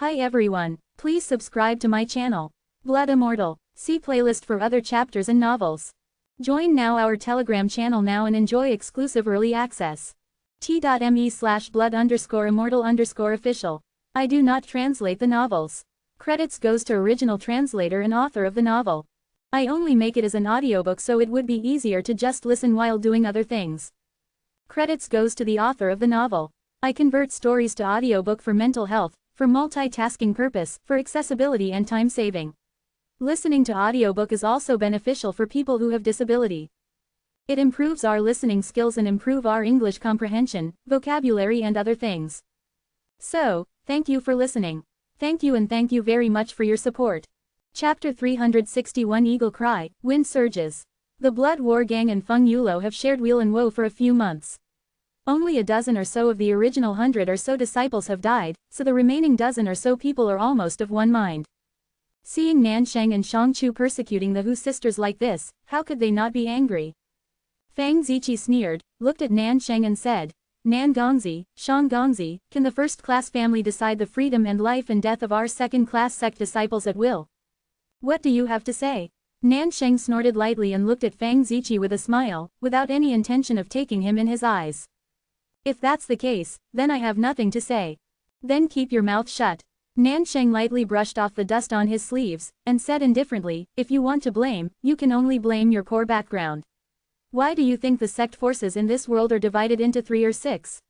Hi everyone, please subscribe to my channel. Blood Immortal. See playlist for other chapters and novels. Join now our Telegram channel now and enjoy exclusive early access. t.me/blood_immortal_official. I do not translate the novels. Credits goes to original translator and author of the novel. I only make it as an audiobook so it would be easier to just listen while doing other things. Credits goes to the author of the novel. I convert stories to audiobook for mental health, for multitasking purpose, for accessibility and time saving. Listening to audiobook is also beneficial for people who have disability. It improves our listening skills and improve our English comprehension, vocabulary and other things. So, thank you for listening. Thank you and thank you very much for your support. Chapter 361 Eagle Cry, Wind Surges. The Blood War Gang and Feng Yulo have shared weal and woe for a few months. Only a dozen or so of the original 100 or so disciples have died, so the remaining dozen or so people are almost of one mind. Seeing Nansheng and Shangchu persecuting the Hu sisters like this, how could they not be angry? Fang Ziqi sneered, looked at Nansheng and said, Nan Gongzi, Shang Gongzi, can the first-class family decide the freedom and life and death of our second-class sect disciples at will? What do you have to say? Nansheng snorted lightly and looked at Fang Ziqi with a smile, without any intention of taking him in his eyes. If that's the case, then I have nothing to say. Then keep your mouth shut. Nansheng lightly brushed off the dust on his sleeves, and said indifferently, if you want to blame, you can only blame your poor background. Why do you think the sect forces in this world are divided into 3 or 6?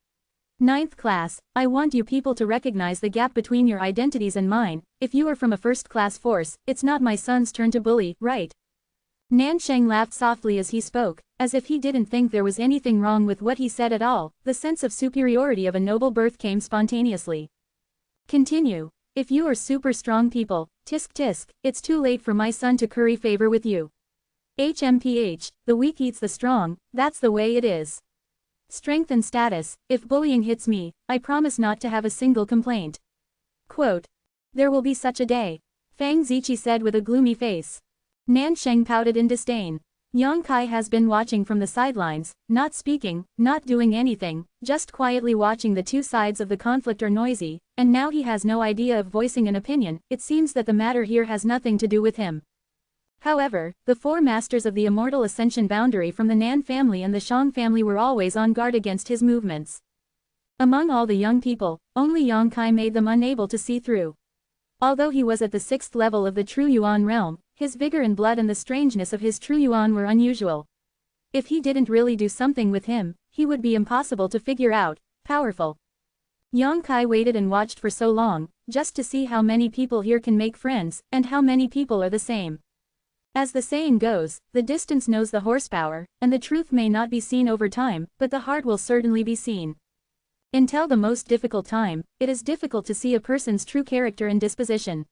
Ninth class, I want you people to recognize the gap between your identities and mine. If you are from a first-class force, it's not my son's turn to bully, right? Nansheng laughed softly as he spoke, as if he didn't think there was anything wrong with what he said at all. The sense of superiority of a noble birth came spontaneously. Continue. If you are super strong people, tisk tisk, it's too late for my son to curry favor with you. HMPH, the weak eats the strong, that's the way it is. Strength and status, if bullying hits me, I promise not to have a single complaint. Quote. There will be such a day. Fang Ziqi said with a gloomy face. Nansheng pouted in disdain. Yang Kai has been watching from the sidelines, not speaking, not doing anything, just quietly watching. The two sides of the conflict are noisy, and now he has no idea of voicing an opinion. It seems that the matter here has nothing to do with him. However, the 4 masters of the Immortal Ascension boundary from the Nan family and the Shang family were always on guard against his movements. Among all the young people, only Yang Kai made them unable to see through. Although he was at the 6th level of the True Yuan realm, his vigor and blood and the strangeness of his True Yuan were unusual. If he didn't really do something with him, he would be impossible to figure out. Powerful. Yang Kai waited and watched for so long, just to see how many people here can make friends, and how many people are the same. As the saying goes, the distance knows the horsepower, and the truth may not be seen over time, but the heart will certainly be seen. Until the most difficult time, it is difficult to see a person's true character and disposition.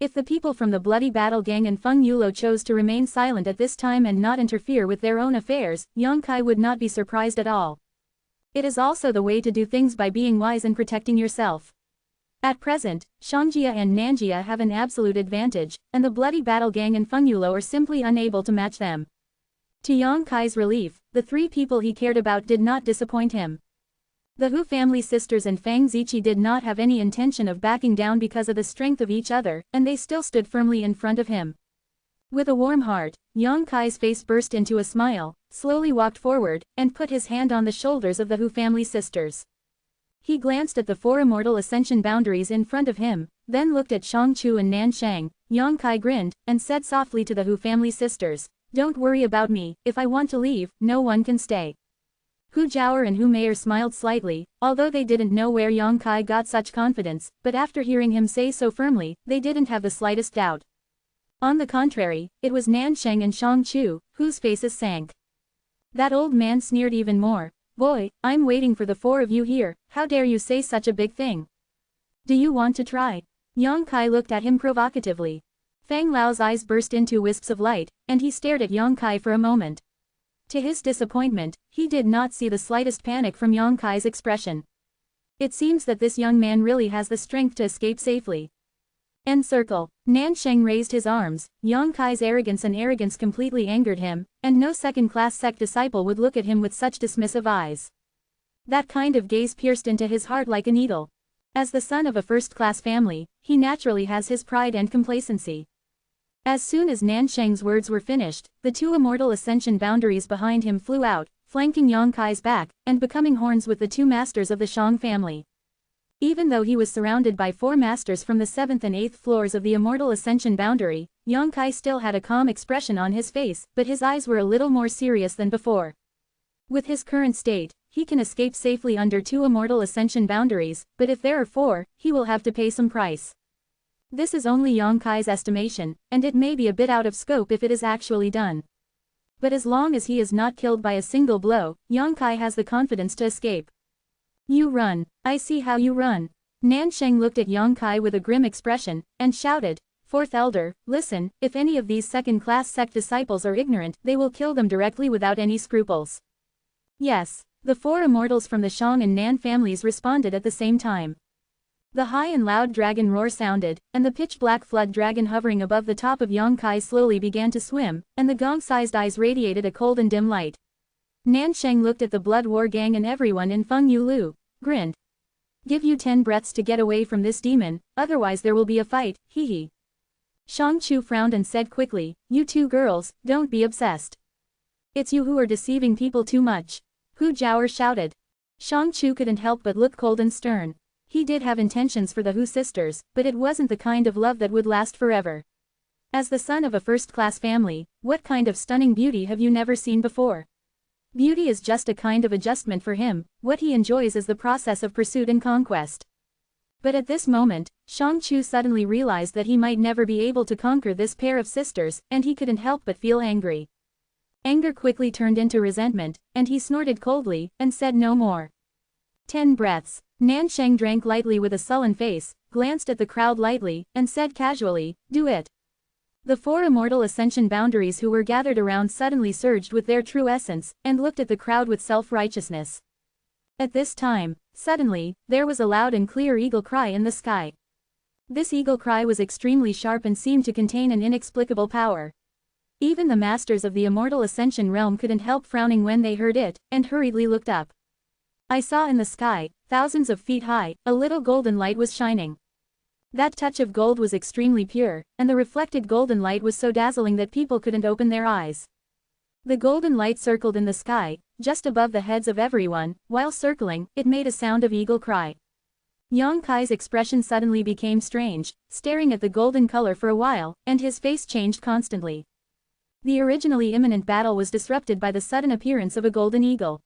If the people from the Bloody Battle Gang and Feng Yulo chose to remain silent at this time and not interfere with their own affairs, Yang Kai would not be surprised at all. It is also the way to do things by being wise and protecting yourself. At present, Shangjia and Nanjia have an absolute advantage, and the Bloody Battle Gang and Feng Yulo are simply unable to match them. To Yang Kai's relief, the 3 people he cared about did not disappoint him. The Hu family sisters and Fang Ziqi did not have any intention of backing down because of the strength of each other, and they still stood firmly in front of him. With a warm heart, Yang Kai's face burst into a smile, slowly walked forward, and put his hand on the shoulders of the Hu family sisters. He glanced at the 4 immortal ascension boundaries in front of him, then looked at Shangchu and Nansheng. Yang Kai grinned, and said softly to the Hu family sisters, don't worry about me, if I want to leave, no one can stay. Hu Jiaoer and Hu Meier smiled slightly, although they didn't know where Yang Kai got such confidence, but after hearing him say so firmly, they didn't have the slightest doubt. On the contrary, it was Nansheng and Shangchu, whose faces sank. That old man sneered even more. Boy, I'm waiting for the 4 of you here, how dare you say such a big thing? Do you want to try? Yang Kai looked at him provocatively. Fang Lao's eyes burst into wisps of light, and he stared at Yang Kai for a moment. To his disappointment, he did not see the slightest panic from Yang Kai's expression. It seems that this young man really has the strength to escape safely. End circle. Nansheng raised his arms. Yang Kai's arrogance completely angered him, and no second-class sect disciple would look at him with such dismissive eyes. That kind of gaze pierced into his heart like a needle. As the son of a first-class family, he naturally has his pride and complacency. As soon as Nansheng's words were finished, the two immortal ascension boundaries behind him flew out, flanking Yang Kai's back, and becoming horns with the two masters of the Shang family. Even though he was surrounded by 4 masters from the 7th and 8th floors of the immortal ascension boundary, Yang Kai still had a calm expression on his face, but his eyes were a little more serious than before. With his current state, he can escape safely under 2 immortal ascension boundaries, but if there are 4, he will have to pay some price. This is only Yang Kai's estimation, and it may be a bit out of scope if it is actually done. But as long as he is not killed by a single blow, Yang Kai has the confidence to escape. You run, I see how you run. Nansheng looked at Yang Kai with a grim expression, and shouted, Fourth Elder, listen, if any of these second-class sect disciples are ignorant, they will kill them directly without any scruples. Yes, the 4 immortals from the Shang and Nan families responded at the same time. The high and loud dragon roar sounded, and the pitch-black flood dragon hovering above the top of Yang Kai slowly began to swim, and the gong-sized eyes radiated a cold and dim light. Nansheng looked at the Blood War gang and everyone in Feng Yulu, grinned. Give you 10 breaths to get away from this demon, otherwise there will be a fight, hee. Shang Chu frowned and said quickly, You 2 girls, don't be obsessed. It's you who are deceiving people too much. Hu Jiaoer shouted. Shang Chu couldn't help but look cold and stern. He did have intentions for the Hu sisters, but it wasn't the kind of love that would last forever. As the son of a first-class family, what kind of stunning beauty have you never seen before? Beauty is just a kind of adjustment for him, what he enjoys is the process of pursuit and conquest. But at this moment, Shang Chu suddenly realized that he might never be able to conquer this pair of sisters, and he couldn't help but feel angry. Anger quickly turned into resentment, and he snorted coldly, and said no more. 10 breaths. Nansheng drank lightly with a sullen face, glanced at the crowd lightly, and said casually, Do it. The 4 immortal ascension boundaries who were gathered around suddenly surged with their true essence, and looked at the crowd with self-righteousness. At this time, suddenly, there was a loud and clear eagle cry in the sky. This eagle cry was extremely sharp and seemed to contain an inexplicable power. Even the masters of the immortal ascension realm couldn't help frowning when they heard it, and hurriedly looked up. I saw in the sky, thousands of feet high, a little golden light was shining. That touch of gold was extremely pure, and the reflected golden light was so dazzling that people couldn't open their eyes. The golden light circled in the sky, just above the heads of everyone, while circling, it made a sound of eagle cry. Yang Kai's expression suddenly became strange, staring at the golden color for a while, and his face changed constantly. The originally imminent battle was disrupted by the sudden appearance of a golden eagle.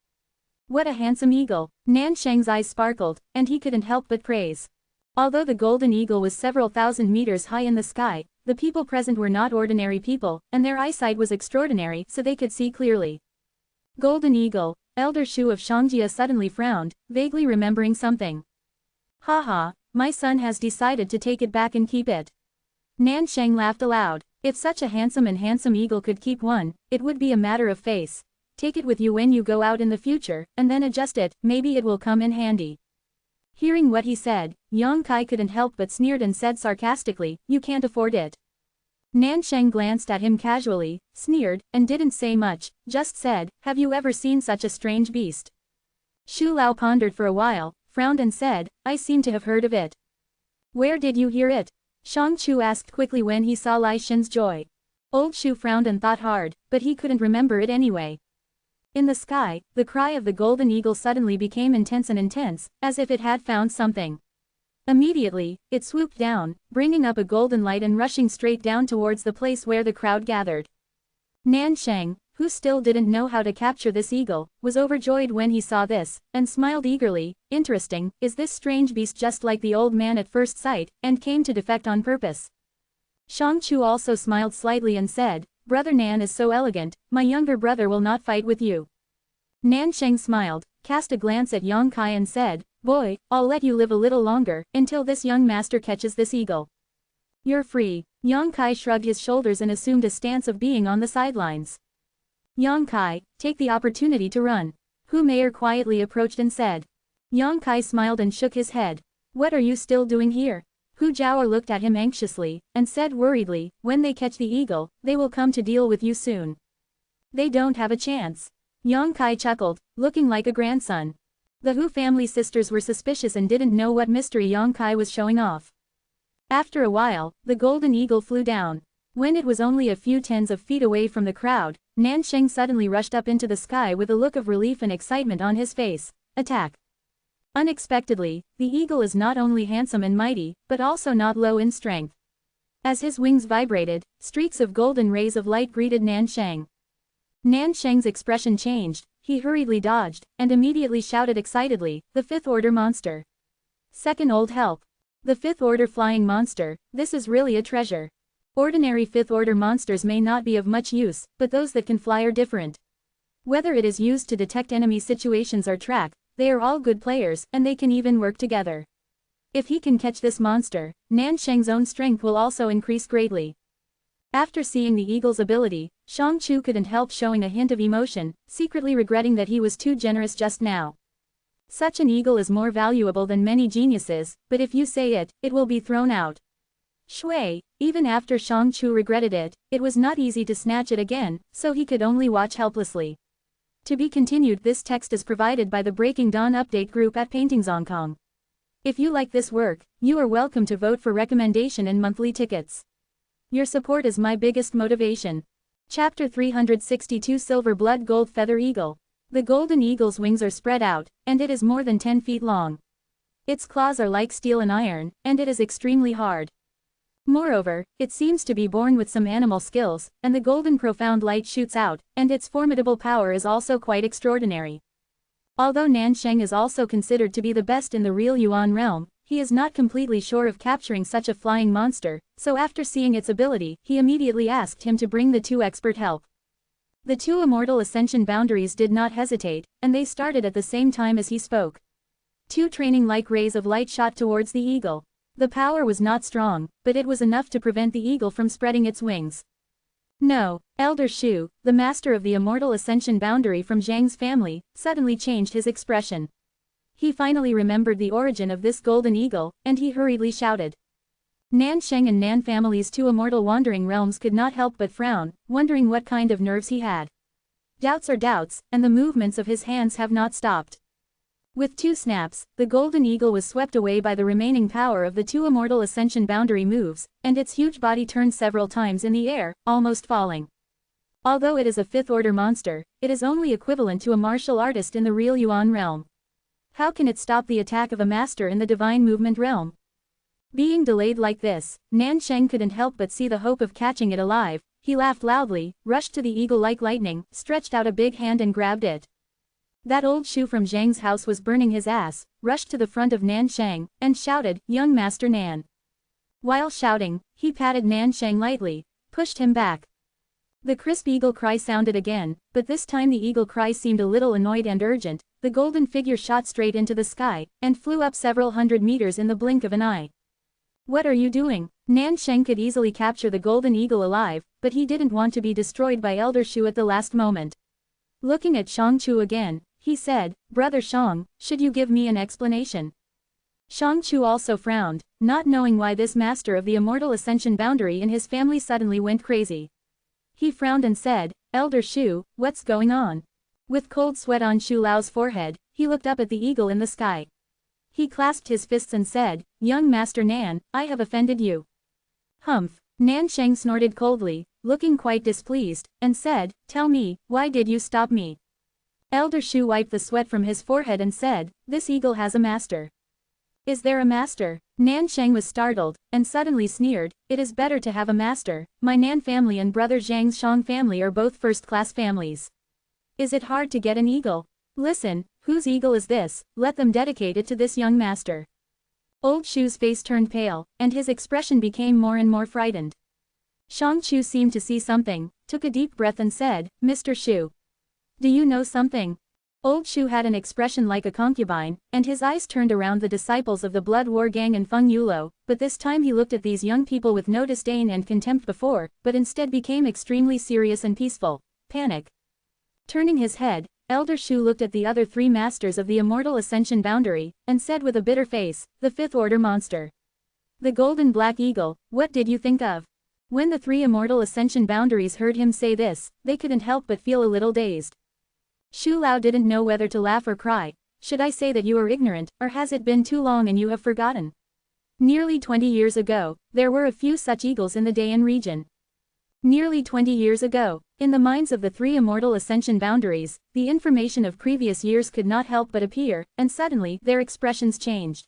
What a handsome eagle! Nansheng's eyes sparkled, and he couldn't help but praise. Although the golden eagle was several thousand meters high in the sky, the people present were not ordinary people, and their eyesight was extraordinary, so they could see clearly. Golden eagle, Elder Shu of Shangjia suddenly frowned, vaguely remembering something. Haha, my son has decided to take it back and keep it. Nansheng laughed aloud. If such a handsome eagle could keep one, it would be a matter of face. Take it with you when you go out in the future, and then adjust it, maybe it will come in handy. Hearing what he said, Yang Kai couldn't help but sneered and said sarcastically, You can't afford it. Nansheng glanced at him casually, sneered, and didn't say much, just said, Have you ever seen such a strange beast? Shu Lao pondered for a while, frowned and said, I seem to have heard of it. Where did you hear it? Shang Chu asked quickly when he saw Lai Shin's joy. Old Shu frowned and thought hard, but he couldn't remember it anyway. In the sky, the cry of the golden eagle suddenly became intense, as if it had found something. Immediately, it swooped down, bringing up a golden light and rushing straight down towards the place where the crowd gathered. Nansheng, who still didn't know how to capture this eagle, was overjoyed when he saw this, and smiled eagerly. Interesting, is this strange beast just like the old man at first sight, and came to defect on purpose? Shang Chu also smiled slightly and said, Brother Nan is so elegant, my younger brother will not fight with you. Nansheng smiled, cast a glance at Yang Kai and said, Boy, I'll let you live a little longer, until this young master catches this eagle. You're free. Yang Kai shrugged his shoulders and assumed a stance of being on the sidelines. Yang Kai, take the opportunity to run. Hu Meier quietly approached and said. Yang Kai smiled and shook his head. What are you still doing here? Hu Jiaoer looked at him anxiously, and said worriedly, When they catch the eagle, they will come to deal with you soon. They don't have a chance. Yang Kai chuckled, looking like a grandson. The Hu family sisters were suspicious and didn't know what mystery Yang Kai was showing off. After a while, the golden eagle flew down. When it was only a few tens of feet away from the crowd, Nansheng suddenly rushed up into the sky with a look of relief and excitement on his face. Attack! Unexpectedly, the eagle is not only handsome and mighty, but also not low in strength. As his wings vibrated, streaks of golden rays of light greeted Nansheng. Nansheng's expression changed, he hurriedly dodged, and immediately shouted excitedly, "The fifth-order monster! Second old help! The fifth-order flying monster, this is really a treasure! Ordinary fifth-order monsters may not be of much use, but those that can fly are different. Whether it is used to detect enemy situations or track, they are all good players, and they can even work together. If he can catch this monster, Nansheng's own strength will also increase greatly." After seeing the eagle's ability, Shang-Chu couldn't help showing a hint of emotion, secretly regretting that he was too generous just now. Such an eagle is more valuable than many geniuses, but if you say it, it will be thrown out. Shui, even after Shang-Chu regretted it, it was not easy to snatch it again, so he could only watch helplessly. To be continued. This text is provided by the Breaking Dawn update group at Paintings Hong Kong. If you like this work, you are welcome to vote for recommendation and monthly tickets. Your support is my biggest motivation. Chapter 362 Silver Blood Gold Feather Eagle. The golden eagle's wings are spread out, and it is more than 10 feet long. Its claws are like steel and iron, and it is extremely hard. Moreover, it seems to be born with some animal skills, and the golden profound light shoots out, and its formidable power is also quite extraordinary. Although Nansheng is also considered to be the best in the real Yuan realm, he is not completely sure of capturing such a flying monster, so after seeing its ability, he immediately asked him to bring the two expert help. The two immortal ascension boundaries did not hesitate, and they started at the same time as he spoke. Two training-like rays of light shot towards the eagle. The power was not strong, but it was enough to prevent the eagle from spreading its wings. No, Elder Shu, the master of the Immortal Ascension boundary from Zhang's family, suddenly changed his expression. He finally remembered the origin of this golden eagle, and he hurriedly shouted. Nansheng and Nan family's two immortal wandering realms could not help but frown, wondering what kind of nerves he had. Doubts are doubts, and the movements of his hands have not stopped. With two snaps, the golden eagle was swept away by the remaining power of the two immortal ascension boundary moves, and its huge body turned several times in the air, almost falling. Although it is a fifth-order monster, it is only equivalent to a martial artist in the real Yuan realm. How can it stop the attack of a master in the divine movement realm? Being delayed like this, Nansheng couldn't help but see the hope of catching it alive. He laughed loudly, rushed to the eagle like lightning, stretched out a big hand and grabbed it. That old Shu from Zhang's house was burning his ass, rushed to the front of Nansheng, and shouted, "Young Master Nan." While shouting, he patted Nansheng lightly, pushed him back. The crisp eagle cry sounded again, but this time the eagle cry seemed a little annoyed and urgent. The golden figure shot straight into the sky, and flew up several hundred meters in the blink of an eye. "What are you doing?" Nansheng could easily capture the golden eagle alive, but he didn't want to be destroyed by Elder Shu at the last moment. Looking at Shang-Chu again, he said, "Brother Shang, should you give me an explanation?" Shang-Chu also frowned, not knowing why this master of the Immortal Ascension boundary in his family suddenly went crazy. He frowned and said, "Elder Shu, what's going on?" With cold sweat on Shu Lao's forehead, he looked up at the eagle in the sky. He clasped his fists and said, "Young Master Nan, I have offended you." "Humph." Nansheng snorted coldly, looking quite displeased, and said, "Tell me, why did you stop me?" Elder Shu wiped the sweat from his forehead and said, "This eagle has a master." "Is there a master?" Nansheng was startled, and suddenly sneered, "It is better to have a master. My Nan family and brother Zhang's Shang family are both first-class families. Is it hard to get an eagle? Listen, whose eagle is this? Let them dedicate it to this young master." Old Shu's face turned pale, and his expression became more and more frightened. Shang-Chu seemed to see something, took a deep breath and said, "Mr. Shu. Do you know something?" Old Shu had an expression like a concubine, and his eyes turned around the disciples of the Blood War Gang and Feng Yulo, but this time he looked at these young people with no disdain and contempt before, but instead became extremely serious and peaceful. Panic. Turning his head, Elder Shu looked at the other three masters of the Immortal Ascension boundary, and said with a bitter face, "The fifth-order monster. The golden black eagle, what did you think of?" When the three Immortal Ascension boundaries heard him say this, they couldn't help but feel a little dazed. Shu Lao didn't know whether to laugh or cry. should I say that you are ignorant, or has it been too long and you have forgotten? Nearly 20 years ago, there were a few such eagles in the Dayan region. Nearly 20 years ago, in the minds of the three immortal ascension boundaries, the information of previous years could not help but appear, and suddenly, their expressions changed.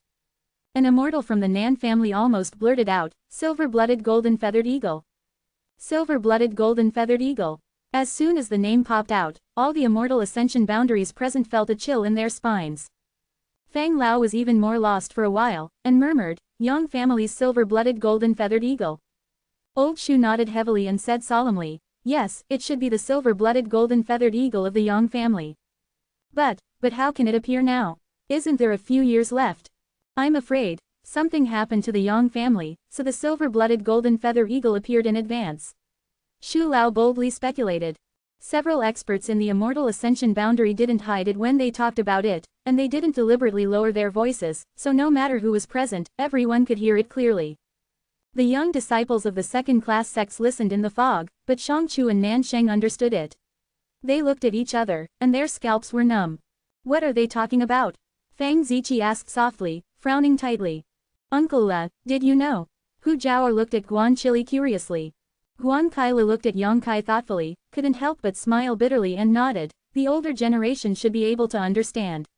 An immortal from the Nan family almost blurted out, "Silver-blooded golden-feathered eagle." Silver-blooded golden-feathered eagle. As soon as the name popped out, all the immortal ascension boundaries present felt a chill in their spines. Fang Lao was even more lost for a while, and murmured, "Yang family's silver-blooded golden-feathered eagle." Old Shu nodded heavily and said solemnly, "Yes, it should be the silver-blooded golden-feathered eagle of the Yang family. But how can it appear now? Isn't there a few years left? I'm afraid something happened to the Yang family, so the silver-blooded golden-feather eagle appeared in advance." Shu Lao boldly speculated. Several experts in the immortal ascension boundary didn't hide it when they talked about it, and they didn't deliberately lower their voices, so no matter who was present, everyone could hear it clearly. The young disciples of the second-class sects listened in the fog, but Shangchu and Nansheng understood it. They looked at each other, and their scalps were numb. "What are they talking about?" Fang Ziqi asked softly, frowning tightly. "Uncle La, did you know?" Hu Zhaoer looked at Guan Chili curiously. Guan Kaila looked at Yang Kai thoughtfully, couldn't help but smile bitterly and nodded. The older generation should be able to understand.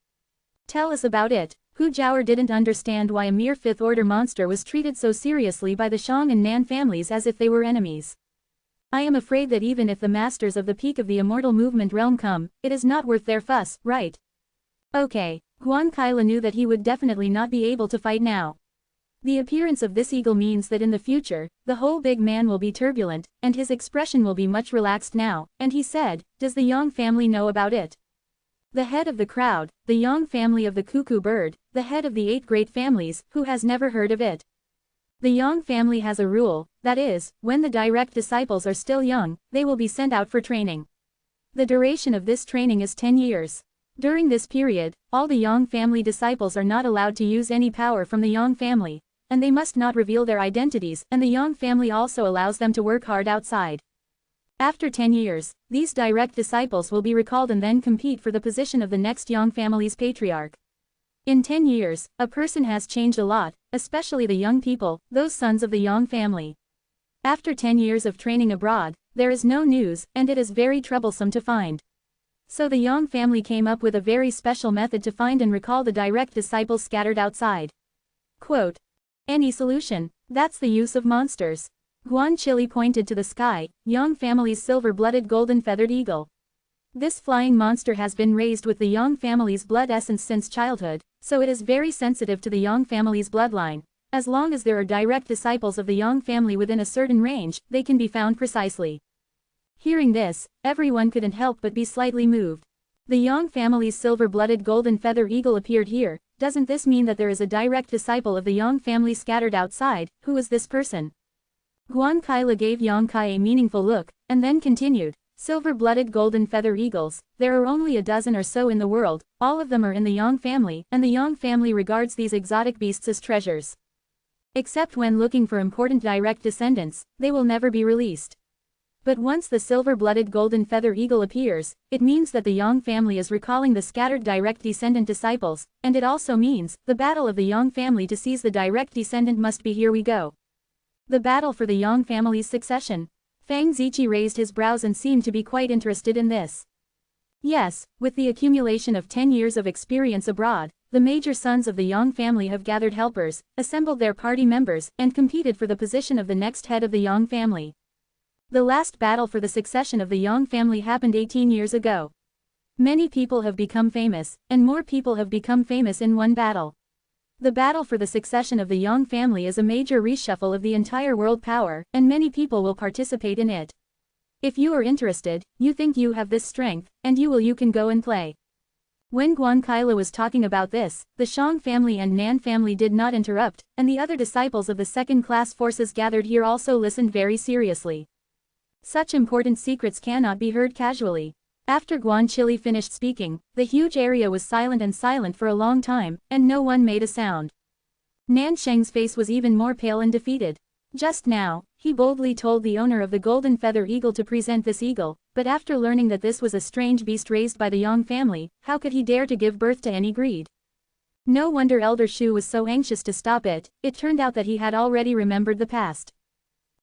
"Tell us about it." Hu Zhaoer didn't understand why a mere fifth-order monster was treated so seriously by the Shang and Nan families as if they were enemies. "I am afraid that even if the masters of the peak of the immortal movement realm come, it is not worth their fuss, right?" "Okay." Guan Kaila knew that he would definitely not be able to fight now. The appearance of this eagle means that in the future, the whole big man will be turbulent, and his expression will be much relaxed now, and he said, "Does the Yang family know about it?" The head of the crowd, the Yang family of the cuckoo bird, the head of the 8 great families, who has never heard of it? The Yang family has a rule, that is, when the direct disciples are still young, they will be sent out for training. The duration of this training is 10 years. During this period, all the Yang family disciples are not allowed to use any power from the Yang family, and they must not reveal their identities, and the Yang family also allows them to work hard outside. After 10 years, these direct disciples will be recalled and then compete for the position of the next Yang family's patriarch. In 10 years, a person has changed a lot, especially the young people, those sons of the Yang family. After 10 years of training abroad, there is no news, and it is very troublesome to find. So the Yang family came up with a very special method to find and recall the direct disciples scattered outside. Quote, "Any solution, that's the use of monsters." Guan Chili pointed to the sky, Yang family's silver-blooded golden-feathered eagle. This flying monster has been raised with the Yang family's blood essence since childhood, so it is very sensitive to the Yang family's bloodline. As long as there are direct disciples of the Yang family within a certain range, they can be found precisely. Hearing this, everyone couldn't help but be slightly moved. The Yang family's silver-blooded golden-feather eagle appeared here. Doesn't this mean that there is a direct disciple of the Yang family scattered outside? Who is this person? Guan Kaila gave Yang Kai a meaningful look, and then continued, "Silver-blooded golden-feather eagles, there are only a dozen or so in the world, all of them are in the Yang family, and the Yang family regards these exotic beasts as treasures. Except when looking for important direct descendants, they will never be released. But once the silver-blooded golden-feather eagle appears, it means that the Yang family is recalling the scattered direct descendant disciples, and it also means, the battle of the Yang family to seize the direct descendant must be here we go. The battle for the Yang family's succession." Fang Ziqi raised his brows and seemed to be quite interested in this. Yes, with the accumulation of 10 years of experience abroad, the major sons of the Yang family have gathered helpers, assembled their party members, and competed for the position of the next head of the Yang family. The last battle for the succession of the Yang family happened 18 years ago. Many people have become famous, and more people have become famous in one battle. The battle for the succession of the Yang family is a major reshuffle of the entire world power, and many people will participate in it. If you are interested, you think you have this strength, and you can go and play. When Guan Kaila was talking about this, the Shang family and Nan family did not interrupt, and the other disciples of the second-class forces gathered here also listened very seriously. Such important secrets cannot be heard casually. After Guan Chili finished speaking, the huge area was silent for a long time, and no one made a sound. Nansheng's face was even more pale and defeated. Just now, he boldly told the owner of the golden feather eagle to present this eagle, But after learning that this was a strange beast raised by the Yang family, how could he dare to give birth to any greed? No wonder Elder Shu was so anxious to stop it. It turned out that he had already remembered the past.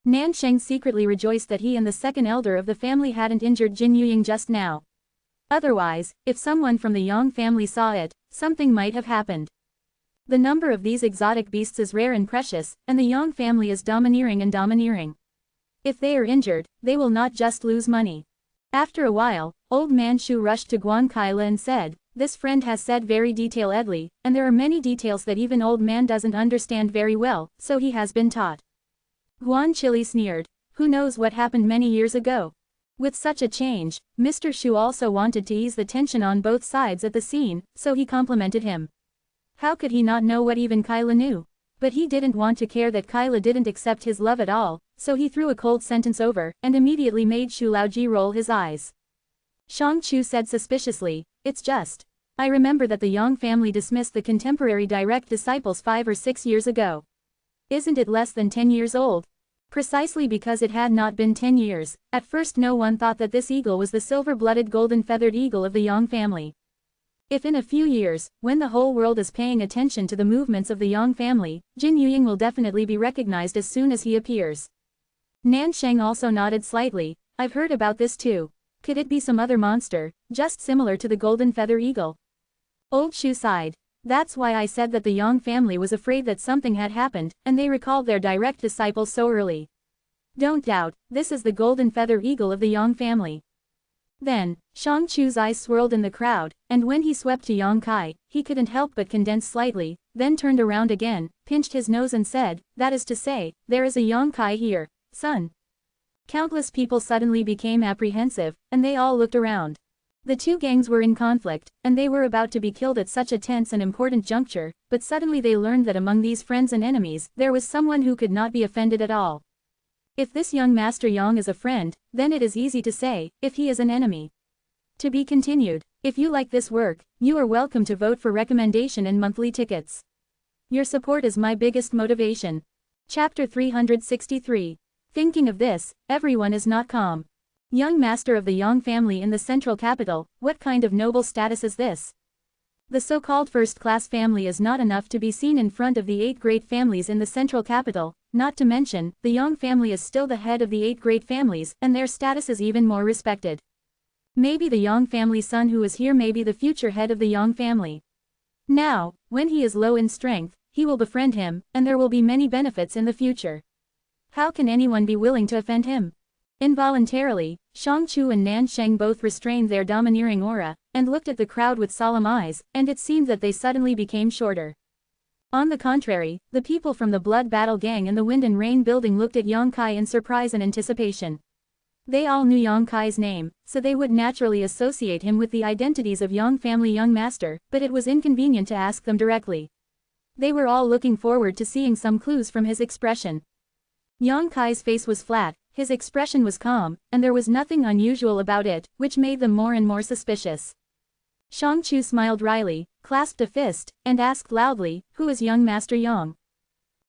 Nansheng secretly rejoiced that he and the second elder of the family hadn't injured Jin Yuying just now. Otherwise, if someone from the Yang family saw it, something might have happened. The number of these exotic beasts is rare and precious, and the Yang family is domineering and domineering. If they are injured, they will not just lose money. After a while, old man Shu rushed to Guan Kaila and said, "This friend has said very detailedly, and there are many details that even old man doesn't understand very well, so he has been taught." Guan Chili sneered. Who knows what happened many years ago? With such a change, Mr. Shu also wanted to ease the tension on both sides at the scene, so he complimented him. How could he not know what even Kyla knew? But he didn't want to care that Kyla didn't accept his love at all, so he threw a cold sentence over, and immediately made Shu Laoji roll his eyes. Shang Chu said suspiciously, "It's just. I remember that the Yang family dismissed the contemporary direct disciples 5 or 6 years ago. Isn't it less than 10 years old?" Precisely because it had not been 10 years, at first no one thought that this eagle was the silver-blooded golden-feathered eagle of the Yang family. If in a few years, when the whole world is paying attention to the movements of the Yang family, Jin Yuying will definitely be recognized as soon as he appears. Nansheng also nodded slightly. I've heard about this too. Could it be some other monster, just similar to the golden feather eagle? Old Shu sighed. That's why I said that the Yang family was afraid that something had happened, and they recalled their direct disciples so early. Don't doubt, this is the golden feather eagle of the Yang family. Then, Shang Chu's eyes swirled in the crowd, and when he swept to Yang Kai, he couldn't help but condense slightly, then turned around again, pinched his nose and said, "That is to say, there is a Yang Kai here, son." Countless people suddenly became apprehensive, and they all looked around. The two gangs were in conflict, and they were about to be killed at such a tense and important juncture, but suddenly they learned that among these friends and enemies, there was someone who could not be offended at all. If this young Master Yang is a friend, then it is easy to say, if he is an enemy. To be continued. If you like this work, you are welcome to vote for recommendation and monthly tickets. Your support is my biggest motivation. Chapter 363. Thinking of this, everyone is not calm. Young master of the Yang family in the central capital, what kind of noble status is this? The so-called first-class family is not enough to be seen in front of the 8 great families in the central capital, not to mention, the Yang family is still the head of the 8 great families, and their status is even more respected. Maybe the Yang family son who is here may be the future head of the Yang family. Now, when he is low in strength, he will befriend him, and there will be many benefits in the future. How can anyone be willing to offend him? Involuntarily, Shang Chu and Nansheng both restrained their domineering aura, and looked at the crowd with solemn eyes, and it seemed that they suddenly became shorter. On the contrary, the people from the Blood Battle Gang and the Wind and Rain building looked at Yang Kai in surprise and anticipation. They all knew Yang Kai's name, so they would naturally associate him with the identities of Yang family young master, but it was inconvenient to ask them directly. They were all looking forward to seeing some clues from his expression. Yang Kai's face was flat, his expression was calm, and there was nothing unusual about it, which made them more and more suspicious. Shang Chu smiled wryly, clasped a fist, and asked loudly, "Who is young Master Yang?"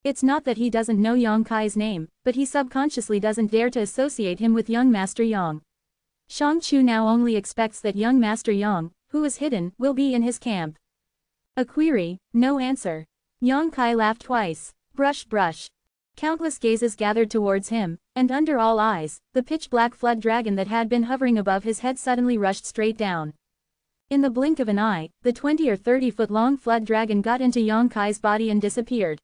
It's not that he doesn't know Yang Kai's name, but he subconsciously doesn't dare to associate him with young Master Yang. Shang Chu now only expects that young Master Yang, who is hidden, will be in his camp. A query, no answer. Yang Kai laughed twice. Brush brush. Countless gazes gathered towards him, and under all eyes, the pitch-black flood dragon that had been hovering above his head suddenly rushed straight down. In the blink of an eye, the 20 or 30-foot-long flood dragon got into Yang Kai's body and disappeared.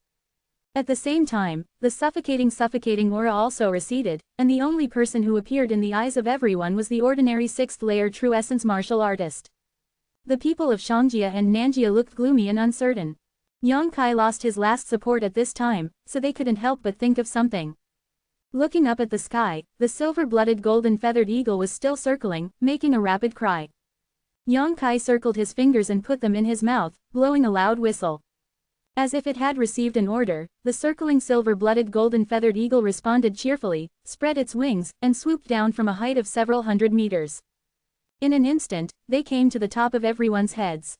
At the same time, the suffocating aura also receded, and the only person who appeared in the eyes of everyone was the ordinary 6th-layer true essence martial artist. The people of Shangjia and Nanjia looked gloomy and uncertain. Yang Kai lost his last support at this time, so they couldn't help but think of something. Looking up at the sky, the silver-blooded golden-feathered eagle was still circling, making a rapid cry. Yang Kai circled his fingers and put them in his mouth, blowing a loud whistle. As if it had received an order, the circling silver-blooded golden-feathered eagle responded cheerfully, spread its wings, and swooped down from a height of several hundred meters. In an instant, they came to the top of everyone's heads.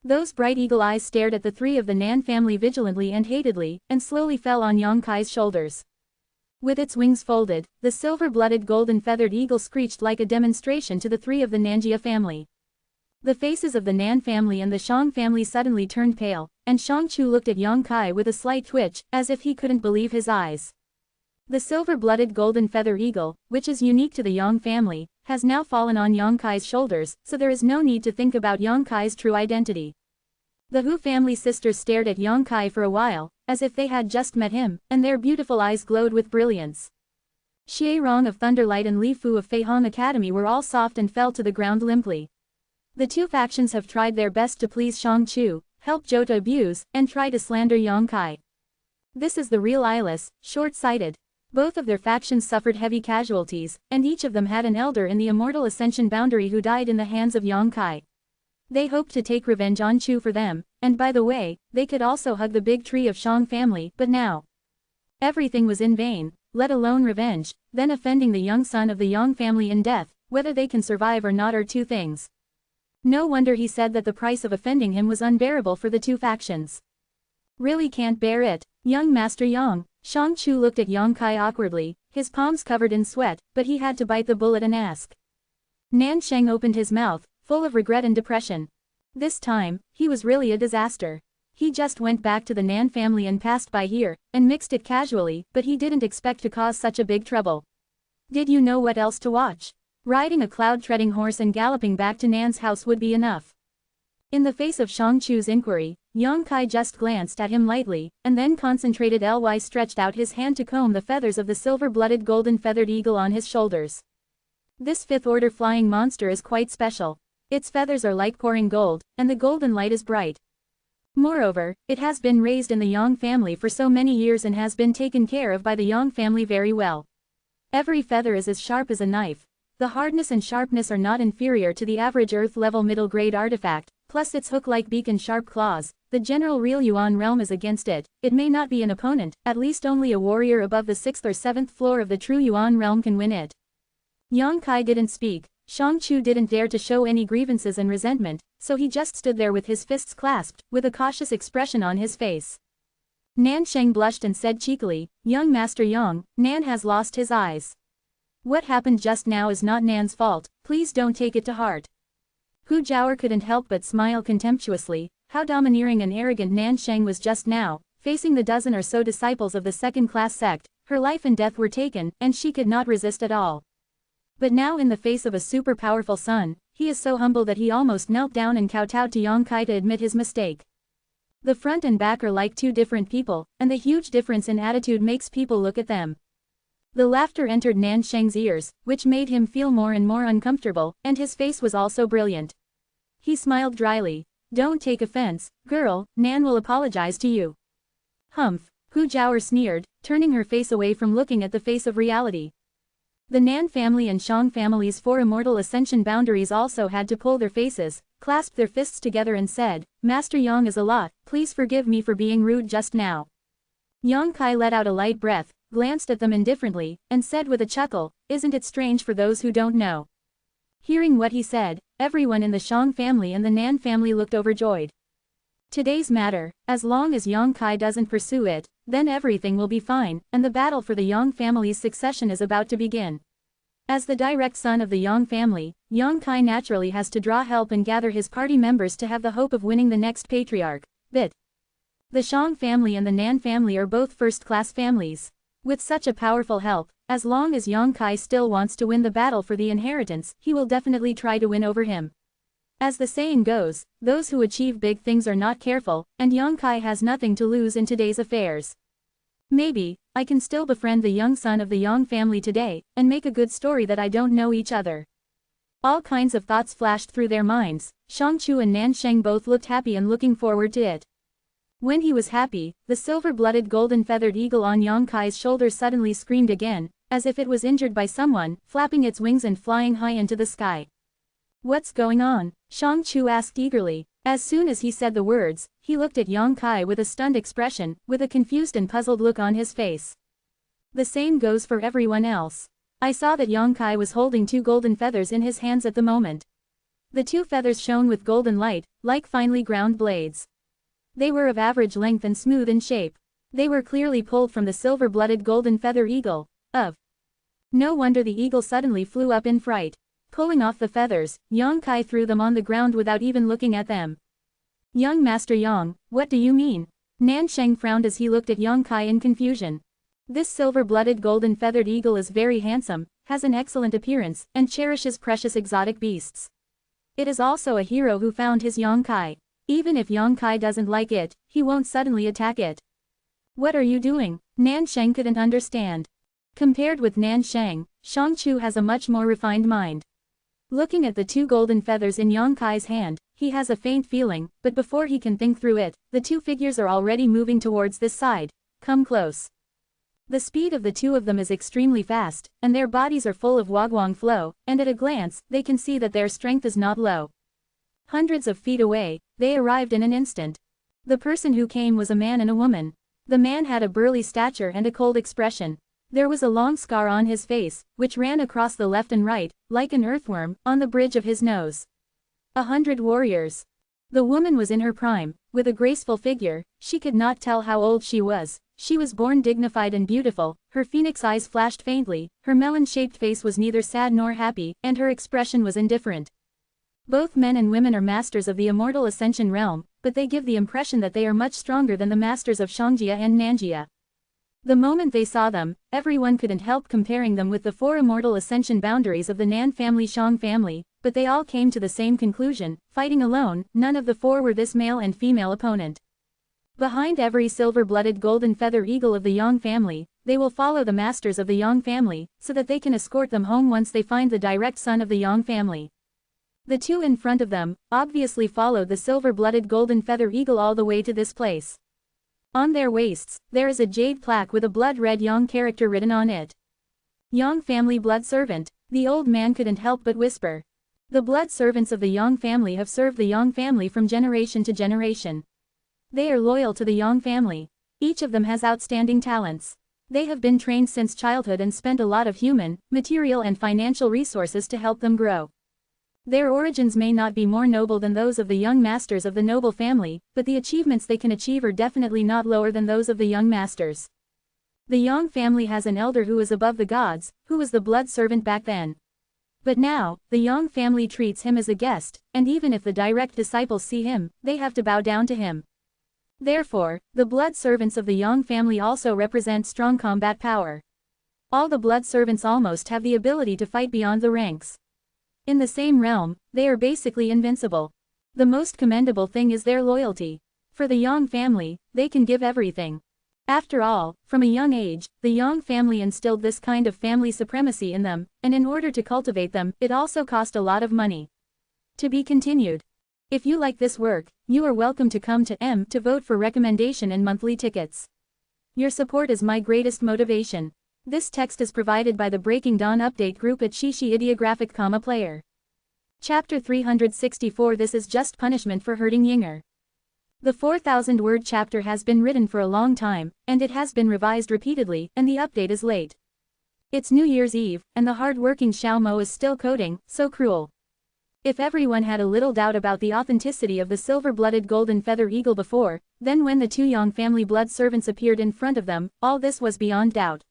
Those bright eagle eyes stared at the 3 of the Nan family vigilantly and hatedly, and slowly fell on Yang Kai's shoulders. With its wings folded, the silver-blooded golden-feathered eagle screeched like a demonstration to the three of the Nanjia family. The faces of the Nan family and the Shang family suddenly turned pale, and Shangchu looked at Yang Kai with a slight twitch, as if he couldn't believe his eyes. The silver-blooded golden feather eagle, which is unique to the Yang family, has now fallen on Yang Kai's shoulders, so there is no need to think about Yang Kai's true identity. The Hu family sisters stared at Yang Kai for a while, as if they had just met him, and their beautiful eyes glowed with brilliance. Xie Rong of Thunderlight and Li Fu of Feihong Academy were all soft and fell to the ground limply. The two factions have tried their best to please Shangchu, help Zhou to abuse, and try to slander Yang Kai. This is the real eyeless, short-sighted. Both of their factions suffered heavy casualties, and each of them had an elder in the Immortal Ascension boundary who died in the hands of Yang Kai. They hoped to take revenge on Chu for them, and by the way, they could also hug the big tree of Shang family, but now everything was in vain, let alone revenge, then offending the young son of the Yang family in death, whether they can survive or not are two things. No wonder he said that the price of offending him was unbearable for the two factions. Really can't bear it, young Master Yang. Shangchu looked at Yang Kai awkwardly, his palms covered in sweat, but he had to bite the bullet and ask. Nan Sheng opened his mouth, full of regret and depression. This time, he was really a disaster. He just went back to the Nan family and passed by here, and mixed it casually, but he didn't expect to cause such a big trouble. Did you know what else to watch? Riding a cloud-treading horse and galloping back to Nan's house would be enough. In the face of Shangchu's inquiry, Yang Kai just glanced at him lightly, and then concentrated ly stretched out his hand to comb the feathers of the silver-blooded golden-feathered eagle on his shoulders. This fifth-order flying monster is quite special. Its feathers are like pouring gold, and the golden light is bright. Moreover, it has been raised in the Yang family for so many years and has been taken care of by the Yang family very well. Every feather is as sharp as a knife. The hardness and sharpness are not inferior to the average Earth-level middle-grade artifact, plus its hook-like beak and sharp claws. The general real Yuan realm is against it. It may not be an opponent, at least only a warrior above the 6th or 7th floor of the true Yuan realm can win it. Yang Kai didn't speak. Shangchu didn't dare to show any grievances and resentment, so he just stood there with his fists clasped, with a cautious expression on his face. Nan Sheng blushed and said cheekily, "Young Master Yang, Nan has lost his eyes. What happened just now is not Nan's fault, please don't take it to heart." Hu Jiaoer couldn't help but smile contemptuously. How domineering and arrogant Nan Sheng was just now, facing the dozen or so disciples of the second-class sect. Her life and death were taken, and she could not resist at all. But now in the face of a super-powerful son, he is so humble that he almost knelt down and kowtowed to Yang Kai to admit his mistake. The front and back are like two different people, and the huge difference in attitude makes people look at them. The laughter entered Nan Sheng's ears, which made him feel more and more uncomfortable, and his face was also brilliant. He smiled dryly. "Don't take offense, girl, Nan will apologize to you." "Humph," Hu Jiaoer sneered, turning her face away from looking at the face of reality. The Nan family and Shang family's 4 Immortal Ascension boundaries also had to pull their faces, clasped their fists together and said, "Master Yang is a lot, please forgive me for being rude just now." Yang Kai let out a light breath, glanced at them indifferently, and said with a chuckle, "Isn't it strange for those who don't know?" Hearing what he said, everyone in the Shang family and the Nan family looked overjoyed. Today's matter, as long as Yang Kai doesn't pursue it, then everything will be fine, and the battle for the Yang family's succession is about to begin. As the direct son of the Yang family, Yang Kai naturally has to draw help and gather his party members to have the hope of winning the next patriarch. But the Shang family and the Nan family are both first-class families. With such a powerful help, as long as Yang Kai still wants to win the battle for the inheritance, he will definitely try to win over him. As the saying goes, those who achieve big things are not careful, and Yang Kai has nothing to lose in today's affairs. Maybe, I can still befriend the young son of the Yang family today, and make a good story that I don't know each other. All kinds of thoughts flashed through their minds. Shangchu and Nan Sheng both looked happy and looking forward to it. When he was happy, the silver-blooded golden-feathered eagle on Yang Kai's shoulder suddenly screamed again, as if it was injured by someone, flapping its wings and flying high into the sky. "What's going on?" Shangchu asked eagerly. As soon as he said the words, he looked at Yang Kai with a stunned expression, with a confused and puzzled look on his face. The same goes for everyone else. I saw that Yang Kai was holding 2 golden feathers in his hands at the moment. The 2 feathers shone with golden light, like finely ground blades. They were of average length and smooth in shape. They were clearly pulled from the silver-blooded golden feather eagle, Of. No wonder the eagle suddenly flew up in fright. Pulling off the feathers, Yang Kai threw them on the ground without even looking at them. Young Master Yang, what do you mean? Nan Sheng frowned as he looked at Yang Kai in confusion. This silver-blooded golden-feathered eagle is very handsome, has an excellent appearance, and cherishes precious exotic beasts. It is also a hero who found his Yang Kai. Even if Yang Kai doesn't like it, he won't suddenly attack it. What are you doing? Nan Sheng couldn't understand. Compared with Nan Sheng, Shangchu has a much more refined mind. Looking at the two golden feathers in Yang Kai's hand, he has a faint feeling, but before he can think through it, the two figures are already moving towards this side. Come close. The speed of the two of them is extremely fast, and their bodies are full of wagwang flow, and at a glance, they can see that their strength is not low. Hundreds of feet away, they arrived in an instant. The person who came was a man and a woman. The man had a burly stature and a cold expression. There was a long scar on his face, which ran across the left and right, like an earthworm, on the bridge of his nose. 100 warriors. The woman was in her prime, with a graceful figure. She could not tell how old she was. She was born dignified and beautiful, her phoenix eyes flashed faintly, her melon-shaped face was neither sad nor happy, and her expression was indifferent. Both men and women are masters of the immortal ascension realm, but they give the impression that they are much stronger than the masters of Shangjia and Nanjia. The moment they saw them, everyone couldn't help comparing them with the four immortal ascension boundaries of the Nan family Shang family, but they all came to the same conclusion: fighting alone, none of the four were this male and female opponent. Behind every silver-blooded golden feather eagle of the Yang family, they will follow the masters of the Yang family, so that they can escort them home once they find the direct son of the Yang family. The two in front of them, obviously followed the silver-blooded golden feather eagle all the way to this place. On their waists, there is a jade plaque with a blood-red Yang character written on it. Yang family blood servant, the old man couldn't help but whisper. The blood servants of the Yang family have served the Yang family from generation to generation. They are loyal to the Yang family. Each of them has outstanding talents. They have been trained since childhood and spent a lot of human, material and financial resources to help them grow. Their origins may not be more noble than those of the young masters of the noble family, but the achievements they can achieve are definitely not lower than those of the young masters. The Yang family has an elder who is above the gods, who was the blood servant back then. But now, the Yang family treats him as a guest, and even if the direct disciples see him, they have to bow down to him. Therefore, the blood servants of the Yang family also represent strong combat power. All the blood servants almost have the ability to fight beyond the ranks. In the same realm, they are basically invincible. The most commendable thing is their loyalty. For the Yang family, they can give everything. After all, from a young age, the Yang family instilled this kind of family supremacy in them, and in order to cultivate them, it also cost a lot of money. To be continued. If you like this work, you are welcome to come to M to vote for recommendation and monthly tickets. Your support is my greatest motivation. This text is provided by the Breaking Dawn update group at Shishi Ideographic, Player. Chapter 364. This is just punishment for hurting Yinger. The 4,000-word chapter has been written for a long time, and it has been revised repeatedly, and the update is late. It's New Year's Eve, and the hard-working Xiao Mo is still coding, so cruel. If everyone had a little doubt about the authenticity of the silver-blooded golden feather eagle before, then when the two Yang family blood servants appeared in front of them, all this was beyond doubt.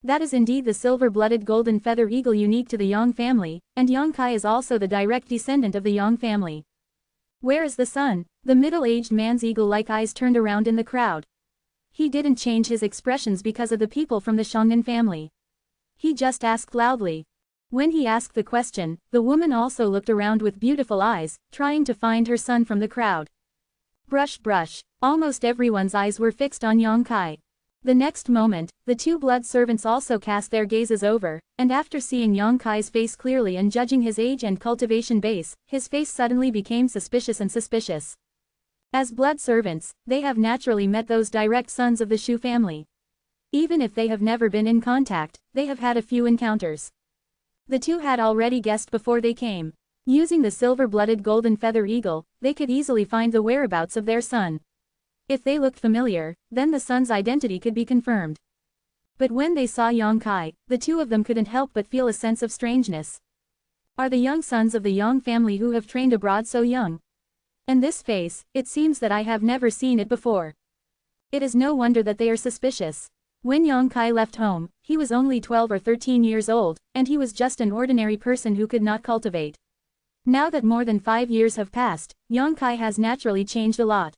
That is indeed the silver-blooded golden feather eagle unique to the Yang family, and Yang Kai is also the direct descendant of the Yang family. Where is the son? The middle-aged man's eagle-like eyes turned around in the crowd. He didn't change his expressions because of the people from the Shangnan family. He just asked loudly. When he asked the question, the woman also looked around with beautiful eyes, trying to find her son from the crowd. Brush brush. Almost everyone's eyes were fixed on Yang Kai. The next moment, the two blood servants also cast their gazes over, and after seeing Yang Kai's face clearly and judging his age and cultivation base, his face suddenly became suspicious and suspicious. As blood servants, they have naturally met those direct sons of the Shu family. Even if they have never been in contact, they have had a few encounters. The two had already guessed before they came. Using the silver-blooded golden feather eagle, they could easily find the whereabouts of their son. If they looked familiar, then the son's identity could be confirmed. But when they saw Yang Kai, the two of them couldn't help but feel a sense of strangeness. Are the young sons of the Yang family who have trained abroad so young? And this face, it seems that I have never seen it before. It is no wonder that they are suspicious. When Yang Kai left home, he was only 12 or 13 years old, and he was just an ordinary person who could not cultivate. Now that more than 5 years have passed, Yang Kai has naturally changed a lot.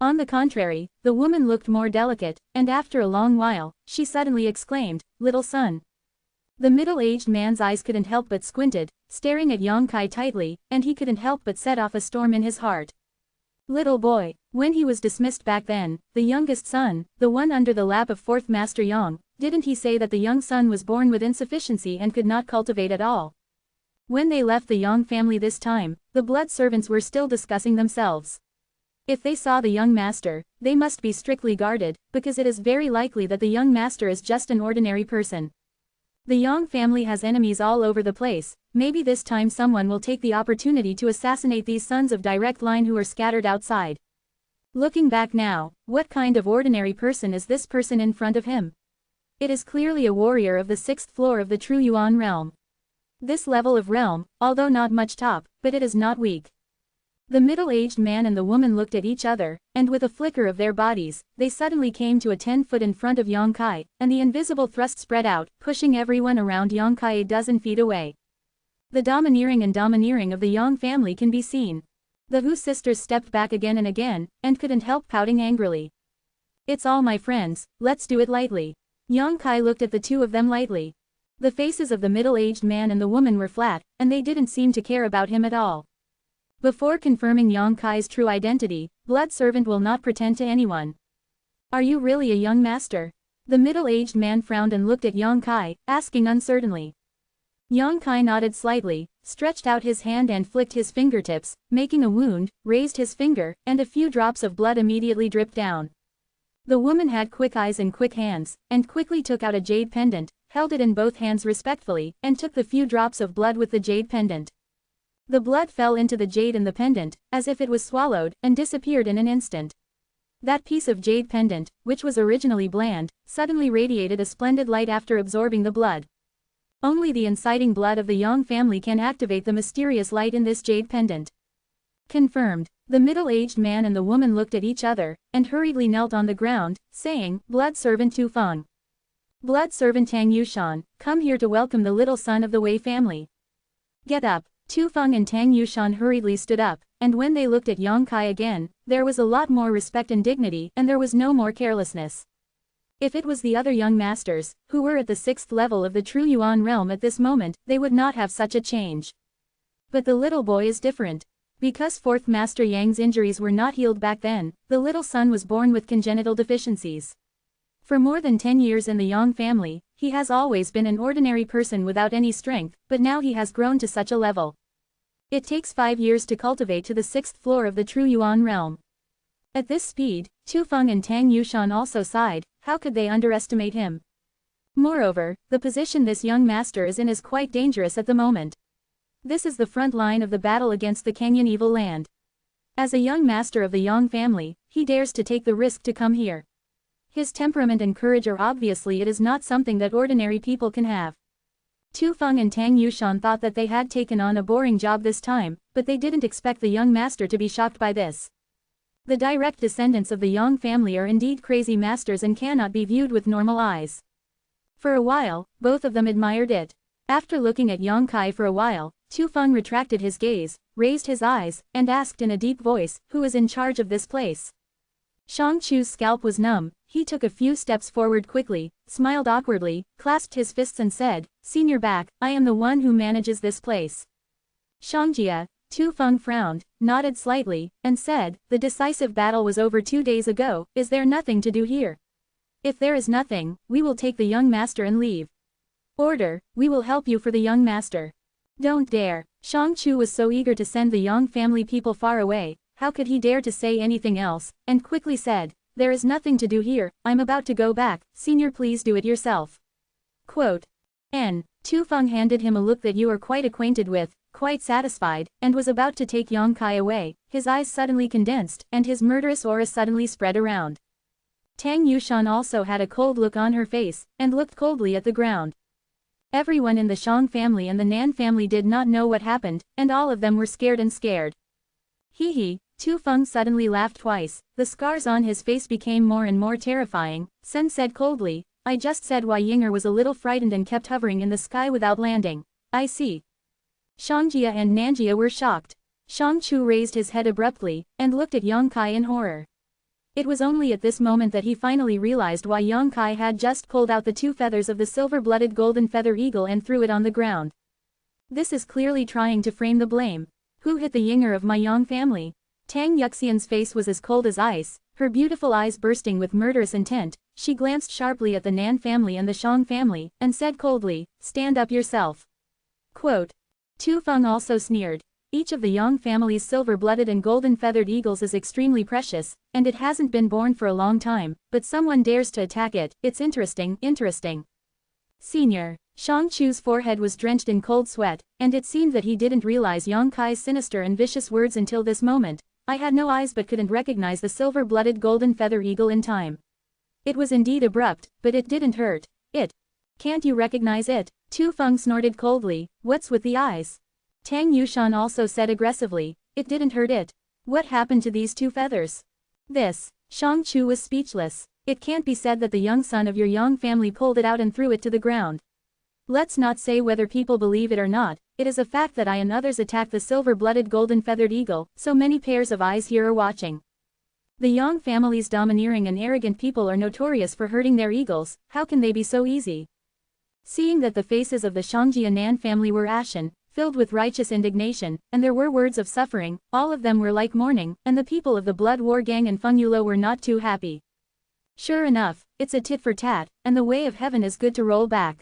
On the contrary, the woman looked more delicate, and after a long while, she suddenly exclaimed, "Little son." The middle-aged man's eyes couldn't help but squinted, staring at Yang Kai tightly, and he couldn't help but set off a storm in his heart. Little boy, when he was dismissed back then, the youngest son, the one under the lap of fourth Master Yang, didn't he say that the young son was born with insufficiency and could not cultivate at all? When they left the Yang family this time, the blood servants were still discussing themselves. If they saw the young master, they must be strictly guarded, because it is very likely that the young master is just an ordinary person. The Yang family has enemies all over the place. Maybe this time someone will take the opportunity to assassinate these sons of direct line who are scattered outside. Looking back now, what kind of ordinary person is this person in front of him? It is clearly a warrior of the 6th floor of the True Yuan realm. This level of realm, although not much top, but it is not weak. The middle-aged man and the woman looked at each other, and with a flicker of their bodies, they suddenly came to a 10-foot in front of Yang Kai, and the invisible thrust spread out, pushing everyone around Yang Kai a dozen feet away. The domineering of the Yang family can be seen. The Hu sisters stepped back again and again, and couldn't help pouting angrily. "It's all my friends, let's do it lightly." Yang Kai looked at the two of them lightly. The faces of the middle-aged man and the woman were flat, and they didn't seem to care about him at all. Before confirming Yang Kai's true identity, blood servant will not pretend to anyone. "Are you really a young master?" The middle-aged man frowned and looked at Yang Kai, asking uncertainly. Yang Kai nodded slightly, stretched out his hand and flicked his fingertips, making a wound, raised his finger, and a few drops of blood immediately dripped down. The woman had quick eyes and quick hands, and quickly took out a jade pendant, held it in both hands respectfully, and took the few drops of blood with the jade pendant. The blood fell into the jade in the pendant, as if it was swallowed, and disappeared in an instant. That piece of jade pendant, which was originally bland, suddenly radiated a splendid light after absorbing the blood. Only the inciting blood of the Yang family can activate the mysterious light in this jade pendant. Confirmed. The middle-aged man and the woman looked at each other, and hurriedly knelt on the ground, saying, "Blood servant Tu Feng. Blood servant Tang Yushan, come here to welcome the little son of the Wei family. Get up." Tu Feng and Tang Yushan hurriedly stood up, and when they looked at Yang Kai again, there was a lot more respect and dignity, and there was no more carelessness. If it was the other young masters, who were at the 6th level of the True Yuan realm at this moment, they would not have such a change. But the little boy is different. Because 4th Master Yang's injuries were not healed back then, the little son was born with congenital deficiencies. For more than 10 years in the Yang family, he has always been an ordinary person without any strength, but now he has grown to such a level. It takes 5 years to cultivate to the 6th floor of the True Yuan realm. At this speed, Tu Feng and Tang Yushan also sighed. How could they underestimate him? Moreover, the position this young master is in is quite dangerous at the moment. This is the front line of the battle against the Kenyan evil land. As a young master of the Yang family, he dares to take the risk to come here. His temperament and courage are obviously it is not something that ordinary people can have. Tu Feng and Tang Yushan thought that they had taken on a boring job this time, but they didn't expect the young master to be shocked by this. The direct descendants of the Yang family are indeed crazy masters and cannot be viewed with normal eyes. For a while, both of them admired it. After looking at Yang Kai for a while, Tu Feng retracted his gaze, raised his eyes, and asked in a deep voice, "Who is in charge of this place?" Shang Chu's scalp was numb. He took a few steps forward quickly, smiled awkwardly, clasped his fists and said, "Senior back, I am the one who manages this place." Shangjia. Tu Feng frowned, nodded slightly, and said, "The decisive battle was over 2 days ago, is there nothing to do here? If there is nothing, we will take the young master and leave." "Order, we will help you for the young master." "Don't dare." Shang Chu was so eager to send the Yang family people far away, how could he dare to say anything else, and quickly said, "There is nothing to do here, I'm about to go back, senior please do it yourself." Quote. Tu Feng handed him a look that you are quite acquainted with, quite satisfied, and was about to take Yang Kai away. His eyes suddenly condensed, and his murderous aura suddenly spread around. Tang Yushan also had a cold look on her face, and looked coldly at the ground. Everyone in the Shang family and the Nan family did not know what happened, and all of them were scared and scared. Hee hee, Tu Feng suddenly laughed twice. The scars on his face became more and more terrifying. Sen said coldly, I just said Wei Yinger was a little frightened and kept hovering in the sky without landing. I see. Xiangjia and Nanjia were shocked. Xiangchu raised his head abruptly, and looked at Yang Kai in horror. It was only at this moment that he finally realized why Yang Kai had just pulled out the 2 feathers of the silver-blooded golden feather eagle and threw it on the ground. This is clearly trying to frame the blame. Who hit the Yinger of my Yang family? Tang Yuxian's face was as cold as ice, her beautiful eyes bursting with murderous intent. She glanced sharply at the Nan family and the Shang family, and said coldly, stand up yourself. Quote. Tu Feng also sneered. Each of the Yang family's silver-blooded and golden-feathered eagles is extremely precious, and it hasn't been born for a long time, but someone dares to attack it. It's interesting. Senior. Shang Chu's forehead was drenched in cold sweat, and it seemed that he didn't realize Yang Kai's sinister and vicious words until this moment. I had no eyes but couldn't recognize the silver-blooded golden feather eagle in time. It was indeed abrupt, but it didn't hurt. Can't you recognize it? Tu Feng snorted coldly, what's with the eyes? Tang Yushan also said aggressively, it didn't hurt it. What happened to these 2 feathers? Shang Chu was speechless. It can't be said that the young son of your Yang family pulled it out and threw it to the ground. Let's not say whether people believe it or not, it is a fact that I and others attacked the silver-blooded golden-feathered eagle, so many pairs of eyes here are watching. The Yang family's domineering and arrogant people are notorious for hurting their eagles, how can they be so easy? Seeing that the faces of the Xiangjia Nan family were ashen, filled with righteous indignation, and there were words of suffering, all of them were like mourning, and the people of the Blood War Gang and Feng Yulo were not too happy. Sure enough, it's a tit for tat, and the way of heaven is good to roll back.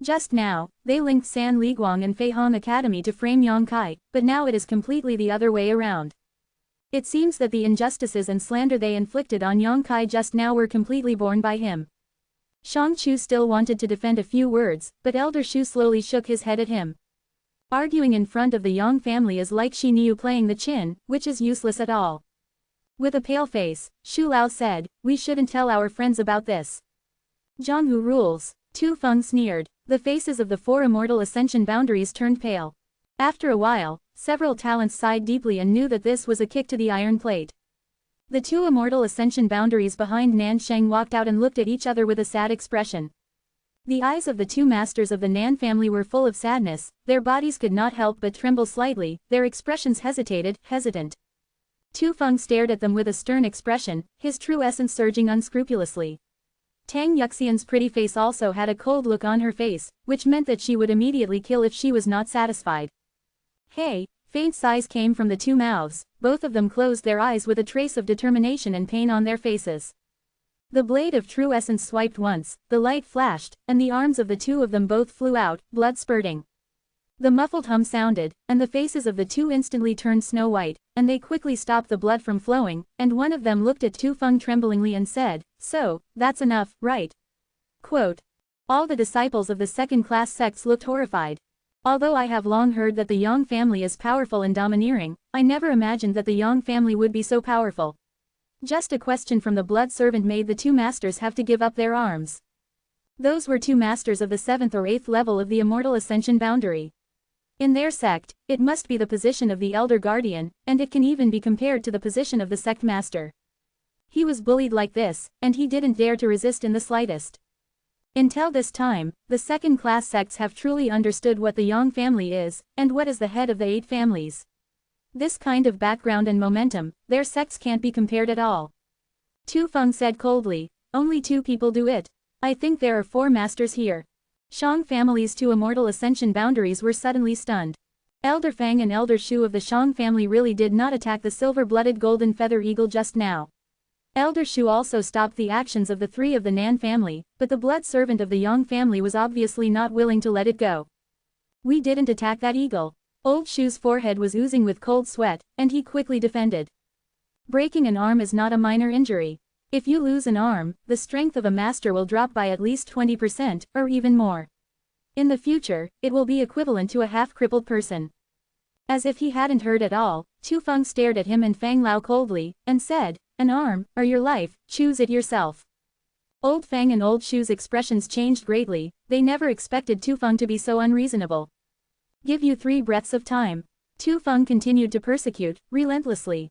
Just now, they linked San Liguang and Fei Hong Academy to frame Yang Kai, but now it is completely the other way around. It seems that the injustices and slander they inflicted on Yang Kai just now were completely borne by him. Shang Chu still wanted to defend a few words, but Elder Shu slowly shook his head at him. Arguing in front of the Yang family is like Shi Niu playing the Qin, which is useless at all. With a pale face, Shu Lao said, we shouldn't tell our friends about this. Zhangwu rules. Tu Feng sneered. The faces of the 4 immortal ascension boundaries turned pale. After a while, several talents sighed deeply and knew that this was a kick to the iron plate. The 2 immortal ascension boundaries behind Nan Sheng walked out and looked at each other with a sad expression. The eyes of the 2 masters of the Nan family were full of sadness, their bodies could not help but tremble slightly, their expressions hesitant. Tu Feng stared at them with a stern expression, his true essence surging unscrupulously. Tang Yuxian's pretty face also had a cold look on her face, which meant that she would immediately kill if she was not satisfied. Hey! Faint sighs came from the 2 mouths, both of them closed their eyes with a trace of determination and pain on their faces. The blade of true essence swiped once, the light flashed, and the arms of the 2 of them both flew out, blood spurting. The muffled hum sounded, and the faces of the 2 instantly turned snow white, and they quickly stopped the blood from flowing, and one of them looked at Tu Feng tremblingly and said, so, that's enough, right? Quote. All the disciples of the second-class sects looked horrified. Although I have long heard that the Yang family is powerful and domineering, I never imagined that the Yang family would be so powerful. Just a question from the blood servant made the 2 masters have to give up their arms. Those were 2 masters of the 7th or 8th level of the Immortal Ascension boundary. In their sect, it must be the position of the Elder Guardian, and it can even be compared to the position of the sect master. He was bullied like this, and he didn't dare to resist in the slightest. Until this time, the second-class sects have truly understood what the Yang family is, and what is the head of the 8 families. This kind of background and momentum, their sects can't be compared at all. Tu Feng said coldly, only 2 people do it. I think there are 4 masters here. Shang family's 2 immortal ascension boundaries were suddenly stunned. Elder Fang and Elder Shu of the Shang family really did not attack the silver-blooded golden feather eagle just now. Elder Shu also stopped the actions of the 3 of the Nan family, but the blood servant of the Yang family was obviously not willing to let it go. We didn't attack that eagle. Old Shu's forehead was oozing with cold sweat, and he quickly defended. Breaking an arm is not a minor injury. If you lose an arm, the strength of a master will drop by at least 20%, or even more. In the future, it will be equivalent to a half-crippled person. As if he hadn't heard at all, Tu Feng stared at him and Fang Lao coldly, and said, an arm, or your life, choose it yourself. Old Fang and Old Shu's expressions changed greatly, they never expected Tu Feng to be so unreasonable. Give you 3 breaths of time. Tu Feng continued to persecute, relentlessly.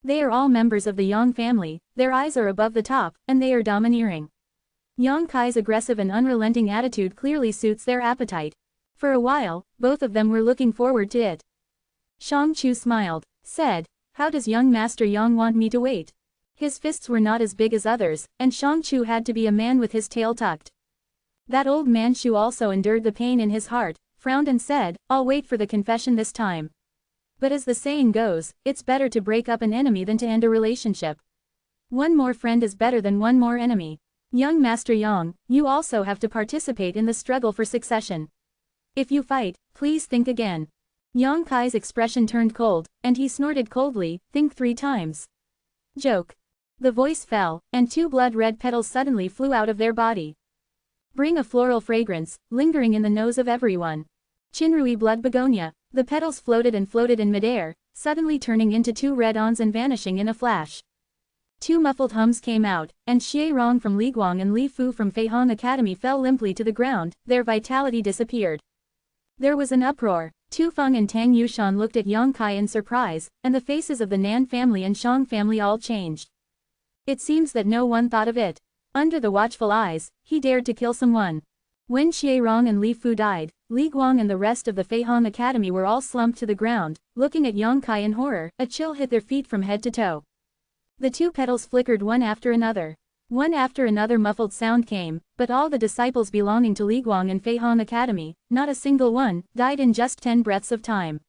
They are all members of the Yang family, their eyes are above the top, and they are domineering. Yang Kai's aggressive and unrelenting attitude clearly suits their appetite. For a while, both of them were looking forward to it. Shang Chu smiled, said, "How does young Master Yang want me to wait?" His fists were not as big as others, and Shang Chu had to be a man with his tail tucked. That old man Shu also endured the pain in his heart, frowned and said, "I'll wait for the confession this time. But as the saying goes, it's better to break up an enemy than to end a relationship. One more friend is better than one more enemy. Young Master Yang, you also have to participate in the struggle for succession. If you fight, please think again." Yang Kai's expression turned cold, and he snorted coldly, "Think 3 times. Joke." The voice fell, and 2 blood-red petals suddenly flew out of their body. Bring a floral fragrance, lingering in the nose of everyone. Chinrui blood begonia. The petals floated and floated in midair, suddenly turning into 2 red ons and vanishing in a flash. 2 muffled hums came out, and Xie Rong from Liguang and Li Fu from Feihong Academy fell limply to the ground, their vitality disappeared. There was an uproar. Tu Feng and Tang Yushan looked at Yang Kai in surprise, and the faces of the Nan family and Shang family all changed. It seems that no one thought of it. Under the watchful eyes, he dared to kill someone. When Xie Rong and Li Fu died, Li Guang and the rest of the Feihong Academy were all slumped to the ground, looking at Yang Kai in horror. A chill hit their feet from head to toe. The 2 petals flickered one after another. One after another muffled sound came, but all the disciples belonging to Li Guang and Feihong Academy, not a single one, died in just 10 breaths of time.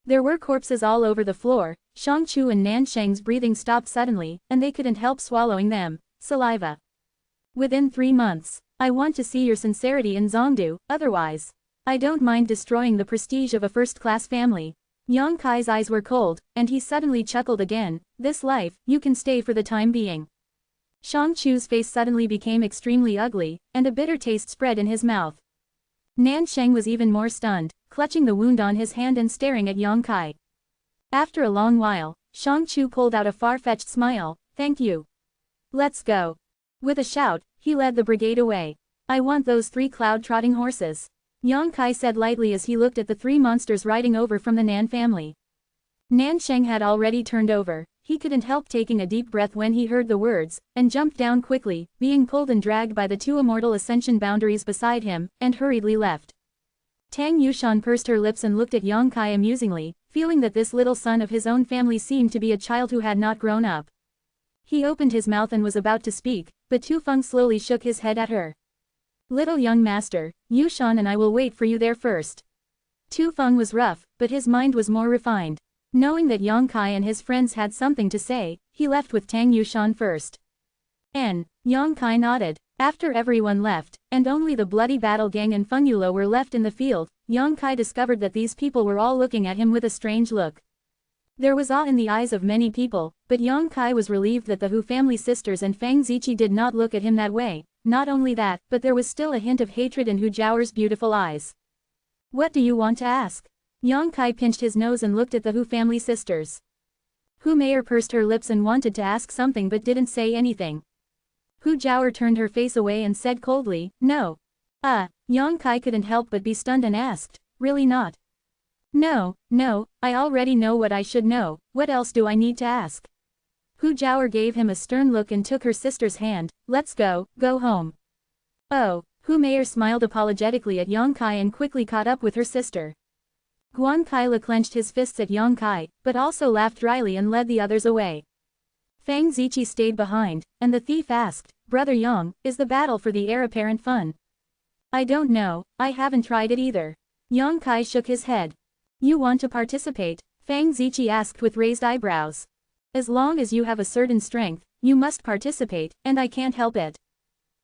There were corpses all over the floor. Shang Chu and Nan Sheng's breathing stopped suddenly, and they couldn't help swallowing them. Saliva. Within 3 months. I want to see your sincerity in Zongdu, otherwise. I don't mind destroying the prestige of a first-class family. Yang Kai's eyes were cold, and he suddenly chuckled again. This life, you can stay for the time being. Shang Chu's face suddenly became extremely ugly, and a bitter taste spread in his mouth. Nan Sheng was even more stunned, clutching the wound on his hand and staring at Yang Kai. After a long while, Shang Chu pulled out a far-fetched smile. "Thank you. Let's go." With a shout, he led the brigade away. "I want those 3 cloud-trotting horses," Yang Kai said lightly as he looked at the 3 monsters riding over from the Nan family. Nan Sheng had already turned over. He couldn't help taking a deep breath when he heard the words, and jumped down quickly, being pulled and dragged by the 2 immortal ascension boundaries beside him, and hurriedly left. Tang Yushan pursed her lips and looked at Yang Kai amusingly, feeling that this little son of his own family seemed to be a child who had not grown up. He opened his mouth and was about to speak, but Tu Feng slowly shook his head at her. "Little young master, Yushan and I will wait for you there first." Tu Feng was rough, but his mind was more refined. Knowing that Yang Kai and his friends had something to say, he left with Tang Yushan first. Yang Kai nodded. After everyone left, and only the bloody battle gang and Feng Yulo were left in the field, Yang Kai discovered that these people were all looking at him with a strange look. There was awe in the eyes of many people, but Yang Kai was relieved that the Hu family sisters and Fang Ziqi did not look at him that way. Not only that, but there was still a hint of hatred in Hu Jiaoer's beautiful eyes. "What do you want to ask?" Yang Kai pinched his nose and looked at the Hu family sisters. Hu Meier pursed her lips and wanted to ask something but didn't say anything. Hu Jiaoer turned her face away and said coldly, "No." Yang Kai couldn't help but be stunned and asked, "Really not?" No, I already know what I should know. What else do I need to ask?" Hu Jiaoer gave him a stern look and took her sister's hand. "Let's go home." "Oh." Hu Meier smiled apologetically at Yang Kai and quickly caught up with her sister. Guan Kaila clenched his fists at Yang Kai, but also laughed dryly and led the others away. Fang Ziqi stayed behind, and the thief asked, "Brother Yang, is the battle for the heir apparent fun?" "I don't know, I haven't tried it either." Yang Kai shook his head. "You want to participate?" Fang Ziqi asked with raised eyebrows. "As long as you have a certain strength, you must participate, and I can't help it."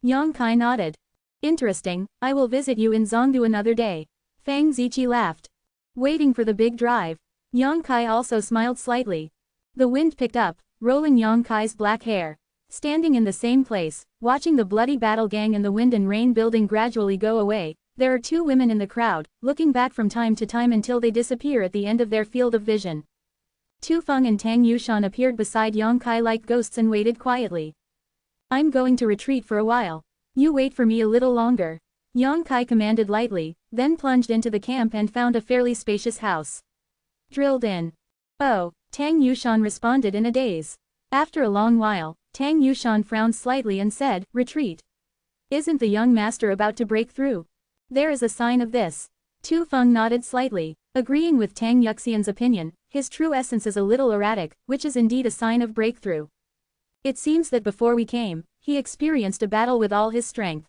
Yang Kai nodded. "Interesting, I will visit you in Zongdu another day." Fang Ziqi laughed. Waiting for the big drive. Yang Kai also smiled slightly. The wind picked up, rolling Yang Kai's black hair. Standing in the same place, watching the bloody battle gang and the wind and rain building gradually go away, there are 2 women in the crowd, looking back from time to time until they disappear at the end of their field of vision. Tu Feng and Tang Yushan appeared beside Yang Kai like ghosts and waited quietly. "I'm going to retreat for a while. You wait for me a little longer." Yang Kai commanded lightly, then plunged into the camp and found a fairly spacious house. Drilled in. Oh, Tang Yushan responded in a daze. After a long while, Tang Yushan frowned slightly and said, retreat. Isn't the young master about to break through? There is a sign of this. Tu Feng nodded slightly, agreeing with Tang Yuxian's opinion. His true essence is a little erratic, which is indeed a sign of breakthrough. It seems that before we came, he experienced a battle with all his strength.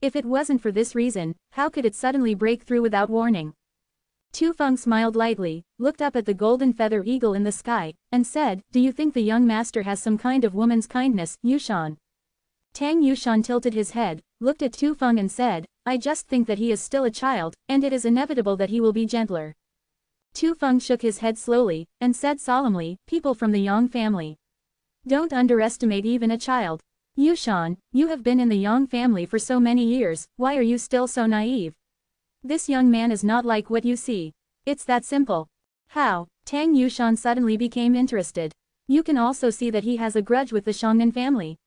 If it wasn't for this reason, how could it suddenly break through without warning? Tu Feng smiled lightly, looked up at the golden feather eagle in the sky, and said, do you think the young master has some kind of woman's kindness, Yushan? Tang Yushan tilted his head, looked at Tu Feng and said, I just think that he is still a child, and it is inevitable that he will be gentler. Tu Feng shook his head slowly, and said solemnly, people from the Yang family. Don't underestimate even a child. Yushan, you have been in the Yang family for so many years, why are you still so naive? This young man is not like what you see. It's that simple. How? Tang Yushan suddenly became interested. You can also see that he has a grudge with the Shangnan family.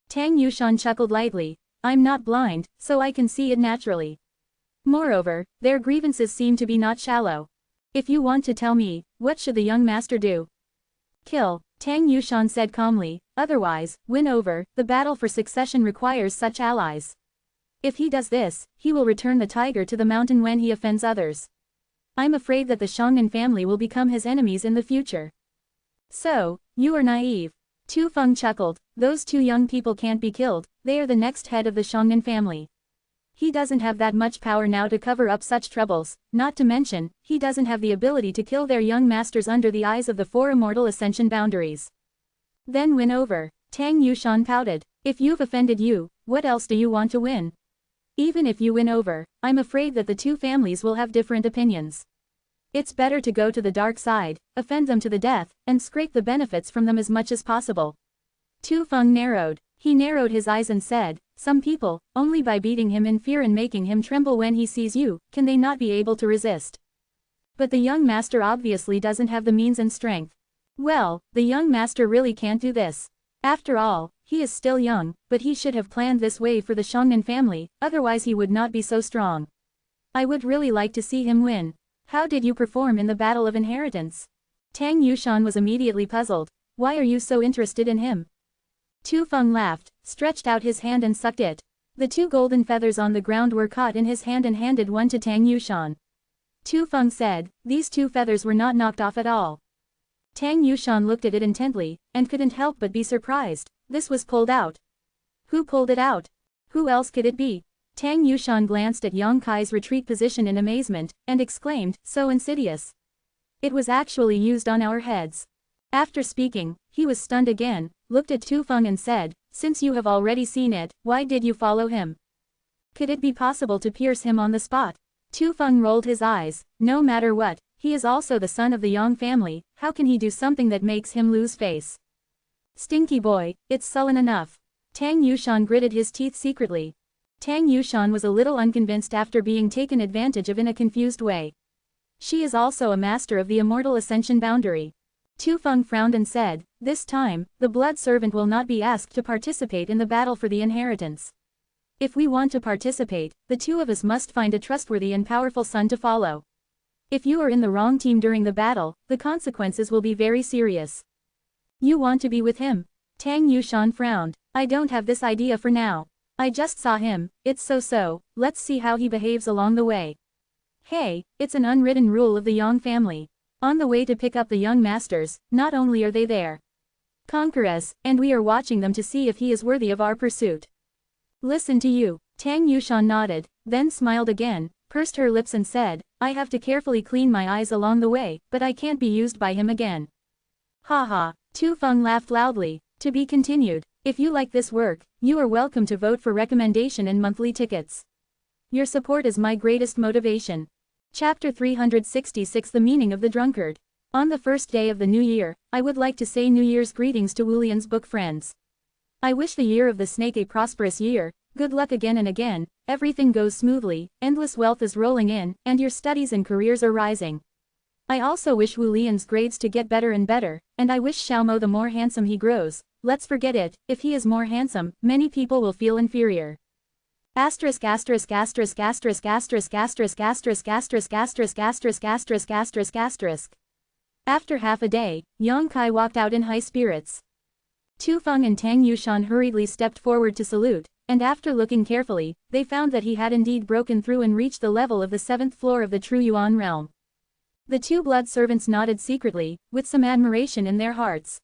Tang Yushan chuckled lightly. I'm not blind, so I can see it naturally. Moreover, their grievances seem to be not shallow. If you want to tell me, what should the young master do? Kill, Tang Yushan said calmly, otherwise, win over, the battle for succession requires such allies. If he does this, he will return the tiger to the mountain when he offends others. I'm afraid that the Shangnan family will become his enemies in the future. So, you are naive. Tu Feng chuckled, those two young people can't be killed, they are the next head of the Shangnan family. He doesn't have that much power now to cover up such troubles, not to mention, he doesn't have the ability to kill their young masters under the eyes of the four immortal ascension boundaries. Then win over. Tang Yushan pouted. If you've offended you, what else do you want to win? Even if you win over, I'm afraid that the two families will have different opinions. It's better to go to the dark side, offend them to the death, and scrape the benefits from them as much as possible. Tu Feng narrowed. He narrowed his eyes and said, some people, only by beating him in fear and making him tremble when he sees you, can they not be able to resist. But the young master obviously doesn't have the means and strength. Well, the young master really can't do this. After all, he is still young, but he should have planned this way for the Shangnan family, otherwise he would not be so strong. I would really like to see him win. How did you perform in the battle of inheritance? Tang Yushan was immediately puzzled. Why are you so interested in him? Tu Feng laughed, stretched out his hand and sucked it. The two golden feathers on the ground were caught in his hand and handed one to Tang Yushan. Tu Feng said, these two feathers were not knocked off at all. Tang Yushan looked at it intently, and couldn't help but be surprised. This was pulled out. Who pulled it out? Who else could it be? Tang Yushan glanced at Yang Kai's retreat position in amazement, and exclaimed, so insidious. It was actually used on our heads. After speaking, he was stunned again, looked at Tu Feng and said, since you have already seen it, why did you follow him? Could it be possible to pierce him on the spot? Tu Feng rolled his eyes, no matter what, he is also the son of the Yang family, how can he do something that makes him lose face? Stinky boy, it's sullen enough. Tang Yushan gritted his teeth secretly. Tang Yushan was a little unconvinced after being taken advantage of in a confused way. She is also a master of the immortal ascension boundary. Tu Feng frowned and said, this time, the blood servant will not be asked to participate in the battle for the inheritance. If we want to participate, the two of us must find a trustworthy and powerful son to follow. If you are in the wrong team during the battle, the consequences will be very serious. You want to be with him? Tang Yushan frowned. I don't have this idea for now. I just saw him, it's so-so, let's see how he behaves along the way. Hey, it's an unwritten rule of the Yang family. On the way to pick up the young masters, not only are they there. Conquer us, and we are watching them to see if he is worthy of our pursuit. Listen to you. Tang Yushan nodded, then smiled again, pursed her lips and said, I have to carefully clean my eyes along the way, but I can't be used by him again. Ha ha, Tu Feng laughed loudly. To be continued. If you like this work, you are welcome to vote for recommendation and monthly tickets. Your support is my greatest motivation. Chapter 366 The Meaning of the Drunkard. On the first day of the new year, I would like to say New Year's greetings to Wulian's book friends. I wish the year of the snake a prosperous year, good luck again and again, everything goes smoothly, endless wealth is rolling in, and your studies and careers are rising. I also wish Wulian's grades to get better and better, and I wish Xiaomo the more handsome he grows. Let's forget it, if he is more handsome, many people will feel inferior. Asterisk asterisk asterisk asterisk asterisk asterisk asterisk asterisk asterisk asterisk asterisk asterisk asterisk. After half a day, Yang Kai walked out in high spirits. Tu Feng and Tang Yushan hurriedly stepped forward to salute, and after looking carefully, they found that he had indeed broken through and reached the level of the 7th floor of the True Yuan realm. The two blood servants nodded secretly, with some admiration in their hearts.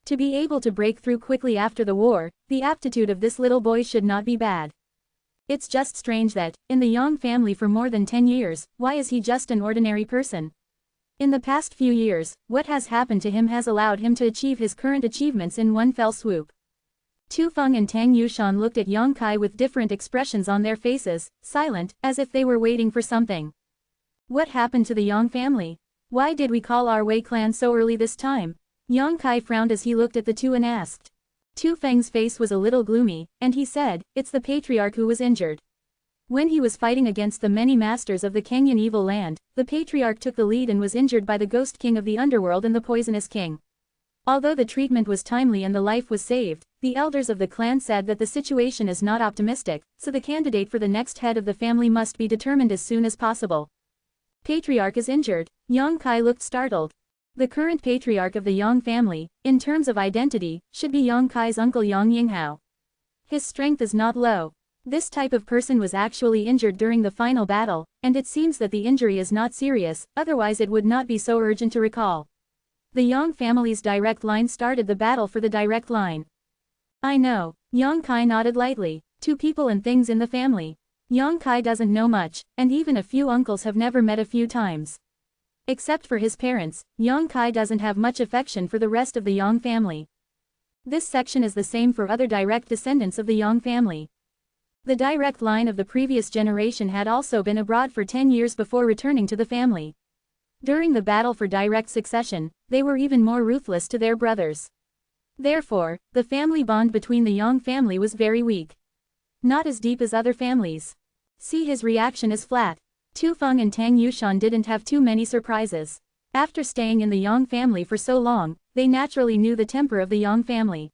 To be able to break through quickly after the war, the aptitude of this little boy should not be bad. It's just strange that, in the Yang family for more than 10 years, why is he just an ordinary person? In the past few years, what has happened to him has allowed him to achieve his current achievements in one fell swoop. Tu Feng and Tang Yushan looked at Yang Kai with different expressions on their faces, silent, as if they were waiting for something. What happened to the Yang family? Why did we call our Wei clan so early this time? Yang Kai frowned as he looked at the two and asked. Tu Feng's face was a little gloomy, and he said, "It's the patriarch who was injured. When he was fighting against the many masters of the Kenyan evil land, the patriarch took the lead and was injured by the ghost king of the underworld and the poisonous king. Although the treatment was timely and the life was saved, the elders of the clan said that the situation is not optimistic, so the candidate for the next head of the family must be determined as soon as possible." Patriarch is injured. Yang Kai looked startled. The current patriarch of the Yang family, in terms of identity, should be Yang Kai's uncle Yang Yinghao. His strength is not low. This type of person was actually injured during the final battle, and it seems that the injury is not serious, otherwise it would not be so urgent to recall. The Yang family's direct line started the battle for the direct line. I know. Yang Kai nodded lightly. Two people and things in the family. Yang Kai doesn't know much, and even a few uncles have never met a few times. Except for his parents, Yang Kai doesn't have much affection for the rest of the Yang family. This section is the same for other direct descendants of the Yang family. The direct line of the previous generation had also been abroad for 10 years before returning to the family. During the battle for direct succession, they were even more ruthless to their brothers. Therefore, the family bond between the Yang family was very weak. Not as deep as other families. See, his reaction is flat. Tu Feng and Tang Yushan didn't have too many surprises. After staying in the Yang family for so long, they naturally knew the temper of the Yang family.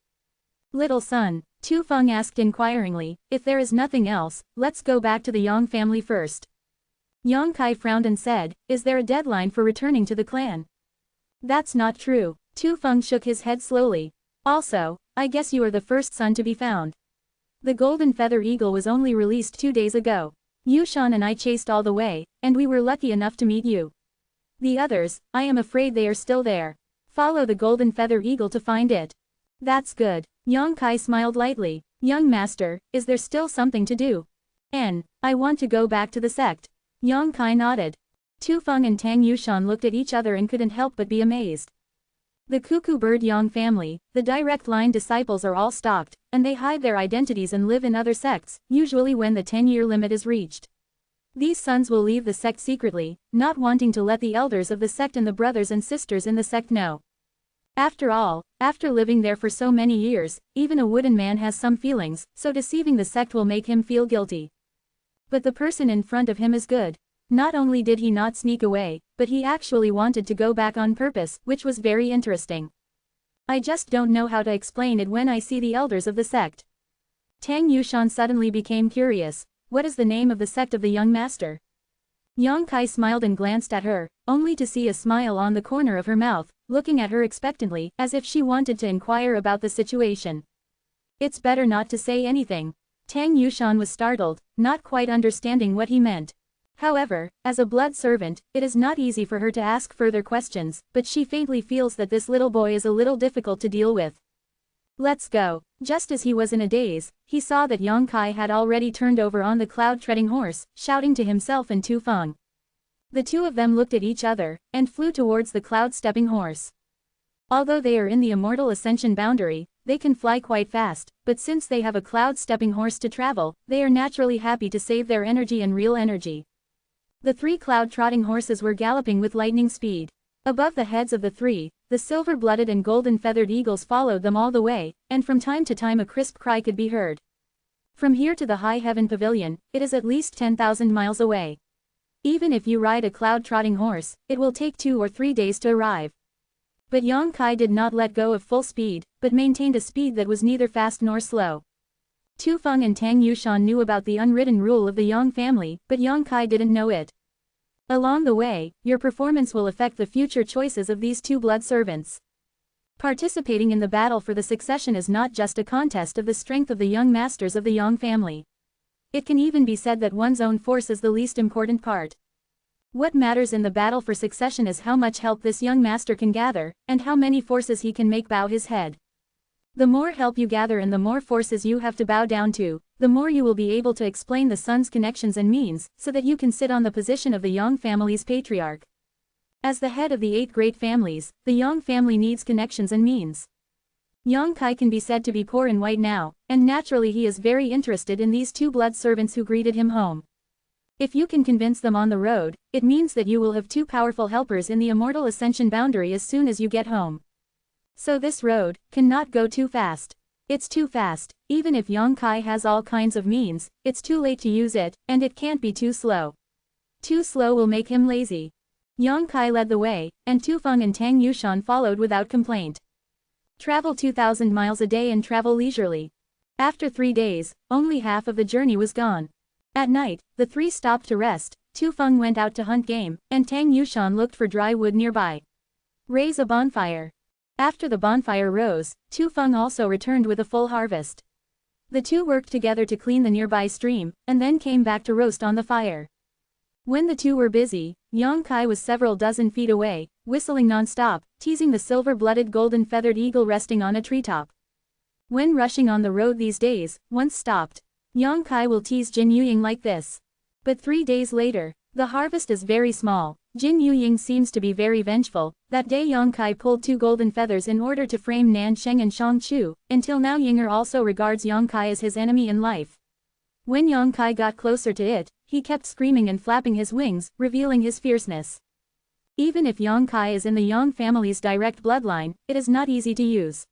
Little son, Tu Feng asked inquiringly, if there is nothing else, let's go back to the Yang family first. Yang Kai frowned and said, is there a deadline for returning to the clan? That's not true. Tu Feng shook his head slowly. Also, I guess you are the first son to be found. The golden feather eagle was only released 2 days ago. Yushan and I chased all the way, and we were lucky enough to meet you. The others, I am afraid they are still there. Follow the golden feather eagle to find it. That's good. Yang Kai smiled lightly. Young master, is there still something to do? I want to go back to the sect. Yang Kai nodded. Tu Feng and Tang Yushan looked at each other and couldn't help but be amazed. The cuckoo bird Yang family, the direct line disciples are all stalked, and they hide their identities and live in other sects, usually when the 10-year limit is reached. These sons will leave the sect secretly, not wanting to let the elders of the sect and the brothers and sisters in the sect know. After all, after living there for so many years, even a wooden man has some feelings, so deceiving the sect will make him feel guilty. But the person in front of him is good. Not only did he not sneak away, but he actually wanted to go back on purpose, which was very interesting. I just don't know how to explain it when I see the elders of the sect. Tang Yushan suddenly became curious. What is the name of the sect of the young master? Yang Kai smiled and glanced at her, only to see a smile on the corner of her mouth, looking at her expectantly, as if she wanted to inquire about the situation. It's better not to say anything. Tang Yushan was startled, not quite understanding what he meant. However, as a blood servant, it is not easy for her to ask further questions, but she faintly feels that this little boy is a little difficult to deal with. Let's go. Just as he was in a daze, he saw that Yang Kai had already turned over on the cloud-treading horse, shouting to himself and Tu Feng. The two of them looked at each other, and flew towards the cloud-stepping horse. Although they are in the immortal ascension boundary, they can fly quite fast, but since they have a cloud-stepping horse to travel, they are naturally happy to save their energy and real energy. The 3 cloud-trotting horses were galloping with lightning speed. Above the heads of the 3, the silver-blooded and golden-feathered eagles followed them all the way, and from time to time a crisp cry could be heard. From here to the High Heaven Pavilion, it is at least 10,000 miles away. Even if you ride a cloud-trotting horse, it will take 2 or 3 days to arrive. But Yang Kai did not let go of full speed, but maintained a speed that was neither fast nor slow. Tu Feng and Tang Yushan knew about the unwritten rule of the Yang family, but Yang Kai didn't know it. Along the way, your performance will affect the future choices of these two blood servants. Participating in the battle for the succession is not just a contest of the strength of the young masters of the Yang family. It can even be said that one's own force is the least important part. What matters in the battle for succession is how much help this young master can gather, and how many forces he can make bow his head. The more help you gather and the more forces you have to bow down to, the more you will be able to explain the son's connections and means, so that you can sit on the position of the Yang family's patriarch. As the head of the 8 great families, the Yang family needs connections and means. Yang Kai can be said to be poor and white now, and naturally he is very interested in these 2 blood servants who greeted him home. If you can convince them on the road, it means that you will have 2 powerful helpers in the Immortal Ascension boundary as soon as you get home. So this road cannot go too fast. It's too fast. Even if Yang Kai has all kinds of means, it's too late to use it, and it can't be too slow. Too slow will make him lazy. Yang Kai led the way, and Tu Feng and Tang Yushan followed without complaint. Travel 2,000 miles a day and travel leisurely. After 3 days, only half of the journey was gone. At night, the 3 stopped to rest. Tu Feng went out to hunt game, and Tang Yushan looked for dry wood nearby. Raise a bonfire. After the bonfire rose, Tu Feng also returned with a full harvest. The 2 worked together to clean the nearby stream, and then came back to roast on the fire. When the 2 were busy, Yang Kai was several dozen feet away, whistling non-stop, teasing the silver-blooded golden-feathered eagle resting on a treetop. When rushing on the road these days, once stopped, Yang Kai will tease Jin Yuying like this. But 3 days later, the harvest is very small. Jin Yuying seems to be very vengeful. That day Yang Kai pulled 2 golden feathers in order to frame Nan Sheng and Shang Chu. Until now Yinger also regards Yang Kai as his enemy in life. When Yang Kai got closer to it, he kept screaming and flapping his wings, revealing his fierceness. Even if Yang Kai is in the Yang family's direct bloodline, it is not easy to use.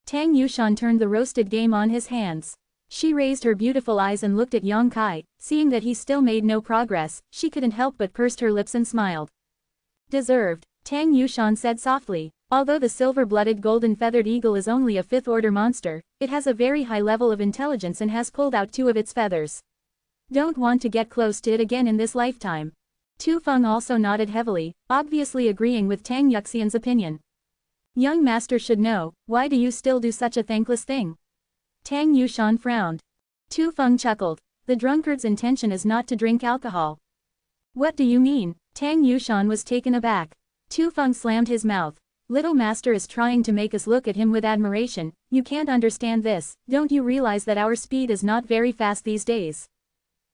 Tang Yushan turned the roasted game on his hands. She raised her beautiful eyes and looked at Yang Kai. Seeing that he still made no progress, she couldn't help but pursed her lips and smiled. Deserved, Tang Yushan said softly. Although the silver-blooded golden-feathered eagle is only a 5th-order monster, it has a very high level of intelligence and has pulled out 2 of its feathers. Don't want to get close to it again in this lifetime. Tu Feng also nodded heavily, obviously agreeing with Tang Yuxian's opinion. Young master should know, why do you still do such a thankless thing? Tang Yushan frowned. Tu Feng chuckled. The drunkard's intention is not to drink alcohol. What do you mean? Tang Yushan was taken aback. Tu Feng slammed his mouth. Little master is trying to make us look at him with admiration. You can't understand this. Don't you realize that our speed is not very fast these days?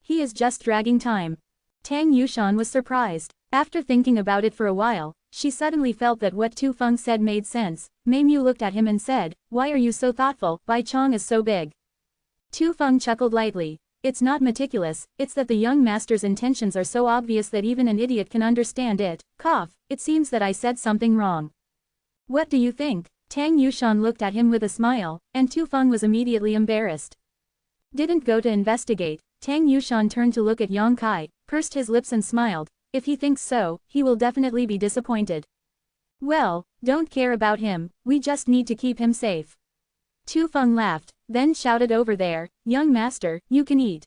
He is just dragging time. Tang Yushan was surprised. After thinking about it for a while, she suddenly felt that what Tu Feng said made sense. Mei Mu looked at him and said, "Why are you so thoughtful? Bai Chong is so big." Tu Feng chuckled lightly. It's not meticulous, it's that the young master's intentions are so obvious that even an idiot can understand it. Cough, it seems that I said something wrong. What do you think? Tang Yushan looked at him with a smile, and Tu Feng was immediately embarrassed. Didn't go to investigate. Tang Yushan turned to look at Yang Kai, pursed his lips and smiled. If he thinks so, he will definitely be disappointed. Well, don't care about him, we just need to keep him safe. Tu Feng laughed, then shouted over there, "Young master, you can eat."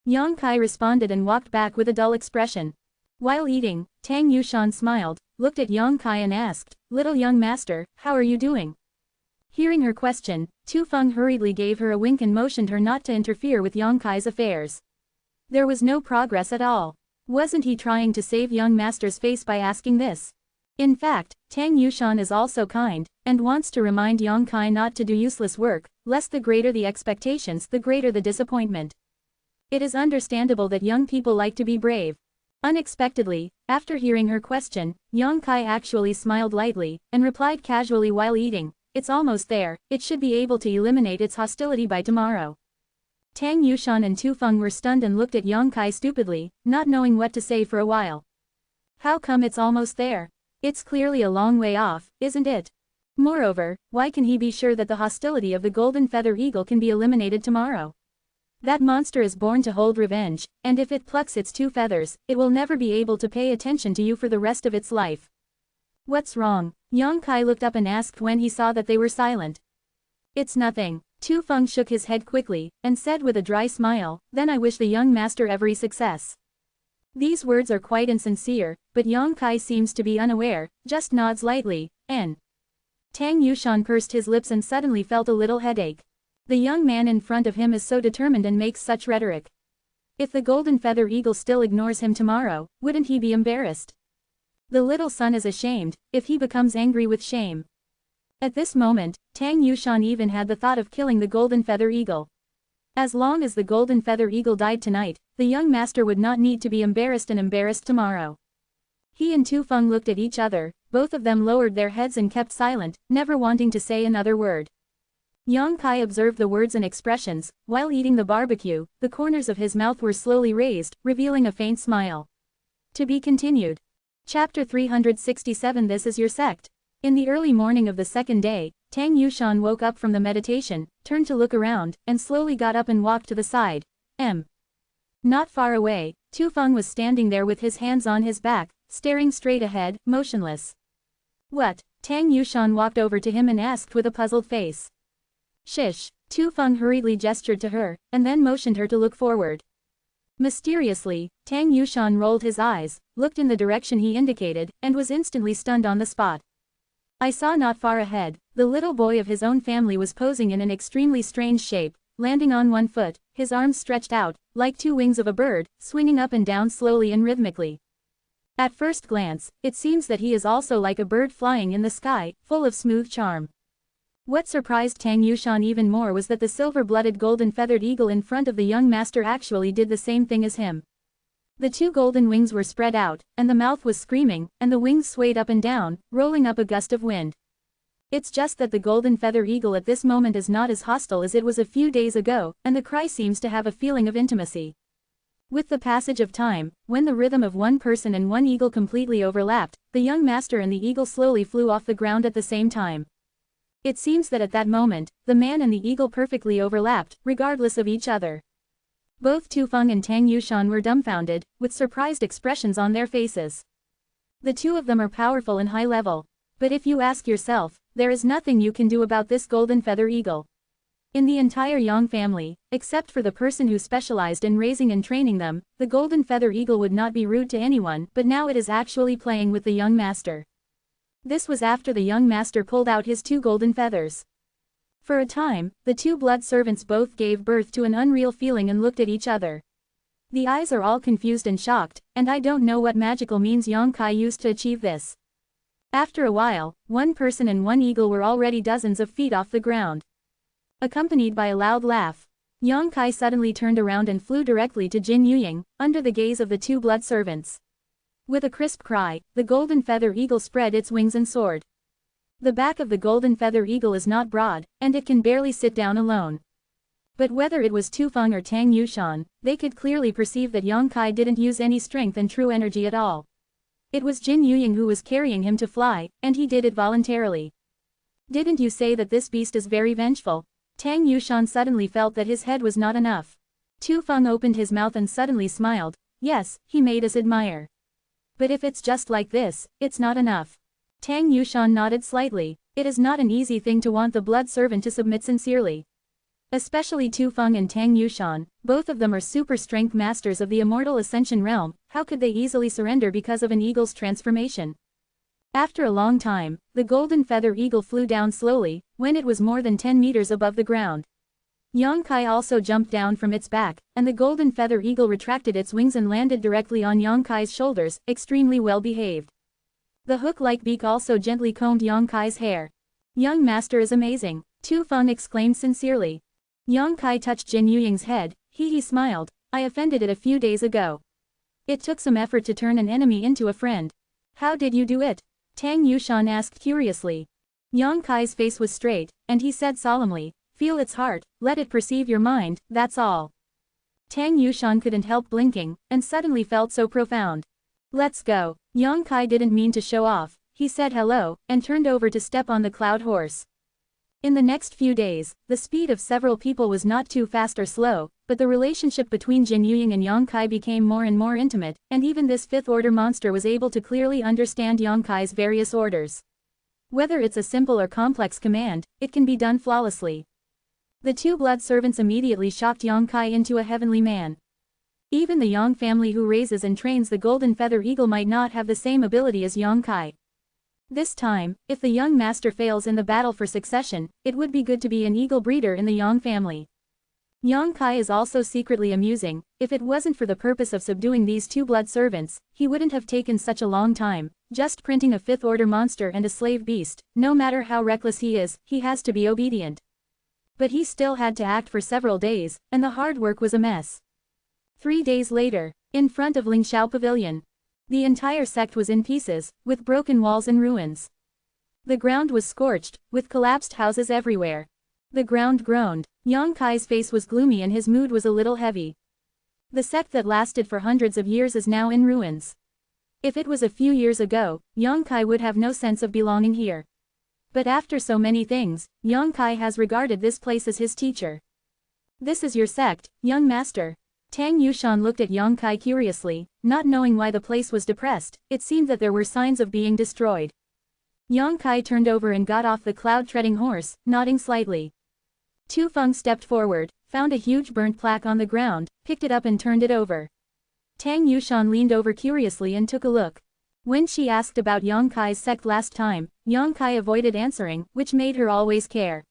Yang Kai responded and walked back with a dull expression. While eating, Tang Yushan smiled, looked at Yang Kai and asked, "Little young master, how are you doing?" Hearing her question, Tu Feng hurriedly gave her a wink and motioned her not to interfere with Yang Kai's affairs. There was no progress at all. Wasn't he trying to save young master's face by asking this? In fact, Tang Yushan is also kind, and wants to remind Yang Kai not to do useless work, lest the greater the expectations the greater the disappointment. It is understandable that young people like to be brave. Unexpectedly, after hearing her question, Yang Kai actually smiled lightly, and replied casually while eating, "It's almost there, it should be able to eliminate its hostility by tomorrow." Tang Yushan and Tu Feng were stunned and looked at Yang Kai stupidly, not knowing what to say for a while. How come it's almost there? It's clearly a long way off, isn't it? Moreover, why can he be sure that the hostility of the golden feather eagle can be eliminated tomorrow? That monster is born to hold revenge, and if it plucks its 2 feathers, it will never be able to pay attention to you for the rest of its life. What's wrong? Yang Kai looked up and asked when he saw that they were silent. It's nothing. Tu Feng shook his head quickly, and said with a dry smile, "Then I wish the young master every success." These words are quite insincere, but Yang Kai seems to be unaware, just nods lightly, and Tang Yushan pursed his lips and suddenly felt a little headache. The young man in front of him is so determined and makes such rhetoric. If the golden feather eagle still ignores him tomorrow, wouldn't he be embarrassed? The little son is ashamed, if he becomes angry with shame. At this moment, Tang Yushan even had the thought of killing the golden feather eagle. As long as the golden feather eagle died tonight, the young master would not need to be embarrassed tomorrow. He and Tu Feng looked at each other, both of them lowered their heads and kept silent, never wanting to say another word. Yang Kai observed the words and expressions. While eating the barbecue, the corners of his mouth were slowly raised, revealing a faint smile. To be continued. Chapter 367. This is your sect. In the early morning of the second day, Tang Yushan woke up from the meditation, turned to look around, and slowly got up and walked to the side. Not far away, Tu Feng was standing there with his hands on his back, staring straight ahead, motionless. What? Tang Yushan walked over to him and asked with a puzzled face. Shish. Tu Feng hurriedly gestured to her, and then motioned her to look forward. Mysteriously, Tang Yushan rolled his eyes, looked in the direction he indicated, and was instantly stunned on the spot. I saw not far ahead, the little boy of his own family was posing in an extremely strange shape, landing on one foot, his arms stretched out, like two wings of a bird, swinging up and down slowly and rhythmically. At first glance, it seems that he is also like a bird flying in the sky, full of smooth charm. What surprised Tang Yushan even more was that the silver-blooded golden-feathered eagle in front of the young master actually did the same thing as him. The two golden wings were spread out, and the mouth was screaming, and the wings swayed up and down, rolling up a gust of wind. It's just that the golden feather eagle at this moment is not as hostile as it was a few days ago, and the cry seems to have a feeling of intimacy. With the passage of time, when the rhythm of one person and one eagle completely overlapped, the young master and the eagle slowly flew off the ground at the same time. It seems that at that moment, the man and the eagle perfectly overlapped, regardless of each other. Both Tu Feng and Tang Yushan were dumbfounded, with surprised expressions on their faces. The two of them are powerful and high level. But if you ask yourself, there is nothing you can do about this golden feather eagle. In the entire Yang family, except for the person who specialized in raising and training them, the golden feather eagle would not be rude to anyone, but now it is actually playing with the young master. This was after the young master pulled out his two golden feathers. For a time, the two blood servants both gave birth to an unreal feeling and looked at each other. The eyes are all confused and shocked, and I don't know what magical means Yang Kai used to achieve this. After a while, one person and one eagle were already dozens of feet off the ground. Accompanied by a loud laugh, Yang Kai suddenly turned around and flew directly to Jin Yuying, under the gaze of the two blood servants. With a crisp cry, the golden feather eagle spread its wings and soared. The back of the golden feather eagle is not broad, and it can barely sit down alone. But whether it was Tu Feng or Tang Yushan, they could clearly perceive that Yang Kai didn't use any strength and true energy at all. It was Jin Yuying who was carrying him to fly, and he did it voluntarily. Didn't you say that this beast is very vengeful? Tang Yushan suddenly felt that his head was not enough. Tu Feng opened his mouth and suddenly smiled. Yes, he made us admire. But if it's just like this, it's not enough. Tang Yushan nodded slightly. It is not an easy thing to want the blood servant to submit sincerely. Especially Tu Feng and Tang Yushan, both of them are super strength masters of the Immortal Ascension realm, how could they easily surrender because of an eagle's transformation? After a long time, the golden feather eagle flew down slowly, when it was more than 10 meters above the ground. Yang Kai also jumped down from its back, and the golden feather eagle retracted its wings and landed directly on Yang Kai's shoulders, extremely well behaved. The hook-like beak also gently combed Yang Kai's hair. Young master is amazing, Tu Feng exclaimed sincerely. Yang Kai touched Jin Yuying's head, he smiled. I offended it a few days ago. It took some effort to turn an enemy into a friend. How did you do it? Tang Yushan asked curiously. Yang Kai's face was straight, and he said solemnly, feel its heart, let it perceive your mind, that's all. Tang Yushan couldn't help blinking, and suddenly felt so profound. Let's go. Yang Kai didn't mean to show off, he said hello, and turned over to step on the cloud horse. In the next few days, the speed of several people was not too fast or slow, but the relationship between Jin Yuying and Yang Kai became more and more intimate, and even this fifth-order monster was able to clearly understand Yang Kai's various orders. Whether it's a simple or complex command, it can be done flawlessly. The two blood servants immediately shocked Yang Kai into a heavenly man. Even the Yang family who raises and trains the golden feather eagle might not have the same ability as Yang Kai. This time, if the young master fails in the battle for succession, it would be good to be an eagle breeder in the Yang family. Yang Kai is also secretly amusing. If it wasn't for the purpose of subduing these two blood servants, he wouldn't have taken such a long time, just printing a fifth-order monster and a slave beast. No matter how reckless he is, he has to be obedient. But he still had to act for several days, and the hard work was a mess. 3 days later, in front of Lingxiao Pavilion, the entire sect was in pieces, with broken walls and ruins. The ground was scorched, with collapsed houses everywhere. The ground groaned. Yang Kai's face was gloomy and his mood was a little heavy. The sect that lasted for hundreds of years is now in ruins. If it was a few years ago, Yang Kai would have no sense of belonging here. But after so many things, Yang Kai has regarded this place as his teacher. This is your sect, young master. Tang Yushan looked at Yang Kai curiously, not knowing why the place was depressed. It seemed that there were signs of being destroyed. Yang Kai turned over and got off the cloud-treading horse, nodding slightly. Tu Feng stepped forward, found a huge burnt plaque on the ground, picked it up and turned it over. Tang Yushan leaned over curiously and took a look. When she asked about Yang Kai's sect last time, Yang Kai avoided answering, which made her always care.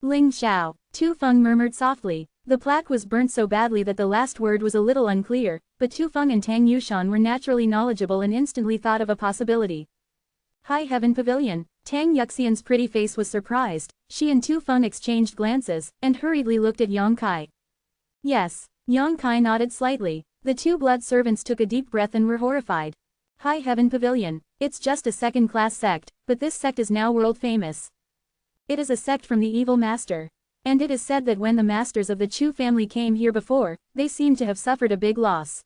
Ling Xiao, Tu Feng murmured softly. The plaque was burnt so badly that the last word was a little unclear, but Tu Feng and Tang Yushan were naturally knowledgeable and instantly thought of a possibility. High Heaven Pavilion. Tang Yuxian's pretty face was surprised. She and Tu Feng exchanged glances, and hurriedly looked at Yang Kai. Yes. Yang Kai nodded slightly. The two blood servants took a deep breath and were horrified. High Heaven Pavilion. It's just a second-class sect, but this sect is now world-famous. It is a sect from the evil master. And it is said that when the masters of the Chu family came here before, they seemed to have suffered a big loss.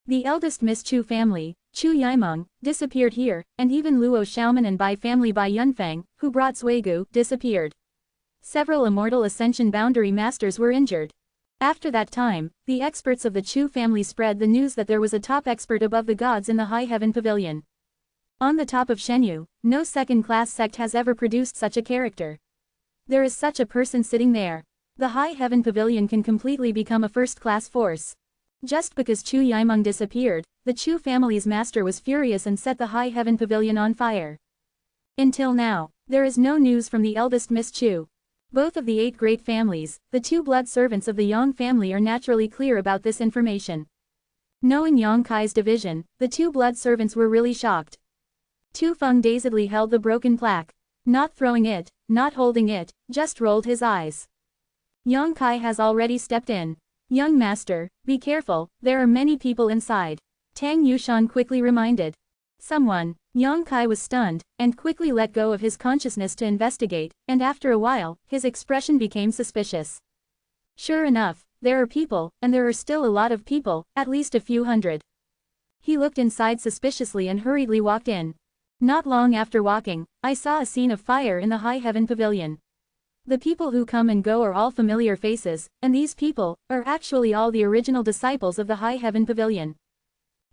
The eldest Miss Chu family, Chu Yimeng, disappeared here, and even Luo Xiaoman and Bai family Bai Yunfeng, who brought Zuigu, disappeared. Several Immortal Ascension boundary masters were injured. After that time, the experts of the Chu family spread the news that there was a top expert above the gods in the High Heaven Pavilion. On the top of Shenyu, no second-class sect has ever produced such a character. There is such a person sitting there. The High Heaven Pavilion can completely become a first-class force. Just because Chu Yimeng disappeared, the Chu family's master was furious and set the High Heaven Pavilion on fire. Until now, there is no news from the eldest Miss Chu. Both of the 8 great families, the 2 blood servants of the Yang family are naturally clear about this information. Knowing Yang Kai's division, the 2 blood servants were really shocked. Tu Feng dazedly held the broken plaque. Not throwing it, not holding it, just rolled his eyes. Yang Kai has already stepped in. Young master, be careful, there are many people inside. Tang Yushan quickly reminded. Someone. Yang Kai was stunned, and quickly let go of his consciousness to investigate, and after a while, his expression became suspicious. Sure enough, there are people, and there are still a lot of people, at least a few hundred. He looked inside suspiciously and hurriedly walked in. Not long after walking, I saw a scene of fire in the High Heaven Pavilion. The people who come and go are all familiar faces, and these people are actually all the original disciples of the High Heaven Pavilion.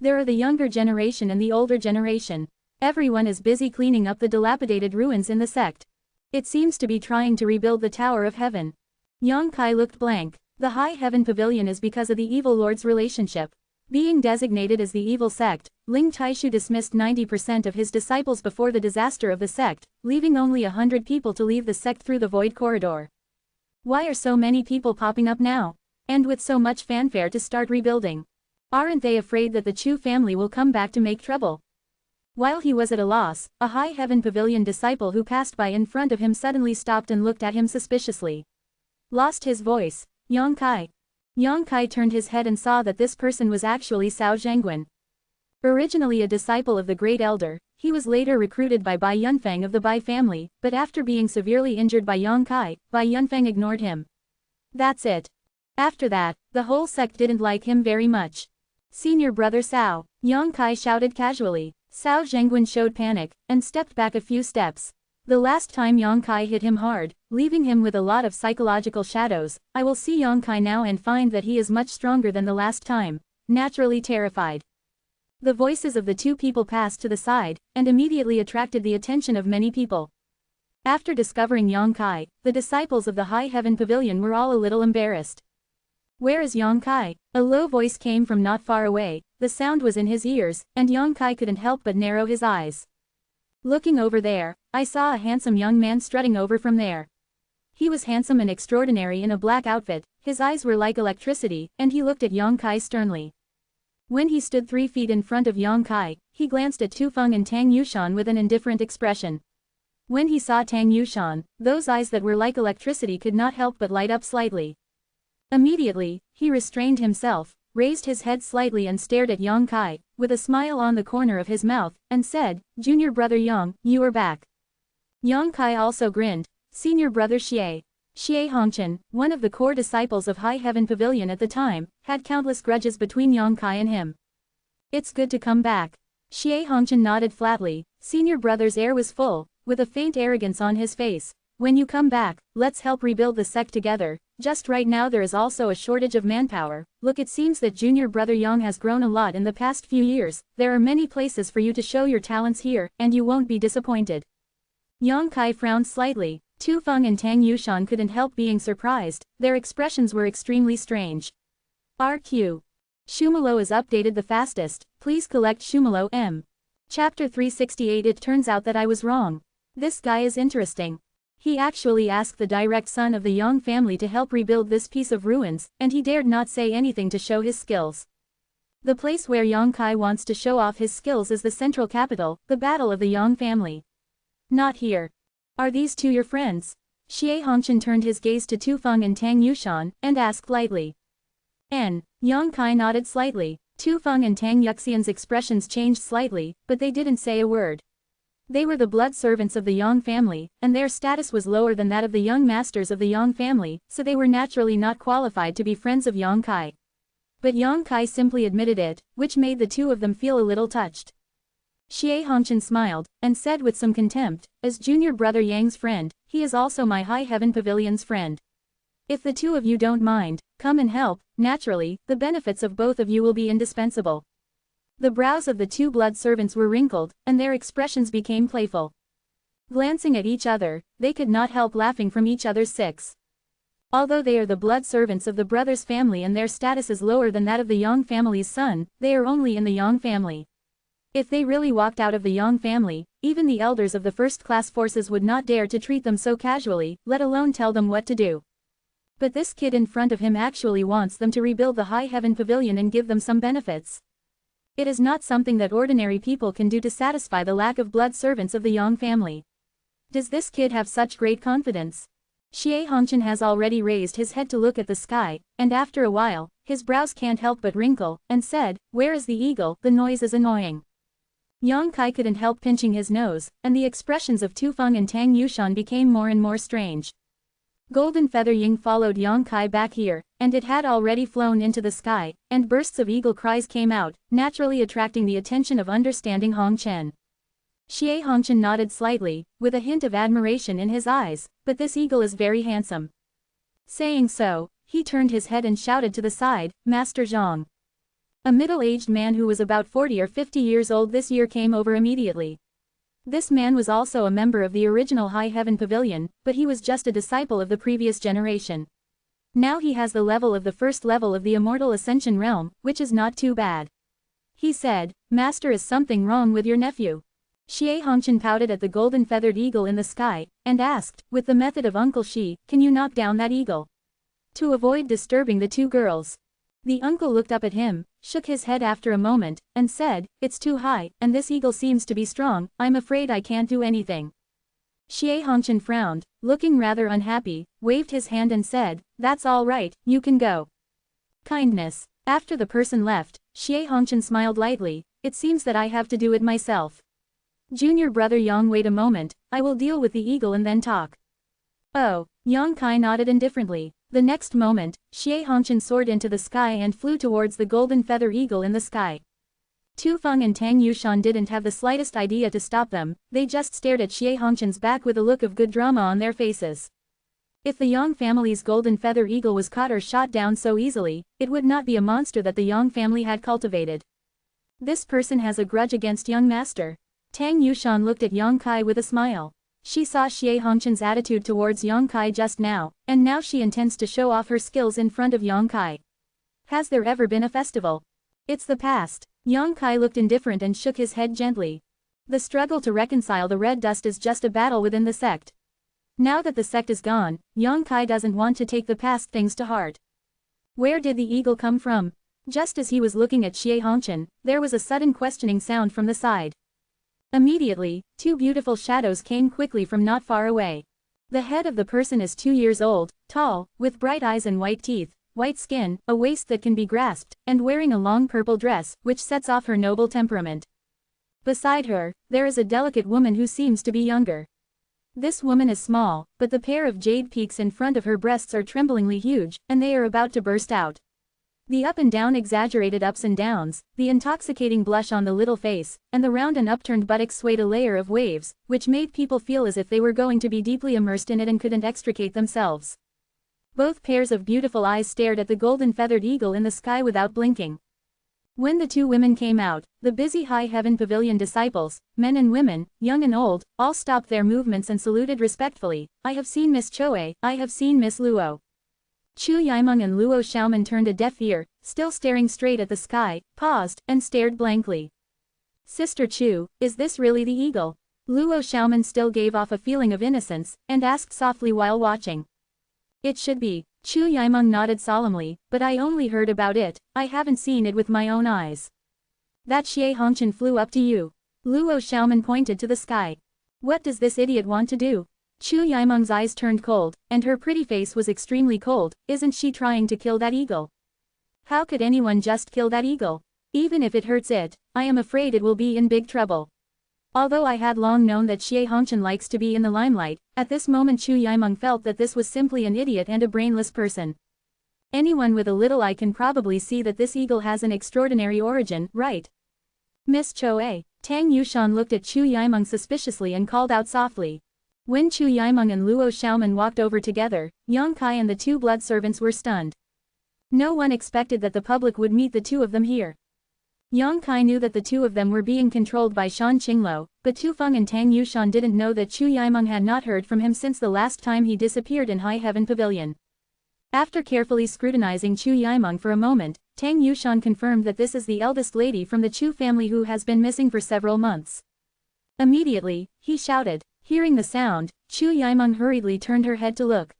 There are the younger generation and the older generation. Everyone is busy cleaning up the dilapidated ruins in the sect. It seems to be trying to rebuild the Tower of Heaven. Yang Kai looked blank. The High Heaven Pavilion is because of the evil lord's relationship. Being designated as the evil sect, Ling Taishu dismissed 90% of his disciples before the disaster of the sect, leaving only 100 people to leave the sect through the void corridor. Why are so many people popping up now? And with so much fanfare to start rebuilding? Aren't they afraid that the Chu family will come back to make trouble? While he was at a loss, a High Heaven Pavilion disciple who passed by in front of him suddenly stopped and looked at him suspiciously. Lost his voice. Yang Kai. Yang Kai turned his head and saw that this person was actually Cao Zhenguan. Originally a disciple of the Great Elder, he was later recruited by Bai Yunfeng of the Bai family, but after being severely injured by Yang Kai, Bai Yunfeng ignored him. That's it. After that, the whole sect didn't like him very much. Senior brother Cao, Yang Kai shouted casually. Cao Zhenguan showed panic, and stepped back a few steps. The last time Yang Kai hit him hard, leaving him with a lot of psychological shadows, I will see Yang Kai now and find that he is much stronger than the last time. Naturally terrified. The voices of the 2 people passed to the side, and immediately attracted the attention of many people. After discovering Yang Kai, the disciples of the High Heaven Pavilion were all a little embarrassed. Where is Yang Kai? A low voice came from not far away, the sound was in his ears, and Yang Kai couldn't help but narrow his eyes. Looking over there, I saw a handsome young man strutting over from there. He was handsome and extraordinary in a black outfit, his eyes were like electricity, and he looked at Yang Kai sternly. When he stood 3 feet in front of Yang Kai, he glanced at Tu Feng and Tang Yushan with an indifferent expression. When he saw Tang Yushan, those eyes that were like electricity could not help but light up slightly. Immediately, he restrained himself, raised his head slightly and stared at Yang Kai, with a smile on the corner of his mouth, and said, "Junior brother Yang, you are back." Yang Kai also grinned. Senior brother Xie Hongqian, one of the core disciples of High Heaven Pavilion at the time, had countless grudges between Yang Kai and him. "It's good to come back." Xie Hongqian nodded flatly. Senior brother's air was full, with a faint arrogance on his face. "When you come back, let's help rebuild the sect together. Just right now there is also a shortage of manpower. Look, it seems that junior brother Yang has grown a lot in the past few years. There are many places for you to show your talents here, and you won't be disappointed." Yang Kai frowned slightly. Tu Feng and Tang Yushan couldn't help being surprised, their expressions were extremely strange. RQ. Shumalo is updated the fastest, please collect Shumalo M. Chapter 368. It turns out that I was wrong. This guy is interesting. He actually asked the direct son of the Yang family to help rebuild this piece of ruins, and he dared not say anything to show his skills. The place where Yang Kai wants to show off his skills is the central capital, the battle of the Yang family. Not here. Are these two your friends? Xie Hongqian turned his gaze to Tu Feng and Tang Yushan, and asked lightly. Yang Kai nodded slightly. Tu Feng and Tang Yuxian's expressions changed slightly, but they didn't say a word. They were the blood servants of the Yang family, and their status was lower than that of the young masters of the Yang family, so they were naturally not qualified to be friends of Yang Kai. But Yang Kai simply admitted it, which made the two of them feel a little touched. Xie Hongqian smiled, and said with some contempt, "As junior brother Yang's friend, he is also my High Heaven Pavilion's friend. If the two of you don't mind, come and help. Naturally, the benefits of both of you will be indispensable." The brows of the two blood servants were wrinkled, and their expressions became playful. Glancing at each other, they could not help laughing from each other's six. Although they are the blood servants of the brothers' family and their status is lower than that of the Yang family's son, they are only in the Yang family. If they really walked out of the Yang family, even the elders of the first-class forces would not dare to treat them so casually, let alone tell them what to do. But this kid in front of him actually wants them to rebuild the High Heaven Pavilion and give them some benefits. It is not something that ordinary people can do to satisfy the lack of blood servants of the Yang family. Does this kid have such great confidence? Xie Hongqian has already raised his head to look at the sky, and after a while, his brows can't help but wrinkle, and said, "Where is the eagle? The noise is annoying." Yang Kai couldn't help pinching his nose, and the expressions of Tu Feng and Tang Yushan became more and more strange. Golden Feather Ying followed Yang Kai back here, and it had already flown into the sky, and bursts of eagle cries came out, naturally attracting the attention of understanding Hong Chen. Xie Hongqian nodded slightly, with a hint of admiration in his eyes, "But this eagle is very handsome." Saying so, he turned his head and shouted to the side, "Master Zhang." A middle-aged man who was about 40 or 50 years old this year came over immediately. This man was also a member of the original High Heaven Pavilion, but he was just a disciple of the previous generation. Now he has the level of the first level of the Immortal Ascension realm, which is not too bad. He said, "Master, is something wrong with your nephew?" Xie Hongqian pouted at the golden-feathered eagle in the sky, and asked, with the method of Uncle Shi, "Can you knock down that eagle?" To avoid disturbing the two girls. The uncle looked up at him, shook his head after a moment, and said, "It's too high, and this eagle seems to be strong, I'm afraid I can't do anything." Xie Hongqian frowned, looking rather unhappy, waved his hand and said, "That's all right, you can go." Kindness. After the person left, Xie Hongqian smiled lightly, "It seems that I have to do it myself. Junior brother Yang, wait a moment, I will deal with the eagle and then talk." Oh, Yang Kai nodded indifferently. The next moment, Xie Hongqian soared into the sky and flew towards the golden feather eagle in the sky. Tu Feng and Tang Yushan didn't have the slightest idea to stop them, they just stared at Xie Hongqian's back with a look of good drama on their faces. If the Yang family's golden feather eagle was caught or shot down so easily, it would not be a monster that the Yang family had cultivated. This person has a grudge against young master. Tang Yushan looked at Yang Kai with a smile. She saw Xie Hongqian's attitude towards Yang Kai just now, and now she intends to show off her skills in front of Yang Kai. Has there ever been a festival? It's the past. Yang Kai looked indifferent and shook his head gently. The struggle to reconcile the red dust is just a battle within the sect. Now that the sect is gone, Yang Kai doesn't want to take the past things to heart. Where did the eagle come from? Just as he was looking at Xie Hongchen, there was a sudden questioning sound from the side. Immediately, two beautiful shadows came quickly from not far away. The head of the person is 2 years old, tall, with bright eyes and white teeth, white skin, a waist that can be grasped, and wearing a long purple dress, which sets off her noble temperament. Beside her, there is a delicate woman who seems to be younger. This woman is small, but the pair of jade peaks in front of her breasts are tremblingly huge, and they are about to burst out. The up and down exaggerated ups and downs, the intoxicating blush on the little face, and the round and upturned buttocks swayed a layer of waves, which made people feel as if they were going to be deeply immersed in it and couldn't extricate themselves. Both pairs of beautiful eyes stared at the golden feathered eagle in the sky without blinking. When the two women came out, the busy High Heaven Pavilion disciples, men and women, young and old, all stopped their movements and saluted respectfully. I have seen Miss Choe, I have seen Miss Luo. Chu Yimeng and Luo Xiaoman turned a deaf ear, still staring straight at the sky, paused, and stared blankly. Sister Chu, is this really the eagle? Luo Xiaoman still gave off a feeling of innocence, and asked softly while watching. It should be. Chu Yimeng nodded solemnly, but I only heard about it, I haven't seen it with my own eyes. That Xie Hongchen flew up to you. Luo Xiaoman pointed to the sky. What does this idiot want to do? Chu Yimeng's eyes turned cold, and her pretty face was extremely cold. Isn't she trying to kill that eagle? How could anyone just kill that eagle? Even if it hurts it, I am afraid it will be in big trouble. Although I had long known that Xie Hongchen likes to be in the limelight, at this moment Chu Yimeng felt that this was simply an idiot and a brainless person. Anyone with a little eye can probably see that this eagle has an extraordinary origin, right? Miss Choe. Tang Yushan looked at Chu Yimeng suspiciously and called out softly. When Chu Yimeng and Luo Xiaoman walked over together, Yang Kai and the two blood servants were stunned. No one expected that the public would meet the two of them here. Yang Kai knew that the two of them were being controlled by Shan Qingluo, but Tu Feng and Tang Yushan didn't know that Chu Yimeng had not heard from him since the last time he disappeared in High Heaven Pavilion. After carefully scrutinizing Chu Yimeng for a moment, Tang Yushan confirmed that this is the eldest lady from the Chu family who has been missing for several months. Immediately, he shouted. Hearing the sound, Chu Yimeng hurriedly turned her head to look.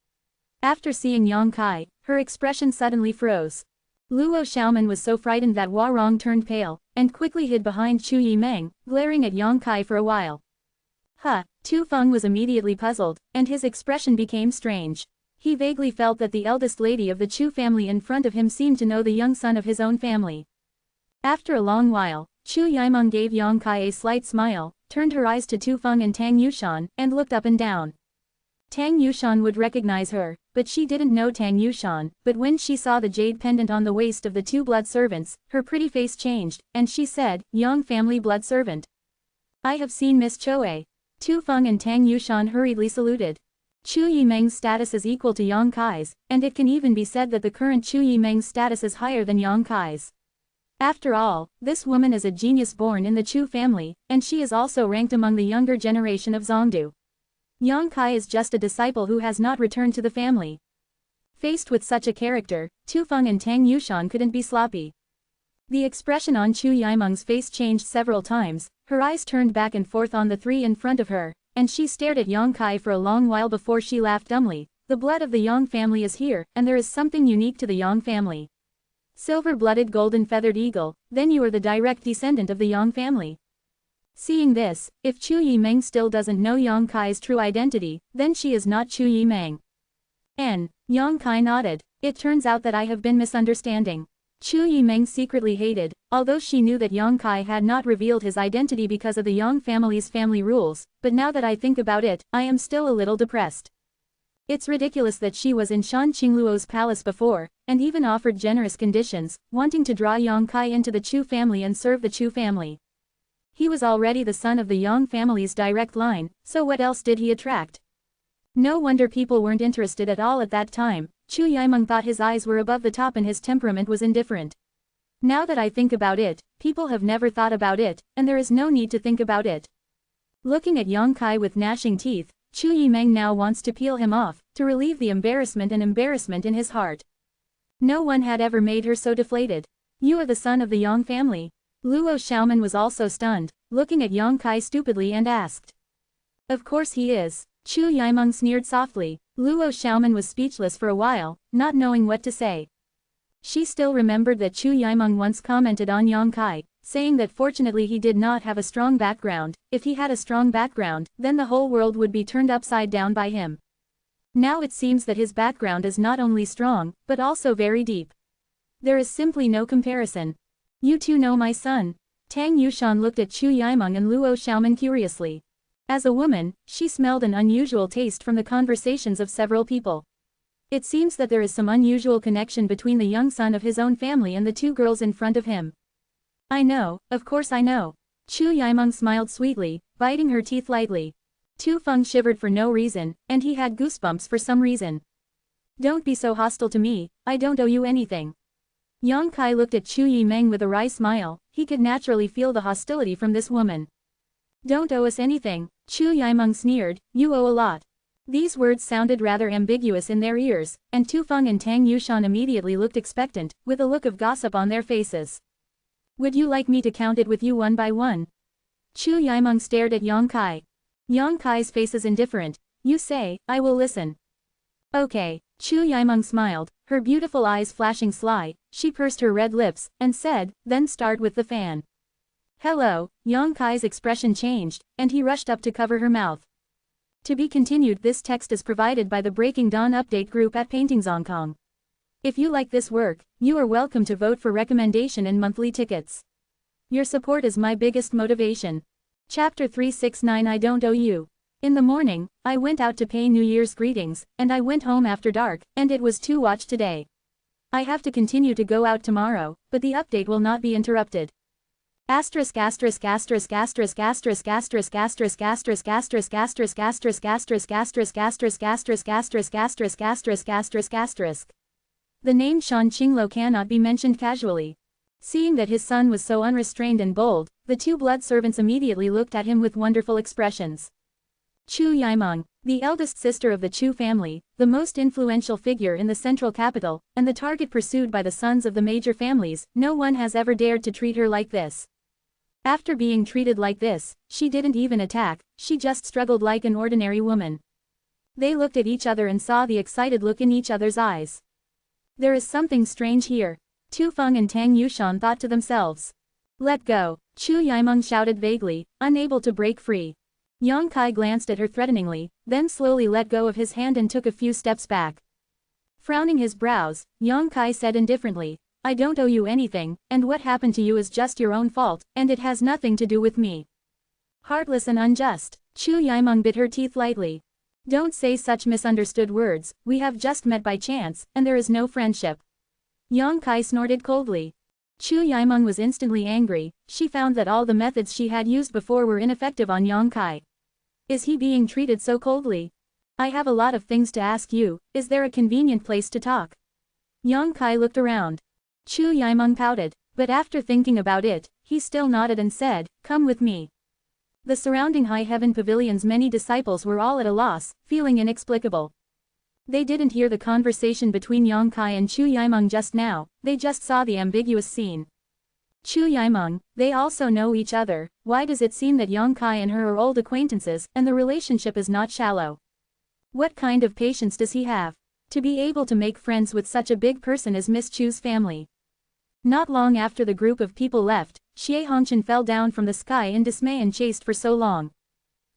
After seeing Yang Kai, her expression suddenly froze. Luo Xiaoman was so frightened that Warong turned pale, and quickly hid behind Chu Yimeng, glaring at Yang Kai for a while. Tu Feng was immediately puzzled, and his expression became strange. He vaguely felt that the eldest lady of the Chu family in front of him seemed to know the young son of his own family. After a long while, Chu Yimeng gave Yang Kai a slight smile, turned her eyes to Tu Feng and Tang Yushan, and looked up and down. Tang Yushan would recognize her, but she didn't know Tang Yushan, but when she saw the jade pendant on the waist of the two blood servants, her pretty face changed, and she said, Yang family blood servant. I have seen Miss Choe. Tu Feng and Tang Yushan hurriedly saluted. Chu Yimeng's status is equal to Yang Kai's, and it can even be said that the current Chu Yimeng's status is higher than Yang Kai's. After all, this woman is a genius born in the Chu family, and she is also ranked among the younger generation of Zongdu. Yang Kai is just a disciple who has not returned to the family. Faced with such a character, Tu Feng and Tang Yushan couldn't be sloppy. The expression on Chu Yimeng's face changed several times, her eyes turned back and forth on the three in front of her, and she stared at Yang Kai for a long while before she laughed dumbly. The blood of the Yang family is here, and there is something unique to the Yang family. Silver-blooded golden-feathered eagle, then you are the direct descendant of the Yang family. Seeing this, if Chu Yimeng still doesn't know Yang Kai's true identity, then she is not Chu Yimeng. Yang Kai nodded. It turns out that I have been misunderstanding. Chu Yimeng secretly hated, although she knew that Yang Kai had not revealed his identity because of the Yang family's family rules, but now that I think about it, I am still a little depressed. It's ridiculous that she was in Shan Qingluo's palace before, and even offered generous conditions, wanting to draw Yang Kai into the Chu family and serve the Chu family. He was already the son of the Yang family's direct line, so what else did he attract? No wonder people weren't interested at all at that time. Chu Yimeng thought his eyes were above the top and his temperament was indifferent. Now that I think about it, people have never thought about it, and there is no need to think about it. Looking at Yang Kai with gnashing teeth, Chu Yimeng now wants to peel him off, to relieve the embarrassment in his heart. No one had ever made her so deflated. You are the son of the Yang family. Luo Xiaoman was also stunned, looking at Yang Kai stupidly and asked. Of course he is. Chu Yimeng sneered softly. Luo Xiaoman was speechless for a while, not knowing what to say. She still remembered that Chu Yimeng once commented on Yang Kai, saying that fortunately he did not have a strong background. If he had a strong background, then the whole world would be turned upside down by him. Now it seems that his background is not only strong, but also very deep. There is simply no comparison. You two know my son. Tang Yushan looked at Chu Yimeng and Luo Xiaoman curiously. As a woman, she smelled an unusual taste from the conversations of several people. It seems that there is some unusual connection between the young son of his own family and the two girls in front of him. I know, of course I know. Chu Yimeng smiled sweetly, biting her teeth lightly. Tu Feng shivered for no reason, and he had goosebumps for some reason. Don't be so hostile to me, I don't owe you anything. Yang Kai looked at Chu Yimeng with a wry smile. He could naturally feel the hostility from this woman. Don't owe us anything, Chu Yimeng sneered, you owe a lot. These words sounded rather ambiguous in their ears, and Tu Feng and Tang Yushan immediately looked expectant, with a look of gossip on their faces. Would you like me to count it with you one by one? Chu Yimeng stared at Yang Kai. Yang Kai's face is indifferent. You say, I will listen. Okay, Chu Yimeng smiled, her beautiful eyes flashing sly. She pursed her red lips, and said, then start with the fan. Hello, Yang Kai's expression changed, and he rushed up to cover her mouth. To be continued. This text is provided by the Breaking Dawn update group at Paintings Hong Kong. If you like this work, you are welcome to vote for recommendation and monthly tickets. Your support is my biggest motivation. Chapter 369 I Don't Owe You. In the morning, I went out to pay New Year's greetings, and I went home after dark, and it was 2 watch today. I have to continue to go out tomorrow, but the update will not be interrupted. Asterisk asterisk asterisk asterisk asterisk asterisk asterisk asterisk asterisk asterisk asterisk asterisk asterisk asterisk asterisk asterisk asterisk asterisk asterisk asterisk. The name Shan Qinglo cannot be mentioned casually. Seeing that his son was so unrestrained and bold, the two blood servants immediately looked at him with wonderful expressions. Chu Yimeng, the eldest sister of the Chu family, the most influential figure in the central capital, and the target pursued by the sons of the major families, no one has ever dared to treat her like this. After being treated like this, she didn't even attack, she just struggled like an ordinary woman. They looked at each other and saw the excited look in each other's eyes. There is something strange here. Tu Feng and Tang Yushan thought to themselves. Let go, Chu Yimeng shouted vaguely, unable to break free. Yang Kai glanced at her threateningly, then slowly let go of his hand and took a few steps back. Frowning his brows, Yang Kai said indifferently, I don't owe you anything, and what happened to you is just your own fault, and it has nothing to do with me. Heartless and unjust, Chu Yimeng bit her teeth lightly. Don't say such misunderstood words, we have just met by chance, and there is no friendship. Yang Kai snorted coldly. Chu Yimeng was instantly angry. She found that all the methods she had used before were ineffective on Yang Kai. Is he being treated so coldly? I have a lot of things to ask you, is there a convenient place to talk? Yang Kai looked around. Chu Yimeng pouted, but after thinking about it, he still nodded and said, come with me. The surrounding high heaven pavilion's many disciples were all at a loss, feeling inexplicable. They didn't hear the conversation between Yang Kai and Chu Yimeng just now, they just saw the ambiguous scene. Chu Yimeng, they also know each other, why does it seem that Yang Kai and her are old acquaintances, and the relationship is not shallow? What kind of patience does he have? To be able to make friends with such a big person as Miss Chu's family. Not long after the group of people left, Xie Hongqian fell down from the sky in dismay and chased for so long.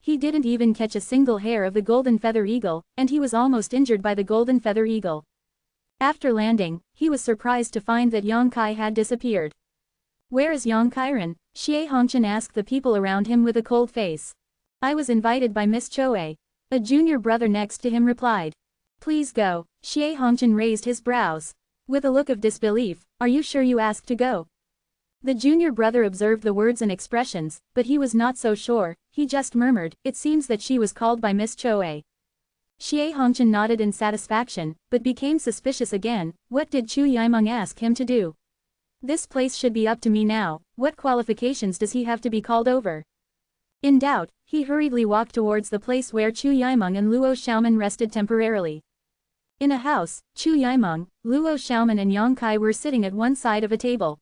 He didn't even catch a single hair of the golden feather eagle, and he was almost injured by the golden feather eagle. After landing, he was surprised to find that Yang Kai had disappeared. Where is Yang Kairan? Xie Hongqian asked the people around him with a cold face. I was invited by Miss Choe. A junior brother next to him replied. Please go. Xie Hongqian raised his brows. With a look of disbelief, are you sure you asked to go? The junior brother observed the words and expressions, but he was not so sure, he just murmured, it seems that she was called by Miss Choe. Xie Hongqian nodded in satisfaction, but became suspicious again. What did Chu Yimeng ask him to do? This place should be up to me now, what qualifications does he have to be called over? In doubt, he hurriedly walked towards the place where Chu Yimeng and Luo Xiaoman rested temporarily. In a house, Chu Yimeng, Luo Xiaoman and Yang Kai were sitting at one side of a table.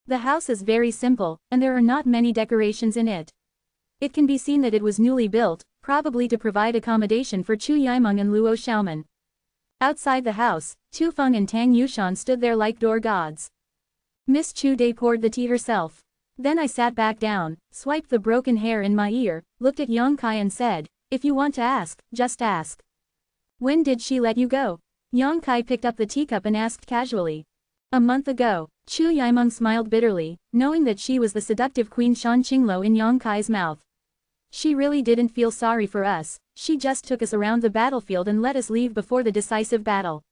The house is very simple, and there are not many decorations in it. It can be seen that it was newly built, probably to provide accommodation for Chu Yimeng and Luo Xiaoman. Outside the house, Tu Feng and Tang Yushan stood there like door gods. Miss Chu Day poured the tea herself. Then I sat back down, swiped the broken hair in my ear, looked at Yang Kai and said, "If you want to ask, just ask. When did she let you go?" Yang Kai picked up the teacup and asked casually. "A month ago." Chu Yimeng smiled bitterly, knowing that she was the seductive Queen Shan Qinglo in Yang Kai's mouth. She really didn't feel sorry for us, she just took us around the battlefield and let us leave before the decisive battle.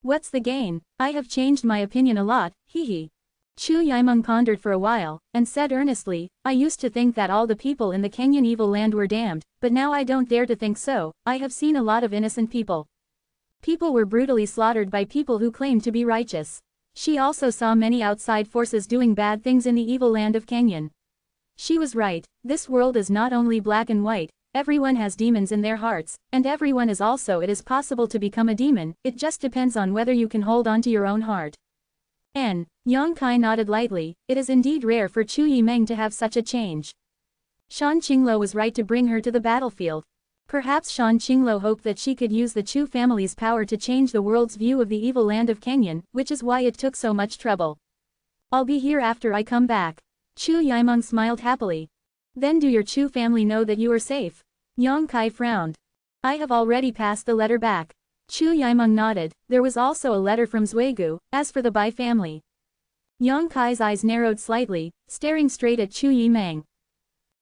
What's the gain? I have changed my opinion a lot, hee. Chu Yimeng pondered for a while, and said earnestly, "I used to think that all the people in the Kenyan evil land were damned, but now I don't dare to think so. I have seen a lot of innocent people. People were brutally slaughtered by people who claimed to be righteous. She also saw many outside forces doing bad things in the evil land of Kenyan. She was right, this world is not only black and white, everyone has demons in their hearts, and everyone is also it is possible to become a demon, it just depends on whether you can hold on to your own heart." Yang Kai nodded lightly, it is indeed rare for Chu Yimeng to have such a change. Shan Qinglo was right to bring her to the battlefield. Perhaps Shan Qinglo hoped that she could use the Chu family's power to change the world's view of the evil land of Kenyan, which is why it took so much trouble. "I'll be here after I come back." Chu Yimeng smiled happily. "Then do your Chu family know that you are safe?" Yang Kai frowned. "I have already passed the letter back." Chu Yimeng nodded. There was also a letter from Zhenwu, as for the Bai family. Yang Kai's eyes narrowed slightly, staring straight at Chu Yimeng.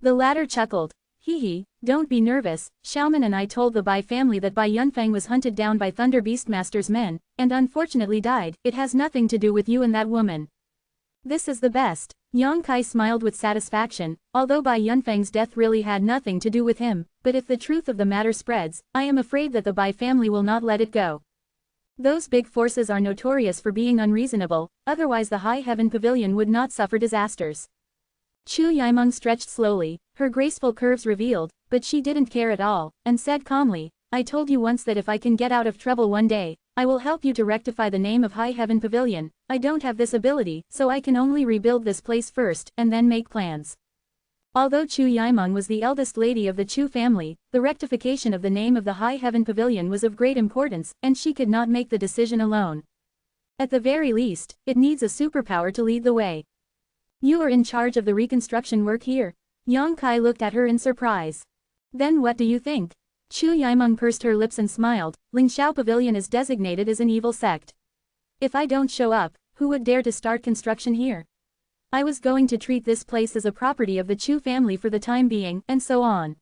The latter chuckled. "Hee, don't be nervous, Xiaoman and I told the Bai family that Bai Yunfeng was hunted down by Thunder Beastmaster's men, and unfortunately died. It has nothing to do with you and that woman. This is the best." Yang Kai smiled with satisfaction, although Bai Yunfeng's death really had nothing to do with him, but if the truth of the matter spreads, I am afraid that the Bai family will not let it go. Those big forces are notorious for being unreasonable, otherwise the High Heaven Pavilion would not suffer disasters. Chu Yimeng stretched slowly, her graceful curves revealed, but she didn't care at all, and said calmly, "I told you once that if I can get out of trouble one day, I will help you to rectify the name of High Heaven Pavilion. I don't have this ability, so I can only rebuild this place first, and then make plans." Although Chu Yimeng was the eldest lady of the Chu family, the rectification of the name of the High Heaven Pavilion was of great importance, and she could not make the decision alone. At the very least, it needs a superpower to lead the way. "You are in charge of the reconstruction work here?" Yang Kai looked at her in surprise. "Then what do you think?" Chu Yimeng pursed her lips and smiled. "Lingxiao Pavilion is designated as an evil sect. If I don't show up, who would dare to start construction here? I was going to treat this place as a property of the Chu family for the time being, and so on.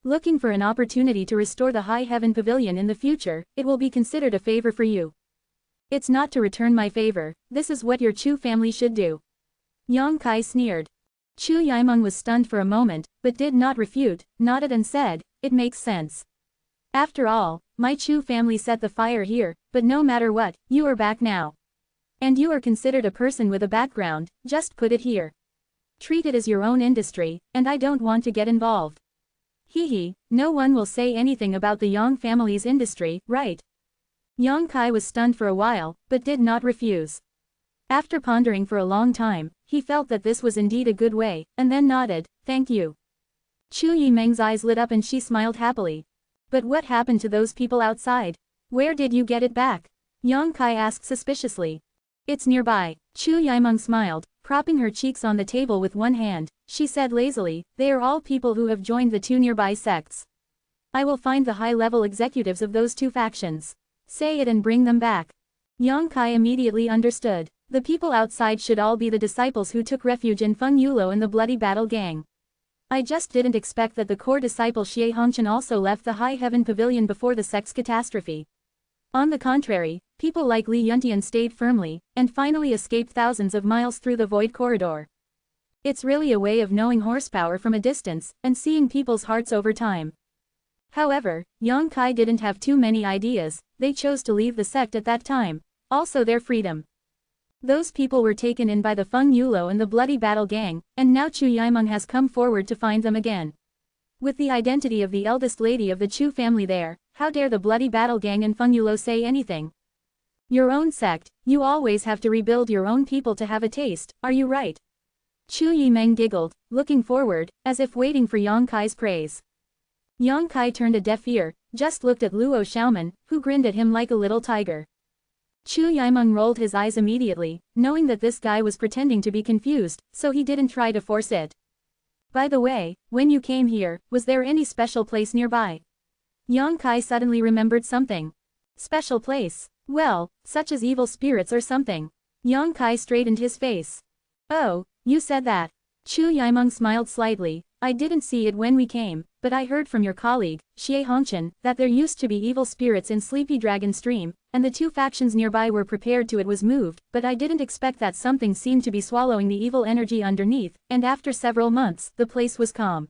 Looking for an opportunity to restore the High Heaven Pavilion in the future, it will be considered a favor for you. It's not to return my favor, this is what your Chu family should do." Yang Kai sneered. Chu Yimeng was stunned for a moment, but did not refute, nodded and said, "It makes sense. After all, my Chu family set the fire here, but no matter what, you are back now. And you are considered a person with a background, just put it here. Treat it as your own industry, and I don't want to get involved. Hee, no one will say anything about the Yang family's industry, right?" Yang Kai was stunned for a while, but did not refuse. After pondering for a long time, he felt that this was indeed a good way, and then nodded, "Thank you." Chu Yimeng's eyes lit up and she smiled happily. "But what happened to those people outside? Where did you get it back?" Yang Kai asked suspiciously. "It's nearby." Chu Yimeng smiled, propping her cheeks on the table with one hand. She said lazily, "They are all people who have joined the two nearby sects. I will find the high-level executives of those two factions. Say it and bring them back." Yang Kai immediately understood. The people outside should all be the disciples who took refuge in Feng Yulo and the Bloody Battle Gang. I just didn't expect that the core disciple Xie Hongqian also left the High Heaven Pavilion before the sect's catastrophe. On the contrary, people like Li Yuntian stayed firmly, and finally escaped thousands of miles through the void corridor. It's really a way of knowing horsepower from a distance, and seeing people's hearts over time. However, Yang Kai didn't have too many ideas, they chose to leave the sect at that time, also their freedom. Those people were taken in by the Feng Yulo and the Bloody Battle Gang, and now Chu Yimeng has come forward to find them again. With the identity of the eldest lady of the Chu family there, How dare the bloody battle gang in Fengyulo say anything? Your own sect, you always have to rebuild your own people to have a taste, are you right? Chu Yimeng giggled, looking forward, as if waiting for Yang Kai's praise. Yang Kai turned a deaf ear, just looked at Luo Xiaoman, who grinned at him like a little tiger. Chu Yimeng rolled his eyes immediately, knowing that this guy was pretending to be confused, so he didn't try to force it. By the way, when you came here, was there any special place nearby? Yang Kai suddenly remembered something. Special place? Well, such as evil spirits or something. Yang Kai straightened his face. Oh, you said that. Chu Yimeng smiled slightly. I didn't see it when we came, but I heard from your colleague, Xie Hongqian, that there used to be evil spirits in Sleepy Dragon Stream, and the two factions nearby were prepared to it was moved, but I didn't expect that something seemed to be swallowing the evil energy underneath, and after several months, the place was calm.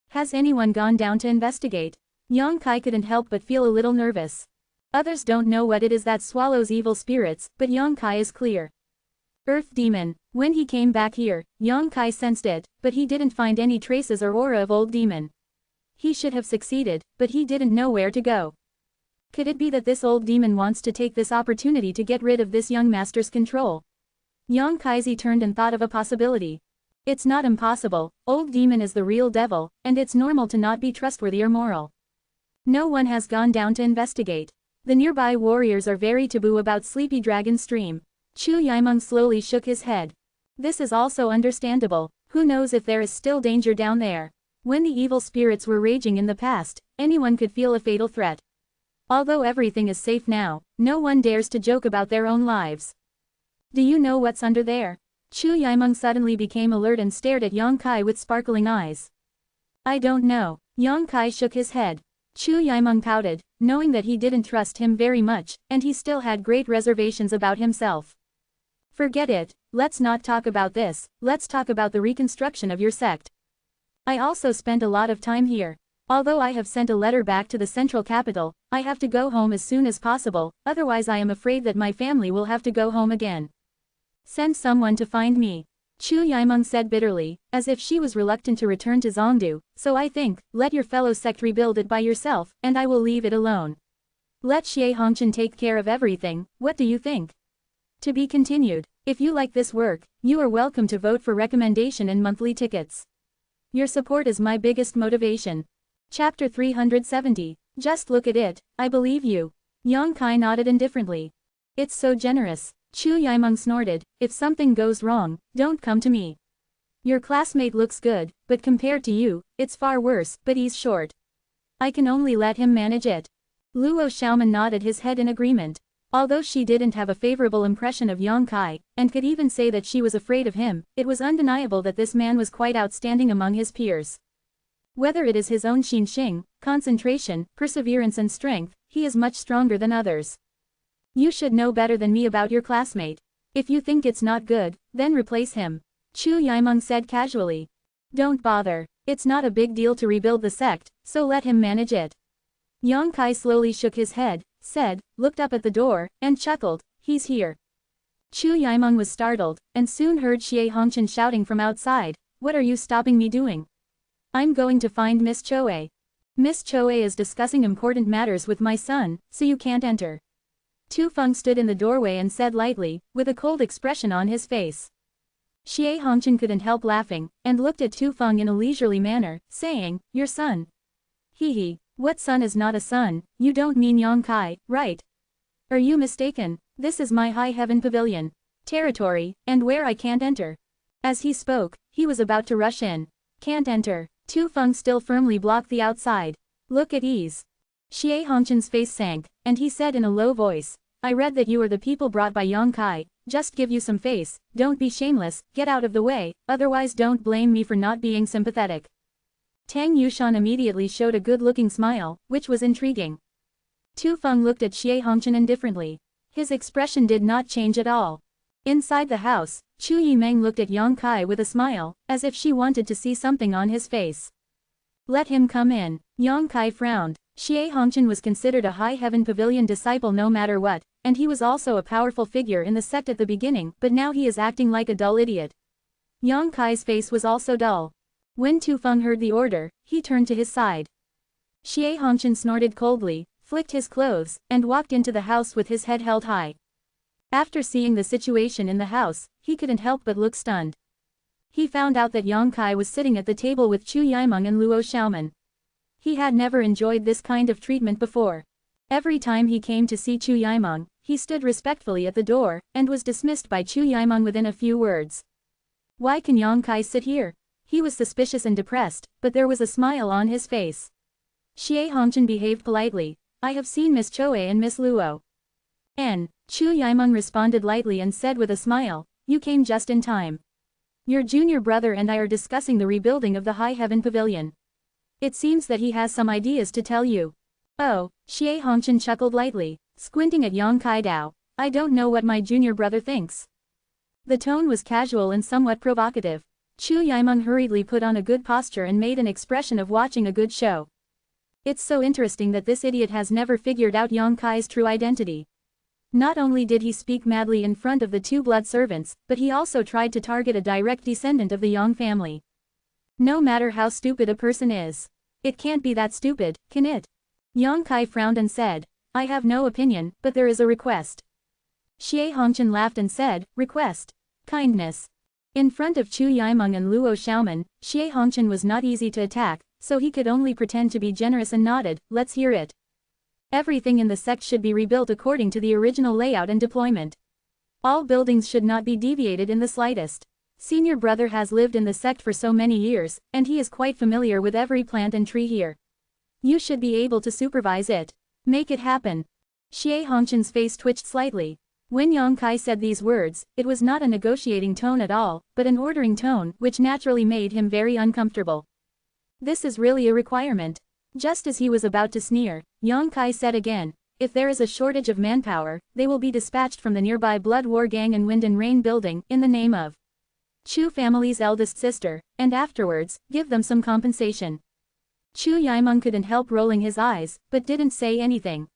Has anyone gone down to investigate? Yang Kai couldn't help but feel a little nervous. Others don't know what it is that swallows evil spirits, but Yang Kai is clear. Earth Demon. When he came back here, Yang Kai sensed it, but he didn't find any traces or aura of Old Demon. He should have succeeded, but he didn't know where to go. Could it be that this Old Demon wants to take this opportunity to get rid of this young master's control? Yang Kaizi turned and thought of a possibility. It's not impossible, Old Demon is the real devil, and it's normal to not be trustworthy or moral. No one has gone down to investigate. The nearby warriors are very taboo about Sleepy Dragon Stream. Chu Yimeng slowly shook his head. This is also understandable. Who knows if there is still danger down there? When the evil spirits were raging in the past, anyone could feel a fatal threat. Although everything is safe now, no one dares to joke about their own lives. Do you know what's under there? Chu Yimeng suddenly became alert and stared at Yang Kai with sparkling eyes. I don't know. Yang Kai shook his head. Chu Yimeng pouted, knowing that he didn't trust him very much, and he still had great reservations about himself. Forget it, let's not talk about this, let's talk about the reconstruction of your sect. I also spent a lot of time here. Although I have sent a letter back to the central capital, I have to go home as soon as possible, otherwise I am afraid that my family will have to go home again. Send someone to find me. Chu Yimeng said bitterly, as if she was reluctant to return to Zhongdu, so I think, let your fellow sect rebuild it by yourself, and I will leave it alone. Let Xie Hongqian take care of everything, what do you think? To be continued. If you like this work, you are welcome to vote for recommendation in monthly tickets. Your support is my biggest motivation. Chapter 370. Just look at it, I believe you. Yang Kai nodded indifferently. It's so generous. Chu Yimeng snorted, if something goes wrong, don't come to me. Your classmate looks good, but compared to you, it's far worse, but he's short. I can only let him manage it. Luo Xiaoman nodded his head in agreement. Although she didn't have a favorable impression of Yang Kai, and could even say that she was afraid of him, it was undeniable that this man was quite outstanding among his peers. Whether it is his own Xinxing, concentration, perseverance and strength, he is much stronger than others. You should know better than me about your classmate. If you think it's not good, then replace him. Chu Yimeng said casually. Don't bother, it's not a big deal to rebuild the sect, so let him manage it. Yang Kai slowly shook his head, said, looked up at the door, and chuckled, he's here. Chu Yimeng was startled, and soon heard Xie Hongqian shouting from outside, what are you stopping me doing? I'm going to find Miss Choe. Miss Choe is discussing important matters with my son, so you can't enter. Tu Feng stood in the doorway and said lightly, with a cold expression on his face. Xie Hongqian couldn't help laughing, and looked at Tu Feng in a leisurely manner, saying, your son. Hee. What son is not a son? You don't mean Yang Kai, right? Are you mistaken? This is my high heaven pavilion. Territory, and where I can't enter. As he spoke, he was about to rush in. Can't enter. Tu Feng still firmly blocked the outside. Look at ease. Xie Hongqian's face sank, and he said in a low voice, I read that you are the people brought by Yang Kai, just give you some face, don't be shameless, get out of the way, otherwise don't blame me for not being sympathetic. Tang Yushan immediately showed a good-looking smile, which was intriguing. Tu Feng looked at Xie Hongqian indifferently. His expression did not change at all. Inside the house, Chu Yimeng looked at Yang Kai with a smile, as if she wanted to see something on his face. Let him come in. Yang Kai frowned. Xie Hongqian was considered a High Heaven Pavilion disciple no matter what, and he was also a powerful figure in the sect at the beginning, but now he is acting like a dull idiot. Yang Kai's face was also dull. When Tu Feng heard the order, he turned to his side. Xie Hongqian snorted coldly, flicked his clothes, and walked into the house with his head held high. After seeing the situation in the house, he couldn't help but look stunned. He found out that Yang Kai was sitting at the table with Chu Yimeng and Luo Xiaoman. He had never enjoyed this kind of treatment before. Every time he came to see Chu Yimeng, he stood respectfully at the door, and was dismissed by Chu Yimeng within a few words. Why can Yang Kai sit here? He was suspicious and depressed, but there was a smile on his face. Xie Hongchen behaved politely. I have seen Miss Choe and Miss Luo. Chu Yimeng responded lightly and said with a smile, you came just in time. Your junior brother and I are discussing the rebuilding of the High Heaven Pavilion. It seems that he has some ideas to tell you. Oh, Xie Hongchen chuckled lightly, squinting at Yang Kai Dao. I don't know what my junior brother thinks. The tone was casual and somewhat provocative. Chu Yimeng hurriedly put on a good posture and made an expression of watching a good show. It's so interesting that this idiot has never figured out Yang Kai's true identity. Not only did he speak madly in front of the two blood servants, but he also tried to target a direct descendant of the Yang family. No matter how stupid a person is. It can't be that stupid, can it? Yang Kai frowned and said, I have no opinion, but there is a request. Xie Hongchen laughed and said, request. Kindness. In front of Chu Yimeng and Luo Xiaoman, Xie Hongchen was not easy to attack, so he could only pretend to be generous and nodded, let's hear it. Everything in the sect should be rebuilt according to the original layout and deployment. All buildings should not be deviated in the slightest. Senior brother has lived in the sect for so many years, and he is quite familiar with every plant and tree here. You should be able to supervise it. Make it happen. Xie Hongchen's face twitched slightly. When Yang Kai said these words, it was not a negotiating tone at all, but an ordering tone, which naturally made him very uncomfortable. This is really a requirement. Just as he was about to sneer, Yang Kai said again, if there is a shortage of manpower, they will be dispatched from the nearby Blood War Gang and Wind and Rain building, in the name of Chu family's eldest sister, and afterwards, give them some compensation. Chu Yimeng couldn't help rolling his eyes, but didn't say anything.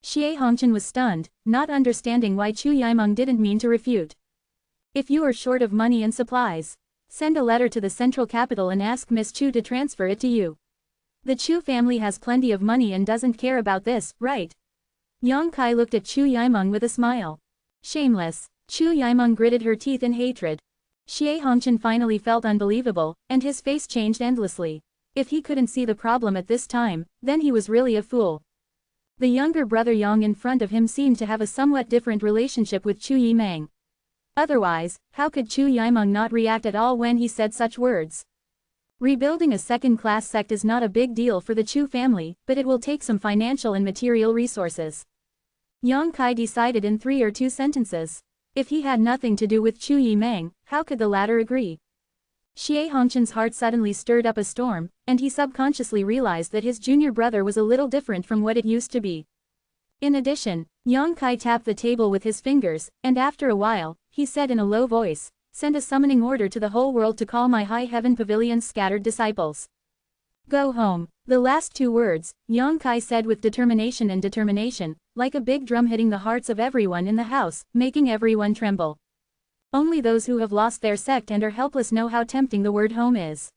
Xie Hongchen was stunned, not understanding why Chu Yimeng didn't mean to refute. If you are short of money and supplies, send a letter to the central capital and ask Miss Chu to transfer it to you. The Chu family has plenty of money and doesn't care about this, right? Yang Kai looked at Chu Yimeng with a smile. Shameless. Chu Yimeng gritted her teeth in hatred. Xie Hongchen finally felt unbelievable, and his face changed endlessly. If he couldn't see the problem at this time, then he was really a fool. The younger brother Yang in front of him seemed to have a somewhat different relationship with Chu Yimeng. Otherwise, how could Chu Yimeng not react at all when he said such words? Rebuilding a second-class sect is not a big deal for the Chu family, but it will take some financial and material resources. Yang Kai decided in 3 or 2 sentences. If he had nothing to do with Chu Yimeng, how could the latter agree? Xie Hongchen's heart suddenly stirred up a storm, and he subconsciously realized that his junior brother was a little different from what it used to be. In addition, Yang Kai tapped the table with his fingers, and after a while, he said in a low voice, send a summoning order to the whole world to call my High Heaven Pavilion's scattered disciples. Go home. The last 2 words, Yang Kai said with determination, like a big drum hitting the hearts of everyone in the house, making everyone tremble. Only those who have lost their sect and are helpless know how tempting the word home is.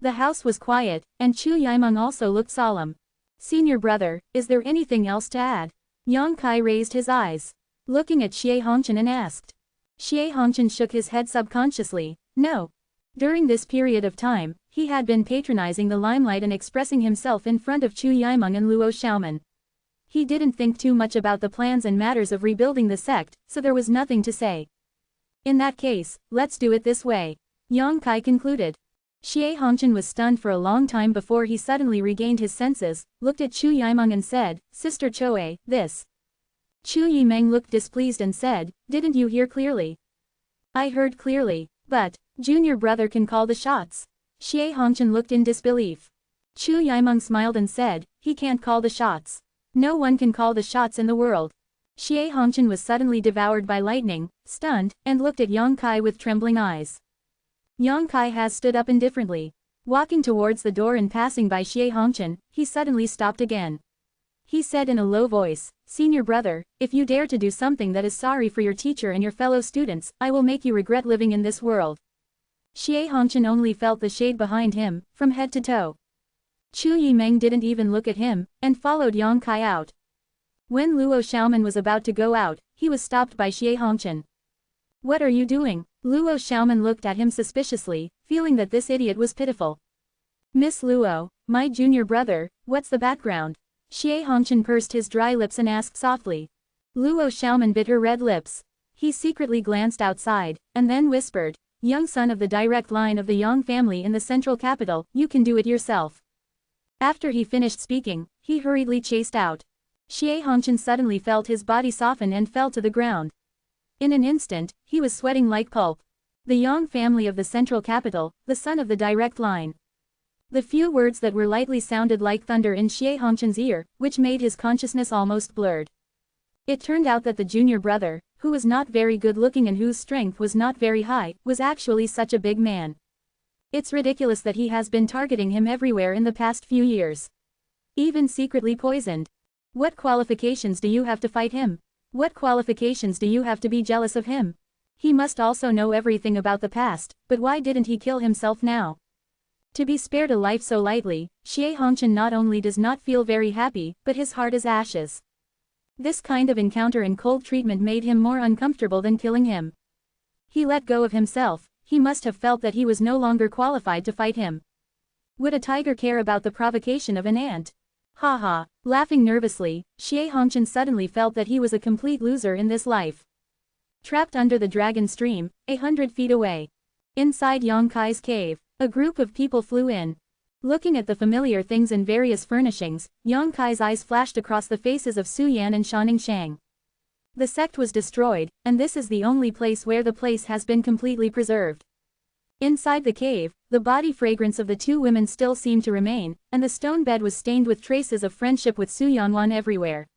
The house was quiet, and Chu Yimeng also looked solemn. Senior brother, is there anything else to add? Yang Kai raised his eyes, looking at Xie Hongchen and asked. Xie Hongchen shook his head subconsciously, no. During this period of time, he had been patronizing the limelight and expressing himself in front of Chu Yimeng and Luo Xiaoman. He didn't think too much about the plans and matters of rebuilding the sect, so there was nothing to say. In that case, let's do it this way. Yang Kai concluded. Xie Hongchen was stunned for a long time before he suddenly regained his senses, looked at Chu Yimeng and said, Sister Choe, this. Chu Yimeng looked displeased and said, didn't you hear clearly? I heard clearly, but, junior brother can call the shots. Xie Hongchen looked in disbelief. Chu Yimeng smiled and said, he can't call the shots. No one can call the shots in the world. Xie Hongchen was suddenly devoured by lightning, stunned, and looked at Yang Kai with trembling eyes. Yang Kai has stood up indifferently. Walking towards the door and passing by Xie Hongchen, he suddenly stopped again. He said in a low voice, Senior brother, if you dare to do something that is sorry for your teacher and your fellow students, I will make you regret living in this world. Xie Hongchen only felt the shade behind him, from head to toe. Chu Yimeng didn't even look at him, and followed Yang Kai out. When Luo Xiaoman was about to go out, he was stopped by Xie Hongchen. What are you doing? Luo Xiaoman looked at him suspiciously, feeling that this idiot was pitiful. Miss Luo, my junior brother, what's the background? Xie Hongchen pursed his dry lips and asked softly. Luo Xiaoman bit her red lips. He secretly glanced outside, and then whispered, young son of the direct line of the Yang family in the central capital, you can do it yourself. After he finished speaking, he hurriedly chased out. Xie Hongchen suddenly felt his body soften and fell to the ground. In an instant, he was sweating like pulp. The Yang family of the central capital, the son of the direct line. The few words that were lightly sounded like thunder in Xie Hongchen's ear, which made his consciousness almost blurred. It turned out that the junior brother, who was not very good looking and whose strength was not very high, was actually such a big man. It's ridiculous that he has been targeting him everywhere in the past few years. Even secretly poisoned. What qualifications do you have to fight him? What qualifications do you have to be jealous of him? He must also know everything about the past, but why didn't he kill himself now? To be spared a life so lightly, Xie Hongchen not only does not feel very happy, but his heart is ashes. This kind of encounter and cold treatment made him more uncomfortable than killing him. He let go of himself, he must have felt that he was no longer qualified to fight him. Would a tiger care about the provocation of an ant? Haha, laughing nervously, Xie Hongchen suddenly felt that he was a complete loser in this life. Trapped under the dragon stream, 100 feet away. Inside Yang Kai's cave, a group of people flew in. Looking at the familiar things and various furnishings, Yang Kai's eyes flashed across the faces of Su Yan and Shanning Shang. The sect was destroyed, and this is the only place where the place has been completely preserved. Inside the cave, the body fragrance of the two women still seemed to remain, and the stone bed was stained with traces of friendship with Su Yanwan everywhere.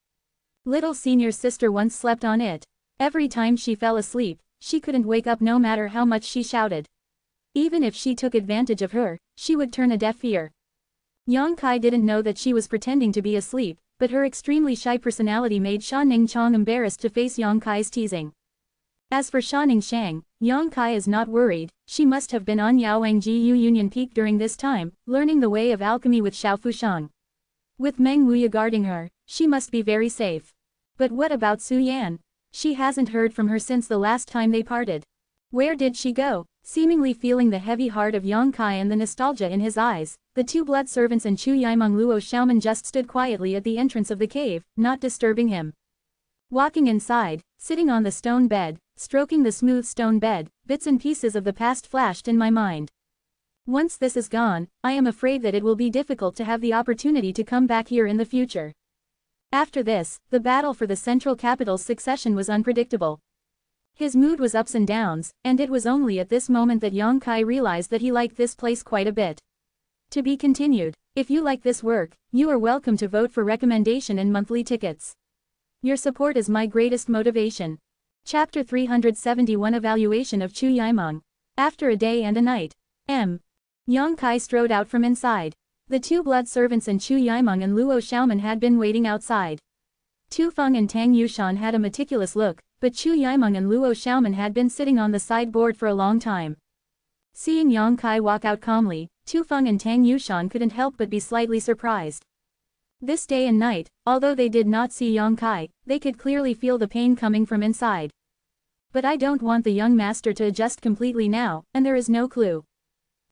Little senior's sister once slept on it. Every time she fell asleep, she couldn't wake up no matter how much she shouted. Even if she took advantage of her, she would turn a deaf ear. Yang Kai didn't know that she was pretending to be asleep, but her extremely shy personality made Sha Ningchang embarrassed to face Yang Kai's teasing. As for Sha Ningshang, Yang Kai is not worried, she must have been on Yaowangji Union Peak during this time, learning the way of alchemy with Xiao Fushang. With Meng Wuya guarding her, she must be very safe. But what about Su Yan? She hasn't heard from her since the last time they parted. Where did she go? Seemingly feeling the heavy heart of Yang Kai and the nostalgia in his eyes, the two blood servants and Chu Yimeng Luo Xiaoman just stood quietly at the entrance of the cave, not disturbing him. Walking inside, sitting on the stone bed, stroking the smooth stone bed, bits and pieces of the past flashed in my mind. Once this is gone, I am afraid that it will be difficult to have the opportunity to come back here in the future. After this, the battle for the central capital's succession was unpredictable. His mood was ups and downs, and it was only at this moment that Yang Kai realized that he liked this place quite a bit. To be continued. If you like this work, you are welcome to vote for recommendation and monthly tickets. Your support is my greatest motivation. Chapter 371 Evaluation of Chu Yimeng. After a day and a night. Yang Kai strode out from inside. The two blood servants and Chu Yimeng and Luo Xiaoman had been waiting outside. Tu Feng and Tang Yushan had a meticulous look, but Chu Yimeng and Luo Xiaoman had been sitting on the sideboard for a long time. Seeing Yang Kai walk out calmly, Tu Feng and Tang Yushan couldn't help but be slightly surprised. This day and night, although they did not see Yang Kai, they could clearly feel the pain coming from inside. But I don't want the young master to adjust completely now, and there is no clue.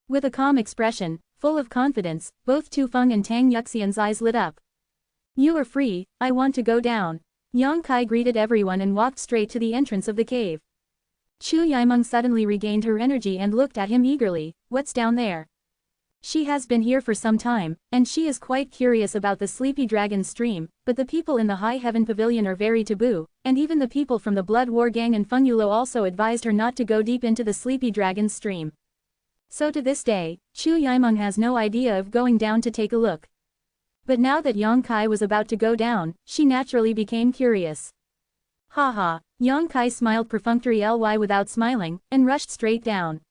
With a calm expression, full of confidence, both Tu Feng and Tang Yuxian's eyes lit up. You are free, I want to go down. Yang Kai greeted everyone and walked straight to the entrance of the cave. Chu Yimeng suddenly regained her energy and looked at him eagerly. What's down there? She has been here for some time, and she is quite curious about the Sleepy Dragon stream, but the people in the High Heaven Pavilion are very taboo, and even the people from the Blood War Gang and Fengyulo also advised her not to go deep into the Sleepy Dragon stream. So to this day, Chu Yimeng has no idea of going down to take a look. But now that Yang Kai was about to go down, she naturally became curious. Haha, Yang Kai smiled perfunctorily without smiling, and rushed straight down.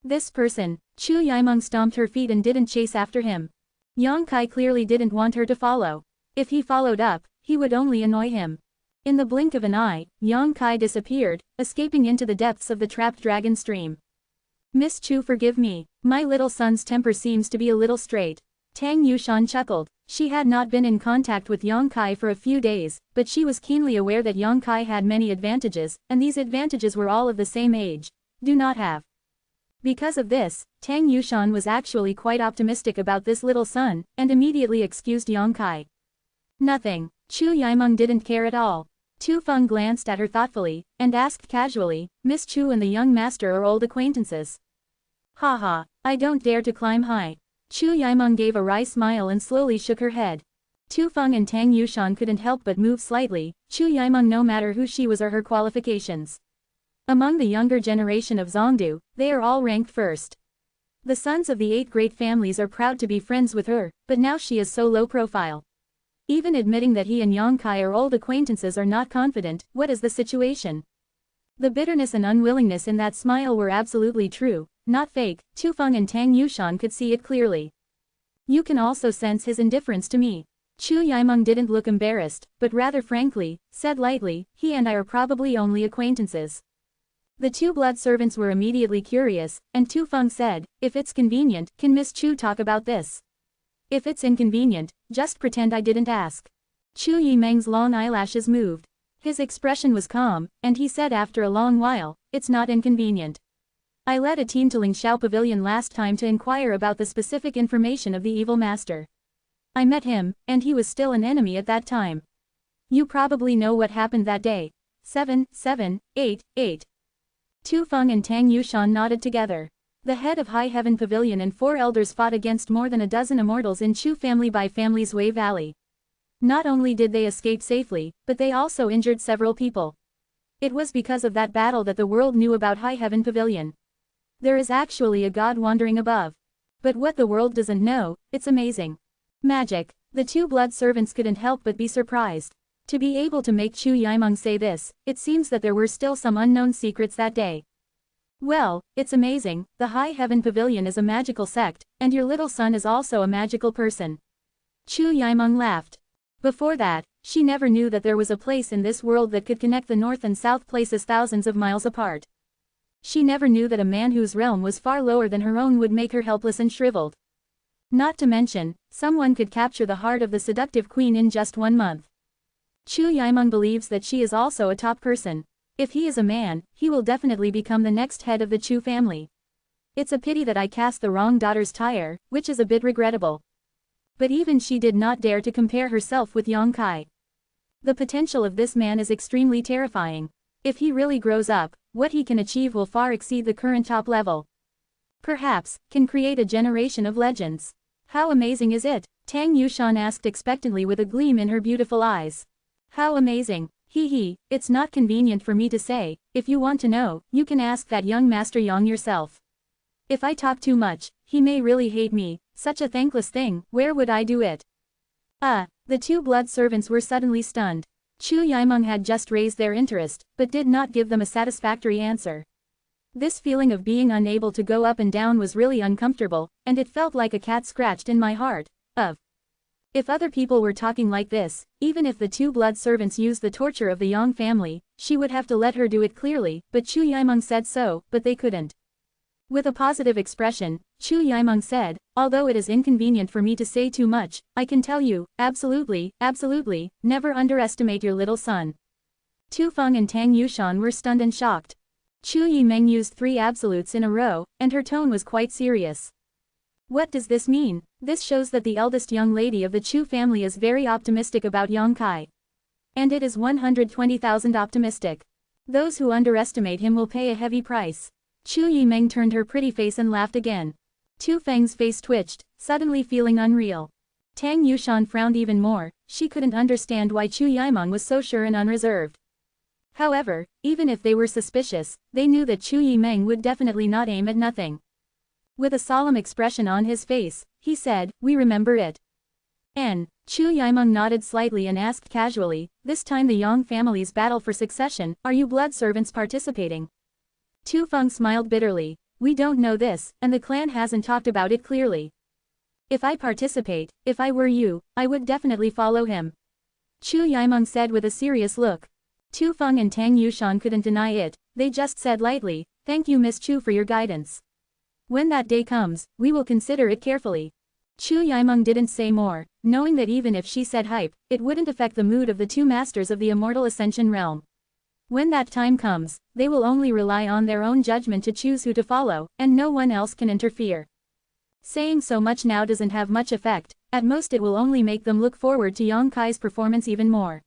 This person. Chu Yimeng stomped her feet and didn't chase after him. Yang Kai clearly didn't want her to follow. If he followed up, he would only annoy him. In the blink of an eye, Yang Kai disappeared, escaping into the depths of the trapped dragon stream. Miss Chu, forgive me, my little son's temper seems to be a little straight. Tang Yushan chuckled. She had not been in contact with Yang Kai for a few days, but she was keenly aware that Yang Kai had many advantages, and these advantages were all of the same age. Do not have. Because of this, Tang Yushan was actually quite optimistic about this little son, and immediately excused Yang Kai. Nothing. Chu Yimeng didn't care at all. Tu Feng glanced at her thoughtfully, and asked casually, Miss Chu and the young master are old acquaintances. Haha, I don't dare to climb high. Chu Yimeng gave a wry smile and slowly shook her head. Tu Feng and Tang Yushan couldn't help but move slightly, Chu Yimeng no matter who she was or her qualifications. Among the younger generation of Zhongdu, they are all ranked first. The sons of the 8 great families are proud to be friends with her, but now she is so low profile. Even admitting that he and Yang Kai are old acquaintances are not confident. What is the situation? The bitterness and unwillingness in that smile were absolutely true, not fake. Tu Feng and Tang Yushan could see it clearly. You can also sense his indifference to me. Chu Yimeng didn't look embarrassed, but rather frankly, said lightly, he and I are probably only acquaintances. The 2 blood servants were immediately curious, and Tu Feng said, if it's convenient, can Miss Chu talk about this? If it's inconvenient, just pretend I didn't ask. Chu Yimeng's long eyelashes moved. His expression was calm, and he said after a long while, it's not inconvenient. I led a team to Lingxiao Pavilion last time to inquire about the specific information of the evil master. I met him, and he was still an enemy at that time. You probably know what happened that day. 7, 7, 8, 8. Tu Feng and Tang Yushan nodded together. The head of High Heaven Pavilion and 4 elders fought against more than a dozen immortals in Chu family by family's Wei Valley. Not only did they escape safely, but they also injured several people. It was because of that battle that the world knew about High Heaven Pavilion. There is actually a god wandering above. But what the world doesn't know, it's amazing. Magic. The 2 blood servants couldn't help but be surprised. To be able to make Chu Yimeng say this, it seems that there were still some unknown secrets that day. Well, it's amazing, the High Heaven Pavilion is a magical sect, and your little son is also a magical person. Chu Yimeng laughed. Before that, she never knew that there was a place in this world that could connect the north and south places thousands of miles apart. She never knew that a man whose realm was far lower than her own would make her helpless and shriveled. Not to mention, someone could capture the heart of the seductive queen in just 1 month. Chu Yimeng believes that she is also a top person. If he is a man, he will definitely become the next head of the Chu family. It's a pity that I cast the wrong daughter's tire, which is a bit regrettable. But even she did not dare to compare herself with Yang Kai. The potential of this man is extremely terrifying. If he really grows up, what he can achieve will far exceed the current top level. Perhaps, can create a generation of legends. How amazing is it? Tang Yushan asked expectantly with a gleam in her beautiful eyes. How amazing. It's not convenient for me to say. If you want to know, you can ask that young Master Yang yourself. If I talk too much, he may really hate me. Such a thankless thing, where would I do it? The 2 blood servants were suddenly stunned. Chu Yimeng had just raised their interest, but did not give them a satisfactory answer. This feeling of being unable to go up and down was really uncomfortable, and it felt like a cat scratched in my heart. If other people were talking like this, even if the 2 blood servants used the torture of the Yang family, she would have to let her do it clearly, but Chu Yimeng said so, but they couldn't. With a positive expression, Chu Yimeng said, although it is inconvenient for me to say too much, I can tell you, absolutely, never underestimate your little son. Tu Feng and Tang Yushan were stunned and shocked. Chu Yimeng used 3 absolutes in a row, and her tone was quite serious. What does this mean? This shows that the eldest young lady of the Chu family is very optimistic about Yang Kai. And it is 120,000 optimistic. Those who underestimate him will pay a heavy price. Chu Yimeng turned her pretty face and laughed again. Tu Feng's face twitched, suddenly feeling unreal. Tang Yushan frowned even more. She couldn't understand why Chu Yimeng was so sure and unreserved. However, even if they were suspicious, they knew that Chu Yimeng would definitely not aim at nothing. With a solemn expression on his face, he said, we remember it. Chu Yimeng nodded slightly and asked casually, this time the Yang family's battle for succession, are you blood servants participating? Tu Feng smiled bitterly, we don't know this, and the clan hasn't talked about it clearly. If I participate, if I were you, I would definitely follow him. Chu Yimeng said with a serious look. Tu Feng and Tang Yushan couldn't deny it, they just said lightly, thank you Miss Chu for your guidance. When that day comes, we will consider it carefully. Chu Yimeng didn't say more, knowing that even if she said hype, it wouldn't affect the mood of the two masters of the Immortal Ascension realm. When that time comes, they will only rely on their own judgment to choose who to follow, and no one else can interfere. Saying so much now doesn't have much effect, at most it will only make them look forward to Yang Kai's performance even more.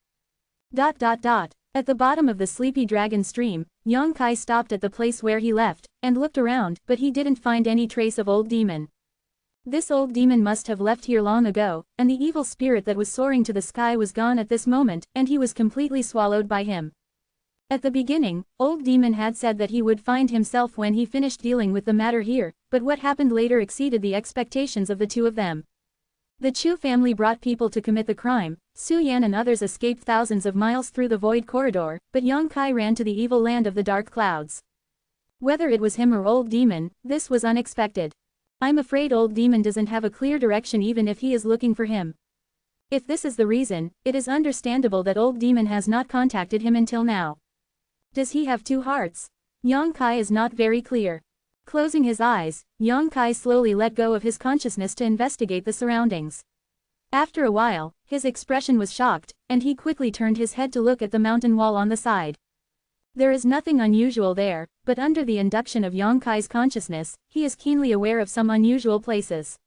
At the bottom of the sleepy dragon stream, Yang Kai stopped at the place where he left, and looked around, but he didn't find any trace of old demon. This old demon must have left here long ago, and the evil spirit that was soaring to the sky was gone at this moment, and he was completely swallowed by him. At the beginning, old demon had said that he would find himself when he finished dealing with the matter here, but what happened later exceeded the expectations of the two of them. The Chu family brought people to commit the crime, Su Yan and others escaped thousands of miles through the void corridor, but Yang Kai ran to the evil land of the dark clouds. Whether it was him or old demon, this was unexpected. I'm afraid old demon doesn't have a clear direction even if he is looking for him. If this is the reason, it is understandable that old demon has not contacted him until now. Does he have two hearts? Yang Kai is not very clear. Closing his eyes, Yang Kai slowly let go of his consciousness to investigate the surroundings. After a while, his expression was shocked, and he quickly turned his head to look at the mountain wall on the side. There is nothing unusual there, but under the induction of Yang Kai's consciousness, he is keenly aware of some unusual places.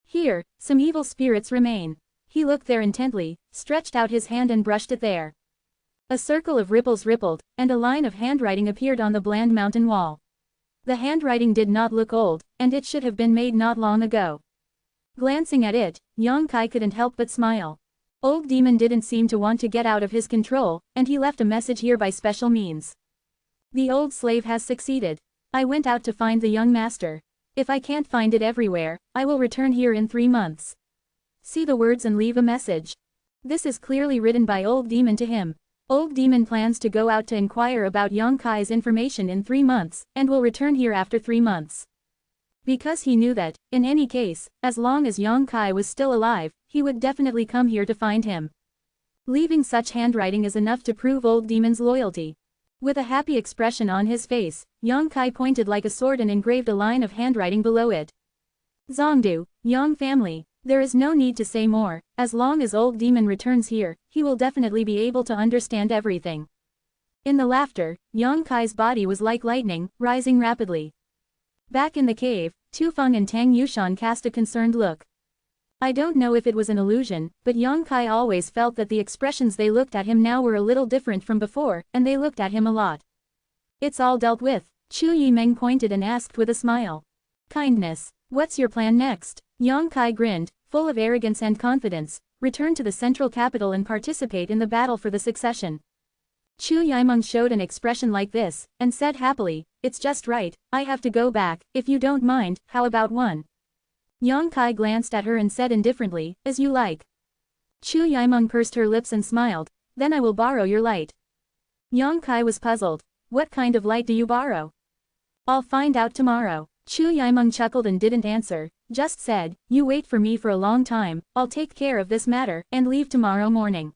Here, some evil spirits remain. He looked there intently, stretched out his hand and brushed it there. A circle of ripples rippled, and a line of handwriting appeared on the bland mountain wall. The handwriting did not look old, and it should have been made not long ago. Glancing at it, Yang Kai couldn't help but smile. Old demon didn't seem to want to get out of his control, and he left a message here by special means. The old slave has succeeded. I went out to find the young master. If I can't find it everywhere, I will return here in 3 months. See the words and leave a message. This is clearly written by old demon to him. Old demon plans to go out to inquire about Yang Kai's information in 3 months, and will return here after 3 months. Because he knew that, in any case, as long as Yang Kai was still alive, he would definitely come here to find him. Leaving such handwriting is enough to prove old demon's loyalty. With a happy expression on his face, Yang Kai pointed like a sword and engraved a line of handwriting below it. Zongdu, Yang family. There is no need to say more, as long as old demon returns here, he will definitely be able to understand everything. In the laughter, Yang Kai's body was like lightning, rising rapidly. Back in the cave, Tu Feng and Tang Yushan cast a concerned look. I don't know if it was an illusion, but Yang Kai always felt that the expressions they looked at him now were a little different from before, and they looked at him a lot. It's all dealt with, Chu Yimeng pointed and asked with a smile. Kindness. What's your plan next? Yang Kai grinned, full of arrogance and confidence, return to the central capital and participate in the battle for the succession. Chu Yimeng showed an expression like this, and said happily, it's just right, I have to go back, if you don't mind, how about one? Yang Kai glanced at her and said indifferently, as you like. Chu Yimeng pursed her lips and smiled, then I will borrow your light. Yang Kai was puzzled, what kind of light do you borrow? I'll find out tomorrow. Chu Yimeng chuckled and didn't answer, just said, you wait for me for a long time, I'll take care of this matter, and leave tomorrow morning.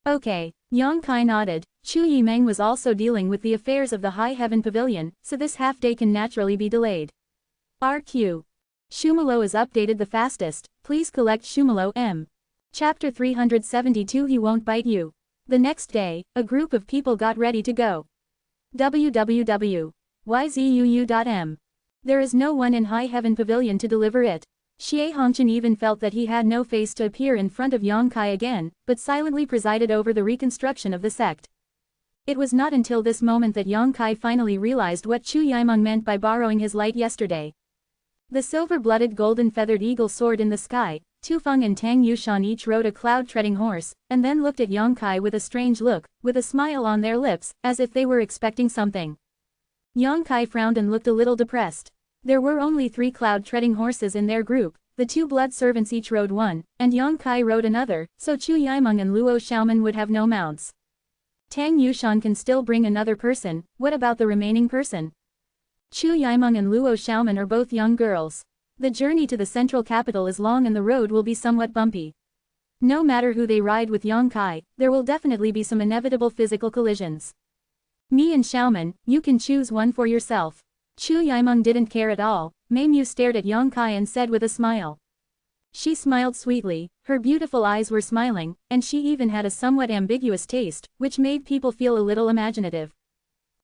Okay. Yang Kai nodded. Chu Yimeng was also dealing with the affairs of the High Heaven Pavilion, so this half-day can naturally be delayed. RQ. Shumalo is updated the fastest, please collect Shumalo M. Chapter 372 He Won't Bite You. The next day, a group of people got ready to go. www.yzuu.m. There is no one in High Heaven Pavilion to deliver it. Xie Hongchen even felt that he had no face to appear in front of Yang Kai again, but silently presided over the reconstruction of the sect. It was not until this moment that Yang Kai finally realized what Chu Yimeng meant by borrowing his light yesterday. The silver-blooded golden-feathered eagle soared in the sky, Tu Feng and Tang Yushan each rode a cloud-treading horse, and then looked at Yang Kai with a strange look, with a smile on their lips, as if they were expecting something. Yang Kai frowned and looked a little depressed. There were only 3 cloud-treading horses in their group, the 2 blood servants each rode one, and Yang Kai rode another, so Chu Yimeng and Luo Xiaoman would have no mounts. Tang Yushan can still bring another person, what about the remaining person? Chu Yimeng and Luo Xiaoman are both young girls. The journey to the central capital is long and the road will be somewhat bumpy. No matter who they ride with Yang Kai, there will definitely be some inevitable physical collisions. Me and Xiaoman, you can choose one for yourself. Chu Yimeng didn't care at all. Mei Mu stared at Yang Kai and said with a smile. She smiled sweetly, her beautiful eyes were smiling, and she even had a somewhat ambiguous taste, which made people feel a little imaginative.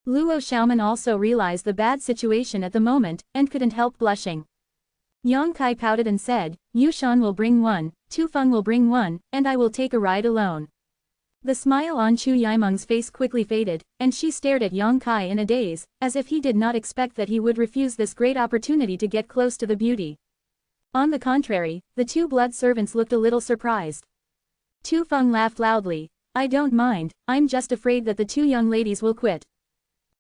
Luo Xiaoman also realized the bad situation at the moment, and couldn't help blushing. Yang Kai pouted and said, Yushan will bring one, Tu Feng will bring one, and I will take a ride alone. The smile on Chu Yimeng's face quickly faded, and she stared at Yang Kai in a daze, as if he did not expect that he would refuse this great opportunity to get close to the beauty. On the contrary, the two blood servants looked a little surprised. Tu Feng laughed loudly. I don't mind, I'm just afraid that the two young ladies will quit.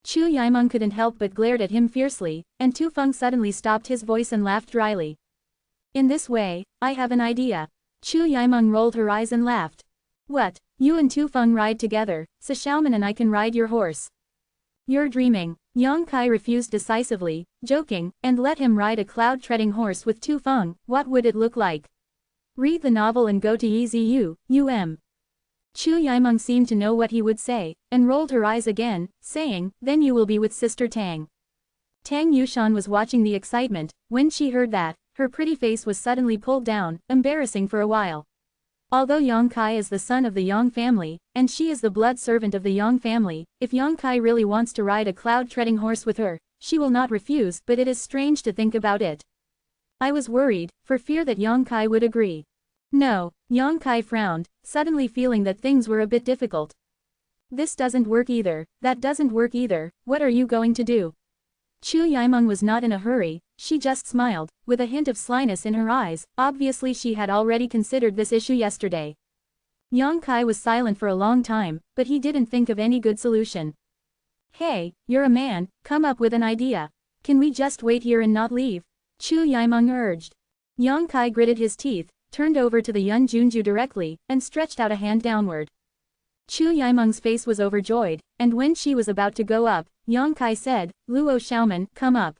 Chu Yimeng couldn't help but glared at him fiercely, and Tu Feng suddenly stopped his voice and laughed dryly. In this way, I have an idea. Chu Yimeng rolled her eyes and laughed. What, you and Tu Feng ride together, so Xiaoman and I can ride your horse. You're dreaming. Yang Kai refused decisively, joking, and let him ride a cloud-treading horse with Tu Feng. What would it look like? Read the novel and go to Yiziu, Chu Yimeng seemed to know what he would say, and rolled her eyes again, saying, then you will be with Sister Tang. Tang Yushan was watching the excitement. When she heard that, her pretty face was suddenly pulled down, embarrassing for a while. Although Yang Kai is the son of the Yang family, and she is the blood servant of the Yang family, if Yang Kai really wants to ride a cloud-treading horse with her, she will not refuse, but it is strange to think about it. I was worried, for fear that Yang Kai would agree. No, Yang Kai frowned, suddenly feeling that things were a bit difficult. This doesn't work either, that doesn't work either, what are you going to do? Chu Yimeng was not in a hurry, she just smiled, with a hint of slyness in her eyes. Obviously she had already considered this issue yesterday. Yang Kai was silent for a long time, but he didn't think of any good solution. Hey, you're a man, come up with an idea. Can we just wait here and not leave? Chu Yimeng urged. Yang Kai gritted his teeth, turned over to the Yun Junju directly, and stretched out a hand downward. Chu Yimeng's face was overjoyed, and when she was about to go up, Yang Kai said, Luo Xiaoman, come up.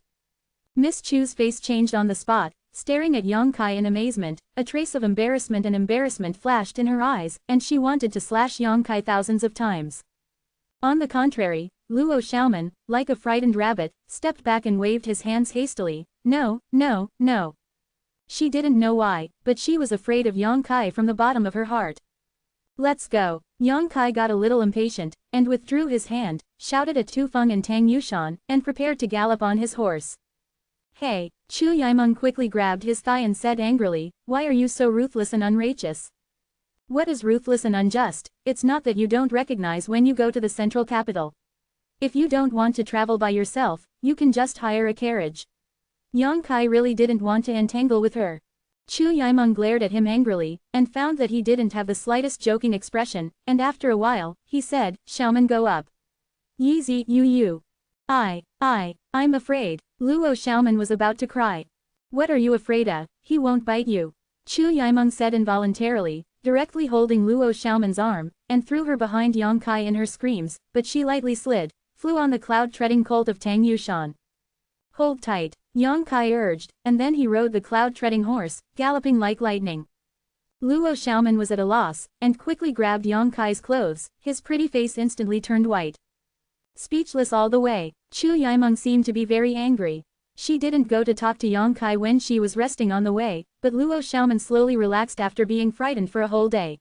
Miss Chu's face changed on the spot, staring at Yang Kai in amazement. A trace of embarrassment flashed in her eyes, and she wanted to slash Yang Kai thousands of times. On the contrary, Luo Xiaoman, like a frightened rabbit, stepped back and waved his hands hastily. No, no, no. She didn't know why, but she was afraid of Yang Kai from the bottom of her heart. Let's go. Yang Kai got a little impatient, and withdrew his hand, shouted at Tu Feng and Tang Yushan, and prepared to gallop on his horse. Hey, Chu Yimeng quickly grabbed his thigh and said angrily, why are you so ruthless and unrighteous? What is ruthless and unjust? It's not that you don't recognize when you go to the central capital. If you don't want to travel by yourself, you can just hire a carriage. Yang Kai really didn't want to entangle with her. Chu Yimeng glared at him angrily, and found that he didn't have the slightest joking expression, and after a while, he said, Xiaoman go up. Yizi you. I'm afraid. Luo Xiaoman was about to cry. What are you afraid of? He won't bite you. Chu Yimeng said involuntarily, directly holding Luo Xiaoman's arm, and threw her behind Yang Kai in her screams, but she lightly slid, flew on the cloud-treading colt of Tang Yushan. Hold tight, Yang Kai urged, and then he rode the cloud-treading horse, galloping like lightning. Luo Xiaoman was at a loss, and quickly grabbed Yang Kai's clothes. His pretty face instantly turned white. Speechless all the way, Chu Yimeng seemed to be very angry. She didn't go to talk to Yang Kai when she was resting on the way, but Luo Xiaoman slowly relaxed after being frightened for a whole day.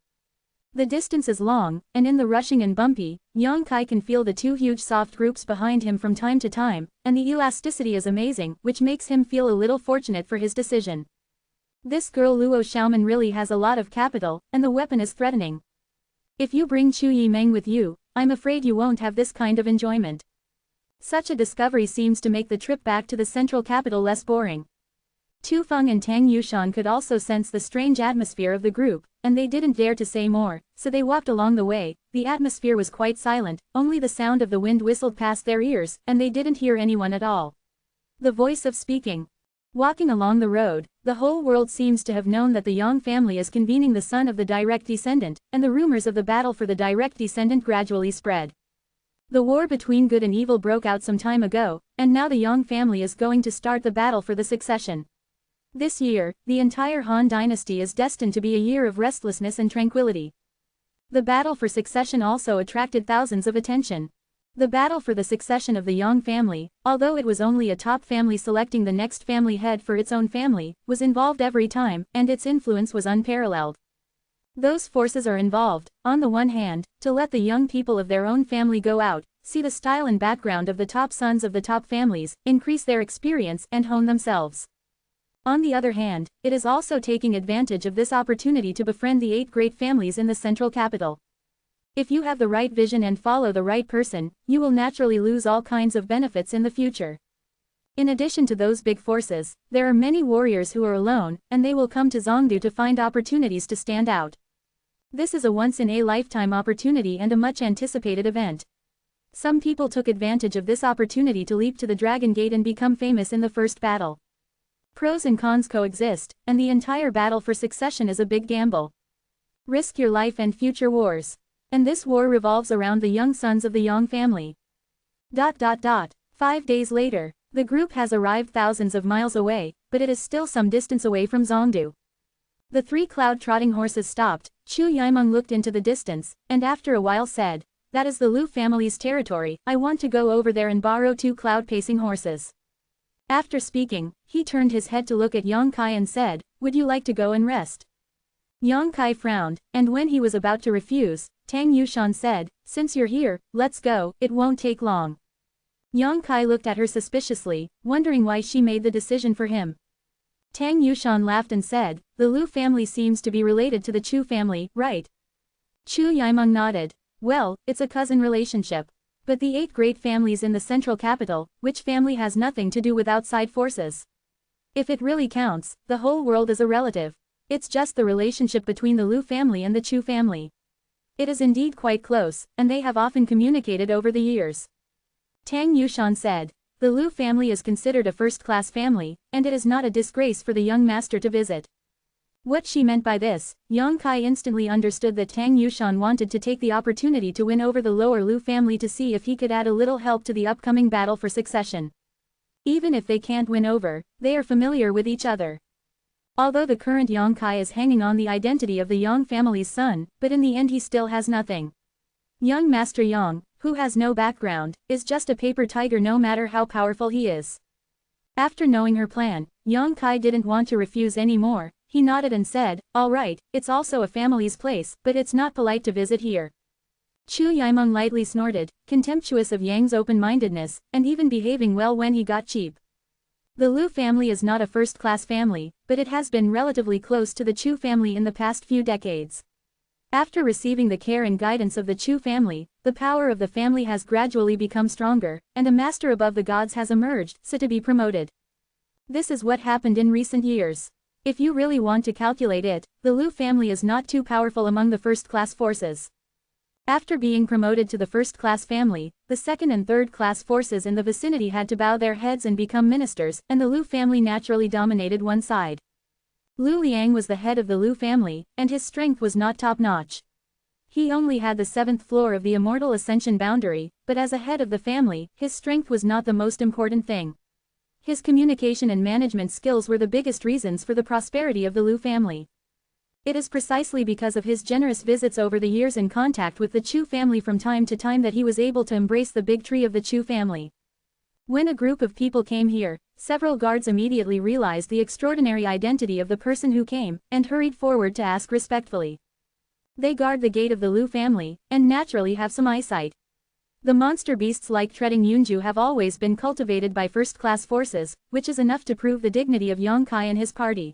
The distance is long, and in the rushing and bumpy, Yang Kai can feel the two huge soft groups behind him from time to time, and the elasticity is amazing, which makes him feel a little fortunate for his decision. This girl Luo Xiaoman really has a lot of capital, and the weapon is threatening. If you bring Chu Yimeng with you, I'm afraid you won't have this kind of enjoyment. Such a discovery seems to make the trip back to the central capital less boring. Tu Feng and Tang Yushan could also sense the strange atmosphere of the group, and they didn't dare to say more, so they walked along the way. The atmosphere was quite silent, only the sound of the wind whistled past their ears, and they didn't hear anyone at all. The voice of speaking. Walking along the road, the whole world seems to have known that the Yang family is convening the son of the direct descendant, and the rumors of the battle for the direct descendant gradually spread. The war between good and evil broke out some time ago, and now the Yang family is going to start the battle for the succession. This year, the entire Han dynasty is destined to be a year of restlessness and tranquility. The battle for succession also attracted thousands of attention. The battle for the succession of the Yang family, although it was only a top family selecting the next family head for its own family, was involved every time, and its influence was unparalleled. Those forces are involved, on the one hand, to let the young people of their own family go out, see the style and background of the top sons of the top families, increase their experience and hone themselves. On the other hand, it is also taking advantage of this opportunity to befriend the 8 great families in the central capital. If you have the right vision and follow the right person, you will naturally lose all kinds of benefits in the future. In addition to those big forces, there are many warriors who are alone, and they will come to Zhongdu to find opportunities to stand out. This is a once-in-a-lifetime opportunity and a much-anticipated event. Some people took advantage of this opportunity to leap to the Dragon Gate and become famous in the first battle. Pros and cons coexist, and the entire battle for succession is a big gamble. Risk your life and future wars. And this war revolves around the young sons of the Yang family. 5 days later, the group has arrived thousands of miles away, but it is still some distance away from Zhongdu. The 3 cloud-trotting horses stopped. Chu Yimeng looked into the distance, and after a while said, "That is the Lu family's territory, I want to go over there and borrow 2 cloud-pacing horses." After speaking, he turned his head to look at Yang Kai and said, "Would you like to go and rest?" Yang Kai frowned, and when he was about to refuse, Tang Yushan said, "Since you're here, let's go, it won't take long." Yang Kai looked at her suspiciously, wondering why she made the decision for him. Tang Yushan laughed and said, "The Lu family seems to be related to the Chu family, right?" Chu Yimeng nodded. "Well, it's a cousin relationship. But the 8 great families in the central capital, which family has nothing to do with outside forces? If it really counts, the whole world is a relative. It's just the relationship between the Lu family and the Chu family. It is indeed quite close, and they have often communicated over the years." Tang Yushan said, "The Lu family is considered a first-class family, and it is not a disgrace for the young master to visit." What she meant by this, Yang Kai instantly understood that Tang Yushan wanted to take the opportunity to win over the lower Lu family to see if he could add a little help to the upcoming battle for succession. Even if they can't win over, they are familiar with each other. Although the current Yang Kai is hanging on the identity of the Yang family's son, but in the end he still has nothing. Young Master Yang, who has no background, is just a paper tiger no matter how powerful he is. After knowing her plan, Yang Kai didn't want to refuse anymore. He nodded and said, "All right, it's also a family's place, but it's not polite to visit here." Chu Yimeng lightly snorted, contemptuous of Yang's open-mindedness, and even behaving well when he got cheap. The Lu family is not a first-class family, but it has been relatively close to the Chu family in the past few decades. After receiving the care and guidance of the Chu family, the power of the family has gradually become stronger, and a master above the gods has emerged, so to be promoted. This is what happened in recent years. If you really want to calculate it, the Lu family is not too powerful among the first-class forces. After being promoted to the first-class family, the second and third-class forces in the vicinity had to bow their heads and become ministers, and the Lu family naturally dominated one side. Lu Liang was the head of the Lu family, and his strength was not top-notch. He only had the 7th floor of the Immortal Ascension boundary, but as a head of the family, his strength was not the most important thing. His communication and management skills were the biggest reasons for the prosperity of the Lu family. It is precisely because of his generous visits over the years in contact with the Chu family from time to time that he was able to embrace the big tree of the Chu family. When a group of people came here, several guards immediately realized the extraordinary identity of the person who came, and hurried forward to ask respectfully. They guard the gate of the Lu family, and naturally have some eyesight. The monster beasts like treading Yunju have always been cultivated by first-class forces, which is enough to prove the dignity of Yang Kai and his party.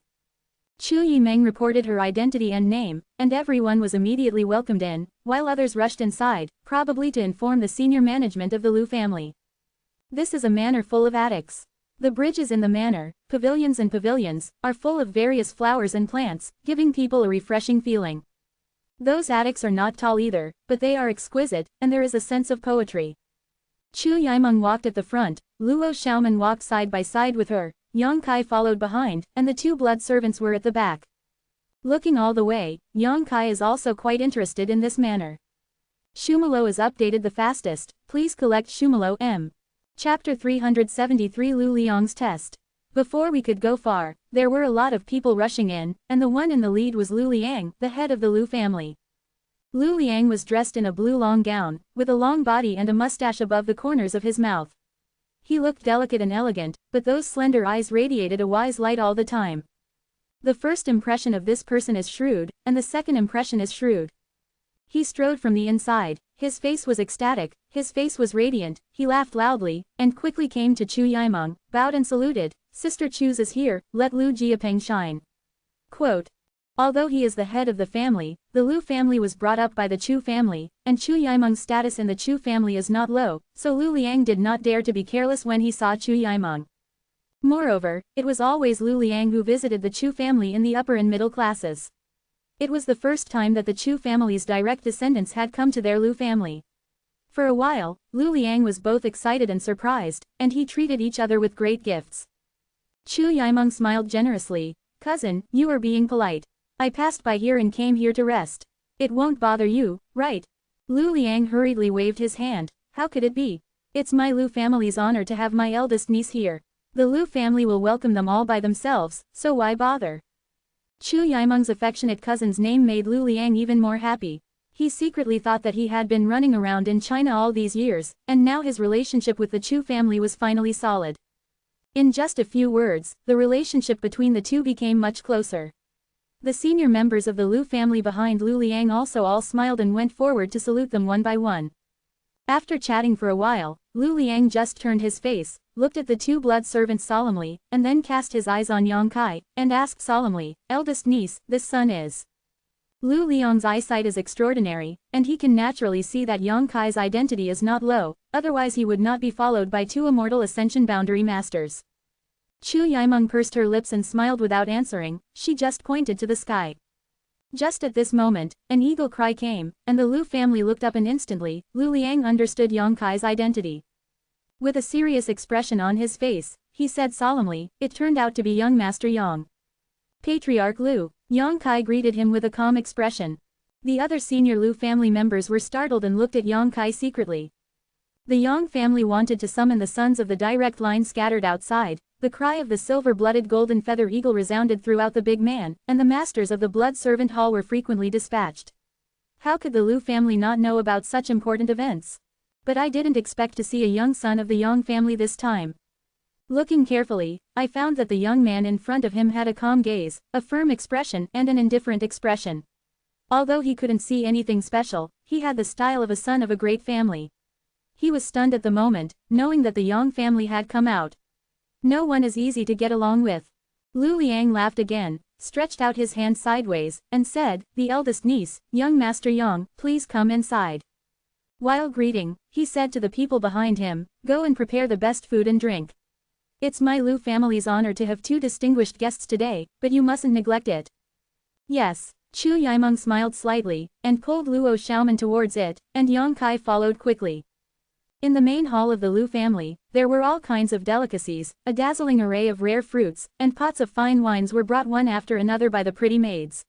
Chu Yimeng reported her identity and name, and everyone was immediately welcomed in, while others rushed inside, probably to inform the senior management of the Lu family. This is a manor full of attics. The bridges in the manor, pavilions and pavilions, are full of various flowers and plants, giving people a refreshing feeling. Those attics are not tall either, but they are exquisite, and there is a sense of poetry. Chu Yimeng walked at the front, Luo Xiaoman walked side by side with her, Yang Kai followed behind, and the 2 blood servants were at the back. Looking all the way, Yang Kai is also quite interested in this manor. Shumalo is updated the fastest, please collect Shumalo M. Chapter 373 Lu Liang's Test. Before we could go far, there were a lot of people rushing in, and the one in the lead was Lu Liang, the head of the Lu family. Lu Liang was dressed in a blue long gown, with a long body and a mustache above the corners of his mouth. He looked delicate and elegant, but those slender eyes radiated a wise light all the time. The first impression of this person is shrewd, and the second impression is shrewd. He strode from the inside, his face was ecstatic, his face was radiant, he laughed loudly, and quickly came to Chu Yimeng, bowed and saluted, "Sister Chu's is here, let Lu Jiapeng shine." Quote. Although he is the head of the family, the Lu family was brought up by the Chu family, and Chu Yimeng's status in the Chu family is not low, so Lu Liang did not dare to be careless when he saw Chu Yimeng. Moreover, it was always Lu Liang who visited the Chu family in the upper and middle classes. It was the first time that the Chu family's direct descendants had come to their Lu family. For a while, Lu Liang was both excited and surprised, and he treated each other with great gifts. Chu Yimeng smiled generously. "Cousin, you are being polite. I passed by here and came here to rest. It won't bother you, right?" Lu Liang hurriedly waved his hand. "How could it be? It's my Lu family's honor to have my eldest niece here. The Lu family will welcome them all by themselves, so why bother?" Chu Yimeng's affectionate cousin's name made Lu Liang even more happy. He secretly thought that he had been running around in China all these years, and now his relationship with the Chu family was finally solid. In just a few words, the relationship between the two became much closer. The senior members of the Lu family behind Lu Liang also all smiled and went forward to salute them one by one. After chatting for a while, Lu Liang just turned his face, looked at the two blood servants solemnly, and then cast his eyes on Yang Kai, and asked solemnly, "Eldest niece, this son is?" Lu Liang's eyesight is extraordinary, and he can naturally see that Yang Kai's identity is not low, otherwise he would not be followed by two immortal ascension boundary masters. Chu Yimeng pursed her lips and smiled without answering, she just pointed to the sky. Just at this moment, an eagle cry came, and the Lu family looked up and instantly, Lu Liang understood Yang Kai's identity. With a serious expression on his face, he said solemnly, "It turned out to be young Master Yang." Patriarch Lu. Yang Kai greeted him with a calm expression. The other senior Lu family members were startled and looked at Yang Kai secretly. The Yang family wanted to summon the sons of the direct line scattered outside. The cry of the silver-blooded golden feather eagle resounded throughout the big man, and the masters of the blood servant hall were frequently dispatched. How could the Lu family not know about such important events? But I didn't expect to see a young son of the Yang family this time. Looking carefully, I found that the young man in front of him had a calm gaze, a firm expression and an indifferent expression. Although he couldn't see anything special, he had the style of a son of a great family. He was stunned at the moment, knowing that the Yang family had come out. No one is easy to get along with. Lu Liang laughed again, stretched out his hand sideways, and said, "The eldest niece, young Master Yang, please come inside." While greeting, he said to the people behind him, "Go and prepare the best food and drink. It's my Lu family's honor to have two distinguished guests today, but you mustn't neglect it." "Yes." Chu Yimeng smiled slightly, and pulled Luo Xiaoman towards it, and Yang Kai followed quickly. In the main hall of the Lu family, there were all kinds of delicacies, a dazzling array of rare fruits, and pots of fine wines were brought one after another by the pretty maids.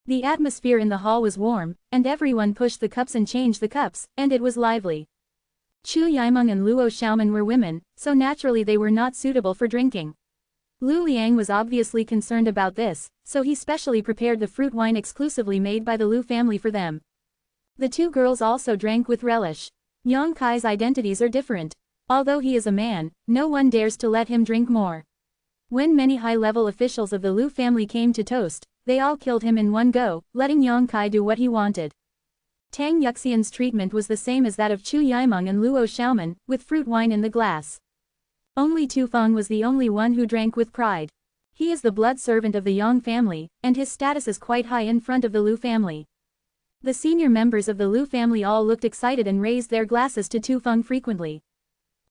The atmosphere in the hall was warm, and everyone pushed the cups and changed the cups, and it was lively. Chu Yimeng and Luo Xiaoman were women, so naturally they were not suitable for drinking. Lu Liang was obviously concerned about this, so he specially prepared the fruit wine exclusively made by the Lu family for them. The two girls also drank with relish. Yang Kai's identities are different. Although he is a man, no one dares to let him drink more. When many high-level officials of the Lu family came to toast, they all killed him in one go, letting Yang Kai do what he wanted. Tang Yuxian's treatment was the same as that of Chu Yimeng and Luo Xiaoman, with fruit wine in the glass. Only Tu Feng was the only one who drank with pride. He is the blood servant of the Yang family, and his status is quite high in front of the Lu family. The senior members of the Lu family all looked excited and raised their glasses to Tu Feng frequently.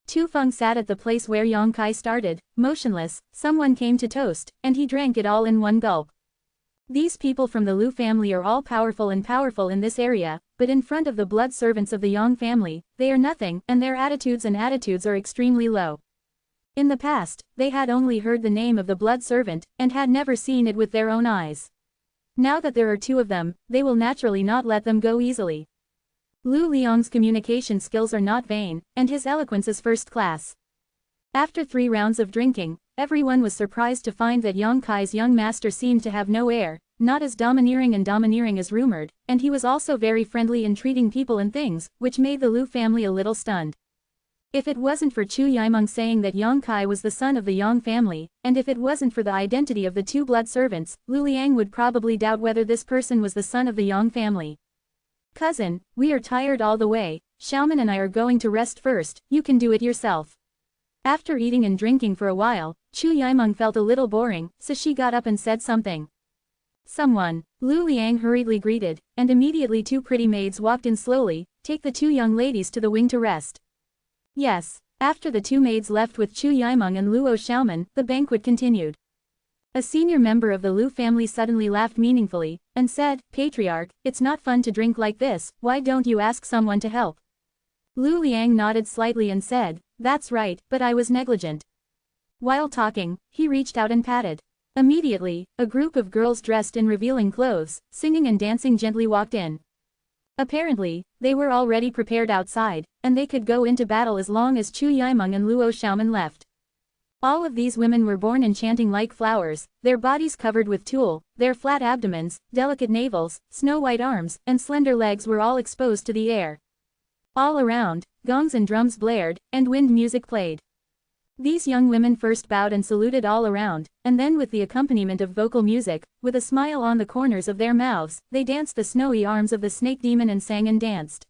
Tu Feng sat at the place where Yang Kai started, motionless. Someone came to toast, and he drank it all in one gulp. These people from the Lu family are all powerful in this area, but in front of the blood servants of the Yang family, they are nothing, and their attitudes are extremely low. In the past, they had only heard the name of the blood servant, and had never seen it with their own eyes. Now that there are two of them, they will naturally not let them go easily. Lu Liang's communication skills are not vain, and his eloquence is first class. After 3 rounds of drinking, everyone was surprised to find that Yang Kai's young master seemed to have no air, not as domineering as rumored, and he was also very friendly in treating people and things, which made the Lu family a little stunned. If it wasn't for Chu Yimeng saying that Yang Kai was the son of the Yang family, and if it wasn't for the identity of the two blood servants, Lu Liang would probably doubt whether this person was the son of the Yang family. Cousin, we are tired all the way, Xiaoman and I are going to rest first, you can do it yourself. After eating and drinking for a while, Chu Yimeng felt a little boring, so she got up and said something. Someone. Lu Liang hurriedly greeted, and immediately two pretty maids walked in slowly, take the two young ladies to the wing to rest. Yes. After the two maids left with Chu Yimeng and Luo Xiaoman, the banquet continued. A senior member of the Lu family suddenly laughed meaningfully, and said, Patriarch, it's not fun to drink like this, why don't you ask someone to help? Lu Liang nodded slightly and said, that's right, but I was negligent. While talking, he reached out and patted. Immediately, a group of girls dressed in revealing clothes, singing and dancing gently walked in. Apparently, they were already prepared outside, and they could go into battle as long as Chu Yimeng and Luo Xiaoman left. All of these women were born enchanting like flowers, their bodies covered with tulle, their flat abdomens, delicate navels, snow-white arms, and slender legs were all exposed to the air. All around, gongs and drums blared, and wind music played. These young women first bowed and saluted all around, and then with the accompaniment of vocal music, with a smile on the corners of their mouths, they danced the snowy arms of the snake demon and sang and danced.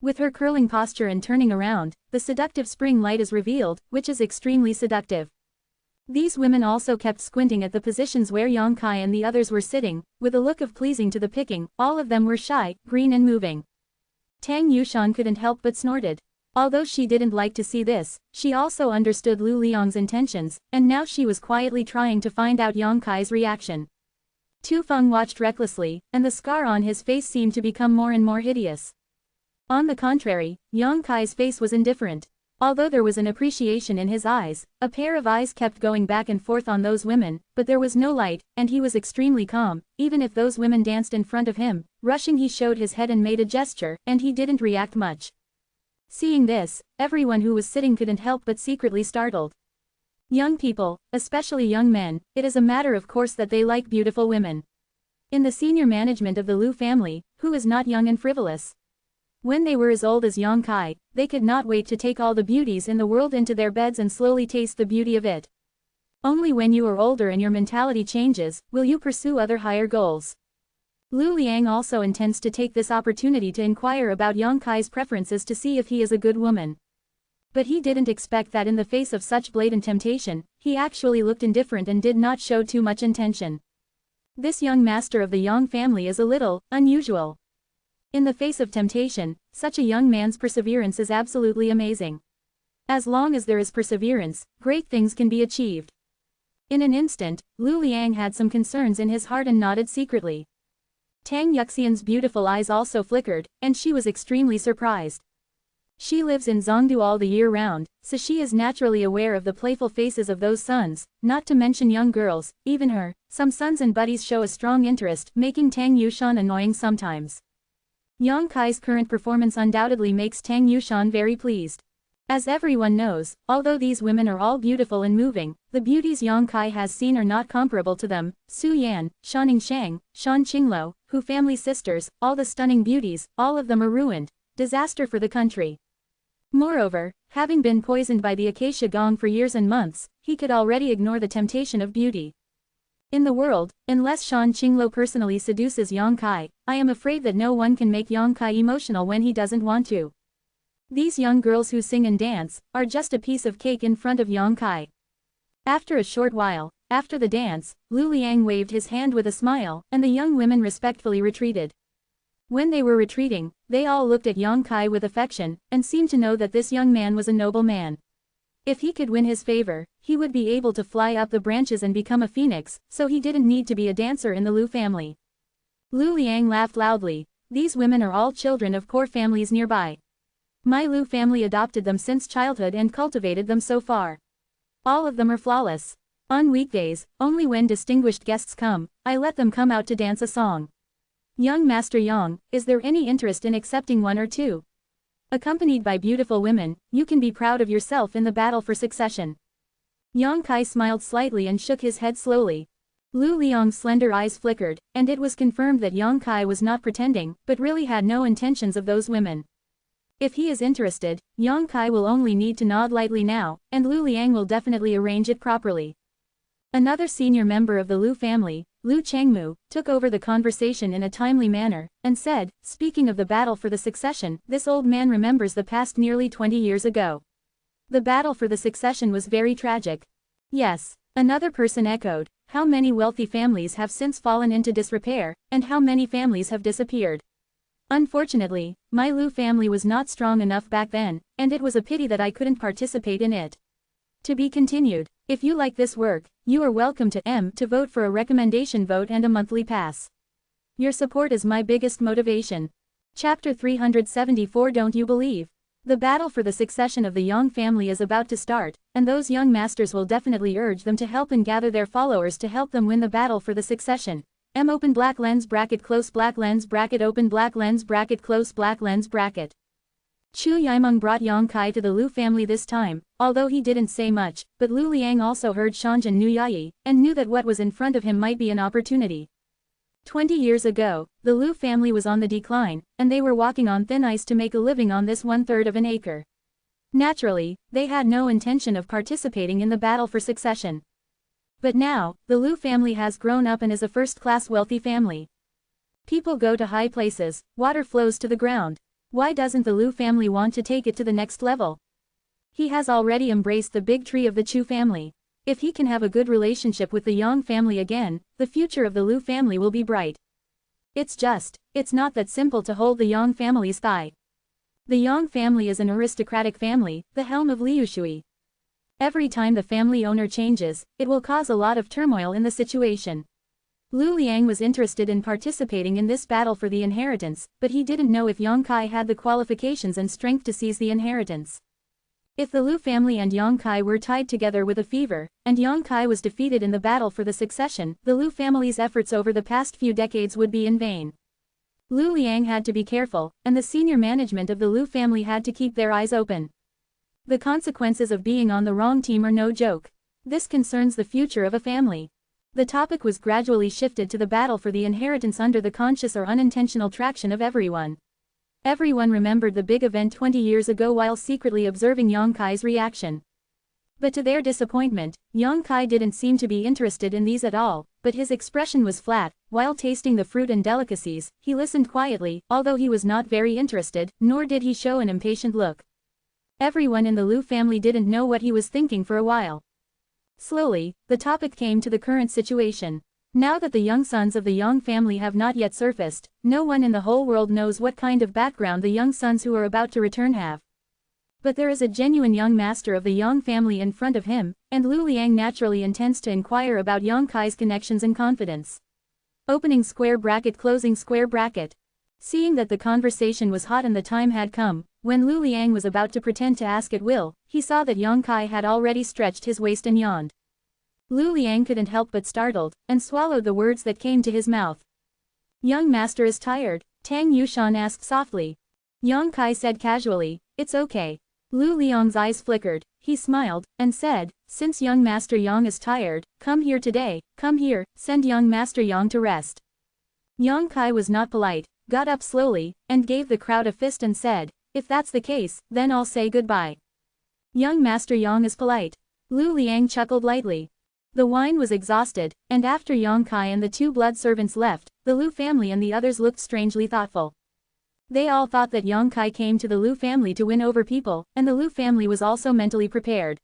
With her curling posture and turning around, the seductive spring light is revealed, which is extremely seductive. These women also kept squinting at the positions where Yang Kai and the others were sitting, with a look of pleasing to the picking, all of them were shy, green and moving. Tang Yushan couldn't help but snorted. Although she didn't like to see this, she also understood Lu Liang's intentions, and now she was quietly trying to find out Yang Kai's reaction. Tu Feng watched recklessly, and the scar on his face seemed to become more and more hideous. On the contrary, Yang Kai's face was indifferent. Although there was an appreciation in his eyes, a pair of eyes kept going back and forth on those women, but there was no light, and he was extremely calm, even if those women danced in front of him. Rushing, he showed his head and made a gesture, and he didn't react much. Seeing this, everyone who was sitting couldn't help but secretly startled. Young people, especially young men, it is a matter of course that they like beautiful women. In the senior management of the Lu family, who is not young and frivolous? When they were as old as Yang Kai, they could not wait to take all the beauties in the world into their beds and slowly taste the beauty of it. Only when you are older and your mentality changes, will you pursue other higher goals. Lu Liang also intends to take this opportunity to inquire about Yang Kai's preferences to see if he is a good woman. But he didn't expect that in the face of such blatant temptation, he actually looked indifferent and did not show too much intention. This young master of the Yang family is a little unusual. In the face of temptation, such a young man's perseverance is absolutely amazing. As long as there is perseverance, great things can be achieved. In an instant, Lu Liang had some concerns in his heart and nodded secretly. Tang Yuxian's beautiful eyes also flickered, and she was extremely surprised. She lives in Zhongdu all the year round, so she is naturally aware of the playful faces of those sons, not to mention young girls, even her. Some sons and buddies show a strong interest, making Tang Yushan annoying sometimes. Yang Kai's current performance undoubtedly makes Tang Yushan very pleased. As everyone knows, although these women are all beautiful and moving, the beauties Yang Kai has seen are not comparable to them. Su Yan, Shanning Shang, Shan Qingluo, Hu family sisters, all the stunning beauties, all of them are ruined. Disaster for the country. Moreover, having been poisoned by the acacia gong for years and months, he could already ignore the temptation of beauty. In the world, unless Shan Qingluo personally seduces Yang Kai, I am afraid that no one can make Yang Kai emotional when he doesn't want to. These young girls who sing and dance are just a piece of cake in front of Yang Kai. After a short while, after the dance, Lu Liang waved his hand with a smile, and the young women respectfully retreated. When they were retreating, they all looked at Yang Kai with affection, and seemed to know that this young man was a noble man. If he could win his favor, he would be able to fly up the branches and become a phoenix, so he didn't need to be a dancer in the Lu family. Lu Liang laughed loudly. These women are all children of poor families nearby. My Lu family adopted them since childhood and cultivated them so far. All of them are flawless. On weekdays, only when distinguished guests come, I let them come out to dance a song. Young Master Yang, is there any interest in accepting one or two? Accompanied by beautiful women, you can be proud of yourself in the battle for succession. Yang Kai smiled slightly and shook his head slowly. Lu Liang's slender eyes flickered, and it was confirmed that Yang Kai was not pretending, but really had no intentions of those women. If he is interested, Yang Kai will only need to nod lightly now, and Lu Liang will definitely arrange it properly. Another senior member of the Lu family, Lu Changmu, took over the conversation in a timely manner, and said, speaking of the battle for the succession, this old man remembers the past nearly 20 years ago. The battle for the succession was very tragic. Yes, another person echoed, how many wealthy families have since fallen into disrepair, and how many families have disappeared. Unfortunately, my Lu family was not strong enough back then, and it was a pity that I couldn't participate in it. To be continued. If you like this work, you are welcome to vote for a recommendation vote and a monthly pass. Your support is my biggest motivation. Chapter 374. Don't you believe? The battle for the succession of the Yang family is about to start, and those young masters will definitely urge them to help and gather their followers to help them win the battle for the succession. Open black lens bracket close black lens bracket open black lens bracket close black lens bracket. Chu Yimeng brought Yang Kai to the Lu family this time, although he didn't say much, but Lu Liang also heard Shanzhen Nu Yayi, and knew that what was in front of him might be an opportunity. 20 years ago, the Lu family was on the decline, and they were walking on thin ice to make a living on this 1/3 of an acre. Naturally, they had no intention of participating in the battle for succession. But now, the Lu family has grown up and is a first-class wealthy family. People go to high places, water flows to the ground. Why doesn't the Lu family want to take it to the next level? He has already embraced the big tree of the Chu family. If he can have a good relationship with the Yang family again, the future of the Lu family will be bright. It's not that simple to hold the Yang family's thigh. The Yang family is an aristocratic family, the helm of Liushui. Every time the family owner changes, it will cause a lot of turmoil in the situation. Lu Liang was interested in participating in this battle for the inheritance, but he didn't know if Yang Kai had the qualifications and strength to seize the inheritance. If the Lu family and Yang Kai were tied together with a fever, and Yang Kai was defeated in the battle for the succession, the Lu family's efforts over the past few decades would be in vain. Lu Liang had to be careful, and the senior management of the Lu family had to keep their eyes open. The consequences of being on the wrong team are no joke. This concerns the future of a family. The topic was gradually shifted to the battle for the inheritance under the conscious or unintentional traction of everyone. Everyone remembered the big event 20 years ago while secretly observing Yang Kai's reaction. But to their disappointment, Yang Kai didn't seem to be interested in these at all, but his expression was flat. While tasting the fruit and delicacies, he listened quietly, although he was not very interested, nor did he show an impatient look. Everyone in the Lu family didn't know what he was thinking for a while. Slowly, the topic came to the current situation. Now that the young sons of the Yang family have not yet surfaced, no one in the whole world knows what kind of background the young sons who are about to return have. But there is a genuine young master of the Yang family in front of him, and Lu Liang naturally intends to inquire about Yang Kai's connections and confidence. Opening square bracket closing square bracket. Seeing that the conversation was hot and the time had come, when Lu Liang was about to pretend to ask at will, he saw that Yang Kai had already stretched his waist and yawned. Lu Liang couldn't help but startled, and swallowed the words that came to his mouth. Young master is tired, Tang Yushan asked softly. Yang Kai said casually, it's okay. Lu Liang's eyes flickered, he smiled, and said, since young master Yang is tired, come here today, come here, send young master Yang to rest. Yang Kai was not polite, got up slowly, and gave the crowd a fist and said, if that's the case, then I'll say goodbye. Young master Yang is polite. Lu Liang chuckled lightly. The wine was exhausted, and after Yang Kai and the two blood servants left, the Lu family and the others looked strangely thoughtful. They all thought that Yang Kai came to the Lu family to win over people, and the Lu family was also mentally prepared.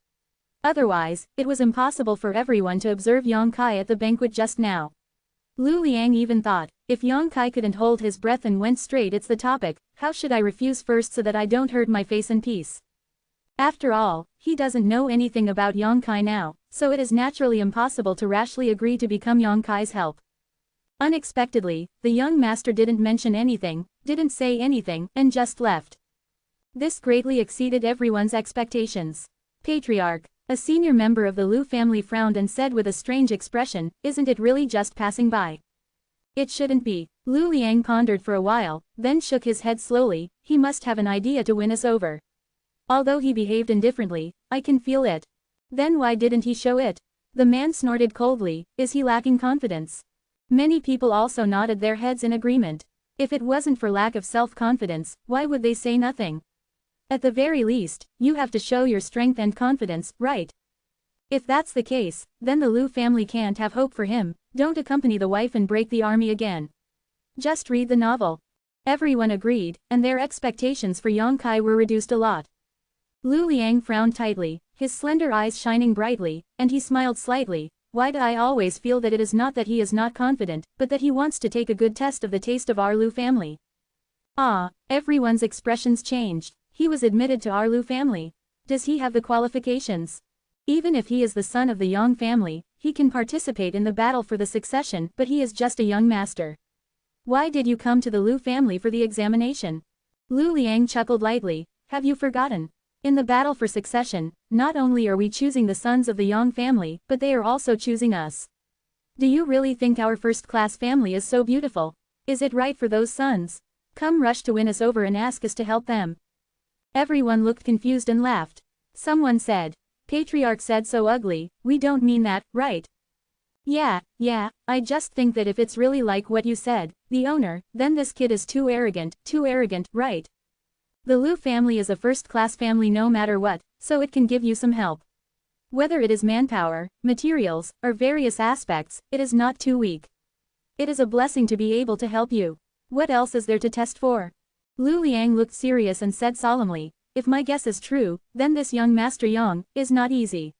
Otherwise, it was impossible for everyone to observe Yang Kai at the banquet just now. Lu Liang even thought, if Yang Kai couldn't hold his breath and went straight, it's the topic, how should I refuse first so that I don't hurt my face in peace? After all, he doesn't know anything about Yang Kai now, so it is naturally impossible to rashly agree to become Yang Kai's help. Unexpectedly, the young master didn't mention anything, didn't say anything, and just left. This greatly exceeded everyone's expectations. Patriarch, a senior member of the Lu family, frowned and said with a strange expression, isn't it really just passing by? It shouldn't be. Lu Liang pondered for a while, then shook his head slowly, he must have an idea to win us over. Although he behaved indifferently, I can feel it. Then why didn't he show it? The man snorted coldly. Is he lacking confidence? Many people also nodded their heads in agreement. If it wasn't for lack of self-confidence, why would they say nothing? At the very least, you have to show your strength and confidence, right? If that's the case, then the Liu family can't have hope for him. Don't accompany the wife and break the army again. Just read the novel. Everyone agreed, and their expectations for Yang Kai were reduced a lot. Lu Liang frowned tightly, his slender eyes shining brightly, and he smiled slightly. Why do I always feel that it is not that he is not confident, but that he wants to take a good test of the taste of our Liu family? Ah, everyone's expressions changed. He was admitted to our Liu family. Does he have the qualifications? Even if he is the son of the Yang family, he can participate in the battle for the succession, but he is just a young master. Why did you come to the Liu family for the examination? Lu Liang chuckled lightly. Have you forgotten? In the battle for succession, not only are we choosing the sons of the Yang family, but they are also choosing us. Do you really think our first-class family is so beautiful? Is it right for those sons? Come rush to win us over and ask us to help them. Everyone looked confused and laughed. Someone said, Patriarch said so ugly, we don't mean that, right? Yeah, I just think that if it's really like what you said, the owner, then this kid is too arrogant, right? The Liu family is a first-class family no matter what, so it can give you some help. Whether it is manpower, materials, or various aspects, it is not too weak. It is a blessing to be able to help you. What else is there to test for? Lu Liang looked serious and said solemnly, if my guess is true, then this young Master Yang is not easy.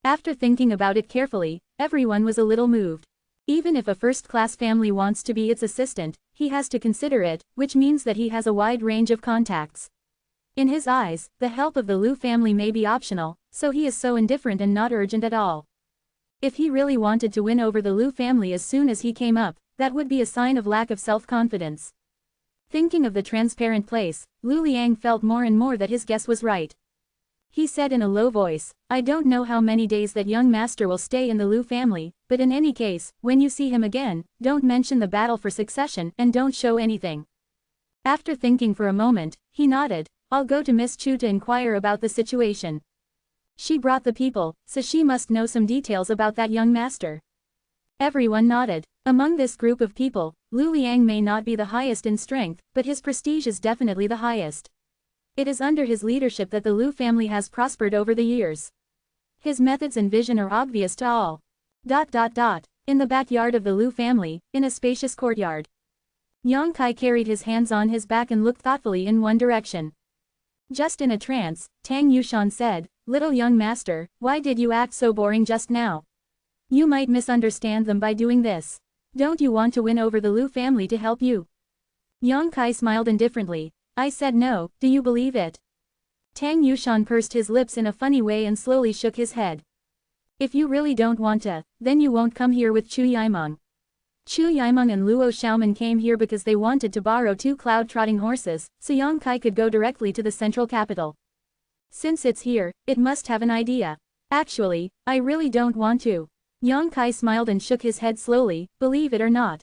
After thinking about it carefully, everyone was a little moved. Even if a first-class family wants to be its assistant, he has to consider it, which means that he has a wide range of contacts. In his eyes, the help of the Liu family may be optional, so he is so indifferent and not urgent at all. If he really wanted to win over the Liu family as soon as he came up, that would be a sign of lack of self-confidence. Thinking of the transparent place, Lu Liang felt more and more that his guess was right. He said in a low voice, I don't know how many days that young master will stay in the Liu family, but in any case, when you see him again, don't mention the battle for succession and don't show anything. After thinking for a moment, he nodded, I'll go to Miss Chu to inquire about the situation. She brought the people, so she must know some details about that young master. Everyone nodded. Among this group of people, Lu Liang may not be the highest in strength, but his prestige is definitely the highest. It is under his leadership that the Liu family has prospered over the years. His methods and vision are obvious to all. In the backyard of the Liu family, in a spacious courtyard. Yang Kai carried his hands on his back and looked thoughtfully in one direction. Just in a trance, Tang Yushan said, Little young master, why did you act so boring just now? You might misunderstand them by doing this. Don't you want to win over the Liu family to help you? Yang Kai smiled indifferently. I said no, do you believe it? Tang Yushan pursed his lips in a funny way and slowly shook his head. If you really don't want to, then you won't come here with Chu Yimeng. Chu Yimeng and Luo Xiaoman came here because they wanted to borrow 2 cloud-trotting horses, so Yang Kai could go directly to the central capital. Since it's here, it must have an idea. Actually, I really don't want to. Yang Kai smiled and shook his head slowly, believe it or not.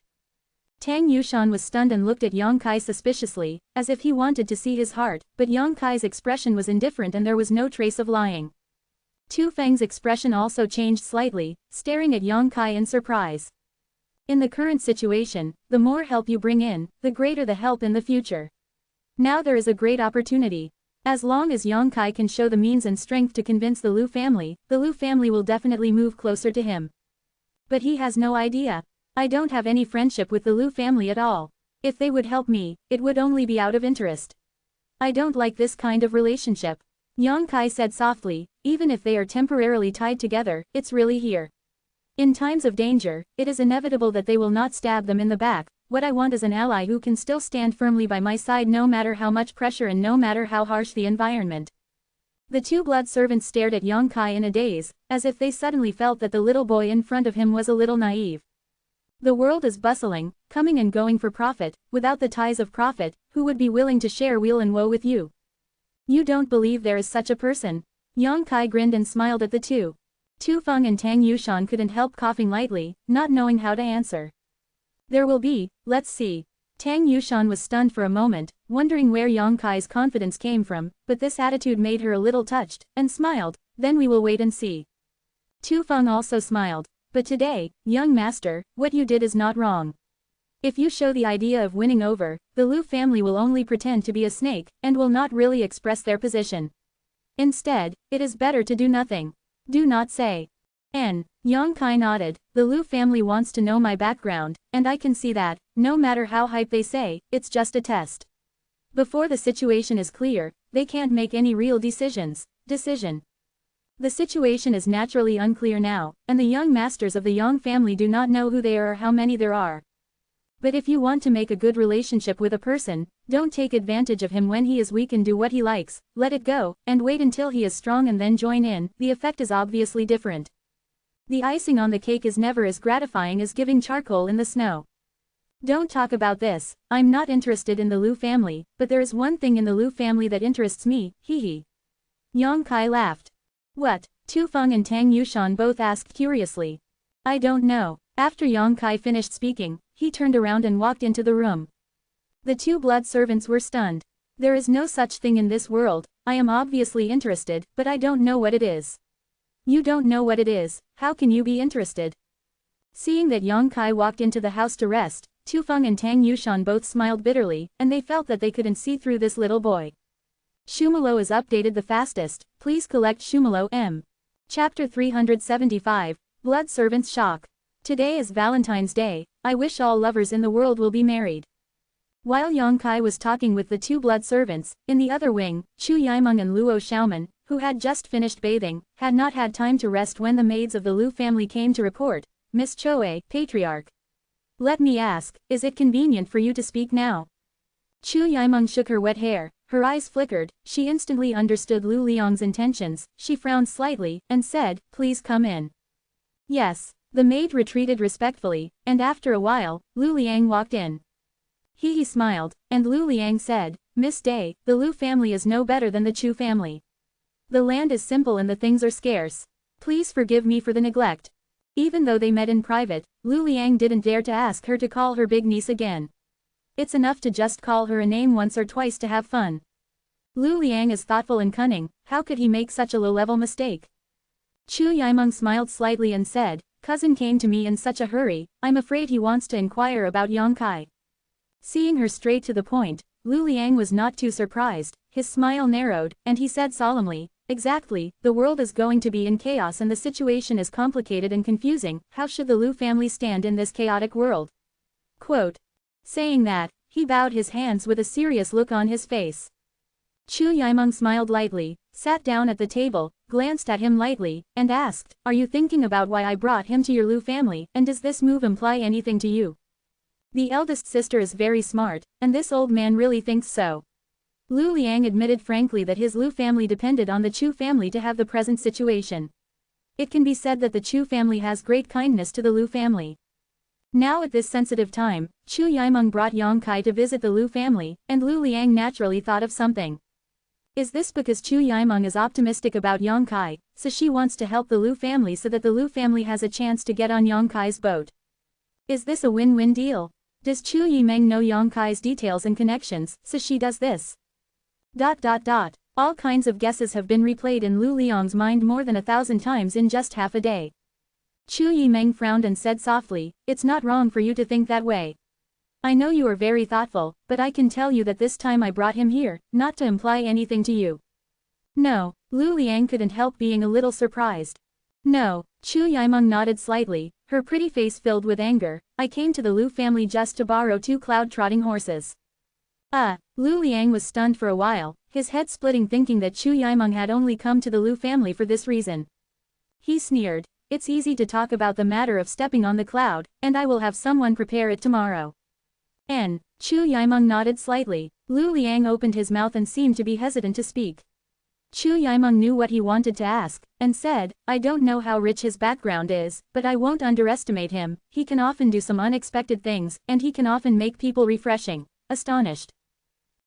Tang Yushan was stunned and looked at Yang Kai suspiciously, as if he wanted to see his heart, but Yang Kai's expression was indifferent and there was no trace of lying. Tu Feng's expression also changed slightly, staring at Yang Kai in surprise. In the current situation, the more help you bring in, the greater the help in the future. Now there is a great opportunity. As long as Yang Kai can show the means and strength to convince the Liu family will definitely move closer to him. But he has no idea. I don't have any friendship with the Liu family at all. If they would help me, it would only be out of interest. I don't like this kind of relationship. Yang Kai said softly, even if they are temporarily tied together, it's really here. In times of danger, it is inevitable that they will not stab them in the back. What I want is an ally who can still stand firmly by my side no matter how much pressure and no matter how harsh the environment. The 2 blood servants stared at Yang Kai in a daze, as if they suddenly felt that the little boy in front of him was a little naive. The world is bustling, coming and going for profit. Without the ties of profit, who would be willing to share weal and woe with you? You don't believe there is such a person? Yang Kai grinned and smiled at the two. Tu Feng and Tang Yushan couldn't help coughing lightly, not knowing how to answer. There will be, let's see. Tang Yushan was stunned for a moment, wondering where Yang Kai's confidence came from, but this attitude made her a little touched, and smiled, then we will wait and see. Tu Feng also smiled. But today, young master, what you did is not wrong. If you show the idea of winning over, the Lu family will only pretend to be a snake, and will not really express their position. Instead, it is better to do nothing. Do not say. Yang Kai nodded. The Lu family wants to know my background, and I can see that, no matter how hype they say, it's just a test. Before the situation is clear, they can't make any real decisions. The situation is naturally unclear now, and the young masters of the Yang family do not know who they are or how many there are. But if you want to make a good relationship with a person, don't take advantage of him when he is weak and do what he likes, let it go, and wait until he is strong and then join in. The effect is obviously different. The icing on the cake is never as gratifying as giving charcoal in the snow. Don't talk about this. I'm not interested in the Lu family, but there is one thing in the Lu family that interests me, hee. Yang Kai laughed. What? Tu Feng and Tang Yushan both asked curiously. I don't know. After Yang Kai finished speaking, he turned around and walked into the room. The two blood servants were stunned. There is no such thing in this world. I am obviously interested, but I don't know what it is. You don't know what it is, how can you be interested? Seeing that Yang Kai walked into the house to rest, Tu Feng and Tang Yushan both smiled bitterly, and they felt that they couldn't see through this little boy. Shumalo is updated the fastest, please collect Shumalo M. Chapter 375, Blood Servants Shock. Today is Valentine's Day, I wish all lovers in the world will be married. While Yang Kai was talking with the two blood servants, in the other wing, Chu Yimeng and Luo Xiaoman, who had just finished bathing, had not had time to rest when the maids of the Lu family came to report, Miss Choe, patriarch. Let me ask, is it convenient for you to speak now? Chu Yimeng shook her wet hair, her eyes flickered, she instantly understood Lu Liang's intentions, she frowned slightly, and said, please come in. Yes. The maid retreated respectfully, and after a while, Lu Liang walked in. He smiled, and Lu Liang said, Miss Day, the Lu family is no better than the Chu family. The land is simple and the things are scarce. Please forgive me for the neglect. Even though they met in private, Lu Liang didn't dare to ask her to call her big niece again. It's enough to just call her a name once or twice to have fun. Lu Liang is thoughtful and cunning, how could he make such a low-level mistake? Chu Yimeng smiled slightly and said, Cousin came to me in such a hurry, I'm afraid he wants to inquire about Yang Kai. Seeing her straight to the point, Lu Liang was not too surprised, his smile narrowed, and he said solemnly, exactly, the world is going to be in chaos and the situation is complicated and confusing, how should the Lu family stand in this chaotic world? Quote. Saying that, he bowed his hands with a serious look on his face. Chu Yimeng smiled lightly, sat down at the table, glanced at him lightly, and asked, are you thinking about why I brought him to your Lu family, and does this move imply anything to you? The eldest sister is very smart, and this old man really thinks so. Lu Liang admitted frankly that his Lu family depended on the Chu family to have the present situation. It can be said that the Chu family has great kindness to the Lu family. Now at this sensitive time, Chu Yimeng brought Yang Kai to visit the Lu family, and Lu Liang naturally thought of something. Is this because Chu Yimeng is optimistic about Yang Kai, so she wants to help the Lu family so that the Lu family has a chance to get on Yang Kai's boat? Is this a win-win deal? Does Chu Yimeng know Yang Kai's details and connections, so she does this? ... All kinds of guesses have been replayed in Lu Liang's mind more than 1,000 times in just half a day. Chu Yimeng frowned and said softly, it's not wrong for you to think that way. I know you are very thoughtful, but I can tell you that this time I brought him here, not to imply anything to you. No, Lu Liang couldn't help being a little surprised. No, Chu Yimeng nodded slightly, her pretty face filled with anger, I came to the Lu family just to borrow 2 cloud-trotting horses. Lu Liang was stunned for a while, his head splitting thinking that Chu Yimeng had only come to the Lu family for this reason. He sneered, it's easy to talk about the matter of stepping on the cloud, and I will have someone prepare it tomorrow. Chu Yimeng nodded slightly. Lu Liang opened his mouth and seemed to be hesitant to speak. Chu Yimeng knew what he wanted to ask, and said, I don't know how rich his background is, but I won't underestimate him, he can often do some unexpected things, and he can often make people refreshing. Astonished.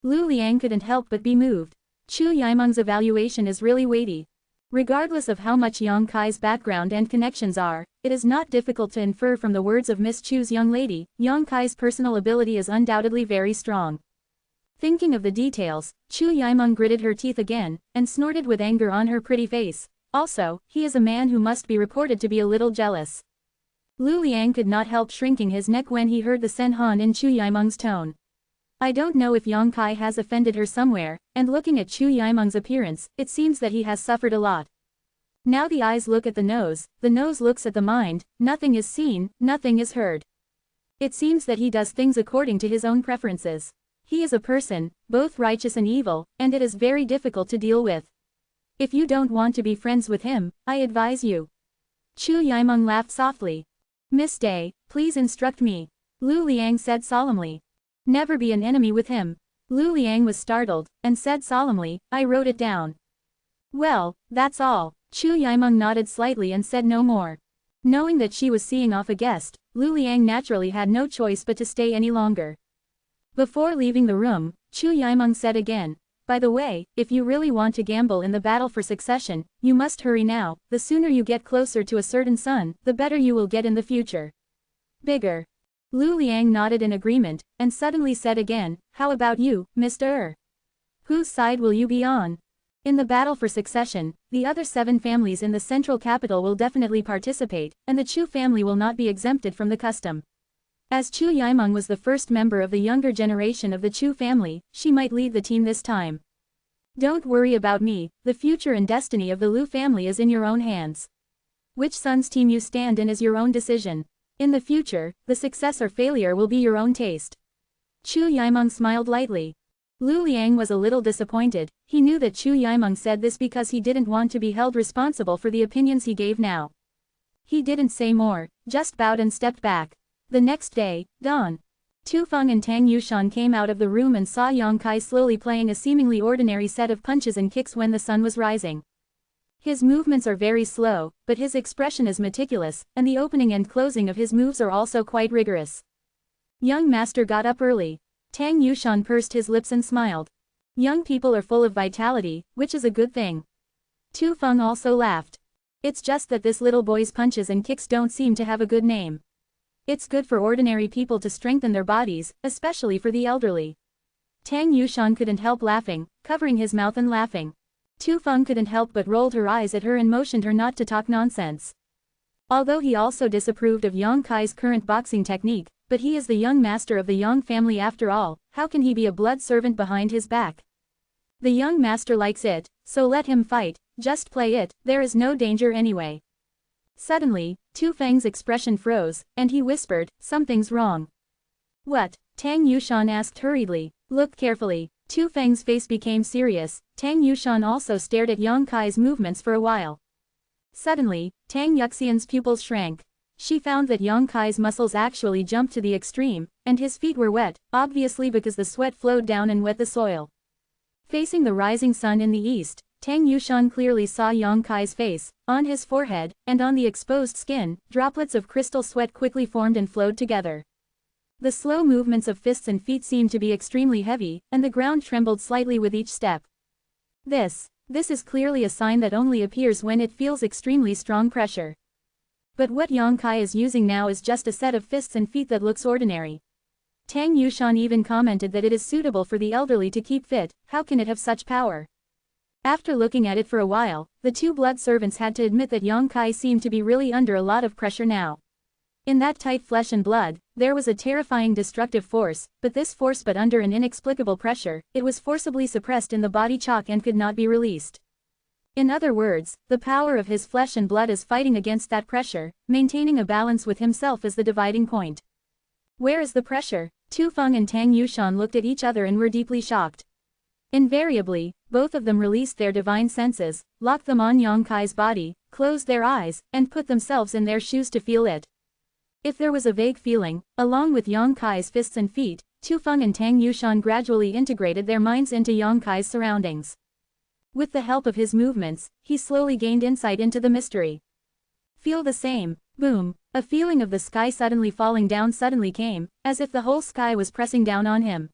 Lu Liang couldn't help but be moved. Chu Yimeng's evaluation is really weighty. Regardless of how much Yang Kai's background and connections are, it is not difficult to infer from the words of Miss Chu's young lady, Yang Kai's personal ability is undoubtedly very strong. Thinking of the details, Chu Yimeng gritted her teeth again, and snorted with anger on her pretty face. Also, he is a man who must be reported to be a little jealous. Lu Liang could not help shrinking his neck when he heard the Sen Han in Chu Yimeng's tone. I don't know if Yang Kai has offended her somewhere, and looking at Chu Yimeng's appearance, it seems that he has suffered a lot. Now the eyes look at the nose looks at the mind, nothing is seen, nothing is heard. It seems that he does things according to his own preferences. He is a person, both righteous and evil, and it is very difficult to deal with. If you don't want to be friends with him, I advise you. Chu Yimeng laughed softly. Miss Day, please instruct me. Lu Liang said solemnly. Never be an enemy with him. Lu Liang was startled, and said solemnly, I wrote it down. Well, that's all. Chu Yimeng nodded slightly and said no more. Knowing that she was seeing off a guest, Lu Liang naturally had no choice but to stay any longer. Before leaving the room, Chu Yimeng said again, by the way, if you really want to gamble in the battle for succession, you must hurry now. The sooner you get closer to a certain sun, the better you will get in the future. Bigger. Lu Liang nodded in agreement, and suddenly said again, how about you, Mr. Whose side will you be on? In the battle for succession, the other 7 families in the central capital will definitely participate, and the Chu family will not be exempted from the custom. As Chu Yimeng was the first member of the younger generation of the Chu family, she might lead the team this time. Don't worry about me, the future and destiny of the Lu family is in your own hands. Which son's team you stand in is your own decision. In the future, the success or failure will be your own taste. Chu Yimeng smiled lightly. Lu Liang was a little disappointed. He knew that Chu Yimeng said this because he didn't want to be held responsible for the opinions he gave now. He didn't say more, just bowed and stepped back. The next day, dawn. Tu Feng and Tang Yushan came out of the room and saw Yang Kai slowly playing a seemingly ordinary set of punches and kicks when the sun was rising. His movements are very slow, but his expression is meticulous, and the opening and closing of his moves are also quite rigorous. Young master got up early. Tang Yushan pursed his lips and smiled. Young people are full of vitality, which is a good thing. Tu Feng also laughed. It's just that this little boy's punches and kicks don't seem to have a good name. It's good for ordinary people to strengthen their bodies, especially for the elderly. Tang Yushan couldn't help laughing, covering his mouth and laughing. Tu Feng couldn't help but rolled her eyes at her and motioned her not to talk nonsense. Although he also disapproved of Yang Kai's current boxing technique, but he is the young master of the Yang family after all, how can he be a blood servant behind his back? The young master likes it, so let him fight, just play it, there is no danger anyway. Suddenly, Tu Feng's expression froze, and he whispered, something's wrong. What? Tang Yushan asked hurriedly. Look carefully. Tu Feng's face became serious. Tang Yushan also stared at Yang Kai's movements for a while. Suddenly, Tang Yuxian's pupils shrank. She found that Yang Kai's muscles actually jumped to the extreme, and his feet were wet, obviously because the sweat flowed down and wet the soil. Facing the rising sun in the east, Tang Yushan clearly saw Yang Kai's face. On his forehead, and on the exposed skin, droplets of crystal sweat quickly formed and flowed together. The slow movements of fists and feet seemed to be extremely heavy, and the ground trembled slightly with each step. This is clearly a sign that only appears when it feels extremely strong pressure. But what Yang Kai is using now is just a set of fists and feet that looks ordinary. Tang Yushan even commented that it is suitable for the elderly to keep fit, how can it have such power? After looking at it for a while, the 2 blood servants had to admit that Yang Kai seemed to be really under a lot of pressure now. In that tight flesh and blood, there was a terrifying destructive force, but under an inexplicable pressure, it was forcibly suppressed in the body chalk and could not be released. In other words, the power of his flesh and blood is fighting against that pressure, maintaining a balance with himself is the dividing point. Where is the pressure? Tu Feng and Tang Yushan looked at each other and were deeply shocked. Invariably, both of them released their divine senses, locked them on Yang Kai's body, closed their eyes, and put themselves in their shoes to feel it. If there was a vague feeling, along with Yang Kai's fists and feet, Tu Feng and Tang Yushan gradually integrated their minds into Yang Kai's surroundings. With the help of his movements, he slowly gained insight into the mystery. Feel the same. Boom. A feeling of the sky suddenly falling down suddenly came, as if the whole sky was pressing down on him.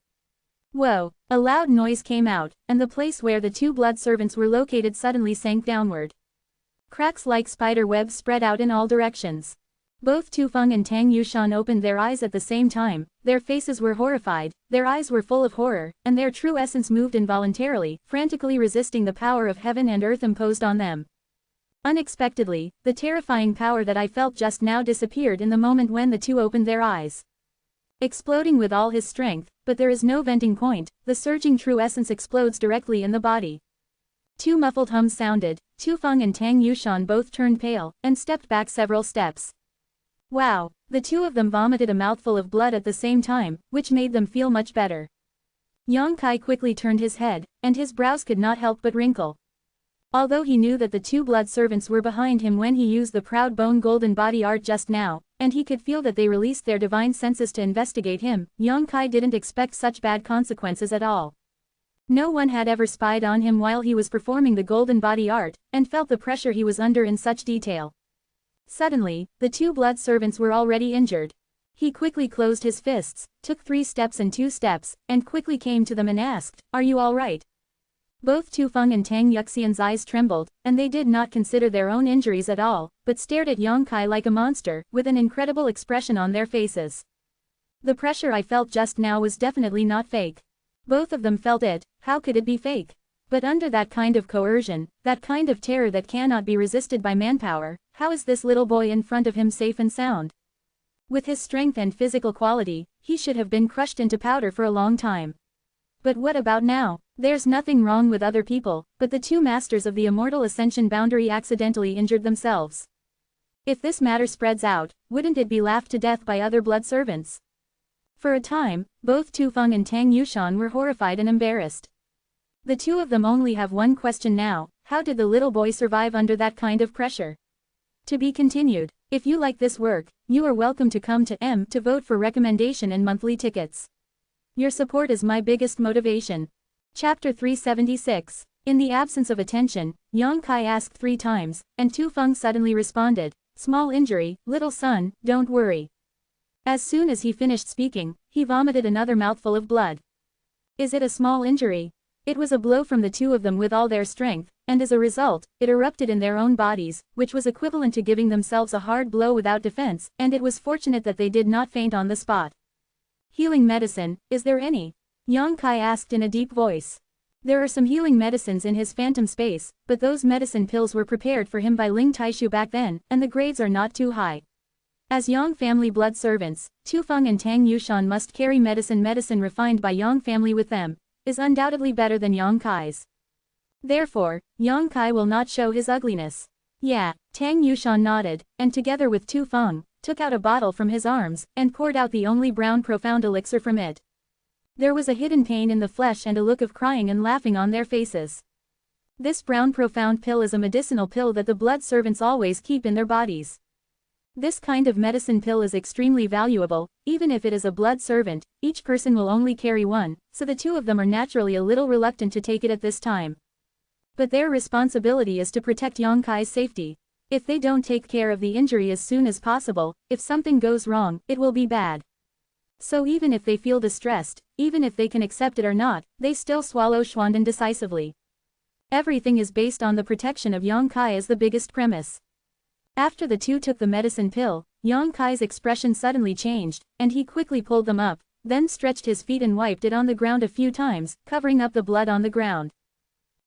Whoa. A loud noise came out, and the place where the 2 blood servants were located suddenly sank downward. Cracks like spider webs spread out in all directions. Both Tu Feng and Tang Yushan opened their eyes at the same time, their faces were horrified, their eyes were full of horror, and their true essence moved involuntarily, frantically resisting the power of heaven and earth imposed on them. Unexpectedly, the terrifying power that I felt just now disappeared in the moment when the two opened their eyes. Exploding with all his strength, but there is no venting point, the surging true essence explodes directly in the body. Two muffled hums sounded, Tu Feng and Tang Yushan both turned pale, and stepped back several steps. Wow, the two of them vomited a mouthful of blood at the same time, which made them feel much better. Yang Kai quickly turned his head, and his brows could not help but wrinkle. Although he knew that the two blood servants were behind him when he used the proud bone golden body art just now, and he could feel that they released their divine senses to investigate him, Yang Kai didn't expect such bad consequences at all. No one had ever spied on him while he was performing the golden body art, and felt the pressure he was under in such detail. Suddenly, the two blood servants were already injured. He quickly closed his fists, took 3 steps and 2 steps, and quickly came to them and asked, "Are you all right?" Both Tu Feng and Tang Yuxian's eyes trembled, and they did not consider their own injuries at all, but stared at Yang Kai like a monster, with an incredible expression on their faces. The pressure I felt just now was definitely not fake. Both of them felt it, how could it be fake? But under that kind of coercion, that kind of terror that cannot be resisted by manpower, how is this little boy in front of him safe and sound? With his strength and physical quality, he should have been crushed into powder for a long time. But what about now? There's nothing wrong with other people, but the two masters of the Immortal Ascension boundary accidentally injured themselves. If this matter spreads out, wouldn't it be laughed to death by other blood servants? For a time, both Tu Feng and Tang Yushan were horrified and embarrassed. The two of them only have one question now: how did the little boy survive under that kind of pressure? To be continued. If you like this work, you are welcome to come to M to vote for recommendation and monthly tickets. Your support is my biggest motivation. Chapter 376. In the absence of attention, Yang Kai asked 3 times, and Tu Feng suddenly responded, "Small injury, little son, don't worry." As soon as he finished speaking, he vomited another mouthful of blood. Is it a small injury? It was a blow from the two of them with all their strength, and as a result, it erupted in their own bodies, which was equivalent to giving themselves a hard blow without defense, and it was fortunate that they did not faint on the spot. Healing medicine, is there any? Yang Kai asked in a deep voice. There are some healing medicines in his phantom space, but those medicine pills were prepared for him by Ling Taishu back then, and the grades are not too high. As Yang family blood servants, Tu Feng and Tang Yushan must carry medicine refined by Yang family with them, is undoubtedly better than Yang Kai's. Therefore, Yang Kai will not show his ugliness. Yeah, Tang Yushan nodded, and together with Tu Feng, took out a bottle from his arms, and poured out the only brown profound elixir from it. There was a hidden pain in the flesh and a look of crying and laughing on their faces. This brown profound pill is a medicinal pill that the blood servants always keep in their bodies. This kind of medicine pill is extremely valuable. Even if it is a blood servant, each person will only carry one, so the two of them are naturally a little reluctant to take it at this time. But their responsibility is to protect Yang Kai's safety. If they don't take care of the injury as soon as possible, if something goes wrong, it will be bad. So even if they feel distressed, even if they can accept it or not, they still swallow Schwanden decisively. Everything is based on the protection of Yang Kai as the biggest premise. After the two took the medicine pill, Yang Kai's expression suddenly changed, and he quickly pulled them up, then stretched his feet and wiped it on the ground a few times, covering up the blood on the ground.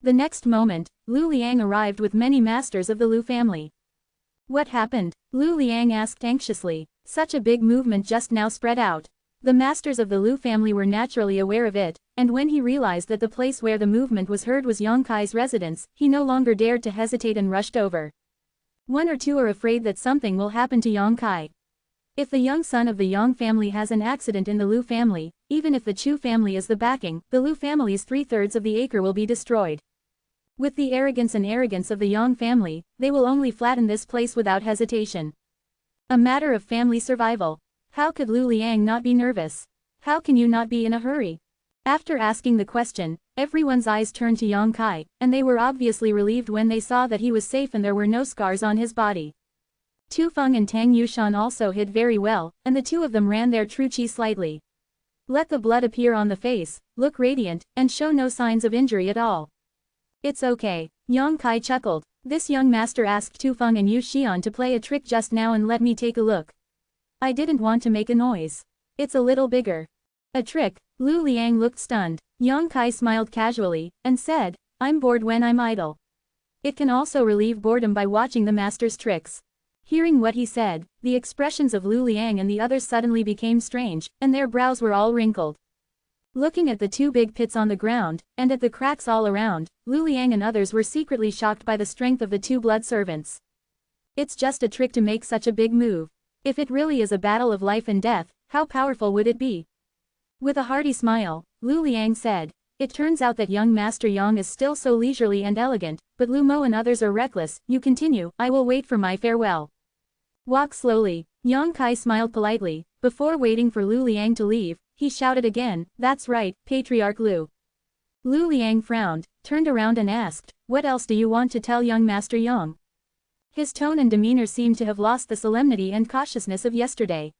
The next moment, Lu Liang arrived with many masters of the Lu family. What happened? Lu Liang asked anxiously. Such a big movement just now spread out. The masters of the Lu family were naturally aware of it, and when he realized that the place where the movement was heard was Yang Kai's residence, he no longer dared to hesitate and rushed over. 1 or 2 are afraid that something will happen to Yang Kai. If the young son of the Yang family has an accident in the Lu family, even if the Chu family is the backing, the Lu family's 3/3 of the acre will be destroyed. With the arrogance of the Yang family, they will only flatten this place without hesitation. A matter of family survival. How could Lu Liang not be nervous? How can you not be in a hurry? After asking the question, everyone's eyes turned to Yang Kai, and they were obviously relieved when they saw that he was safe and there were no scars on his body. Tu Feng and Tang Yushan also hid very well, and the two of them ran their true chi slightly. Let the blood appear on the face, look radiant, and show no signs of injury at all. It's okay. Yang Kai chuckled. This young master asked Tu Feng and Yu Xian to play a trick just now and let me take a look. I didn't want to make a noise. It's a little bigger. A trick? Lu Liang looked stunned. Yang Kai smiled casually, and said, I'm bored when I'm idle. It can also relieve boredom by watching the master's tricks. Hearing what he said, the expressions of Lu Liang and the others suddenly became strange, and their brows were all wrinkled. Looking at the two big pits on the ground, and at the cracks all around, Lu Liang and others were secretly shocked by the strength of the two blood servants. It's just a trick to make such a big move. If it really is a battle of life and death, how powerful would it be? With a hearty smile, Lu Liang said, "It turns out that young Master Yang is still so leisurely and elegant, but Lu Mo and others are reckless. You continue, I will wait for my farewell." Walk slowly. Yang Kai smiled politely. Before waiting for Lu Liang to leave, he shouted again, "That's right, Patriarch Lu." Lu Liang frowned, turned around and asked, "What else do you want to tell young Master Yang?" His tone and demeanor seemed to have lost the solemnity and cautiousness of yesterday.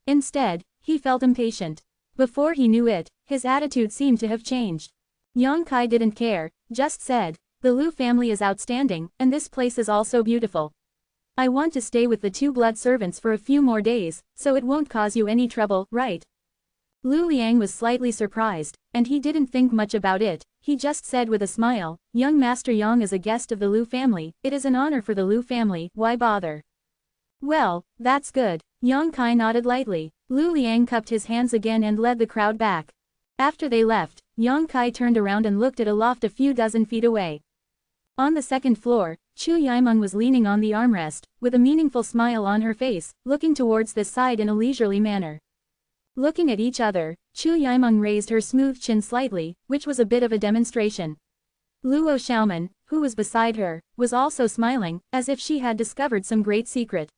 Instead, he felt impatient. Before he knew it, his attitude seemed to have changed. Yang Kai didn't care, just said, "The Lu family is outstanding, and this place is also beautiful. I want to stay with the two blood servants for a few more days, so it won't cause you any trouble, right?" Lu Liang was slightly surprised, and he didn't think much about it. He just said with a smile, "Young Master Yang is a guest of the Lu family, it is an honor for the Lu family, why bother?" "Well, that's good." Yang Kai nodded lightly. Lu Liang cupped his hands again and led the crowd back. After they left, Yang Kai turned around and looked at a loft a few dozen feet away. On the second floor, Chu Yimeng was leaning on the armrest, with a meaningful smile on her face, looking towards this side in a leisurely manner. Looking at each other, Chu Yimeng raised her smooth chin slightly, which was a bit of a demonstration. Luo Xiaoman, who was beside her, was also smiling, as if she had discovered some great secret.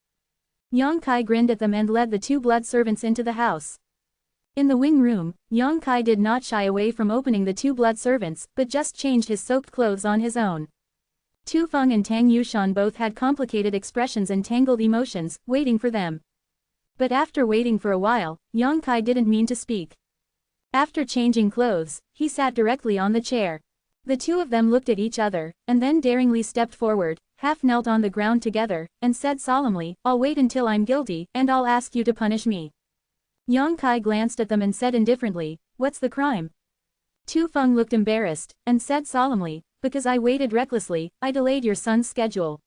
Yang Kai grinned at them and led the two blood servants into the house. In the wing room, Yang Kai did not shy away from opening the two blood servants, but just changed his soaked clothes on his own. Tu Feng and Tang Yushan both had complicated expressions and tangled emotions, waiting for them. But after waiting for a while, Yang Kai didn't mean to speak. After changing clothes, he sat directly on the chair. The two of them looked at each other, and then daringly stepped forward, half knelt on the ground together, and said solemnly, "I'll wait until I'm guilty, and I'll ask you to punish me." Yang Kai glanced at them and said indifferently, "What's the crime?" Tu Feng looked embarrassed, and said solemnly, "Because I waited recklessly, I delayed your son's schedule."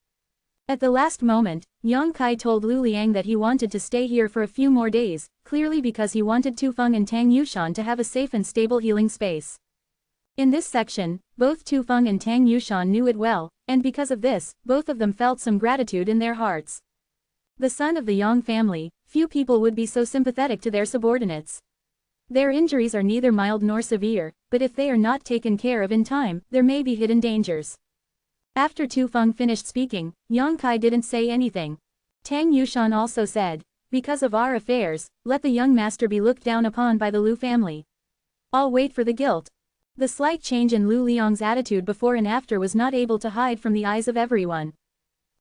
At the last moment, Yang Kai told Lu Liang that he wanted to stay here for a few more days, clearly because he wanted Tu Feng and Tang Yushan to have a safe and stable healing space. In this section, both Tu Feng and Tang Yushan knew it well, and because of this, both of them felt some gratitude in their hearts. The son of the Yang family, few people would be so sympathetic to their subordinates. Their injuries are neither mild nor severe, but if they are not taken care of in time, there may be hidden dangers. After Tu Feng finished speaking, Yang Kai didn't say anything. Tang Yushan also said, "Because of our affairs, let the young master be looked down upon by the Lu family. I'll wait for the guilt." The slight change in Lu Liang's attitude before and after was not able to hide from the eyes of everyone.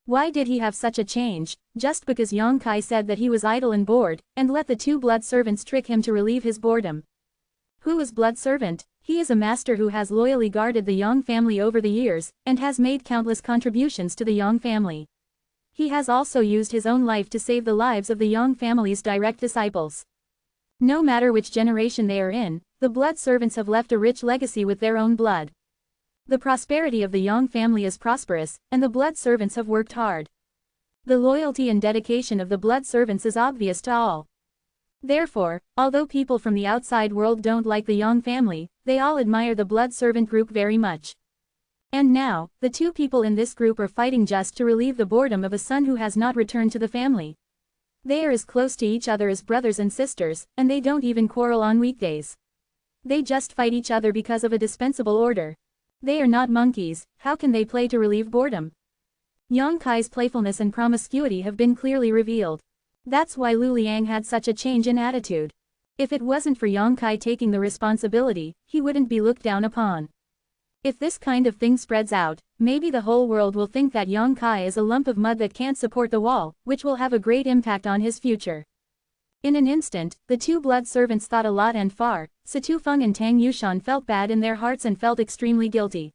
Why did he have such a change? Just because Yang Kai said that he was idle and bored, and let the two blood servants trick him to relieve his boredom. Who is blood servant? He is a master who has loyally guarded the Yang family over the years, and has made countless contributions to the Yang family. He has also used his own life to save the lives of the Yang family's direct disciples. No matter which generation they are in, the blood servants have left a rich legacy with their own blood. The prosperity of the Yang family is prosperous, and the blood servants have worked hard. The loyalty and dedication of the blood servants is obvious to all. Therefore, although people from the outside world don't like the Yang family, they all admire the blood servant group very much. And now, the two people in this group are fighting just to relieve the boredom of a son who has not returned to the family. They are as close to each other as brothers and sisters, and they don't even quarrel on weekdays. They just fight each other because of a dispensable order. They are not monkeys, how can they play to relieve boredom? Yang Kai's playfulness and promiscuity have been clearly revealed. That's why Lu Liang had such a change in attitude. If it wasn't for Yang Kai taking the responsibility, he wouldn't be looked down upon. If this kind of thing spreads out, maybe the whole world will think that Yang Kai is a lump of mud that can't support the wall, which will have a great impact on his future. In an instant, the two blood servants thought a lot and far, so Tu Feng and Tang Yushan felt bad in their hearts and felt extremely guilty.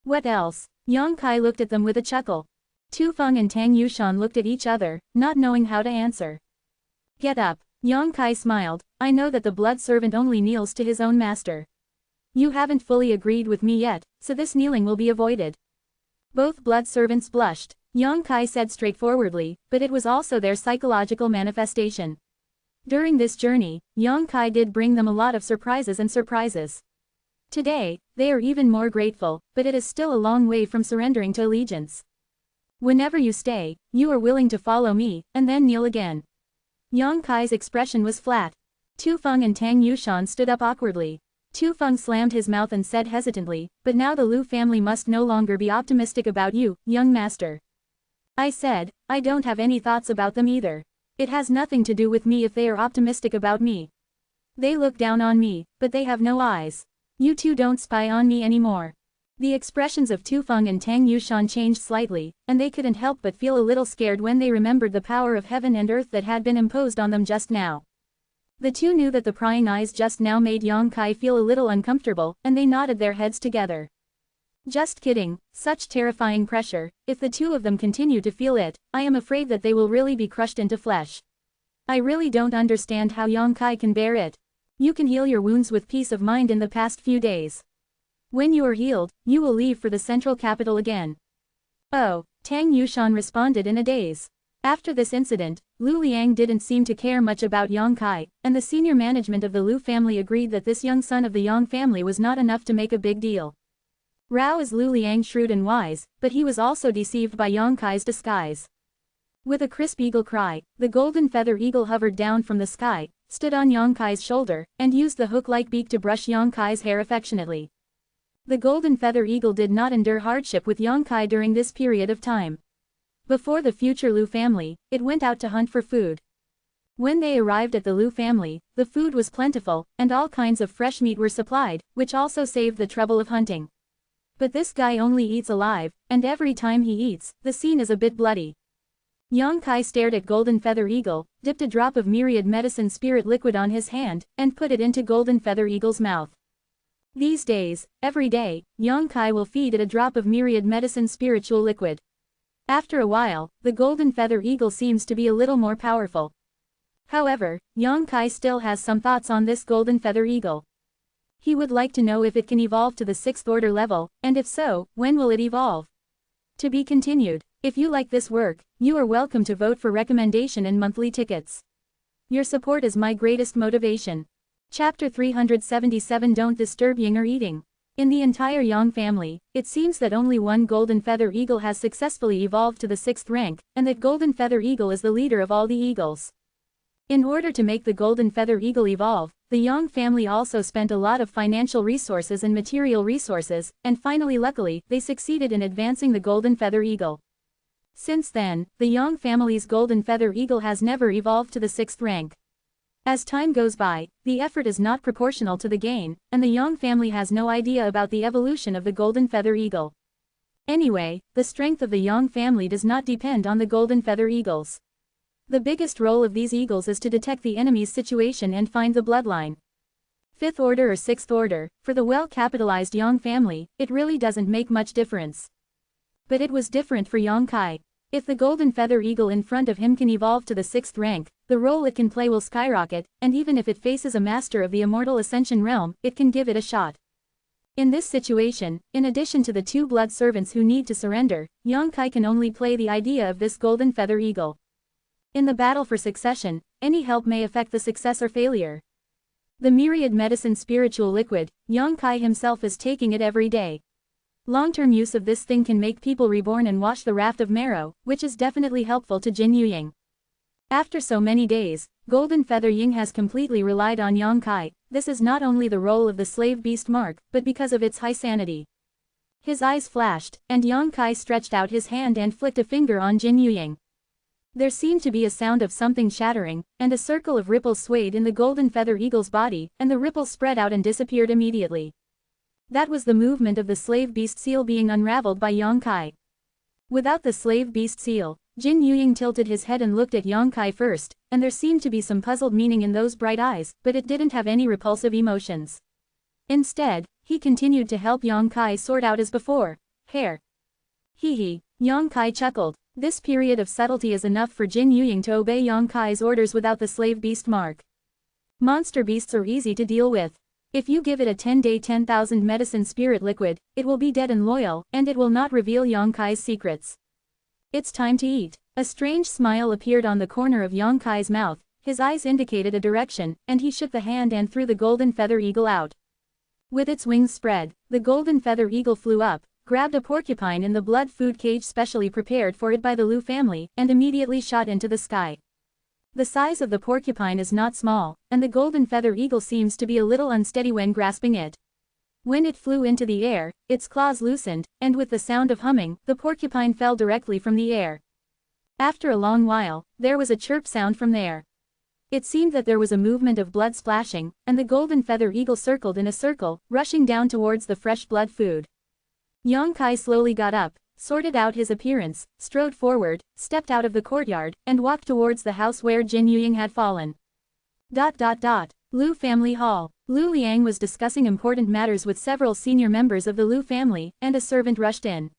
What else? Yang Kai looked at them with a chuckle. Tu Feng and Tang Yushan looked at each other, not knowing how to answer. Get up. Yang Kai smiled, I know that the blood servant only kneels to his own master. You haven't fully agreed with me yet, so this kneeling will be avoided. Both blood servants blushed. Yang Kai said straightforwardly, but it was also their psychological manifestation. During this journey, Yang Kai did bring them a lot of surprises. Today, they are even more grateful, but it is still a long way from surrendering to allegiance. Whenever you stay, you are willing to follow me, and then kneel again. Yang Kai's expression was flat. Tu Feng and Tang Yushan stood up awkwardly. Tu Feng slammed his mouth and said hesitantly, but now the Lu family must no longer be optimistic about you, young master. I said, I don't have any thoughts about them either. It has nothing to do with me if they are optimistic about me. They look down on me, but they have no eyes. You two don't spy on me anymore. The expressions of Tu Feng and Tang Yushan changed slightly, and they couldn't help but feel a little scared when they remembered the power of heaven and earth that had been imposed on them just now. The two knew that the prying eyes just now made Yang Kai feel a little uncomfortable, and they nodded their heads together. Just kidding, such terrifying pressure, if the two of them continue to feel it, I am afraid that they will really be crushed into flesh. I really don't understand how Yang Kai can bear it. You can heal your wounds with peace of mind in the past few days. When you are healed, you will leave for the central capital again. Oh, Tang Yushan responded in a daze. After this incident, Lu Liang didn't seem to care much about Yang Kai, and the senior management of the Lu family agreed that this young son of the Yang family was not enough to make a big deal. Rao is Lu Liang shrewd and wise, but he was also deceived by Yang Kai's disguise. With a crisp eagle cry, the golden feather eagle hovered down from the sky, stood on Yang Kai's shoulder, and used the hook-like beak to brush Yang Kai's hair affectionately. The golden feather eagle did not endure hardship with Yang Kai during this period of time. Before the future Lu family, it went out to hunt for food. When they arrived at the Lu family, the food was plentiful, and all kinds of fresh meat were supplied, which also saved the trouble of hunting. But this guy only eats alive, and every time he eats, the scene is a bit bloody. Yang Kai stared at Golden Feather Eagle, dipped a drop of myriad medicine spirit liquid on his hand, and put it into Golden Feather Eagle's mouth. These days, every day, Yang Kai will feed it a drop of myriad medicine spiritual liquid. After a while, the Golden Feather Eagle seems to be a little more powerful. However, Yang Kai still has some thoughts on this Golden Feather Eagle. He would like to know if it can evolve to the 6th order level, and if so, when will it evolve? To be continued. If you like this work, you are welcome to vote for recommendation and monthly tickets. Your support is my greatest motivation. Chapter 377 Don't Disturb Ying or Eating. In the entire Yang family, it seems that only one Golden Feather Eagle has successfully evolved to the 6th rank, and that Golden Feather Eagle is the leader of all the eagles. In order to make the Golden Feather Eagle evolve, the Yang family also spent a lot of financial resources and material resources, and finally luckily, they succeeded in advancing the Golden Feather Eagle. Since then, the Yang family's Golden Feather Eagle has never evolved to the 6th rank. As time goes by, the effort is not proportional to the gain, and the Yang family has no idea about the evolution of the Golden Feather Eagle. Anyway, the strength of the Yang family does not depend on the Golden Feather Eagles. The biggest role of these eagles is to detect the enemy's situation and find the bloodline. 5th order or 6th order, for the well-capitalized Yang family, it really doesn't make much difference. But it was different for Yang Kai. If the Golden Feather Eagle in front of him can evolve to the 6th rank, the role it can play will skyrocket, and even if it faces a master of the Immortal Ascension realm, it can give it a shot. In this situation, in addition to the 2 blood servants who need to surrender, Yang Kai can only play the idea of this Golden Feather Eagle. In the battle for succession, any help may affect the success or failure. The myriad medicine spiritual liquid, Yang Kai himself is taking it every day. Long-term use of this thing can make people reborn and wash the raft of marrow, which is definitely helpful to Jin Yuying. After so many days, Golden Feather Ying has completely relied on Yang Kai. This is not only the role of the slave beast mark, but because of its high sanity. His eyes flashed, and Yang Kai stretched out his hand and flicked a finger on Jin Yuying. There seemed to be a sound of something shattering, and a circle of ripples swayed in the Golden Feather Eagle's body, and the ripples spread out and disappeared immediately. That was the movement of the slave beast seal being unraveled by Yang Kai. Without the slave beast seal, Jin Yuying tilted his head and looked at Yang Kai first, and there seemed to be some puzzled meaning in those bright eyes, but it didn't have any repulsive emotions. Instead, he continued to help Yang Kai sort out as before. Hair. Hee. Yang Kai chuckled. This period of subtlety is enough for Jin Yuying to obey Yang Kai's orders without the slave beast mark. Monster beasts are easy to deal with. If you give it a 10-day 10,000 medicine spirit liquid, it will be dead and loyal, and it will not reveal Yongkai's secrets. It's time to eat. A strange smile appeared on the corner of Yongkai's mouth, his eyes indicated a direction, and he shook the hand and threw the golden feather eagle out. With its wings spread, the golden feather eagle flew up, grabbed a porcupine in the blood food cage specially prepared for it by the Lu family, and immediately shot into the sky. The size of the porcupine is not small, and the golden feather eagle seems to be a little unsteady when grasping it. When it flew into the air, its claws loosened, and with the sound of humming, the porcupine fell directly from the air. After a long while, there was a chirp sound from there. It seemed that there was a movement of blood splashing, and the golden feather eagle circled in a circle, rushing down towards the fresh blood food. Yongkai slowly got up, sorted out his appearance, strode forward, stepped out of the courtyard, and walked towards the house where Jin Yuying had fallen. Lu family hall. Lu Liang was discussing important matters with several senior members of the Lu family, and a servant rushed in.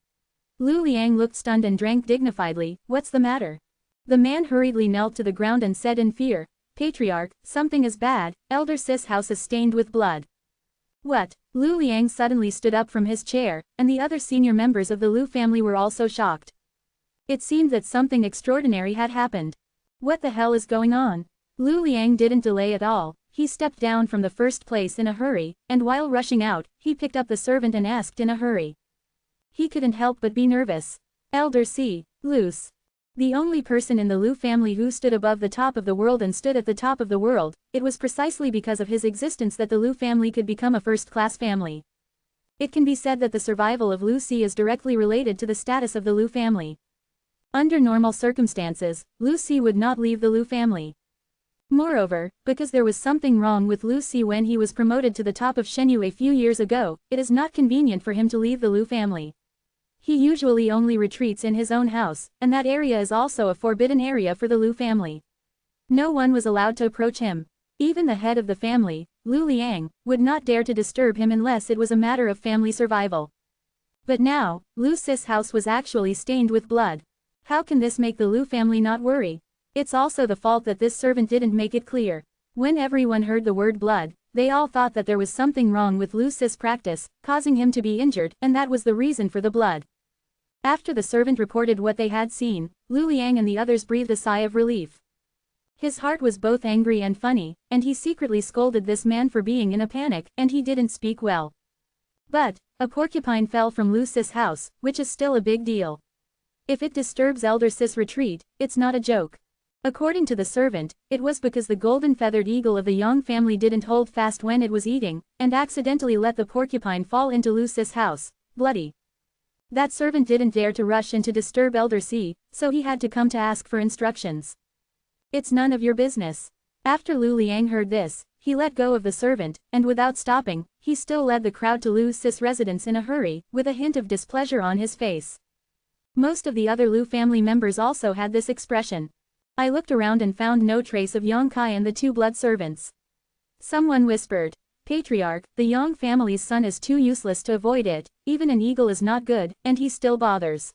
Lu Liang looked stunned and drank dignifiedly. "What's the matter?" The man hurriedly knelt to the ground and said in fear, "Patriarch, something is bad, Elder Sis' house is stained with blood." "What?" Lu Liang suddenly stood up from his chair, and the other senior members of the Lu family were also shocked. It seemed that something extraordinary had happened. What the hell is going on? Lu Liang didn't delay at all, he stepped down from the first place in a hurry, and while rushing out, he picked up the servant and asked in a hurry. He couldn't help but be nervous. "Elder C. Luce." The only person in the Lu family who stood above the top of the world and stood at the top of the world, it was precisely because of his existence that the Lu family could become a first-class family. It can be said that the survival of Lu Si is directly related to the status of the Lu family. Under normal circumstances, Lu Si would not leave the Lu family. Moreover, because there was something wrong with Lu Si when he was promoted to the top of Zhenwu a few years ago, it is not convenient for him to leave the Lu family. He usually only retreats in his own house, and that area is also a forbidden area for the Lu family. No one was allowed to approach him. Even the head of the family, Lu Liang, would not dare to disturb him unless it was a matter of family survival. But now, Lu Sis' house was actually stained with blood. How can this make the Lu family not worry? It's also the fault that this servant didn't make it clear. When everyone heard the word blood, they all thought that there was something wrong with Lu Sis' practice, causing him to be injured, and that was the reason for the blood. After the servant reported what they had seen, Lu Liang and the others breathed a sigh of relief. His heart was both angry and funny, and he secretly scolded this man for being in a panic, and he didn't speak well. But, a porcupine fell from Lu Sis' house, which is still a big deal. If it disturbs Elder Sis' retreat, it's not a joke. According to the servant, it was because the golden-feathered eagle of the Yang family didn't hold fast when it was eating, and accidentally let the porcupine fall into Lu Sis' house, bloody. That servant didn't dare to rush in to disturb Elder C, so he had to come to ask for instructions. "It's none of your business." After Lu Liang heard this, he let go of the servant, and without stopping, he still led the crowd to Lu Sis' residence in a hurry, with a hint of displeasure on his face. Most of the other Lu family members also had this expression. I looked around and found no trace of Yongkai and the two blood servants. Someone whispered, "Patriarch, the Yang family's son is too useless to avoid it, even an eagle is not good, and he still bothers.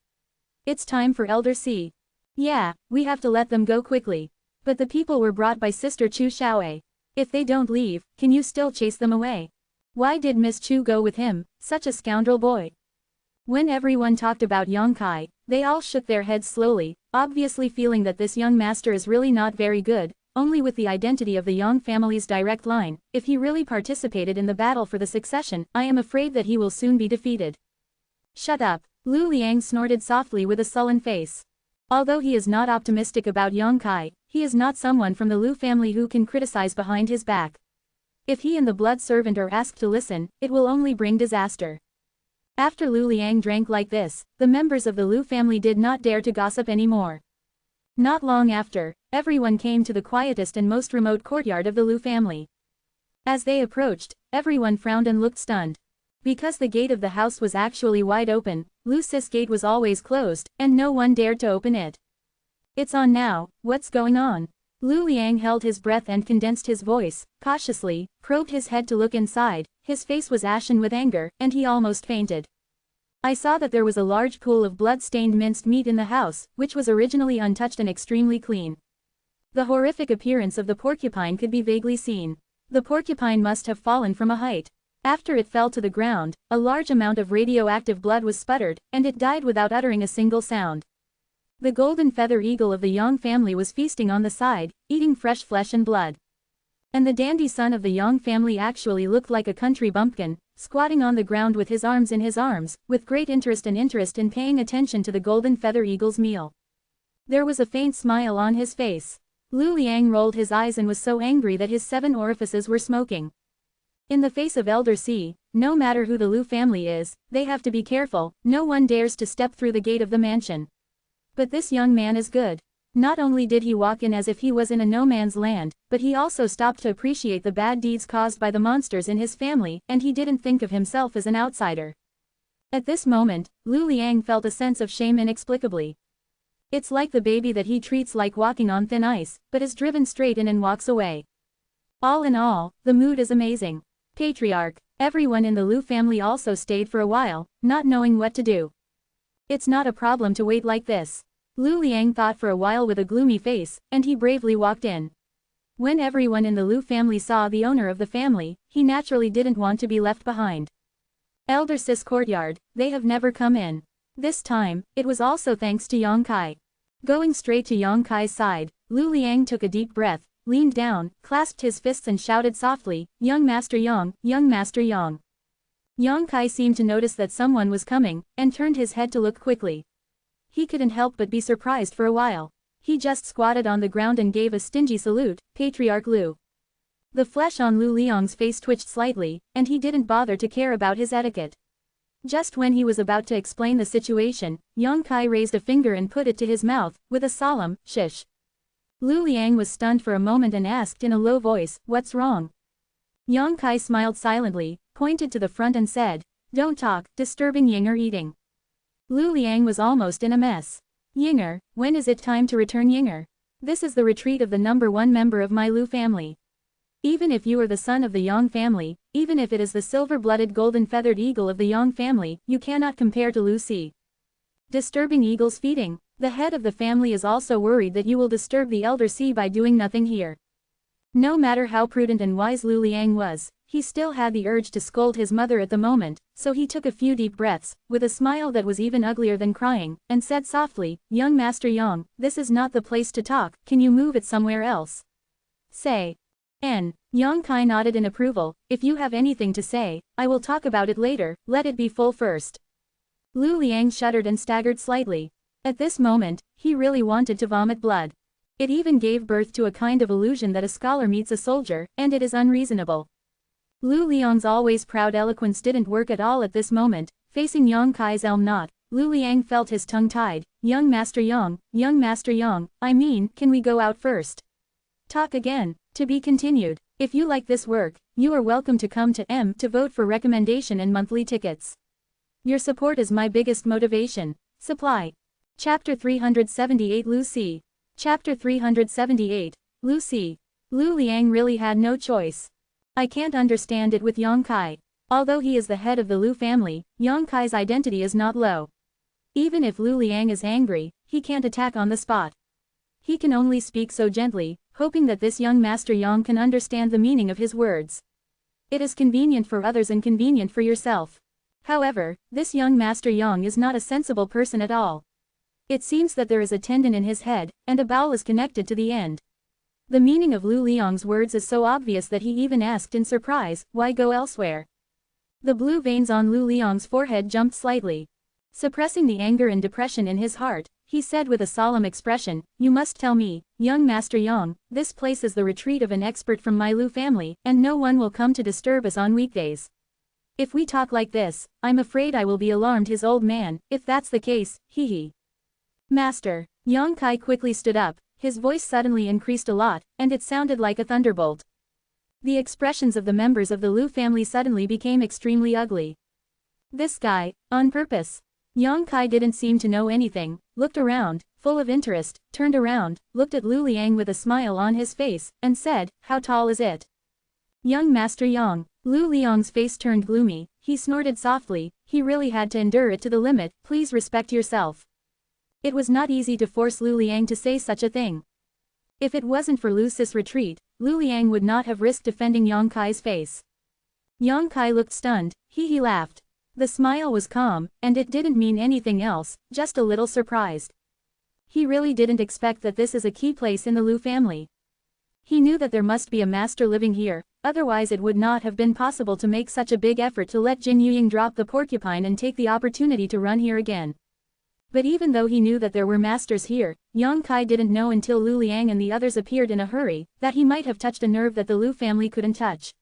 It's time for Elder C. Yeah, we have to let them go quickly. But the people were brought by Sister Chu Xiaowei. If they don't leave, can you still chase them away? Why did Miss Chu go with him, such a scoundrel boy?" When everyone talked about Yongkai, they all shook their heads slowly, obviously feeling that this young master is really not very good. Only with the identity of the Yang family's direct line, if he really participated in the battle for the succession, I am afraid that he will soon be defeated. "Shut up," Lu Liang snorted softly with a sullen face. Although he is not optimistic about Yongkai, he is not someone from the Lu family who can criticize behind his back. If he and the blood servant are asked to listen, it will only bring disaster. After Lu Liang drank like this, the members of the Lu family did not dare to gossip anymore. Not long after, everyone came to the quietest and most remote courtyard of the Lu family. As they approached, everyone frowned and looked stunned. Because the gate of the house was actually wide open, Lu Sis' gate was always closed, and no one dared to open it. "It's on now, what's going on?" Lu Liang held his breath and condensed his voice, cautiously, probed his head to look inside, his face was ashen with anger, and he almost fainted. "I saw that there was a large pool of blood-stained minced meat in the house, which was originally untouched and extremely clean. The horrific appearance of the porcupine could be vaguely seen. The porcupine must have fallen from a height. After it fell to the ground, a large amount of radioactive blood was sputtered, and it died without uttering a single sound. The golden feather eagle of the Yang family was feasting on the side, eating fresh flesh and blood. And the dandy son of the Yang family actually looked like a country bumpkin, squatting on the ground with his arms in his arms, with great interest in paying attention to the golden feather eagle's meal. There was a faint smile on his face. Lu Liang rolled his eyes and was so angry that his 7 orifices were smoking. In the face of Elder C, no matter who the Lu family is, they have to be careful, no one dares to step through the gate of the mansion. But this young man is good. Not only did he walk in as if he was in a no-man's land, but he also stopped to appreciate the bad deeds caused by the monsters in his family, and he didn't think of himself as an outsider. At this moment, Lu Liang felt a sense of shame inexplicably. It's like the baby that he treats like walking on thin ice, but is driven straight in and walks away. All in all, the mood is amazing. Patriarch. Everyone in the Lu family also stayed for a while, not knowing what to do. It's not a problem to wait like this. Lu Liang thought for a while with a gloomy face, and he bravely walked in. When everyone in the Lu family saw the owner of the family, he naturally didn't want to be left behind. Elder Sis courtyard, they have never come in. This time, it was also thanks to Yang Kai. Going straight to Yang Kai's side, Lu Liang took a deep breath, leaned down, clasped his fists and shouted softly, "Young Master Yang, Young Master Yang." Yang Kai seemed to notice that someone was coming, and turned his head to look quickly. He couldn't help but be surprised for a while. He just squatted on the ground and gave a stingy salute, "Patriarch Lu." The flesh on Lu Liang's face twitched slightly, and he didn't bother to care about his etiquette. Just when he was about to explain the situation, Yang Kai raised a finger and put it to his mouth, with a solemn, "Shish." Lu Liang was stunned for a moment and asked in a low voice, "What's wrong?" Yang Kai smiled silently, pointed to the front and said, "Don't talk, disturbing Yinger eating." Lu Liang was almost in a mess. "Yinger, when is it time to return Yinger? This is the retreat of the #1 member of my Lu family. Even if you are the son of the Yang family, even if it is the silver-blooded golden-feathered eagle of the Yang family, you cannot compare to Lu Si. Disturbing eagles feeding. The head of the family is also worried that you will disturb the elder C by doing nothing here." No matter how prudent and wise Lu Liang was, he still had the urge to scold his mother at the moment, so he took a few deep breaths, with a smile that was even uglier than crying, and said softly, "Young Master Yang, this is not the place to talk, can you move it somewhere else?" "Say." Yang Kai nodded in approval, "If you have anything to say, I will talk about it later, let it be full first." Lu Liang shuddered and staggered slightly. At this moment, he really wanted to vomit blood. It even gave birth to a kind of illusion that a scholar meets a soldier, and it is unreasonable. Lu Liang's always proud eloquence didn't work at all at this moment. Facing Yang Kai's elm knot, Lu Liang felt his tongue tied. Young Master Yang, I mean, can we go out first?" "Talk again. To be continued. If you like this work, you are welcome to come to M to vote for recommendation and monthly tickets. Your support is my biggest motivation. Supply." Chapter 378 Lu Si. Chapter 378, Lu Si. Lu Liang really had no choice. I can't understand it with Yang Kai. Although he is the head of the Lu family, Yang Kai's identity is not low. Even if Lu Liang is angry, he can't attack on the spot. He can only speak so gently, hoping that this young Master Yang can understand the meaning of his words. It is convenient for others and convenient for yourself. However, this young Master Yang is not a sensible person at all. It seems that there is a tendon in his head, and a bowel is connected to the end. The meaning of Lu Liang's words is so obvious that he even asked in surprise, "Why go elsewhere?" The blue veins on Lu Liang's forehead jumped slightly. Suppressing the anger and depression in his heart, he said with a solemn expression, "You must tell me, young Master Yang, this place is the retreat of an expert from my Lu family, and no one will come to disturb us on weekdays. If we talk like this, I'm afraid I will be alarmed his old man, if that's the case, hee." "Master." Yang Kai quickly stood up, his voice suddenly increased a lot, and it sounded like a thunderbolt. The expressions of the members of the Lu family suddenly became extremely ugly. This guy, on purpose. Yang Kai didn't seem to know anything, looked around, full of interest, turned around, looked at Lu Liang with a smile on his face, and said, "How tall is it?" "Young Master Yang." Lu Liang's face turned gloomy, he snorted softly, he really had to endure it to the limit, "Please respect yourself." It was not easy to force Lu Liang to say such a thing. If it wasn't for Lu Si's retreat, Lu Liang would not have risked defending Yang Kai's face. Yang Kai looked stunned, he laughed. The smile was calm, and it didn't mean anything else, just a little surprised. He really didn't expect that this is a key place in the Lu family. He knew that there must be a master living here, otherwise it would not have been possible to make such a big effort to let Jin Yuying drop the porcupine and take the opportunity to run here again. But even though he knew that there were masters here, Yang Kai didn't know until Lu Liang and the others appeared in a hurry, that he might have touched a nerve that the Lu family couldn't touch.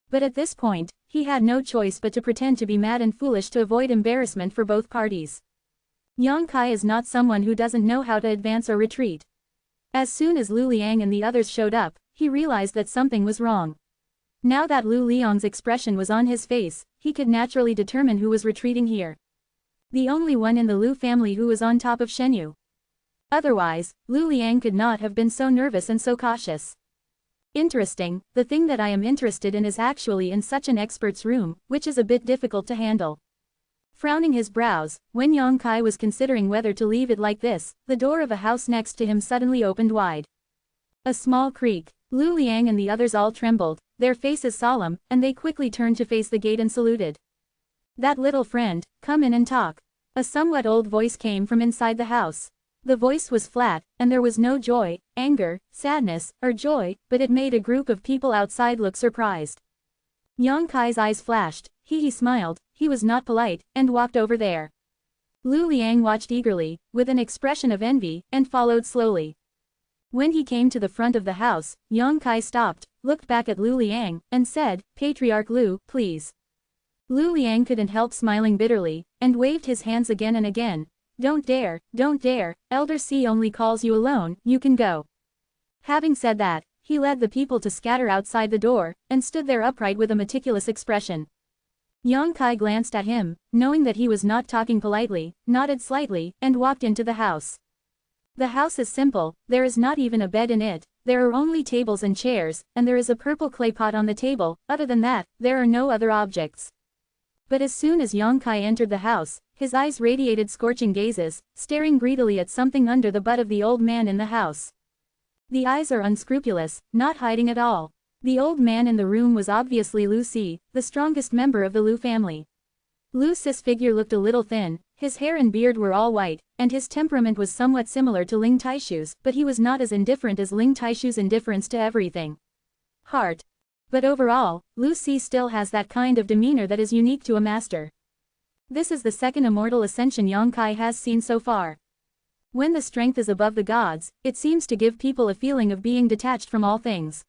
But at this point, he had no choice but to pretend to be mad and foolish to avoid embarrassment for both parties. Yang Kai is not someone who doesn't know how to advance or retreat. As soon as Lu Liang and the others showed up, he realized that something was wrong. Now that Lu Liang's expression was on his face, he could naturally determine who was retreating here. The only one in the Lu family who was on top of Zhenwu. Otherwise, Lu Liang could not have been so nervous and so cautious. Interesting, the thing that I am interested in is actually in such an expert's room, which is a bit difficult to handle. Frowning his brows, when Yang Kai was considering whether to leave it like this, the door of a house next to him suddenly opened wide. A small creak. Lu Liang and the others all trembled, their faces solemn, and they quickly turned to face the gate and saluted. "That little friend, come in and talk." A somewhat old voice came from inside the house. The voice was flat, and there was no joy, anger, sadness, or joy, but it made a group of people outside look surprised. Yang Kai's eyes flashed, he smiled, he was not polite, and walked over there. Lu Liang watched eagerly, with an expression of envy, and followed slowly. When he came to the front of the house, Yang Kai stopped, looked back at Lu Liang, and said, "Patriarch Lu, please." Lu Liang couldn't help smiling bitterly, and waved his hands again and again. Don't dare, Elder C only calls you alone, you can go." Having said that, he led the people to scatter outside the door, and stood there upright with a meticulous expression. Yang Kai glanced at him, knowing that he was not talking politely, nodded slightly, and walked into the house. The house is simple, there is not even a bed in it, there are only tables and chairs, and there is a purple clay pot on the table, other than that, there are no other objects. But as soon as Yang Kai entered the house, his eyes radiated scorching gazes, staring greedily at something under the butt of the old man in the house. The eyes are unscrupulous, not hiding at all. The old man in the room was obviously Lu Si, the strongest member of the Lu family. Lu Si's figure looked a little thin, his hair and beard were all white, and his temperament was somewhat similar to Ling Taishu's, but he was not as indifferent as Ling Taishu's indifference to everything. Heart. But overall, Lu Si still has that kind of demeanor that is unique to a master. This is the second immortal ascension Yang Kai has seen so far. When the strength is above the gods, it seems to give people a feeling of being detached from all things.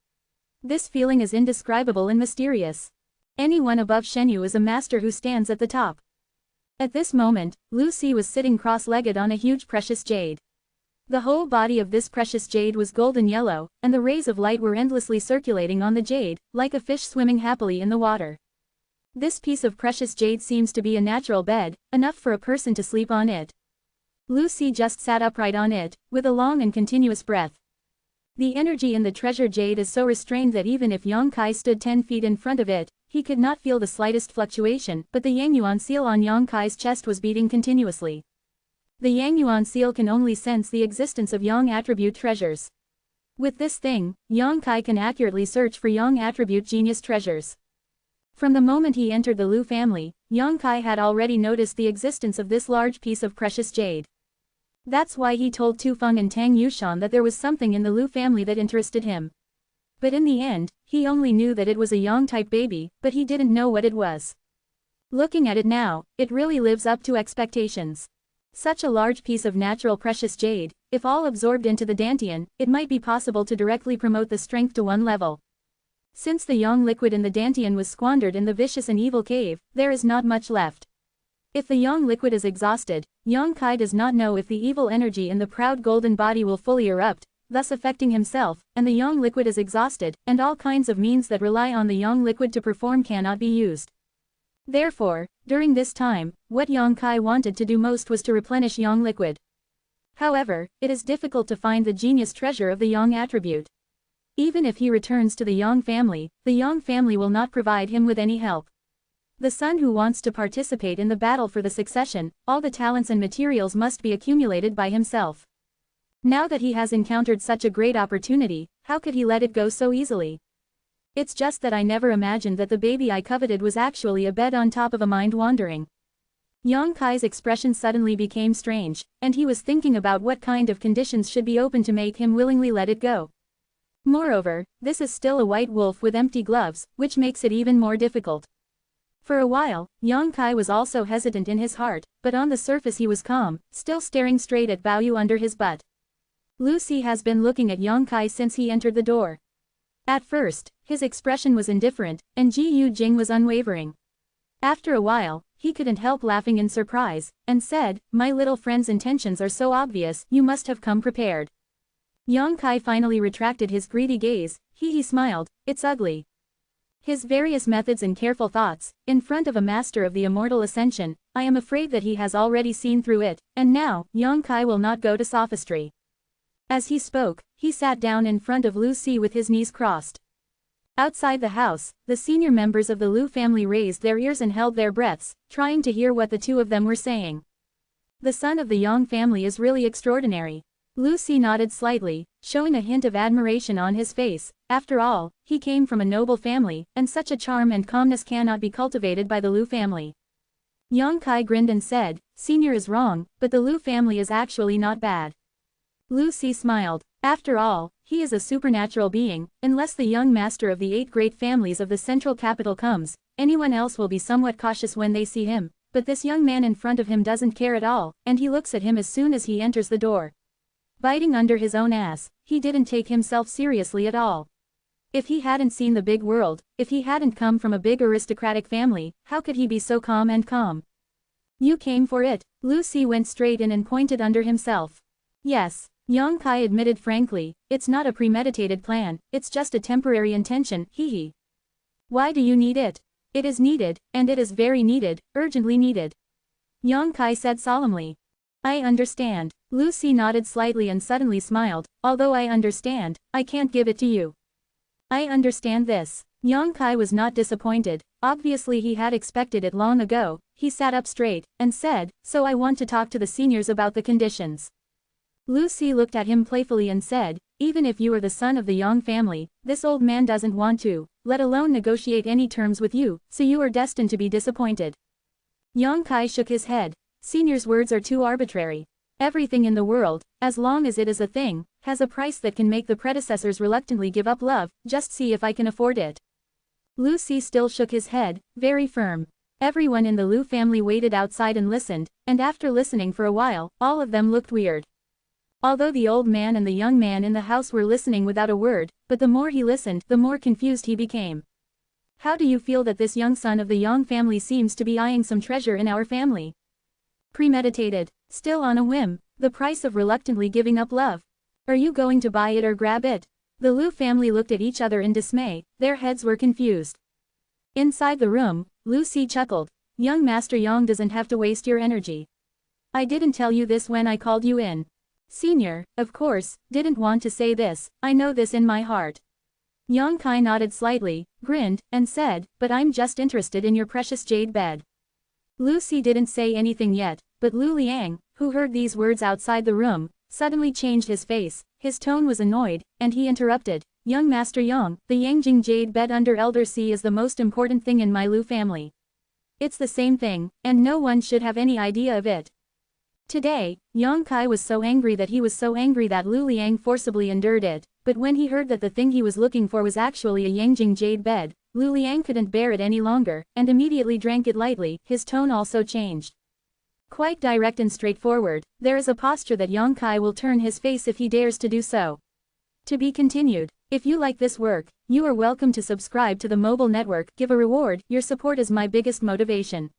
This feeling is indescribable and mysterious. Anyone above Zhenwu is a master who stands at the top. At this moment, Lu Si was sitting cross-legged on a huge precious jade. The whole body of this precious jade was golden yellow, and the rays of light were endlessly circulating on the jade, like a fish swimming happily in the water. This piece of precious jade seems to be a natural bed, enough for a person to sleep on it. Lu Si just sat upright on it, with a long and continuous breath. The energy in the treasure jade is so restrained that even if Yang Kai stood 10 feet in front of it, he could not feel the slightest fluctuation, but the Yang Yuan seal on Yang Kai's chest was beating continuously. The Yang Yuan seal can only sense the existence of Yang attribute treasures. With this thing, Yang Kai can accurately search for Yang attribute genius treasures. From the moment he entered the Lu family, Yang Kai had already noticed the existence of this large piece of precious jade. That's why he told Tu Feng and Tang Yushan that there was something in the Lu family that interested him. But in the end, he only knew that it was a Yang-type baby, but he didn't know what it was. Looking at it now, it really lives up to expectations. Such a large piece of natural precious jade, if all absorbed into the dantian, it might be possible to directly promote the strength to 1 level. Since the Yang liquid in the dantian was squandered in the vicious and evil cave, there is not much left. If the Yang liquid is exhausted, Yang Kai does not know if the evil energy in the proud golden body will fully erupt, thus affecting himself, and the Yang liquid is exhausted, and all kinds of means that rely on the Yang liquid to perform cannot be used. Therefore, during this time, what Yang Kai wanted to do most was to replenish Yang liquid. However, it is difficult to find the genius treasure of the Yang attribute. Even if he returns to the Yang family will not provide him with any help. The son who wants to participate in the battle for the succession, all the talents and materials must be accumulated by himself. Now that he has encountered such a great opportunity, how could he let it go so easily? It's just that I never imagined that the baby I coveted was actually a bed on top of a mind wandering. Yang Kai's expression suddenly became strange, and he was thinking about what kind of conditions should be open to make him willingly let it go. Moreover, this is still a white wolf with empty gloves, which makes it even more difficult. For a while, Yang Kai was also hesitant in his heart, but on the surface he was calm, still staring straight at Bao Yu under his butt. Lu Si has been looking at Yang Kai since he entered the door. At first, his expression was indifferent, and Ji Yu Jing was unwavering. After a while, he couldn't help laughing in surprise, and said, "My little friend's intentions are so obvious, you must have come prepared." Yang Kai finally retracted his greedy gaze. He smiled, "It's ugly." His various methods and careful thoughts, in front of a master of the immortal ascension, I am afraid that he has already seen through it, and now, Yang Kai will not go to sophistry. As he spoke, he sat down in front of Lu Si with his knees crossed. Outside the house, the senior members of the Lu family raised their ears and held their breaths, trying to hear what the two of them were saying. The son of the Yang family is really extraordinary. Lu Si nodded slightly, showing a hint of admiration on his face. After all, he came from a noble family, and such a charm and calmness cannot be cultivated by the Lu family. Yang Kai grinned and said, "Senior is wrong, but the Lu family is actually not bad." Lu Si smiled. After all, he is a supernatural being. Unless the young master of the 8 great families of the central capital comes, anyone else will be somewhat cautious when they see him, but this young man in front of him doesn't care at all, and he looks at him as soon as he enters the door. Biting under his own ass, he didn't take himself seriously at all. If he hadn't seen the big world, if he hadn't come from a big aristocratic family, how could he be so calm and calm? "You came for it." Lu Si went straight in and pointed under himself. "Yes." Yang Kai admitted frankly, "It's not a premeditated plan, it's just a temporary intention, hee." "Why do you need it?" "It is needed, and it is very needed, urgently needed." Yang Kai said solemnly. "I understand." Lu Si nodded slightly and suddenly smiled, "Although I understand, I can't give it to you." "I understand this." Yang Kai was not disappointed, obviously he had expected it long ago. He sat up straight, and said, "So I want to talk to the seniors about the conditions." Lu Si looked at him playfully and said, "Even if you are the son of the Yang family, this old man doesn't want to, let alone negotiate any terms with you, so you are destined to be disappointed." Yang Kai shook his head. Senior's words are too arbitrary. Everything in the world, as long as it is a thing, has a price that can make the predecessors reluctantly give up love. Just see if I can afford it. Lu Si still shook his head, very firm. Everyone in the Lu family waited outside and listened, and after listening for a while, all of them looked weird. Although the old man and the young man in the house were listening without a word, but the more he listened, the more confused he became. "How do you feel that this young son of the Yang family seems to be eyeing some treasure in our family?" "Premeditated. Still on a whim. The price of reluctantly giving up love. Are you going to buy it or grab it?" The Lu family looked at each other in dismay, their heads were confused. Inside the room, Lu Si chuckled. "Young Master Yang doesn't have to waste your energy. I didn't tell you this when I called you in. Senior, of course, didn't want to say this, I know this in my heart." Yang Kai nodded slightly, grinned, and said, "But I'm just interested in your precious jade bed." Lu Si didn't say anything yet, but Lu Liang, who heard these words outside the room, suddenly changed his face. His tone was annoyed, and he interrupted, "Young Master Yang, the Yangjing jade bed under Elder C is the most important thing in my Lu family. It's the same thing, and no one should have any idea of it." Today, Yang Kai was so angry that Lu Liang forcibly endured it, but when he heard that the thing he was looking for was actually a Yangjing jade bed, Lu Liang couldn't bear it any longer, and immediately drank it lightly. His tone also changed. Quite direct and straightforward, there is a posture that Yang Kai will turn his face if he dares to do so. To be continued. If you like this work, you are welcome to subscribe to the mobile network. Give a reward, your support is my biggest motivation.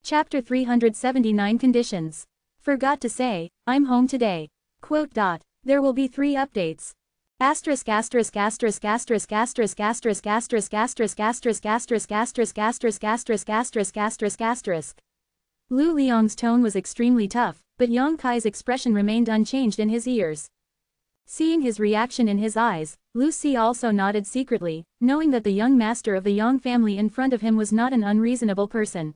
Chapter 379 Conditions. Forgot to say, I'm home today. Quote. There will be 3 updates. Asterisk asterisk asterisk asterisk asterisk asterisk asterisk asterisk asterisk asterisk asterisk asterisk asterisk asterisk asterisk asterisk. Lu Liang's tone was extremely tough, but Yang Kai's expression remained unchanged in his ears. Seeing his reaction in his eyes, Lu Si also nodded secretly, knowing that the young master of the Yang family in front of him was not an unreasonable person.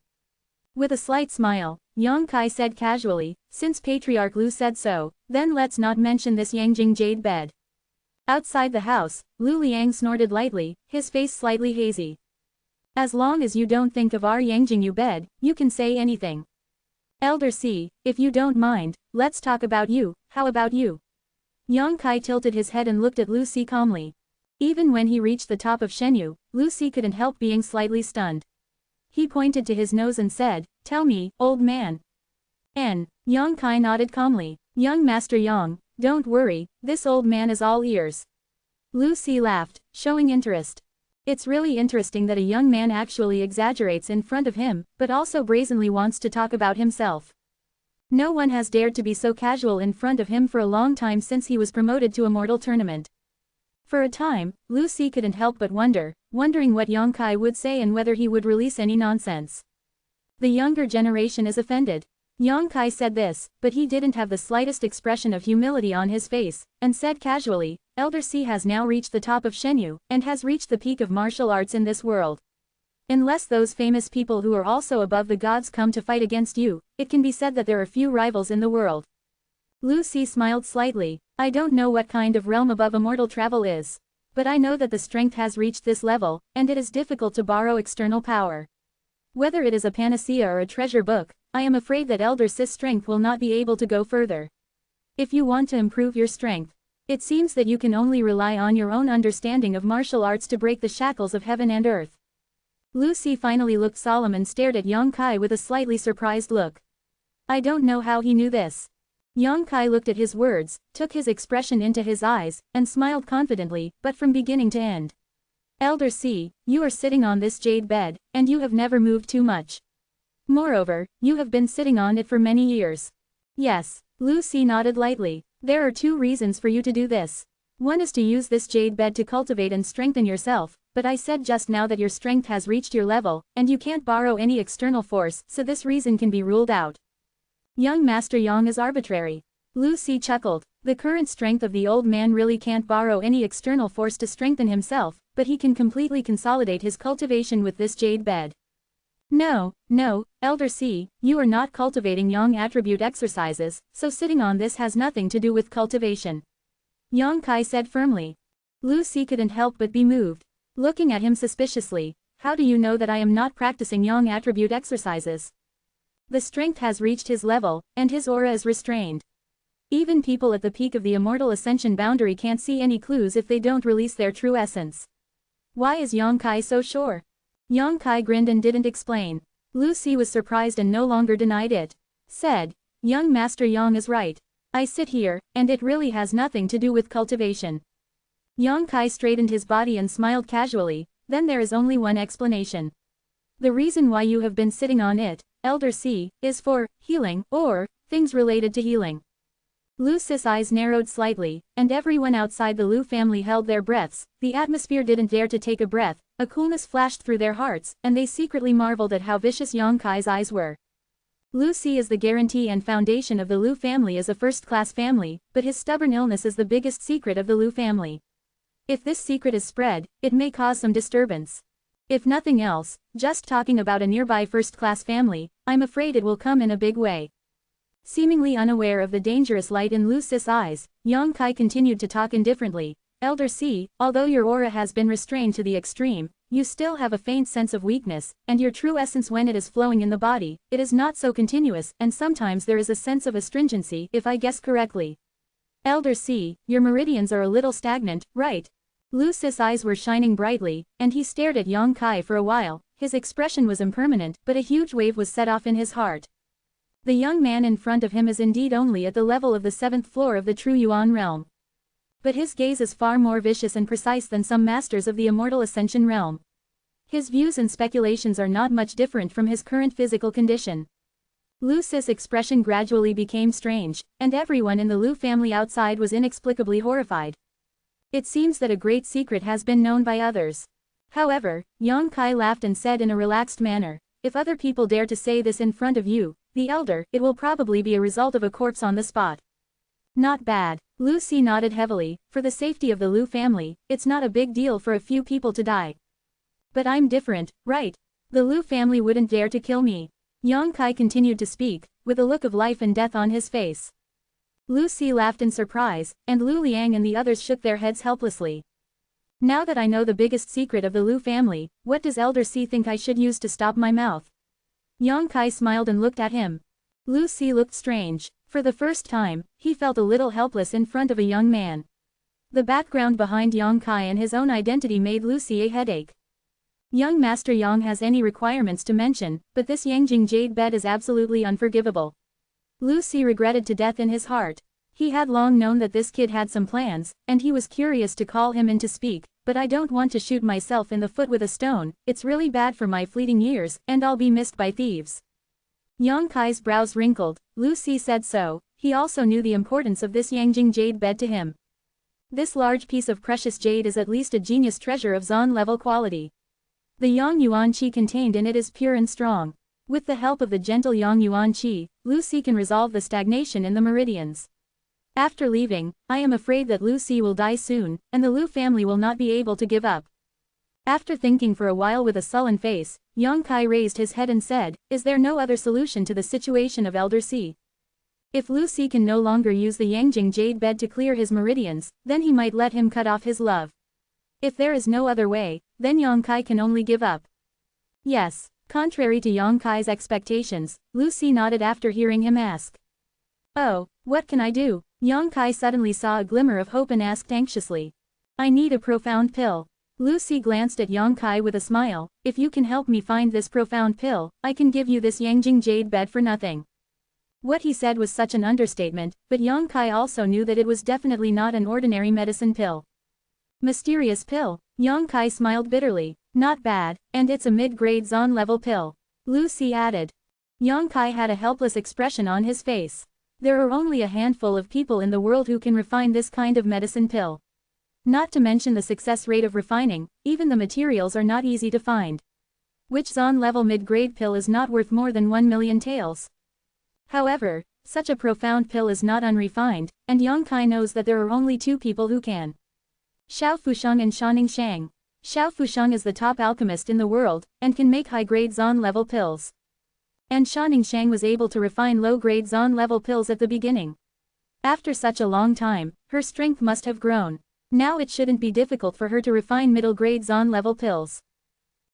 With a slight smile, Yang Kai said casually, since Patriarch Lu said so, then let's not mention this Yangjing jade bed. Outside the house, Lu Liang snorted lightly, his face slightly hazy. As long as you don't think of our Yangjing bed, you can say anything. Elder C, if you don't mind, let's talk about you, how about you? Yang Kai tilted his head and looked at Lu Si calmly. Even when he reached the top of Zhenwu, Lu Si couldn't help being slightly stunned. He pointed to his nose and said, tell me, old man. Yang Kai nodded calmly. Young Master Yang, don't worry, this old man is all ears. Lu Si laughed, showing interest. It's really interesting that a young man actually exaggerates in front of him, but also brazenly wants to talk about himself. No one has dared to be so casual in front of him for a long time since he was promoted to Immortal tournament. For a time, Lu Si couldn't help but wondering what Yang Kai would say and whether he would release any nonsense. The younger generation is offended. Yang Kai said this, but he didn't have the slightest expression of humility on his face, and said casually, Elder C has now reached the top of Zhenwu, and has reached the peak of martial arts in this world. Unless those famous people who are also above the gods come to fight against you, it can be said that there are few rivals in the world. Lu Si smiled slightly. I don't know what kind of realm above immortal travel is. But I know that the strength has reached this level, and it is difficult to borrow external power. Whether it is a panacea or a treasure book, I am afraid that Elder Sis' strength will not be able to go further. If you want to improve your strength, it seems that you can only rely on your own understanding of martial arts to break the shackles of heaven and earth. Lu Si finally looked solemn and stared at Yang Kai with a slightly surprised look. I don't know how he knew this. Yang Kai looked at his words, took his expression into his eyes, and smiled confidently, but from beginning to end. Elder C, you are sitting on this jade bed, and you have never moved too much. Moreover, you have been sitting on it for many years. Yes, Lu Si nodded lightly. There are two reasons for you to do this. One is to use this jade bed to cultivate and strengthen yourself, but I said just now that your strength has reached your level, and you can't borrow any external force, so this reason can be ruled out. Young Master Yang is arbitrary. Lu Si chuckled. The current strength of the old man really can't borrow any external force to strengthen himself, but he can completely consolidate his cultivation with this jade bed. No, Elder C, you are not cultivating Yang attribute exercises, so sitting on this has nothing to do with cultivation. Yang Kai said firmly. Lu Si couldn't help but be moved. Looking at him suspiciously, how do you know that I am not practicing Yang attribute exercises? The strength has reached his level, and his aura is restrained. Even people at the peak of the immortal ascension boundary can't see any clues if they don't release their true essence. Why is Yang Kai so sure? Yang Kai grinned and didn't explain. Lu Si was surprised and no longer denied it. Said, young Master Yang is right. I sit here, and it really has nothing to do with cultivation. Yang Kai straightened his body and smiled casually, then there is only one explanation. The reason why you have been sitting on it, Elder C, is for healing, or things related to healing. Lu Si's eyes narrowed slightly, and everyone outside the Lu family held their breaths. The atmosphere didn't dare to take a breath, a coolness flashed through their hearts, and they secretly marveled at how vicious Yang Kai's eyes were. Lu Si is the guarantee and foundation of the Lu family as a first-class family, but his stubborn illness is the biggest secret of the Lu family. If this secret is spread, it may cause some disturbance. If nothing else, just talking about a nearby first-class family, I'm afraid it will come in a big way. Seemingly unaware of the dangerous light in Lu Si's eyes, Yang Kai continued to talk indifferently. Elder C, although your aura has been restrained to the extreme, you still have a faint sense of weakness, and your true essence when it is flowing in the body, it is not so continuous, and sometimes there is a sense of astringency, if I guess correctly. Elder C, your meridians are a little stagnant, right? Lu Si's eyes were shining brightly, and he stared at Yang Kai for a while. His expression was impermanent, but a huge wave was set off in his heart. The young man in front of him is indeed only at the level of the 7th floor of the true Yuan realm. But his gaze is far more vicious and precise than some masters of the immortal ascension realm. His views and speculations are not much different from his current physical condition. Lu Si's expression gradually became strange, and everyone in the Lu family outside was inexplicably horrified. It seems that a great secret has been known by others. However, Yang Kai laughed and said in a relaxed manner, if other people dare to say this in front of you, the elder, it will probably be a result of a corpse on the spot. Not bad. Lu Si nodded heavily. For the safety of the Lu family, it's not a big deal for a few people to die. But I'm different, right? The Lu family wouldn't dare to kill me. Yang Kai continued to speak, with a look of life and death on his face. Lu Si laughed in surprise, and Lu Liang and the others shook their heads helplessly. Now that I know the biggest secret of the Lu family, what does Elder Si think I should use to stop my mouth? Yang Kai smiled and looked at him. Lu Si looked strange. For the first time, he felt a little helpless in front of a young man. The background behind Yang Kai and his own identity made Lu Si a headache. Young Master Yang has any requirements to mention, but this Yangjing jade bed is absolutely unforgivable. Lu Si regretted to death in his heart. He had long known that this kid had some plans, and he was curious to call him in to speak, but I don't want to shoot myself in the foot with a stone, it's really bad for my fleeting years, and I'll be missed by thieves. Yang Kai's brows wrinkled. Lu Si said so, he also knew the importance of this Yangjing jade bed to him. This large piece of precious jade is at least a genius treasure of Zon level quality. The Yang Yuan Qi contained in it is pure and strong. With the help of the gentle Yang Yuan Qi, Lu Si can resolve the stagnation in the meridians. After leaving, I am afraid that Lu Si will die soon, and the Lu family will not be able to give up. After thinking for a while with a sullen face, Yang Kai raised his head and said, is there no other solution to the situation of Elder Si? If Lu Si can no longer use the Yangjing jade bed to clear his meridians, then he might let him cut off his love. If there is no other way, then Yang Kai can only give up. Yes. Contrary to Yang Kai's expectations, Lu Si nodded after hearing him ask. Oh, what can I do? Yang Kai suddenly saw a glimmer of hope and asked anxiously. I need a profound pill. Lu Si glanced at Yang Kai with a smile, if you can help me find this profound pill, I can give you this Yangjing jade bed for nothing. What he said was such an understatement, but Yang Kai also knew that it was definitely not an ordinary medicine pill. Mysterious pill. Yang Kai smiled bitterly. Not bad, and it's a mid-grade Zon level pill. Lu Si added. Yang Kai had a helpless expression on his face. There are only a handful of people in the world who can refine this kind of medicine pill. Not to mention the success rate of refining, even the materials are not easy to find. Which Zon level mid-grade pill is not worth more than 1 million taels. However, such a profound pill is not unrefined, and Yang Kai knows that there are only two people who can. Xiao Fusheng and Shaning Shang. Xiao Fusheng is the top alchemist in the world, and can make high-grade Zon level pills. And Shaning Shang was able to refine low-grade Zon level pills at the beginning. After such a long time, her strength must have grown. Now it shouldn't be difficult for her to refine middle-grade Zon level pills.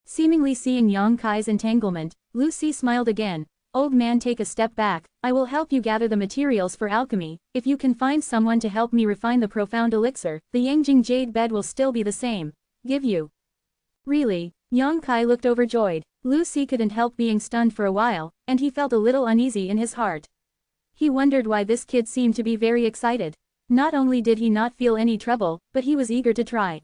Seemingly seeing Yang Kai's entanglement, Lu Si smiled again. Old man, take a step back, I will help you gather the materials for alchemy. If you can find someone to help me refine the profound elixir, the Yangjing jade bed will still be the same. Give you. Really? Yang Kai looked overjoyed. Lu Si couldn't help being stunned for a while, and he felt a little uneasy in his heart. He wondered why this kid seemed to be very excited. Not only did he not feel any trouble, but he was eager to try.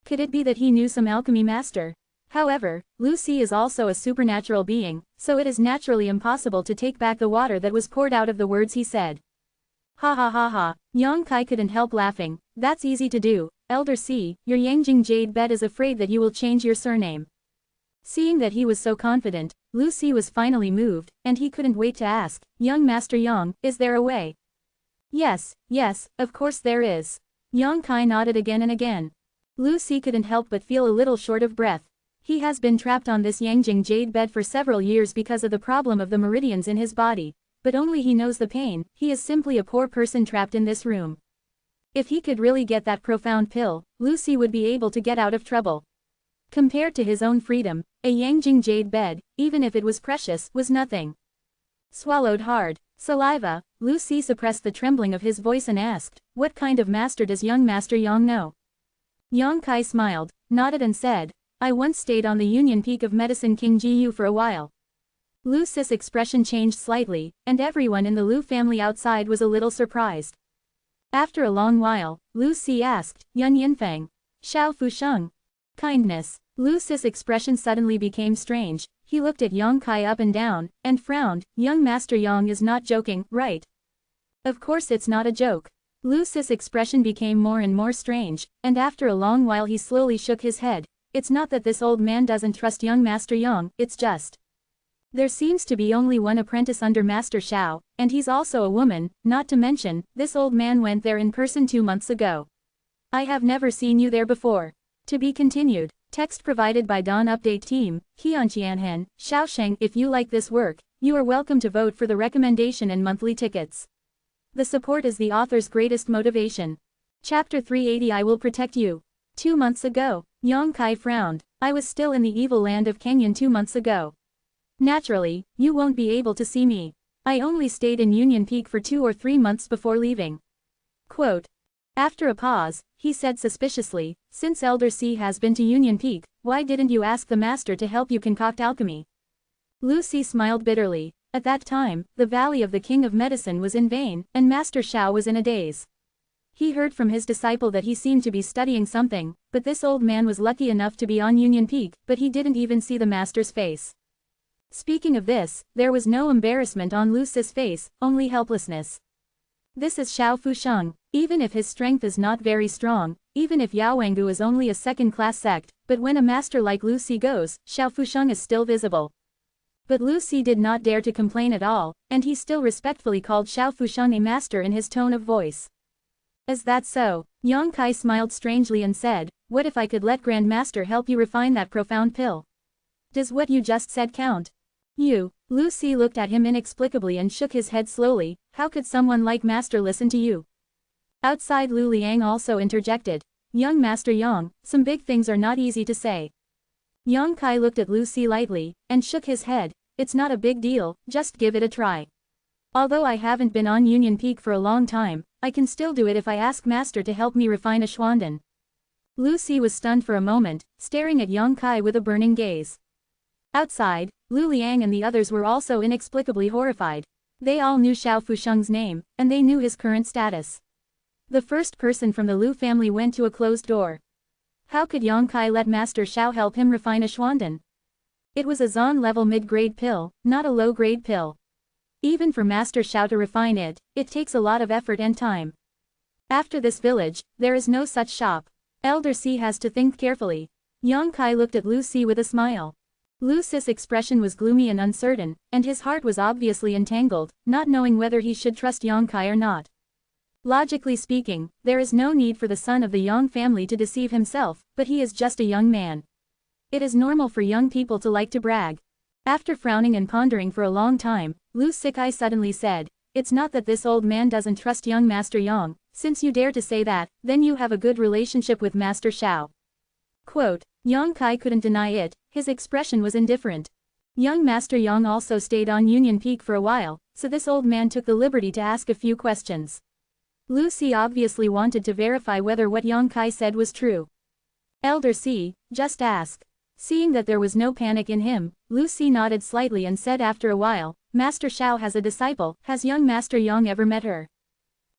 Could it be that he knew some alchemy master? However, Lu Si is also a supernatural being, so it is naturally impossible to take back the water that was poured out of the words he said. Ha ha ha ha. Yang Kai couldn't help laughing. That's easy to do. Elder Si, your Yangjing jade bed is afraid that you will change your surname. Seeing that he was so confident, Lu Si was finally moved, and he couldn't wait to ask, Young Master Yang, is there a way? Yes, of course there is. Yang Kai nodded again and again. Lu Si couldn't help but feel a little short of breath. He has been trapped on this Yangjing jade bed for several years because of the problem of the meridians in his body, but only he knows the pain. He is simply a poor person trapped in this room. If he could really get that profound pill, Lu Si would be able to get out of trouble. Compared to his own freedom, a Yangjing jade bed, even if it was precious, was nothing. Swallowed hard saliva, Lu Si suppressed the trembling of his voice and asked, what kind of master does young Master Yang know? Yang Kai smiled, nodded and said, I once stayed on the Union Peak of Medicine King Jiyu for a while. Lu Si's expression changed slightly, and everyone in the Lu family outside was a little surprised. After a long while, Lu Si asked, Yun Yinfeng. Xiao Fusheng. Kindness. Lu Si's expression suddenly became strange. He looked at Yang Kai up and down, and frowned. Young Master Yang is not joking, right? Of course it's not a joke. Lu Si's expression became more and more strange, and after a long while he slowly shook his head. It's not that this old man doesn't trust young Master Yang, it's just. There seems to be only one apprentice under Master Xiao, and he's also a woman, not to mention, this old man went there in person 2 months ago. I have never seen you there before. To be continued. Text provided by Dawn Update Team, Qianqianhen, Xiaosheng. If you like this work, you are welcome to vote for the recommendation and monthly tickets. The support is the author's greatest motivation. Chapter 380 I Will Protect You. 2 months ago. Yang Kai frowned. I was still in the evil land of Kenyan 2 months ago. Naturally, you won't be able to see me. I only stayed in Union Peak for 2 or 3 months before leaving. Quote. After a pause, he said suspiciously, since Elder C has been to Union Peak, why didn't you ask the master to help you concoct alchemy? Lucy smiled bitterly. At that time, the Valley of the King of Medicine was in vain, and Master Shao was in a daze. He heard from his disciple that he seemed to be studying something, but this old man was lucky enough to be on Union Peak, but he didn't even see the master's face. Speaking of this, there was no embarrassment on Lucy's face, only helplessness. This is Xiao Fusheng, even if his strength is not very strong, even if Yaowangu is only a second-class sect, but when a master like Lucy goes, Xiao Fusheng is still visible. But Lucy did not dare to complain at all, and he still respectfully called Xiao Fusheng a master in his tone of voice. Is that so? Yang Kai smiled strangely and said, what if I could let Grand Master help you refine that profound pill? Does what you just said count? You. Lucy looked at him inexplicably and shook his head slowly. How could someone like Master listen to you? Outside Lu Liang also interjected. Young Master Yang, some big things are not easy to say. Yang Kai looked at Lucy lightly, and shook his head. It's not a big deal, just give it a try. Although I haven't been on Union Peak for a long time, I can still do it if I ask Master to help me refine a Xuanden. Lucy was stunned for a moment, staring at Yang Kai with a burning gaze. Outside, Lu Liang and the others were also inexplicably horrified. They all knew Xiao Fusheng's name, and they knew his current status. The first person from the Lu family went to a closed door. How could Yang Kai let Master Xiao help him refine a Xuanden? It was a Zon-level mid-grade pill, not a low-grade pill. Even for Master Xiao to refine it, it takes a lot of effort and time. After this village, there is no such shop. Elder C has to think carefully. Yang Kai looked at Lucy with a smile. Lucy's expression was gloomy and uncertain, and his heart was obviously entangled, not knowing whether he should trust Yang Kai or not. Logically speaking, there is no need for the son of the Yang family to deceive himself, but he is just a young man. It is normal for young people to like to brag. After frowning and pondering for a long time, Lu Sikai suddenly said, it's not that this old man doesn't trust young Master Yang, since you dare to say that, then you have a good relationship with Master Xiao. Quote, Yang Kai couldn't deny it, his expression was indifferent. Young Master Yang also stayed on Union Peak for a while, so this old man took the liberty to ask a few questions. Lucy obviously wanted to verify whether what Yang Kai said was true. Elder C, just ask. Seeing that there was no panic in him, Lucy nodded slightly and said after a while, Master Xiao has a disciple, has young Master Yang ever met her?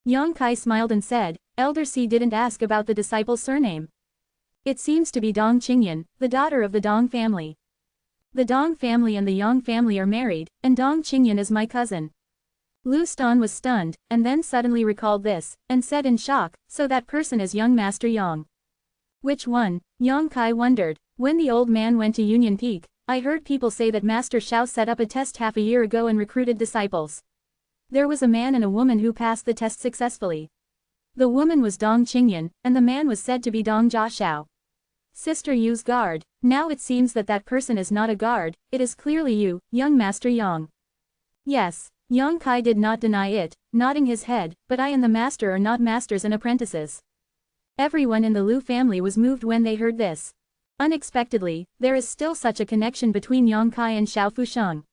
Yang Kai smiled and said, Elder C didn't ask about the disciple's surname. It seems to be Dong Qingyan, the daughter of the Dong family. The Dong family and the Yang family are married, and Dong Qingyan is my cousin. Lu Stan was stunned, and then suddenly recalled this, and said in shock, so that person is young Master Yang. Which one? Yang Kai wondered. When the old man went to Union Peak, I heard people say that Master Xiao set up a test half a year ago and recruited disciples. There was a man and a woman who passed the test successfully. The woman was Dong Qingyan, and the man was said to be Dong Jiaxiao. Sister Yu's guard. Now it seems that that person is not a guard, it is clearly you, young Master Yang. Yes. Yang Kai did not deny it, nodding his head, but I and the master are not masters and apprentices. Everyone in the Lu family was moved when they heard this. Unexpectedly, there is still such a connection between Yang Kai and Xiao Fusheng.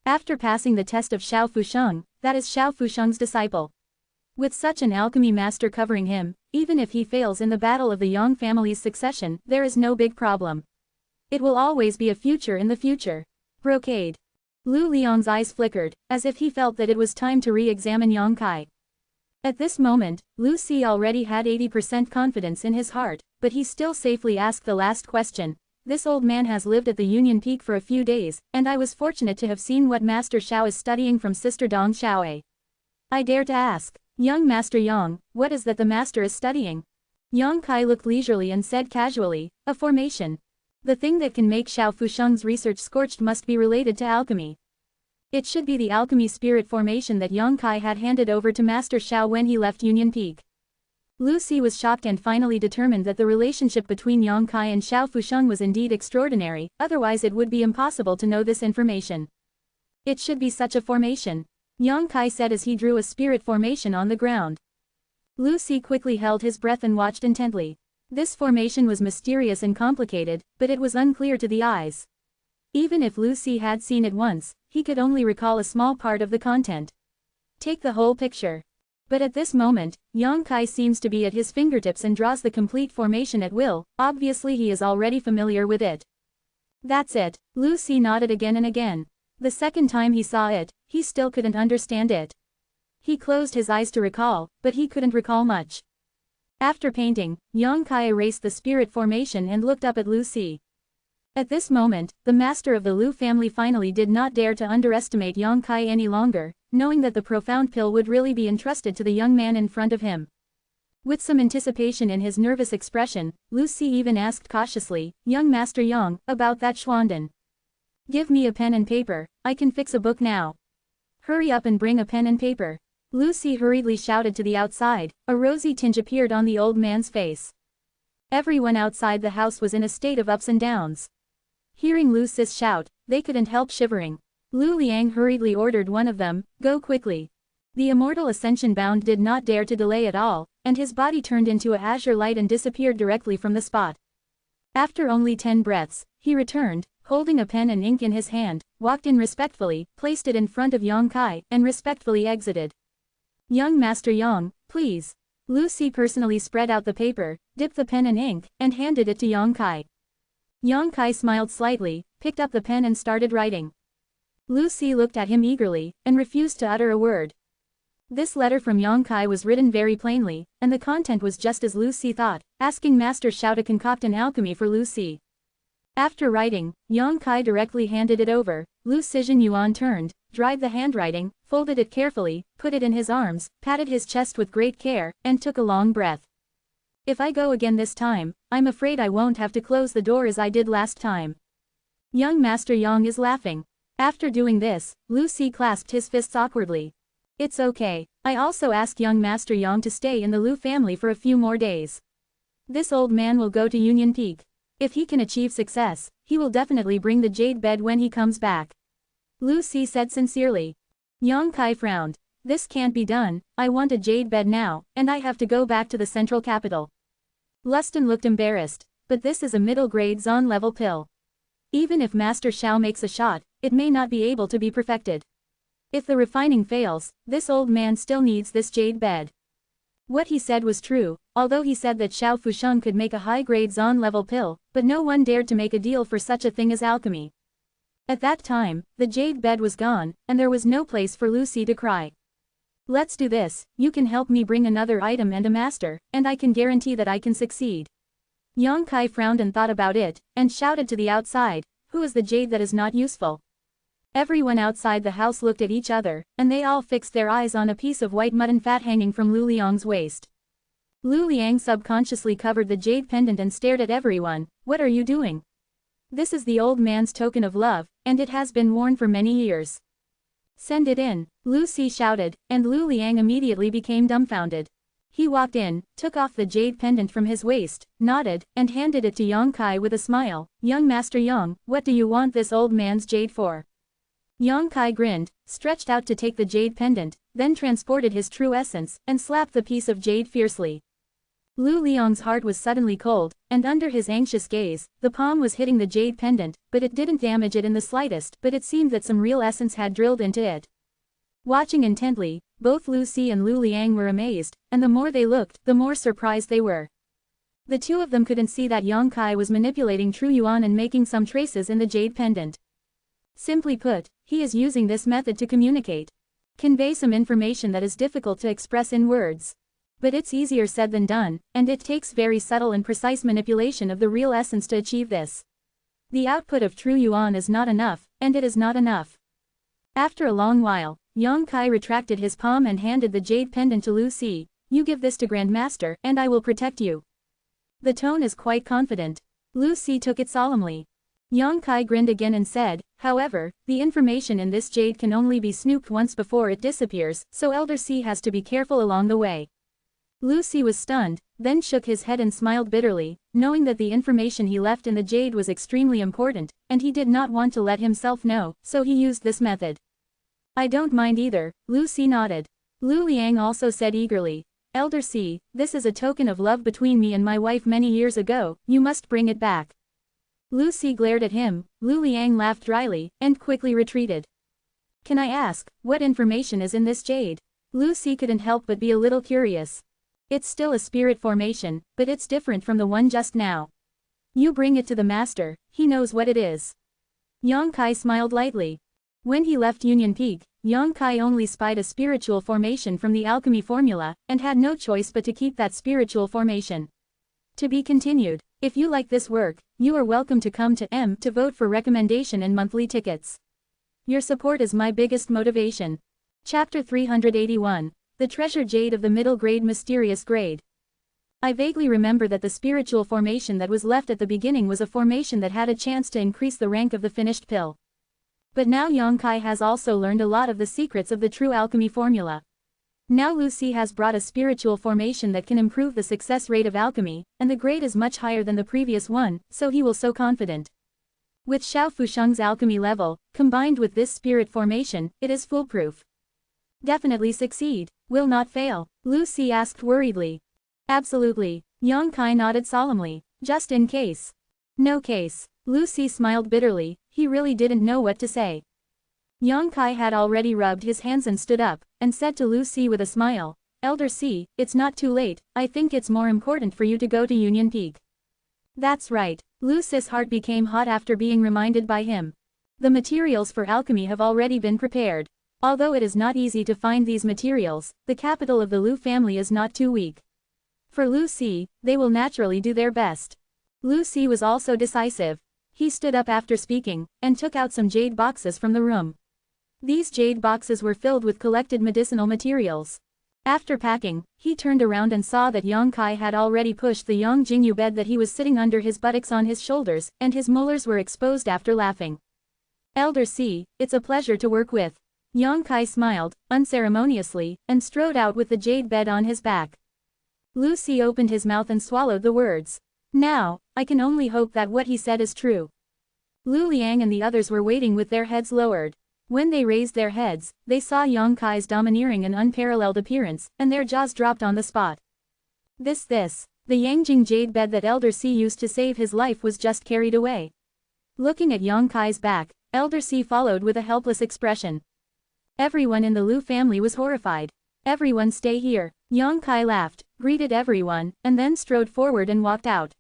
After passing the test of Xiao Fusheng, that is Xiao Fusheng's disciple. With such an alchemy master covering him, even if he fails in the battle of the Yang family's succession, there is no big problem. It will always be a future in the future. Brocade. Lu Liang's eyes flickered, as if he felt that it was time to re-examine Yang Kai. At this moment, Lu Si already had 80% confidence in his heart, but he still safely asked the last question. This old man has lived at the Union Peak for a few days, and I was fortunate to have seen what Master Xiao is studying from Sister Dong Xiaoe. I dare to ask, young Master Yang, what is that the master is studying? Yang Kai looked leisurely and said casually, a formation. The thing that can make Xiao Fusheng's research scorched must be related to alchemy. It should be the alchemy spirit formation that Yang Kai had handed over to Master Xiao when he left Union Peak. Lucy was shocked and finally determined that the relationship between Yang Kai and Xiao Fusheng was indeed extraordinary, otherwise it would be impossible to know this information. It should be such a formation, Yang Kai said as he drew a spirit formation on the ground. Lu Si quickly held his breath and watched intently. This formation was mysterious and complicated, but it was unclear to the eyes. Even if Lu Si had seen it once, he could only recall a small part of the content. Take the whole picture. But at this moment, Yang Kai seems to be at his fingertips and draws the complete formation at will, obviously he is already familiar with it. That's it, Lu Si nodded again and again. The second time he saw it, he still couldn't understand it. He closed his eyes to recall, but he couldn't recall much. After painting, Yang Kai erased the spirit formation and looked up at Lu Si. At this moment, the master of the Lu family finally did not dare to underestimate Yang Kai any longer, knowing that the profound pill would really be entrusted to the young man in front of him. With some anticipation in his nervous expression, Lu Si even asked cautiously, "Young Master Yang, about that Schwanden. Give me a pen and paper, I can fix a book now. Hurry up and bring a pen and paper." Lu Si hurriedly shouted to the outside. A rosy tinge appeared on the old man's face. Everyone outside the house was in a state of ups and downs. Hearing Lu Si's shout, they couldn't help shivering. Lu Liang hurriedly ordered one of them, "Go quickly." The immortal ascension bound did not dare to delay at all, and his body turned into a azure light and disappeared directly from the spot. After only 10 breaths, he returned, holding a pen and ink in his hand, walked in respectfully, placed it in front of Yang Kai, and respectfully exited. "Young Master Yang, please." Lu Si personally spread out the paper, dipped the pen in ink, and handed it to Yang Kai. Yang Kai smiled slightly, picked up the pen and started writing. Lu Si looked at him eagerly, and refused to utter a word. This letter from Yang Kai was written very plainly, and the content was just as Lu Si thought, asking Master Xiao to concoct an alchemy for Lu Si. After writing, Yang Kai directly handed it over. Lu Sizhen Yuan turned, dried the handwriting, folded it carefully, put it in his arms, patted his chest with great care, and took a long breath. "If I go again this time, I'm afraid I won't have to close the door as I did last time." Young Master Yang is laughing. After doing this, Lu Si clasped his fists awkwardly. "It's okay, I also ask young Master Yang to stay in the Lu family for a few more days. This old man will go to Union Peak. If he can achieve success, he will definitely bring the jade bed when he comes back." Lu Si said sincerely. Yang Kai frowned. "This can't be done, I want a jade bed now, and I have to go back to the central capital." Luston looked embarrassed, but this is a middle-grade Zon level pill. Even if Master Xiao makes a shot, it may not be able to be perfected. If the refining fails, this old man still needs this jade bed. What he said was true, although he said that Xiao Fusheng could make a high-grade Zon level pill, but no one dared to make a deal for such a thing as alchemy. At that time, the jade bed was gone, and there was no place for Lu Si to cry. "Let's do this, you can help me bring another item and a master, and I can guarantee that I can succeed." Yang Kai frowned and thought about it, and shouted to the outside, "Who is the jade that is not useful?" Everyone outside the house looked at each other, and they all fixed their eyes on a piece of white mutton fat hanging from Lu Liang's waist. Lu Liang subconsciously covered the jade pendant and stared at everyone. "What are you doing?" "This is the old man's token of love, and it has been worn for many years." "Send it in," Lu Si shouted, and Lu Liang immediately became dumbfounded. He walked in, took off the jade pendant from his waist, nodded, and handed it to Yang Kai with a smile. "Young Master Yang, what do you want this old man's jade for?" Yang Kai grinned, stretched out to take the jade pendant, then transported his true essence, and slapped the piece of jade fiercely. Lu Liang's heart was suddenly cold, and under his anxious gaze, the palm was hitting the jade pendant, but it didn't damage it in the slightest, but it seemed that some real essence had drilled into it. Watching intently, both Lu Si and Lu Liang were amazed, and the more they looked, the more surprised they were. The two of them couldn't see that Yang Kai was manipulating true yuan and making some traces in the jade pendant. Simply put, he is using this method to communicate. Convey some information that is difficult to express in words. But it's easier said than done, and it takes very subtle and precise manipulation of the real essence to achieve this. The output of true yuan is not enough, and it is not enough. After a long while, Yang Kai retracted his palm and handed the jade pendant to Lu Si. "You give this to Grand Master, and I will protect you." The tone is quite confident. Lu Si took it solemnly. Yang Kai grinned again and said, "However, the information in this jade can only be snooped once before it disappears, so Elder Si has to be careful along the way." Lu Si was stunned, then shook his head and smiled bitterly, knowing that the information he left in the jade was extremely important, and he did not want to let himself know, so he used this method. I don't mind either, Lu Si nodded. Lu Liang also said eagerly, Elder Si, this is a token of love between me and my wife many years ago, you must bring it back. Lu Si glared at him, Lu Liang laughed dryly, and quickly retreated. Can I ask, what information is in this jade? Lu Si couldn't help but be a little curious. It's still a spirit formation, but it's different from the one just now. You bring it to the master, he knows what it is. Yang Kai smiled lightly. When he left Union Peak, Yang Kai only spied a spiritual formation from the alchemy formula, and had no choice but to keep that spiritual formation. To be continued. If you like this work, you are welcome to come to M to vote for recommendation and monthly tickets. Your support is my biggest motivation. Chapter 381. The Treasure Jade of the Middle Grade Mysterious Grade. I vaguely remember that the spiritual formation that was left at the beginning was a formation that had a chance to increase the rank of the finished pill. But now Yang Kai has also learned a lot of the secrets of the true alchemy formula. Now Lu Si has brought a spiritual formation that can improve the success rate of alchemy, and the grade is much higher than the previous one, so he will so confident. With Xiao Fusheng's alchemy level, combined with this spirit formation, it is foolproof. Definitely succeed, will not fail, Lu Si asked worriedly. Absolutely, Yang Kai nodded solemnly, just in case. No case, Lu Si smiled bitterly, he really didn't know what to say. Yang Kai had already rubbed his hands and stood up, and said to Lu Si with a smile, Elder Si, it's not too late, I think it's more important for you to go to Union Peak. That's right, Lu Si's heart became hot after being reminded by him. The materials for alchemy have already been prepared. Although it is not easy to find these materials, the capital of the Lu family is not too weak. For Lu Si, they will naturally do their best. Lu Si was also decisive. He stood up after speaking, and took out some jade boxes from the room. These jade boxes were filled with collected medicinal materials. After packing, he turned around and saw that Yang Kai had already pushed the Yang Jingyu bed that he was sitting under his buttocks on his shoulders, and his molars were exposed after laughing. Elder Si, it's a pleasure to work with. Yang Kai smiled, unceremoniously, and strode out with the jade bed on his back. Lu Si opened his mouth and swallowed the words. Now, I can only hope that what he said is true. Lu Liang and the others were waiting with their heads lowered. When they raised their heads, they saw Yang Kai's domineering and unparalleled appearance, and their jaws dropped on the spot. The Yangjing jade bed that Elder Si used to save his life was just carried away. Looking at Yang Kai's back, Elder Si followed with a helpless expression. Everyone in the Lu family was horrified. Everyone stay here, Yang Kai laughed, greeted everyone, and then strode forward and walked out.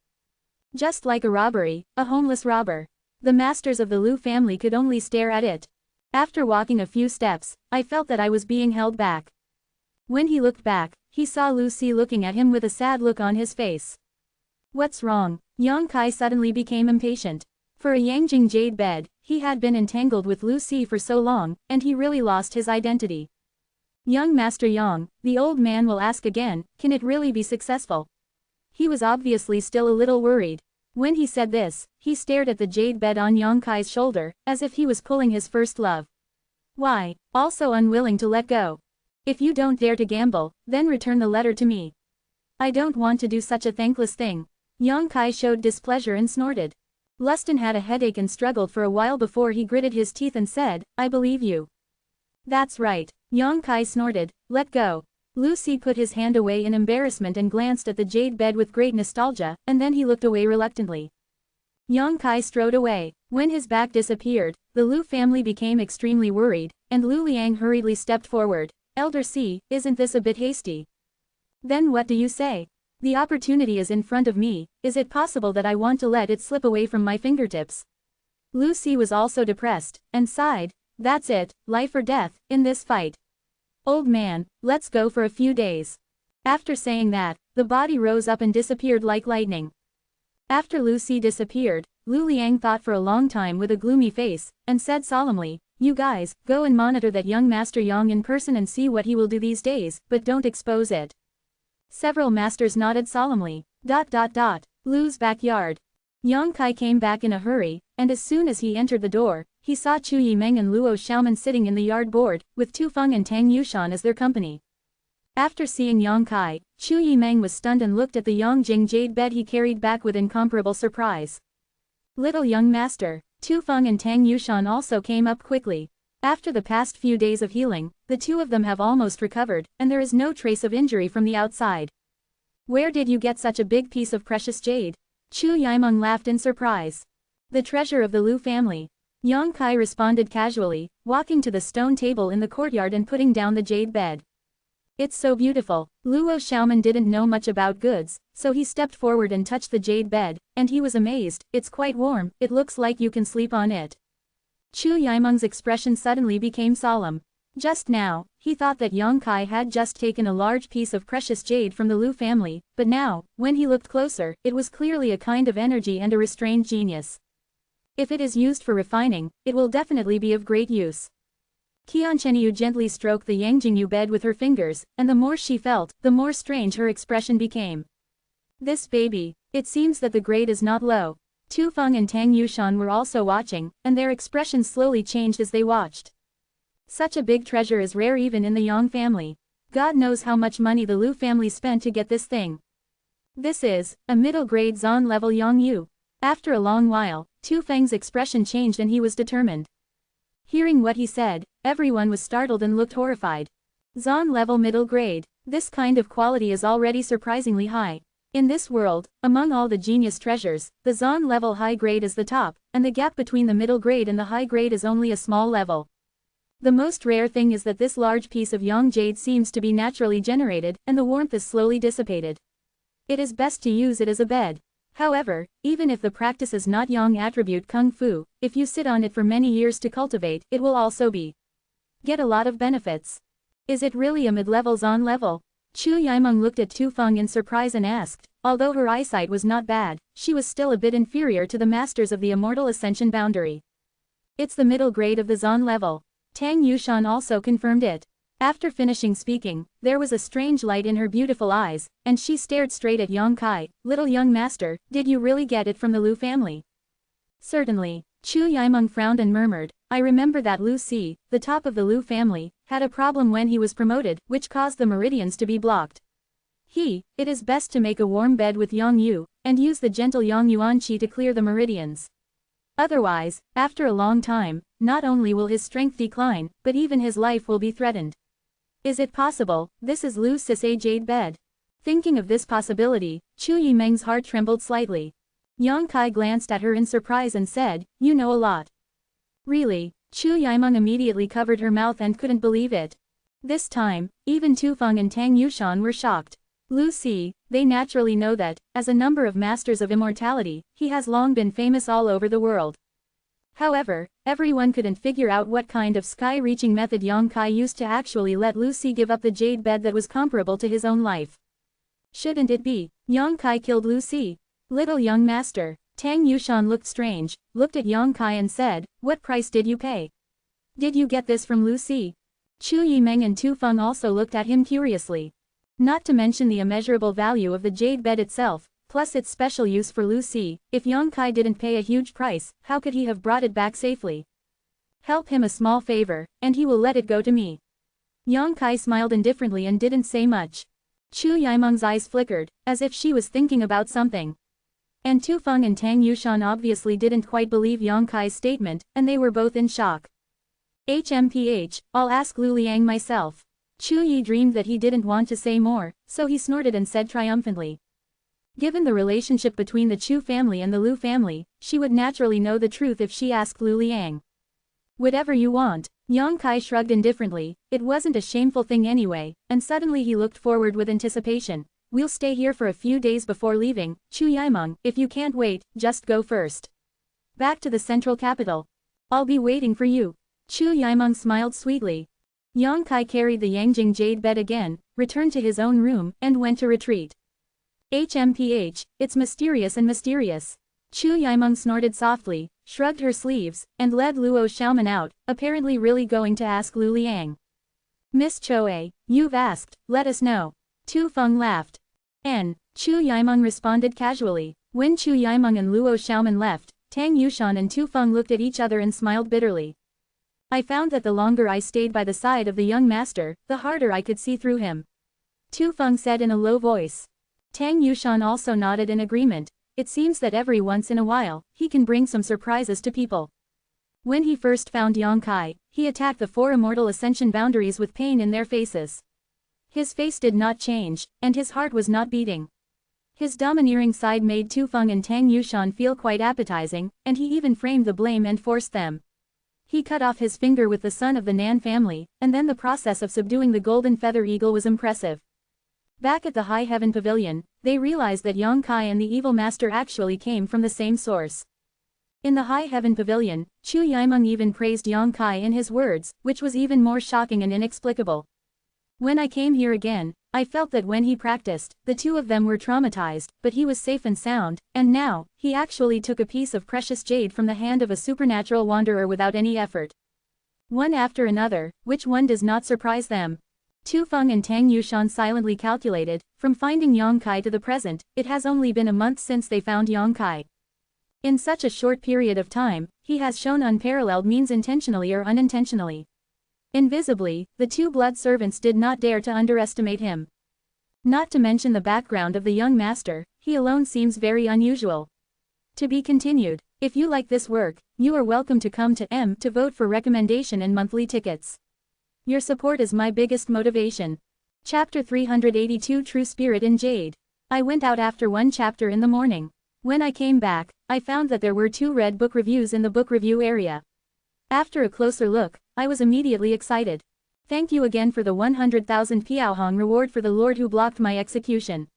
Just like a robbery, a homeless robber. The masters of the Lu family could only stare at it. After walking a few steps, I felt that I was being held back. When he looked back, he saw Lu Si looking at him with a sad look on his face. What's wrong? Yang Kai suddenly became impatient. For a Yangjing jade bed, he had been entangled with Lu Si for so long, and he really lost his identity. Young Master Yang, the old man will ask again, can it really be successful? He was obviously still a little worried. When he said this, he stared at the jade bed on Yang Kai's shoulder, as if he was pulling his first love. Why? Also unwilling to let go. If you don't dare to gamble, then return the letter to me. I don't want to do such a thankless thing. Yang Kai showed displeasure and snorted. Luston had a headache and struggled for a while before he gritted his teeth and said, I believe you. That's right, Yang Kai snorted, let go. Lu Si put his hand away in embarrassment and glanced at the jade bed with great nostalgia, and then he looked away reluctantly. Yang Kai strode away. When his back disappeared, the Lu family became extremely worried, and Lu Liang hurriedly stepped forward. Elder Si, isn't this a bit hasty? Then what do you say? The opportunity is in front of me, is it possible that I want to let it slip away from my fingertips? Lu Si was also depressed, and sighed, that's it, life or death, in this fight. Old man, let's go for a few days. After saying that, the body rose up and disappeared like lightning. After Lu Si disappeared, Lu Liang thought for a long time with a gloomy face, and said solemnly, you guys, go and monitor that young Master Yang in person and see what he will do these days, but don't expose it. Several masters nodded solemnly. Lu's backyard. Yang Kai came back in a hurry, and as soon as he entered the door, he saw Chu Yimeng and Luo Xiaoman sitting in the yard board, with Tu Feng and Tang Yushan as their company. After seeing Yang Kai, Chu Yimeng was stunned and looked at the Yangjing jade bed he carried back with incomparable surprise. Little young master, Tu Feng and Tang Yushan also came up quickly. After the past few days of healing, the two of them have almost recovered, and there is no trace of injury from the outside. Where did you get such a big piece of precious jade? Chu Yimeng laughed in surprise. The treasure of the Lu family. Yang Kai responded casually, walking to the stone table in the courtyard and putting down the jade bed. It's so beautiful. Luo Xiaoman didn't know much about goods, so he stepped forward and touched the jade bed, and he was amazed. It's quite warm, it looks like you can sleep on it. Chu Yimeng's expression suddenly became solemn. Just now, he thought that Yang Kai had just taken a large piece of precious jade from the Lu family, but now, when he looked closer, it was clearly a kind of energy and a restrained genius. If it is used for refining, it will definitely be of great use. Qian Chenyu gently stroked the Yangjingyu bed with her fingers, and the more she felt, the more strange her expression became. This baby, it seems that the grade is not low. Tu Feng and Tang Yushan were also watching, and their expressions slowly changed as they watched. Such a big treasure is rare even in the Yang family. God knows how much money the Lu family spent to get this thing. This is a middle-grade Zan level Yangyu. After a long while, Tu Feng's expression changed and he was determined. Hearing what he said, everyone was startled and looked horrified. Zan level middle grade. This kind of quality is already surprisingly high. In this world, among all the genius treasures, the Zan level high grade is the top, and the gap between the middle grade and the high grade is only a small level. The most rare thing is that this large piece of Yang jade seems to be naturally generated, and the warmth is slowly dissipated. It is best to use it as a bed. However, even if the practice is not Yang attribute Kung Fu, if you sit on it for many years to cultivate, it will also get a lot of benefits. Is it really a mid-level Zan level? Chu Yimeng looked at Tu Feng in surprise and asked. Although her eyesight was not bad, she was still a bit inferior to the masters of the Immortal Ascension boundary. It's the middle grade of the Zan level. Tang Yushan also confirmed it. After finishing speaking, there was a strange light in her beautiful eyes, and she stared straight at Yang Kai. Little young master, did you really get it from the Lu family? Certainly. Chu Yimeng frowned and murmured, I remember that Lu Si, the top of the Lu family, had a problem when he was promoted, which caused the meridians to be blocked. It is best to make a warm bed with Yang Yu, and use the gentle Yang Yuan Qi to clear the meridians. Otherwise, after a long time, not only will his strength decline, but even his life will be threatened. Is it possible, this is Lu Si's jade bed? Thinking of this possibility, Chu Yimeng's heart trembled slightly. Yang Kai glanced at her in surprise and said, you know a lot. Really? Chu Yimeng immediately covered her mouth and couldn't believe it. This time, even Tu Feng and Tang Yushan were shocked. Lu Si, they naturally know that, as a number of masters of immortality, he has long been famous all over the world. However, everyone couldn't figure out what kind of sky-reaching method Yang Kai used to actually let Lu Si give up the jade bed that was comparable to his own life. Shouldn't it be, Yang Kai killed Lu Si? Little young master. Tang Yushan looked strange, looked at Yang Kai and said, what price did you pay? Did you get this from Lu Si? Chu Yimeng and Tu Feng also looked at him curiously. Not to mention the immeasurable value of the jade bed itself, plus its special use for Lu Si. If Yang Kai didn't pay a huge price, how could he have brought it back safely? Help him a small favor, and he will let it go to me. Yang Kai smiled indifferently and didn't say much. Chu Yimeng's eyes flickered, as if she was thinking about something. And Tu Feng and Tang Yushan obviously didn't quite believe Yang Kai's statement, and they were both in shock. I'll ask Lu Liang myself. Chu Yi dreamed that he didn't want to say more, so he snorted and said triumphantly. Given the relationship between the Chu family and the Lu family, she would naturally know the truth if she asked Lu Liang. Whatever you want. Yang Kai shrugged indifferently, it wasn't a shameful thing anyway, and suddenly he looked forward with anticipation. We'll stay here for a few days before leaving. Chu Yimeng, if you can't wait, just go first. Back to the central capital. I'll be waiting for you. Chu Yimeng smiled sweetly. Yang Kai carried the Yangjing jade bed again, returned to his own room, and went to retreat. It's mysterious and mysterious. Chu Yimeng snorted softly, shrugged her sleeves, and led Luo Xiaoman out, apparently really going to ask Lu Liang. Miss Choe, you've asked, let us know. Tu Feng laughed. Chu Yimeng responded casually. When Chu Yimeng and Luo Xiaoman left, Tang Yushan and Tu Feng looked at each other and smiled bitterly. I found that the longer I stayed by the side of the young master, the harder I could see through him. Tu Feng said in a low voice. Tang Yushan also nodded in agreement. It seems that every once in a while, he can bring some surprises to people. When he first found Yang Kai, he attacked the 4 immortal ascension boundaries with pain in their faces. His face did not change, and his heart was not beating. His domineering side made Tufeng and Tang Yushan feel quite appetizing, and he even framed the blame and forced them. He cut off his finger with the son of the Nan family, and then the process of subduing the golden feather eagle was impressive. Back at the High Heaven Pavilion, they realized that Yang Kai and the evil master actually came from the same source. In the High Heaven Pavilion, Chu Yimeng even praised Yang Kai in his words, which was even more shocking and inexplicable. When I came here again, I felt that when he practiced, the two of them were traumatized, but he was safe and sound, and now, he actually took a piece of precious jade from the hand of a supernatural wanderer without any effort. One after another, which one does not surprise them? Tufeng and Tang Yushan silently calculated, from finding Yang Kai to the present, it has only been a month since they found Yang Kai. In such a short period of time, he has shown unparalleled means intentionally or unintentionally. Invisibly, the two blood servants did not dare to underestimate him. Not to mention the background of the young master, he alone seems very unusual. To be continued. If you like this work, you are welcome to come to M to vote for recommendation and monthly tickets. Your support is my biggest motivation. Chapter 382 True Spirit in Jade. I went out after one chapter in the morning. When I came back, I found that there were 2 red book reviews in the book review area. After a closer look, I was immediately excited. Thank you again for the 100,000 Piaohong reward for the Lord who blocked my execution.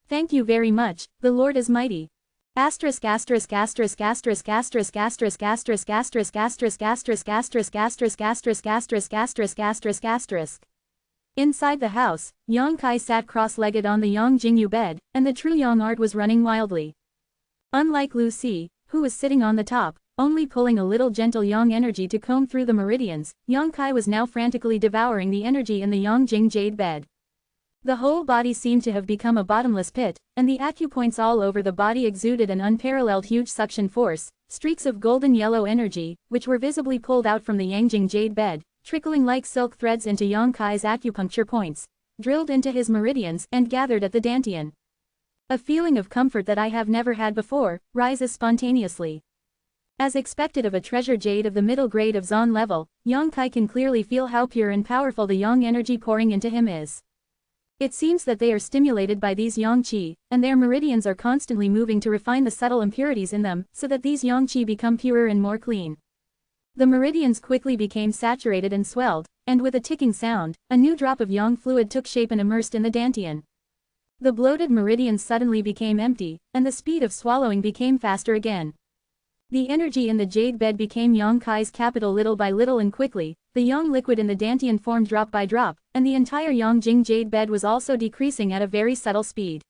Thank you very much, the Lord is mighty. Asterisk asterisk asterisk asterisk asterisk asterisk asterisk asterisk asterisk asterisk asterisk asterisk asterisk asterisk asterisk asterisk asterisk. Inside the house, Yang Kai sat cross-legged on the Yang Jingyu bed, and the true Yang art was running wildly. Unlike Lu Si, who was sitting on the top, only pulling a little gentle yang energy to comb through the meridians, Yang Kai was now frantically devouring the energy in the Yang Jing jade bed. The whole body seemed to have become a bottomless pit, and the acupoints all over the body exuded an unparalleled huge suction force, streaks of golden yellow energy, which were visibly pulled out from the Yang Jing jade bed, trickling like silk threads into Yang Kai's acupuncture points, drilled into his meridians and gathered at the dantian. A feeling of comfort that I have never had before rises spontaneously. As expected of a treasure jade of the middle grade of Zon level, Yang Kai can clearly feel how pure and powerful the yang energy pouring into him is. It seems that they are stimulated by these yang qi, and their meridians are constantly moving to refine the subtle impurities in them, so that these yang qi become purer and more clean. The meridians quickly became saturated and swelled, and with a ticking sound, a new drop of yang fluid took shape and immersed in the dantian. The bloated meridians suddenly became empty, and the speed of swallowing became faster again. The energy in the jade bed became Yang Kai's capital little by little and quickly, the yang liquid in the dantian formed drop by drop, and the entire Yang Jing jade bed was also decreasing at a very subtle speed.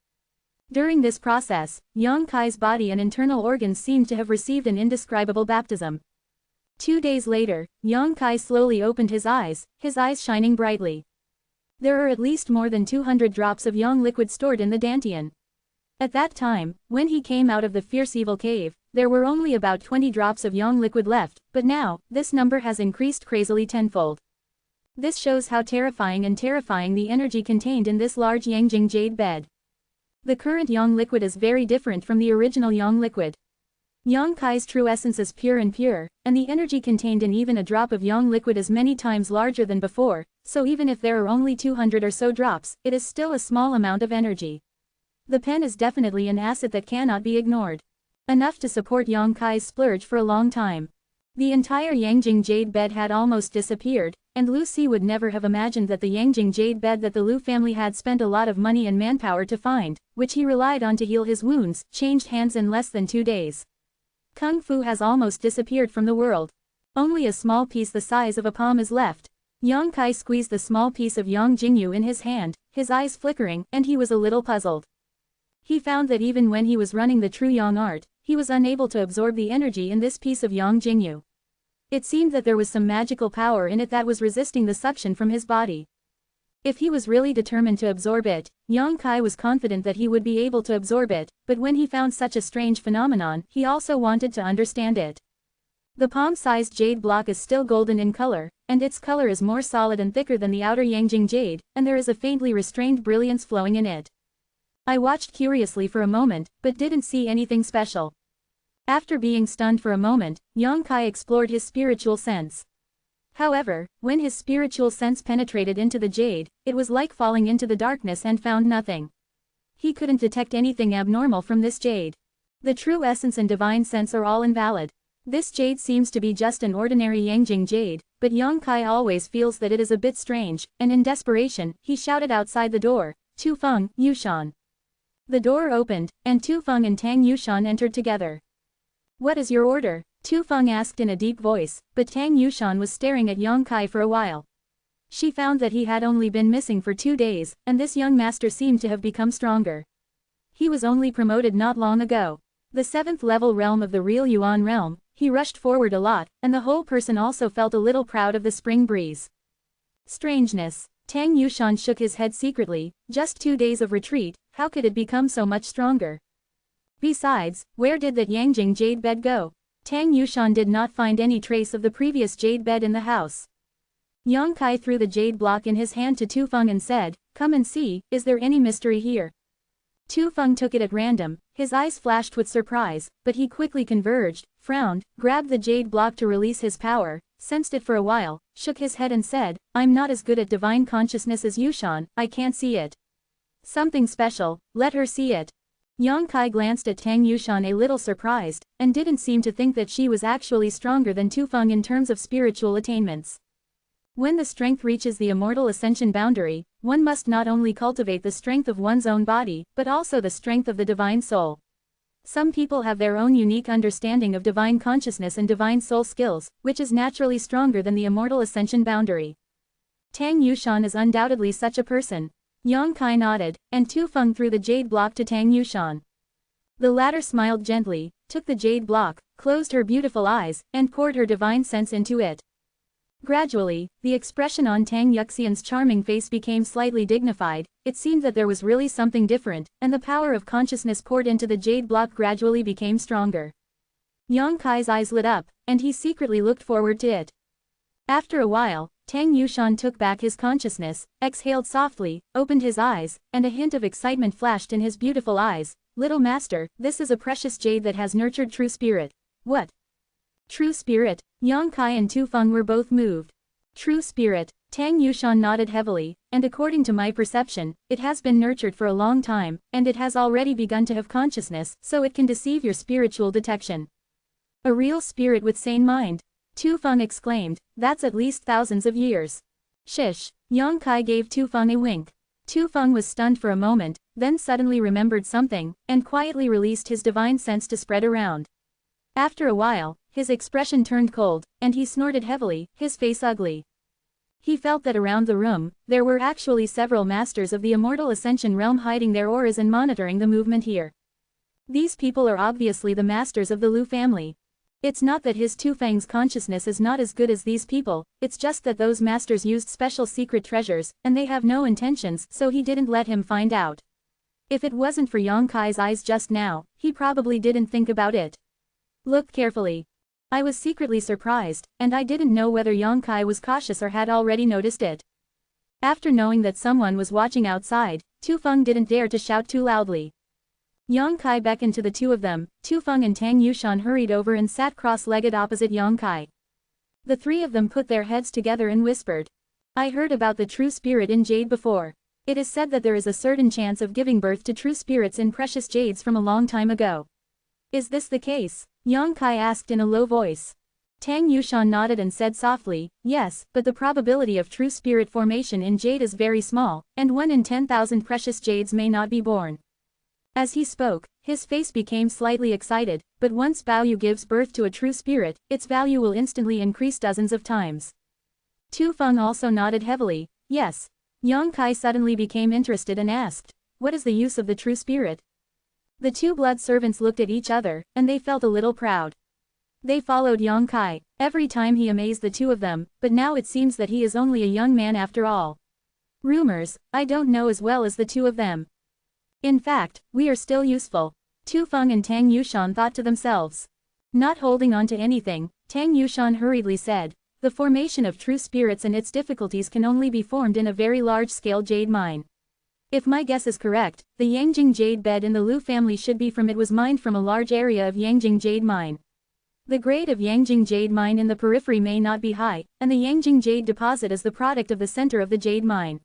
During this process, Yang Kai's body and internal organs seemed to have received an indescribable baptism. 2 days later, Yang Kai slowly opened his eyes shining brightly. There are at least more than 200 drops of yang liquid stored in the dantian. At that time, when he came out of the fierce evil cave, there were only about 20 drops of yang liquid left, but now, this number has increased crazily tenfold. This shows how terrifying the energy contained in this large Yangjing jade bed. The current yang liquid is very different from the original yang liquid. Yang Kai's true essence is pure, and the energy contained in even a drop of yang liquid is many times larger than before, so even if there are only 200 or so drops, it is still a small amount of energy. The pen is definitely an asset that cannot be ignored. Enough to support Yang Kai's splurge for a long time. The entire Yangjing jade bed had almost disappeared, and Lu Si would never have imagined that the Yangjing jade bed that the Lu family had spent a lot of money and manpower to find, which he relied on to heal his wounds, changed hands in less than 2 days. Kung Fu has almost disappeared from the world. Only a small piece the size of a palm is left. Yang Kai squeezed the small piece of Yang Jingyu in his hand, his eyes flickering, and he was a little puzzled. He found that even when he was running the true yang art, he was unable to absorb the energy in this piece of Yang Jingyu. It seemed that there was some magical power in it that was resisting the suction from his body. If he was really determined to absorb it, Yang Kai was confident that he would be able to absorb it, but when he found such a strange phenomenon, he also wanted to understand it. The palm-sized jade block is still golden in color, and its color is more solid and thicker than the outer Yangjing jade, and there is a faintly restrained brilliance flowing in it. I watched curiously for a moment, but didn't see anything special. After being stunned for a moment, Yang Kai explored his spiritual sense. However, when his spiritual sense penetrated into the jade, it was like falling into the darkness and found nothing. He couldn't detect anything abnormal from this jade. The true essence and divine sense are all invalid. This jade seems to be just an ordinary Yangjing jade, but Yang Kai always feels that it is a bit strange, and in desperation, he shouted outside the door, "Tu Feng, Yushan." The door opened, and Tu Feng and Tang Yushan entered together. "What is your order?" Tu Feng asked in a deep voice, but Tang Yushan was staring at Yang Kai for a while. She found that he had only been missing for 2 days, and this young master seemed to have become stronger. He was only promoted not long ago. The 7th level realm of the real Yuan realm, he rushed forward a lot, and the whole person also felt a little proud of the spring breeze. Strangeness. Tang Yushan shook his head secretly, just 2 days of retreat, how could it become so much stronger? Besides, where did that Yangjing jade bed go? Tang Yushan did not find any trace of the previous jade bed in the house. Yang Kai threw the jade block in his hand to Tu Feng and said, "Come and see, is there any mystery here?" Tu Feng took it at random, his eyes flashed with surprise, but he quickly converged, frowned, grabbed the jade block to release his power, sensed it for a while, shook his head and said, "I'm not as good at divine consciousness as Yushan, I can't see it." "Something special, let her see it." Yang Kai glanced at Tang Yushan a little surprised, and didn't seem to think that she was actually stronger than Tu Feng in terms of spiritual attainments. When the strength reaches the immortal ascension boundary, one must not only cultivate the strength of one's own body, but also the strength of the divine soul. Some people have their own unique understanding of divine consciousness and divine soul skills, which is naturally stronger than the immortal ascension boundary. Tang Yushan is undoubtedly such a person. Yang Kai nodded, and Tu Feng threw the jade block to Tang Yushan. The latter smiled gently, took the jade block, closed her beautiful eyes, and poured her divine sense into it. Gradually, the expression on Tang Yuxian's charming face became slightly dignified, it seemed that there was really something different, and the power of consciousness poured into the jade block gradually became stronger. Yang Kai's eyes lit up, and he secretly looked forward to it. After a while, Tang Yushan took back his consciousness, exhaled softly, opened his eyes, and a hint of excitement flashed in his beautiful eyes. "Little master, this is a precious jade that has nurtured true spirit." "What? True spirit?" Yang Kai and Tu Feng were both moved. "True spirit." Tang Yushan nodded heavily, "and according to my perception, it has been nurtured for a long time, and it has already begun to have consciousness, so it can deceive your spiritual detection." "A real spirit with sane mind?" Tu Feng exclaimed, "That's at least thousands of years." "Shish." Yang Kai gave Tu Feng a wink. Tu Feng was stunned for a moment, then suddenly remembered something, and quietly released his divine sense to spread around. After a while, his expression turned cold, and he snorted heavily, his face ugly. He felt that around the room, there were actually several masters of the immortal ascension realm hiding their auras and monitoring the movement here. These people are obviously the masters of the Lu family. It's not that his Tu Feng's consciousness is not as good as these people, it's just that those masters used special secret treasures, and they have no intentions, so he didn't let him find out. If it wasn't for Yang Kai's eyes just now, he probably didn't think about it. "Look carefully." I was secretly surprised, and I didn't know whether Yang Kai was cautious or had already noticed it. After knowing that someone was watching outside, Tu Feng didn't dare to shout too loudly. Yang Kai beckoned to the two of them. Tu Feng and Tang Yushan hurried over and sat cross-legged opposite Yang Kai. The three of them put their heads together and whispered. "I heard about the true spirit in jade before. It is said that there is a certain chance of giving birth to true spirits in precious jades from a long time ago. Is this the case?" Yang Kai asked in a low voice. Tang Yushan nodded and said softly, "Yes, but the probability of true spirit formation in jade is very small, and 1 in 10,000 precious jades may not be born." As he spoke, his face became slightly excited, but once value gives birth to a true spirit, its value will instantly increase dozens of times. Tu Feng also nodded heavily, "Yes." Yang Kai suddenly became interested and asked, "What is the use of the true spirit?" The two blood servants looked at each other, and they felt a little proud. They followed Yang Kai. Every time he amazed the two of them, but now it seems that he is only a young man after all. Rumors, I don't know as well as the two of them. In fact, we are still useful. Tu Feng and Tang Yushan thought to themselves. Not holding on to anything, Tang Yushan hurriedly said, "The formation of true spirits and its difficulties can only be formed in a very large-scale jade mine. If my guess is correct, the Yangjing jade bed in the Lu family should be from it was mined from a large area of Yangjing jade mine. The grade of Yangjing jade mine in the periphery may not be high, and the Yangjing jade deposit is the product of the center of the jade mine.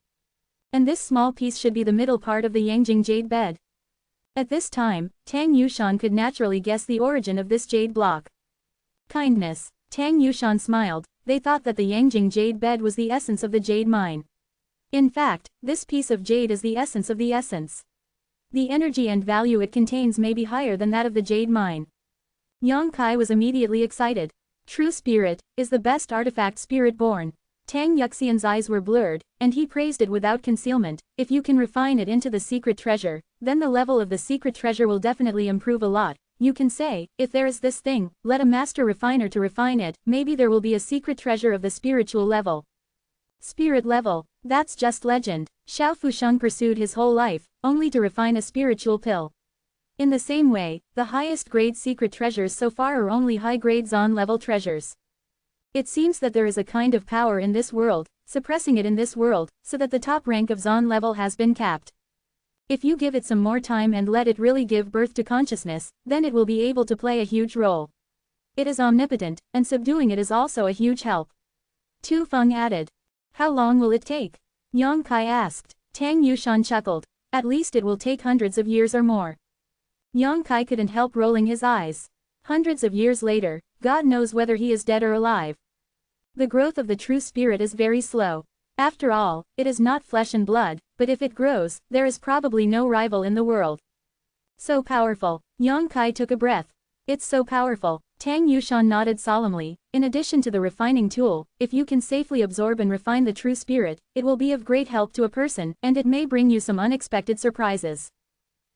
And this small piece should be the middle part of the Yangjing jade bed. At this time, Tang Yushan could naturally guess the origin of this jade block. Kindness. Tang Yushan smiled. They thought that the Yangjing jade bed was the essence of the jade mine. In fact, this piece of jade is the essence of the essence. The energy and value it contains may be higher than that of the jade mine. Yang Kai was immediately excited. True spirit is the best artifact spirit born. Tang Yuxian's eyes were blurred, and he praised it without concealment. If you can refine it into the secret treasure, then the level of the secret treasure will definitely improve a lot. You can say, if there is this thing, let a master refiner to refine it, maybe there will be a secret treasure of the spiritual level. Spirit level, that's just legend. Xiao Fusheng pursued his whole life, only to refine a spiritual pill. In the same way, the highest grade secret treasures so far are only high-grade Zon level treasures. It seems that there is a kind of power in this world, suppressing it in this world, so that the top rank of Zon level has been capped. If you give it some more time and let it really give birth to consciousness, then it will be able to play a huge role. It is omnipotent, and subduing it is also a huge help. Tu Feng added. How long will it take? Yang Kai asked. Tang Yushan chuckled. At least it will take hundreds of years or more. Yang Kai couldn't help rolling his eyes. Hundreds of years later, God knows whether he is dead or alive. The growth of the true spirit is very slow. After all, it is not flesh and blood, but if it grows, there is probably no rival in the world. So powerful. Yang Kai took a breath. It's so powerful. Tang Yushan nodded solemnly. In addition to the refining tool, if you can safely absorb and refine the true spirit, it will be of great help to a person, and it may bring you some unexpected surprises.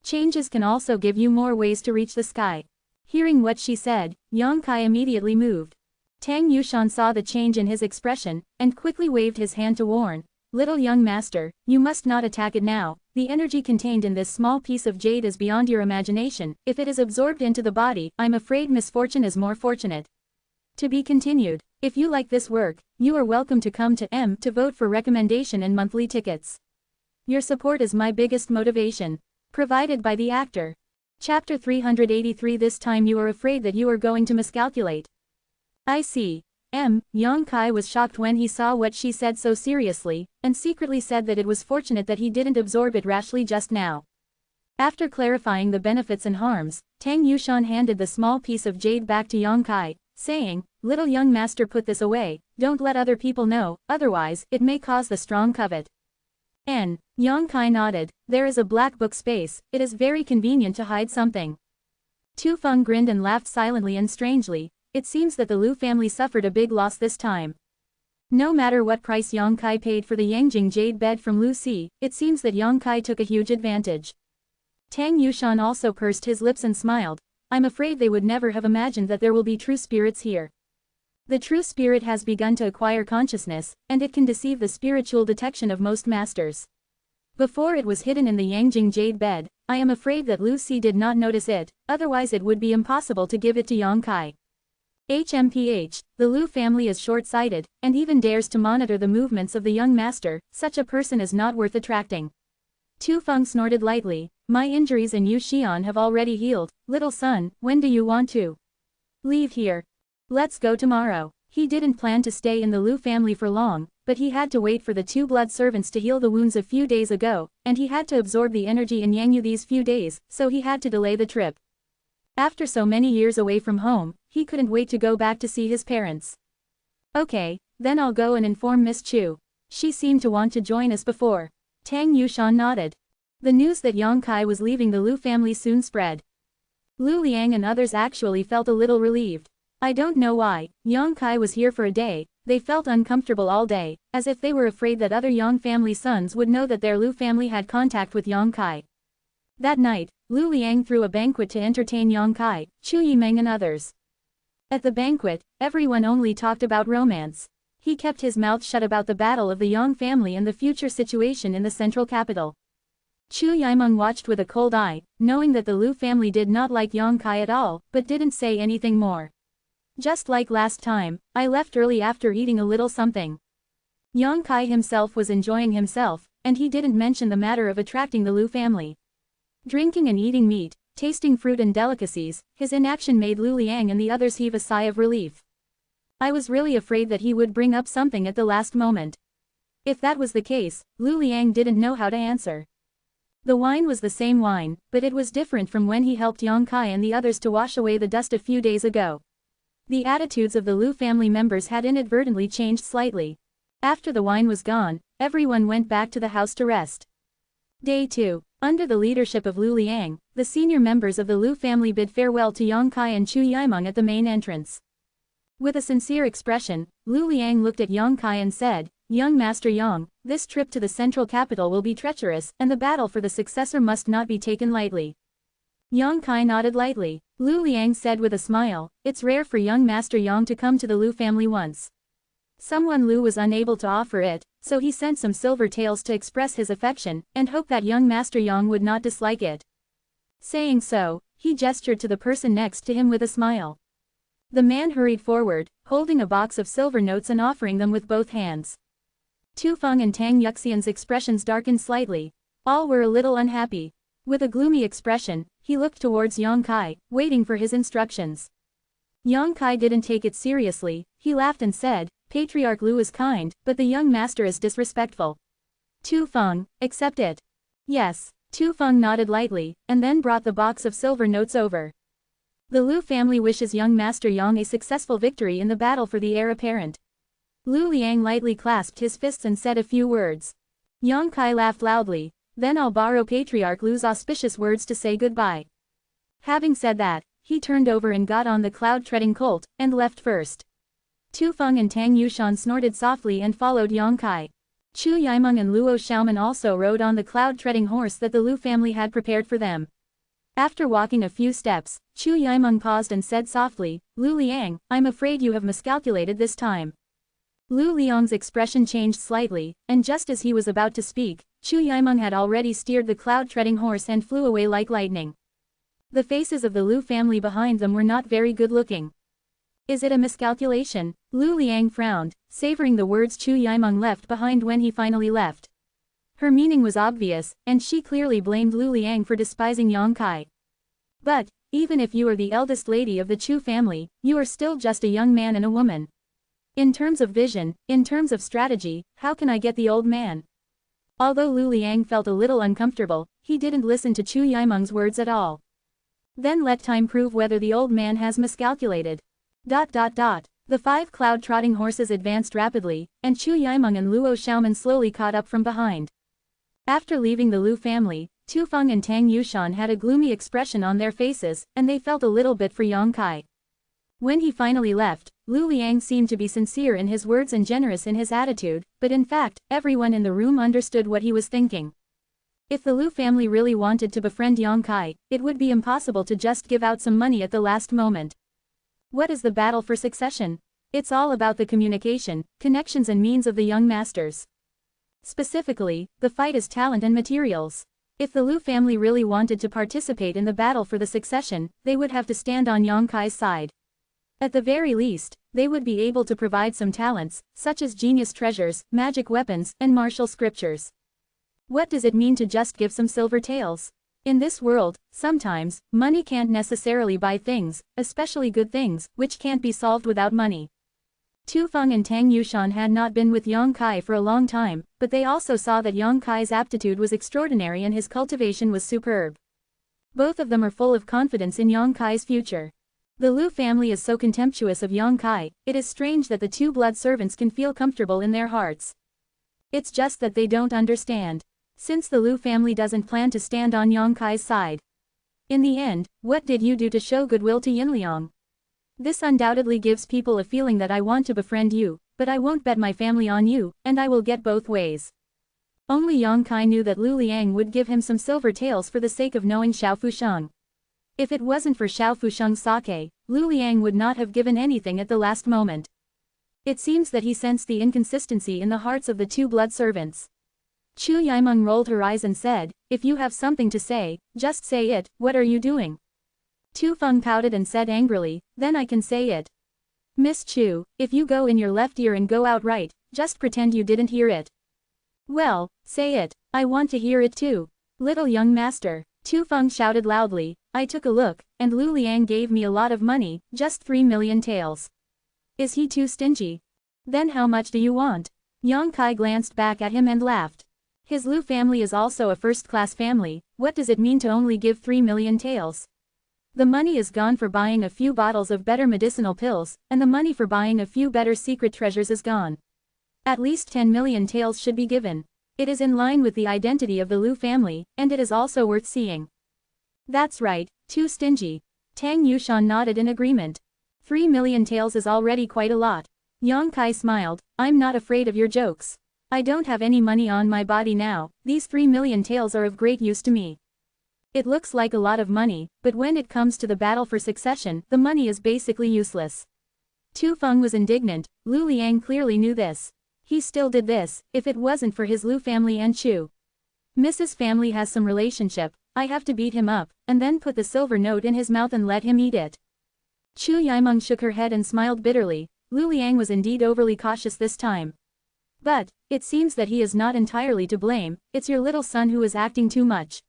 Changes can also give you more ways to reach the sky. Hearing what she said, Yang Kai immediately moved. Tang Yushan saw the change in his expression, and quickly waved his hand to warn. Little young master, you must not attack it now. The energy contained in this small piece of jade is beyond your imagination. If it is absorbed into the body, I'm afraid misfortune is more fortunate. To be continued. If you like this work, you are welcome to come to M to vote for recommendation and monthly tickets. Your support is my biggest motivation. Provided by the actor. Chapter 383. This time you are afraid that you are going to miscalculate. I see. Yang Kai was shocked when he saw what she said so seriously, and secretly said that it was fortunate that he didn't absorb it rashly just now. After clarifying the benefits and harms, Tang Yushan handed the small piece of jade back to Yang Kai, saying, Little young master, put this away, don't let other people know, otherwise, it may cause the strong covet. Yang Kai nodded. There is a black book space, it is very convenient to hide something. Tu Feng grinned and laughed silently and strangely. It seems that the Lu family suffered a big loss this time. No matter what price Yang Kai paid for the Yangjing jade bed from Lu Si, it seems that Yang Kai took a huge advantage. Tang Yushan also pursed his lips and smiled. I'm afraid they would never have imagined that there will be true spirits here. The true spirit has begun to acquire consciousness, and it can deceive the spiritual detection of most masters. Before it was hidden in the Yangjing jade bed, I am afraid that Lu Si did not notice it, otherwise it would be impossible to give it to Yang Kai. HMPH, the Lu family is short-sighted, and even dares to monitor the movements of the young master. Such a person is not worth attracting. Tu Feng snorted lightly. My injuries in Yu Xian have already healed. Little son, when do you want to leave here? Let's go tomorrow. He didn't plan to stay in the Lu family for long, but he had to wait for the two blood servants to heal the wounds a few days ago, and he had to absorb the energy in Yangyu these few days, so he had to delay the trip. After so many years away from home, he couldn't wait to go back to see his parents. Okay, then I'll go and inform Miss Chu. She seemed to want to join us before. Tang Yushan nodded. The news that Yang Kai was leaving the Lu family soon spread. Lu Liang and others actually felt a little relieved. I don't know why. Yang Kai was here for a day. They felt uncomfortable all day, as if they were afraid that other Yang family sons would know that their Lu family had contact with Yang Kai. That night, Lu Liang threw a banquet to entertain Yang Kai, Chu Yimeng and others. At the banquet, everyone only talked about romance. He kept his mouth shut about the battle of the Yang family and the future situation in the central capital. Chu Yimeng watched with a cold eye, knowing that the Lu family did not like Yang Kai at all, but didn't say anything more. Just like last time, I left early after eating a little something. Yang Kai himself was enjoying himself, and he didn't mention the matter of attracting the Lu family. Drinking and eating meat, Tasting fruit and delicacies, his inaction made Lu Liang and the others heave a sigh of relief. I was really afraid that he would bring up something at the last moment. If that was the case, Lu Liang didn't know how to answer. The wine was the same wine, but it was different from when he helped Yang Kai and the others to wash away the dust a few days ago. The attitudes of the Lu family members had inadvertently changed slightly. After the wine was gone, everyone went back to the house to rest. Day 2. Under the leadership of Lu Liang, the senior members of the Lu family bid farewell to Yang Kai and Chu Yimeng at the main entrance. With a sincere expression, Lu Liang looked at Yang Kai and said, "Young Master Yang, this trip to the central capital will be treacherous, and the battle for the successor must not be taken lightly." Yang Kai nodded lightly. Lu Liang said with a smile, "It's rare for young Master Yang to come to the Lu family once. Someone Lu was unable to offer it, so he sent some silver taels to express his affection, and hoped that young Master Yang would not dislike it." Saying so, he gestured to the person next to him with a smile. The man hurried forward, holding a box of silver notes and offering them with both hands. Tu Feng and Tang Yuxian's expressions darkened slightly. All were a little unhappy. With a gloomy expression, he looked towards Yang Kai, waiting for his instructions. Yang Kai didn't take it seriously. He laughed and said, "Patriarch Lu is kind, but the young master is disrespectful. Tu Feng, accept it." "Yes." Tu Feng nodded lightly, and then brought the box of silver notes over. The Lu family wishes young Master Yang a successful victory in the battle for the heir apparent. Lu Liang lightly clasped his fists and said a few words. Yang Kai laughed loudly. "Then I'll borrow Patriarch Lu's auspicious words to say goodbye." Having said that, he turned over and got on the cloud-treading colt, and left first. Tu Feng and Tang Yushan snorted softly and followed Yang Kai. Chu Yimeng and Luo Xiaoman also rode on the cloud-treading horse that the Lu family had prepared for them. After walking a few steps, Chu Yimeng paused and said softly, "Lu Liang, I'm afraid you have miscalculated this time." Lu Liang's expression changed slightly, and just as he was about to speak, Chu Yimeng had already steered the cloud-treading horse and flew away like lightning. The faces of the Lu family behind them were not very good-looking. "Is it a miscalculation?" Lu Liang frowned, savoring the words Chu Yimeng left behind when he finally left. Her meaning was obvious, and she clearly blamed Lu Liang for despising Yang Kai. "But, even if you are the eldest lady of the Chu family, you are still just a young man and a woman. In terms of vision, in terms of strategy, how can I get the old man?" Although Lu Liang felt a little uncomfortable, he didn't listen to Chu Yimeng's words at all. "Then let time prove whether the old man has miscalculated." The 5 cloud-trotting horses advanced rapidly, and Chu Yimeng and Luo Xiaoman slowly caught up from behind. After leaving the Lu family, Tu Feng and Tang Yushan had a gloomy expression on their faces, and they felt a little bit for Yang Kai. When he finally left, Lu Liang seemed to be sincere in his words and generous in his attitude, but in fact, everyone in the room understood what he was thinking. If the Lu family really wanted to befriend Yang Kai, it would be impossible to just give out some money at the last moment. What is the battle for succession? It's all about the communication, connections and means of the young masters. Specifically, the fight is talent and materials. If the Lu family really wanted to participate in the battle for the succession, they would have to stand on Yang Kai's side. At the very least, they would be able to provide some talents, such as genius treasures, magic weapons, and martial scriptures. What does it mean to just give some silver taels? In this world, sometimes, money can't necessarily buy things, especially good things, which can't be solved without money. Tu Feng and Tang Yushan had not been with Yang Kai for a long time, but they also saw that Yang Kai's aptitude was extraordinary and his cultivation was superb. Both of them are full of confidence in Yang Kai's future. The Lu family is so contemptuous of Yang Kai, it is strange that the 2 blood servants can feel comfortable in their hearts. It's just that they don't understand. Since the Lu family doesn't plan to stand on Yang Kai's side. In the end, what did you do to show goodwill to Yinliang? This undoubtedly gives people a feeling that I want to befriend you, but I won't bet my family on you, and I will get both ways. Only Yang Kai knew that Lu Liang would give him some silver taels for the sake of knowing Xiao Fusheng. If it wasn't for Xiao Fusheng's sake, Lu Liang would not have given anything at the last moment. It seems that he sensed the inconsistency in the hearts of the 2 blood servants. Chu Yimeng rolled her eyes and said, "If you have something to say, just say it. What are you doing?" Tu Feng pouted and said angrily, "Then I can say it. Miss Chu, if you go in your left ear and go out right, just pretend you didn't hear it." "Well, say it. I want to hear it too. Little young master." Tu Feng shouted loudly. I took a look, and Lu Liang gave me a lot of money, just 3 million taels. Is he too stingy? Then how much do you want? Yang Kai glanced back at him and laughed. His Lu family is also a first-class family, what does it mean to only give 3 million taels? The money is gone for buying a few bottles of better medicinal pills, and the money for buying a few better secret treasures is gone. At least 10 million taels should be given. It is in line with the identity of the Lu family, and it is also worth seeing. That's right, too stingy. Tang Yushan nodded in agreement. 3 million taels is already quite a lot. Yang Kai smiled, I'm not afraid of your jokes. I don't have any money on my body now, these 3 million taels are of great use to me. It looks like a lot of money, but when it comes to the battle for succession, the money is basically useless. Tu Feng was indignant, Lu Liang clearly knew this. He still did this, if it wasn't for his Lu family and Chu. Mrs. Family has some relationship, I have to beat him up, and then put the silver note in his mouth and let him eat it. Chu Yimeng shook her head and smiled bitterly, Lu Liang was indeed overly cautious this time. But, it seems that he is not entirely to blame, it's your little son who is acting too much.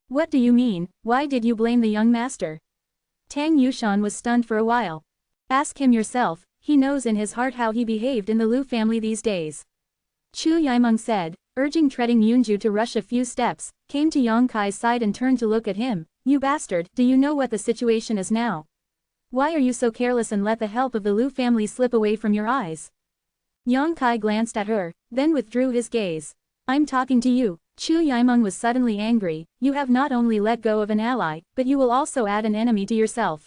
What do you mean, why did you blame the young master? Tang Yushan was stunned for a while. Ask him yourself, he knows in his heart how he behaved in the Lu family these days. Chu Yimeng said, urging treading Yunju to rush a few steps, came to Yang Kai's side and turned to look at him, you bastard, do you know what the situation is now? Why are you so careless and let the help of the Lu family slip away from your eyes? Yang Kai glanced at her, then withdrew his gaze. I'm talking to you. Chu Yimeng was suddenly angry, you have not only let go of an ally, but you will also add an enemy to yourself.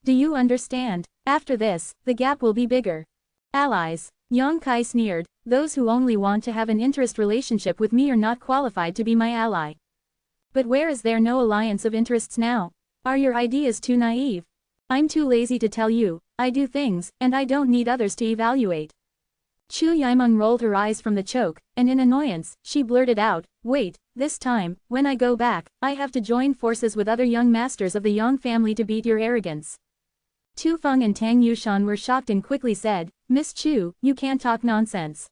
Do you understand? After this, the gap will be bigger. Allies. Yang Kai sneered, those who only want to have an interest relationship with me are not qualified to be my ally. But where is there no alliance of interests now? Are your ideas too naive? I'm too lazy to tell you, I do things, and I don't need others to evaluate. Chu Yimeng rolled her eyes from the choke, and in annoyance, she blurted out, wait, this time, when I go back, I have to join forces with other young masters of the Yang family to beat your arrogance. Tu Feng and Tang Yushan were shocked and quickly said, Miss Chu, you can't talk nonsense.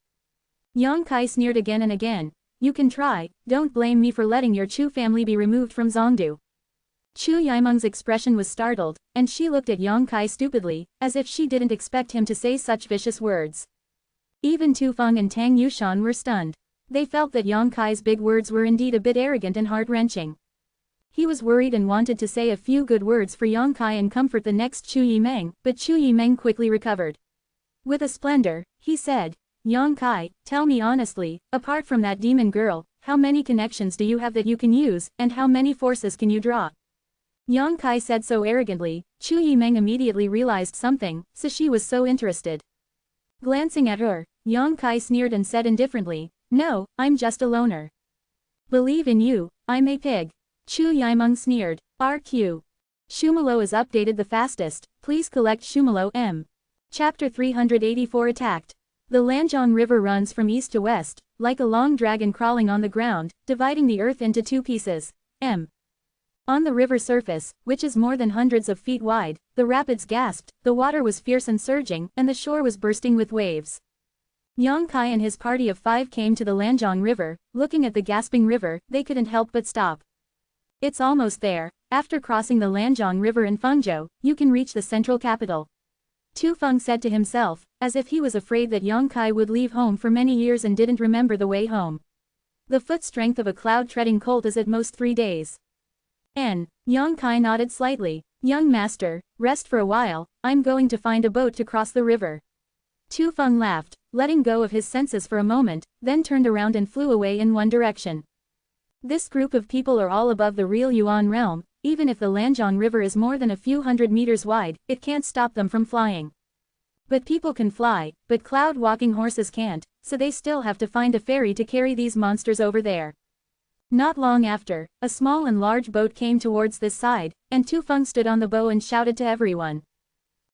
Yang Kai sneered again and again, you can try, don't blame me for letting your Chu family be removed from Zhongdu. Chu Yimeng's expression was startled, and she looked at Yang Kai stupidly, as if she didn't expect him to say such vicious words. Even Tu Feng and Tang Yushan were stunned. They felt that Yang Kai's big words were indeed a bit arrogant and heart-wrenching. He was worried and wanted to say a few good words for Yang Kai and comfort the next Chu Yimeng, but Chu Yimeng quickly recovered. With a splendor, he said, Yang Kai, tell me honestly, apart from that demon girl, how many connections do you have that you can use, and how many forces can you draw? Yang Kai said so arrogantly, Chu Yimeng immediately realized something, so she was so interested. Glancing at her, Yang Kai sneered and said indifferently, no, I'm just a loner. Believe in you, I'm a pig. Chu Yimeng sneered, RQ. Shumalo is updated the fastest, please collect Shumalo M. Chapter 384 Attacked. The Lanjiang River runs from east to west, like a long dragon crawling on the ground, dividing the earth into two pieces. M. On the river surface, which is more than hundreds of feet wide, the rapids gasped, the water was fierce and surging, and the shore was bursting with waves. Yang Kai and his party of 5 came to the Lanjiang River, looking at the gasping river, they couldn't help but stop. It's almost there, after crossing the Lanjiang River in Fengzhou, you can reach the central capital. Tu Feng said to himself, as if he was afraid that Yang Kai would leave home for many years and didn't remember the way home. The foot strength of a cloud-treading colt is at most 3 days. Yang Kai nodded slightly. Young master, rest for a while, I'm going to find a boat to cross the river. Tu Feng laughed, letting go of his senses for a moment, then turned around and flew away in one direction. This group of people are all above the real Yuan realm, even if the Lanjiang River is more than a few hundred meters wide, it can't stop them from flying. But people can fly, but cloud-walking horses can't, so they still have to find a ferry to carry these monsters over there. Not long after, a small and large boat came towards this side, and Tu Feng stood on the bow and shouted to everyone.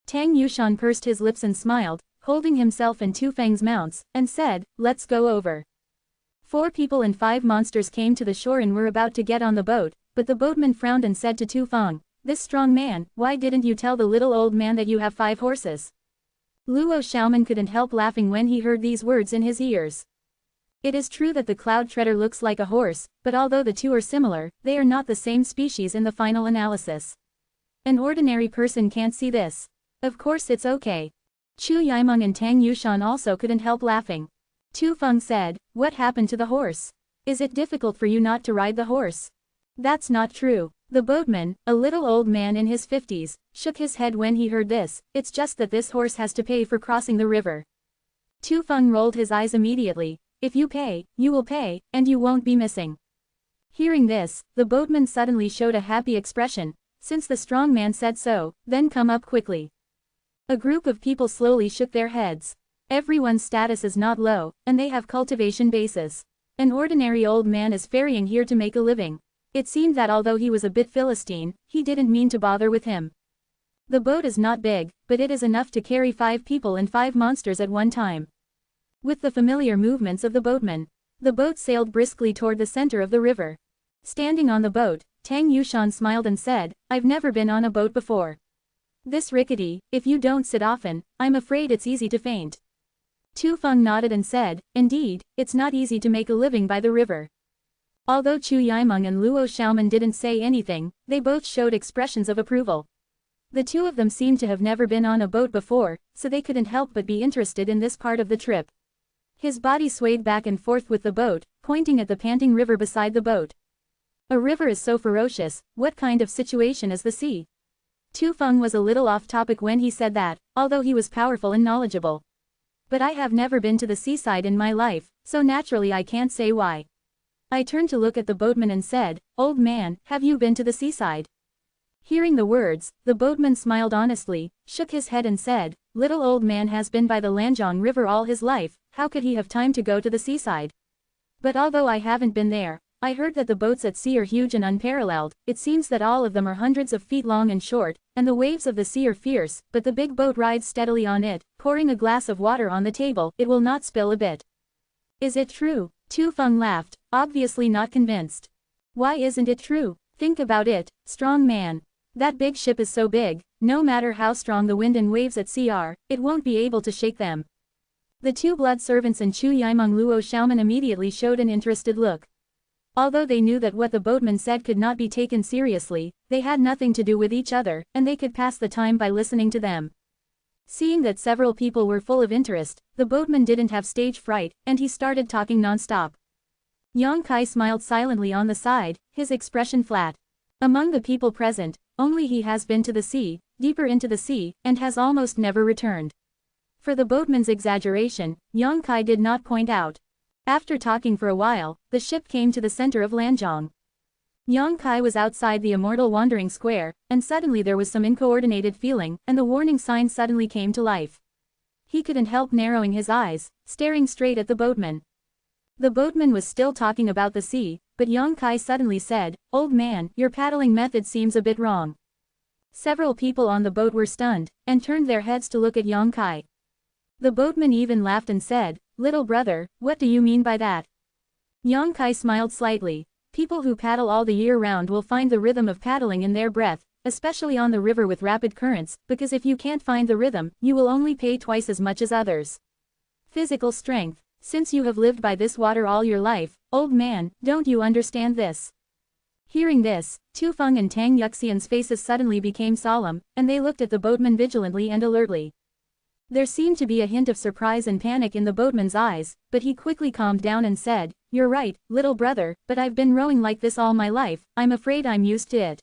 Tang Yushan pursed his lips and smiled, holding himself and Tu Feng's mounts, and said, let's go over. 4 people and 5 monsters came to the shore and were about to get on the boat, but the boatman frowned and said to Tu Feng, this strong man, why didn't you tell the little old man that you have 5 horses? Luo Xiaoman couldn't help laughing when he heard these words in his ears. It is true that the cloud treader looks like a horse, but although the two are similar, they are not the same species in the final analysis. An ordinary person can't see this. Of course it's okay. Chu Yimeng and Tang Yushan also couldn't help laughing. Tu Feng said, "What happened to the horse? Is it difficult for you not to ride the horse?" "That's not true." The boatman, a little old man in his 50s, shook his head when he heard this. "It's just that this horse has to pay for crossing the river." Tu Feng rolled his eyes immediately. "If you pay, you will pay, and you won't be missing." Hearing this, the boatman suddenly showed a happy expression. "Since the strong man said so, then come up quickly." A group of people slowly shook their heads. Everyone's status is not low, and they have cultivation bases. An ordinary old man is ferrying here to make a living. It seemed that although he was a bit Philistine, he didn't mean to bother with him. The boat is not big, but it is enough to carry 5 people and 5 monsters at one time. With the familiar movements of the boatman, the boat sailed briskly toward the center of the river. Standing on the boat, Tang Yushan smiled and said, "I've never been on a boat before. This rickety, if you don't sit often, I'm afraid it's easy to faint." Tu Feng nodded and said, "Indeed, it's not easy to make a living by the river." Although Chu Yimeng and Luo Xiaoman didn't say anything, they both showed expressions of approval. The two of them seemed to have never been on a boat before, so they couldn't help but be interested in this part of the trip. His body swayed back and forth with the boat, pointing at the panting river beside the boat. A river is so ferocious, what kind of situation is the sea? Tu Feng was a little off topic when he said that, although he was powerful and knowledgeable. "But I have never been to the seaside in my life, so naturally I can't say why." I turned to look at the boatman and said, "Old man, have you been to the seaside?" Hearing the words, the boatman smiled honestly, shook his head and said, "Little old man has been by the Lanjiang River all his life, how could he have time to go to the seaside? But although I haven't been there, I heard that the boats at sea are huge and unparalleled. It seems that all of them are hundreds of feet long and short, and the waves of the sea are fierce, but the big boat rides steadily on it, pouring a glass of water on the table, it will not spill a bit." "Is it true?" Tu Feng laughed, obviously not convinced. "Why isn't it true? Think about it, strong man. That big ship is so big, no matter how strong the wind and waves at sea are, it won't be able to shake them." The two blood servants and Chu Yimeng Luo Xiaoman immediately showed an interested look. Although they knew that what the boatman said could not be taken seriously, they had nothing to do with each other, and they could pass the time by listening to them. Seeing that several people were full of interest, the boatman didn't have stage fright, and he started talking non-stop. Yang Kai smiled silently on the side, his expression flat. Among the people present, only he has been to the sea, deeper into the sea, and has almost never returned. For the boatman's exaggeration, Yang Kai did not point out. After talking for a while, the ship came to the center of Lanjiang. Yang Kai was outside the Immortal Wandering Square, and suddenly there was some uncoordinated feeling, and the warning sign suddenly came to life. He couldn't help narrowing his eyes, staring straight at the boatman. The boatman was still talking about the sea, but Yang Kai suddenly said, "Old man, your paddling method seems a bit wrong." Several people on the boat were stunned, and turned their heads to look at Yang Kai. The boatman even laughed and said, "Little brother, what do you mean by that?" Yang Kai smiled slightly. "People who paddle all the year round will find the rhythm of paddling in their breath, especially on the river with rapid currents, because if you can't find the rhythm, you will only pay twice as much as others. Physical strength. Since you have lived by this water all your life, old man, don't you understand this?" Hearing this, Tu Feng and Tang Yuxian's faces suddenly became solemn, and they looked at the boatman vigilantly and alertly. There seemed to be a hint of surprise and panic in the boatman's eyes, but he quickly calmed down and said, "You're right, little brother, but I've been rowing like this all my life, I'm afraid I'm used to it.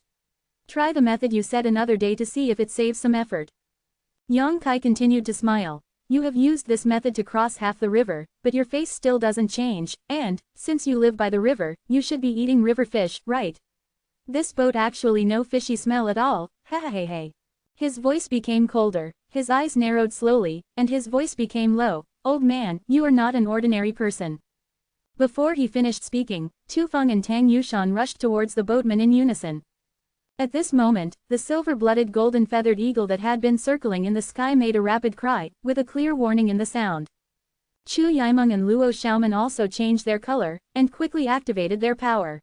Try the method you said another day to see if it saves some effort." Yang Kai continued to smile. "You have used this method to cross half the river, but your face still doesn't change, and, since you live by the river, you should be eating river fish, right? This boat actually no fishy smell at all, ha. His voice became colder, his eyes narrowed slowly, and his voice became low. "Old man, you are not an ordinary person." Before he finished speaking, Tu Feng and Tang Yushan rushed towards the boatman in unison. At this moment, the silver-blooded golden-feathered eagle that had been circling in the sky made a rapid cry, with a clear warning in the sound. Chu Yimeng and Luo Xiaoman also changed their color, and quickly activated their power.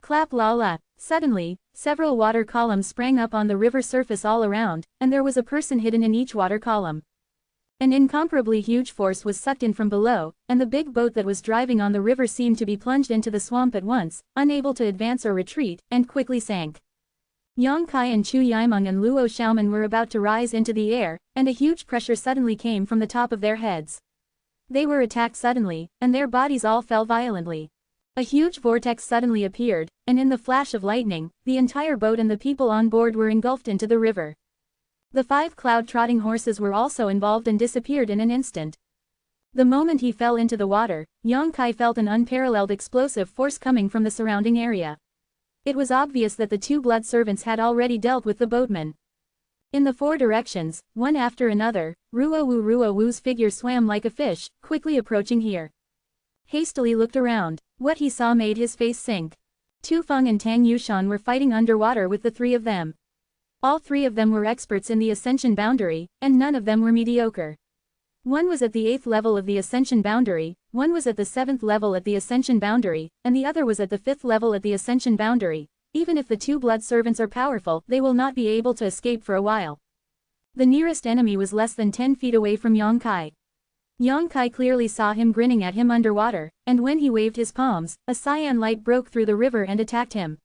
Clap la la. Suddenly, several water columns sprang up on the river surface all around, and there was a person hidden in each water column. An incomparably huge force was sucked in from below, and the big boat that was driving on the river seemed to be plunged into the swamp at once, unable to advance or retreat, and quickly sank. Yang Kai and Chu Yimeng and Luo Xiaoman were about to rise into the air, and a huge pressure suddenly came from the top of their heads. They were attacked suddenly, and their bodies all fell violently. A huge vortex suddenly appeared, and in the flash of lightning, the entire boat and the people on board were engulfed into the river. The 5 cloud-trotting horses were also involved and disappeared in an instant. The moment he fell into the water, Yang Kai felt an unparalleled explosive force coming from the surrounding area. It was obvious that the 2 blood servants had already dealt with the boatman. In the 4 directions, one after another, Ruo Wu's figure swam like a fish, quickly approaching here. Hastily looked around. What he saw made his face sink. Tu Feng and Tang Yushan were fighting underwater with the 3 of them. All 3 of them were experts in the ascension boundary, and none of them were mediocre. One was at the 8th level of the ascension boundary, one was at the 7th level at the ascension boundary, and the other was at the 5th level at the ascension boundary. Even if the 2 blood servants are powerful, they will not be able to escape for a while. The nearest enemy was less than 10 feet away from Yang Kai. Yang Kai clearly saw him grinning at him underwater, and when he waved his palms, a cyan light broke through the river and attacked him.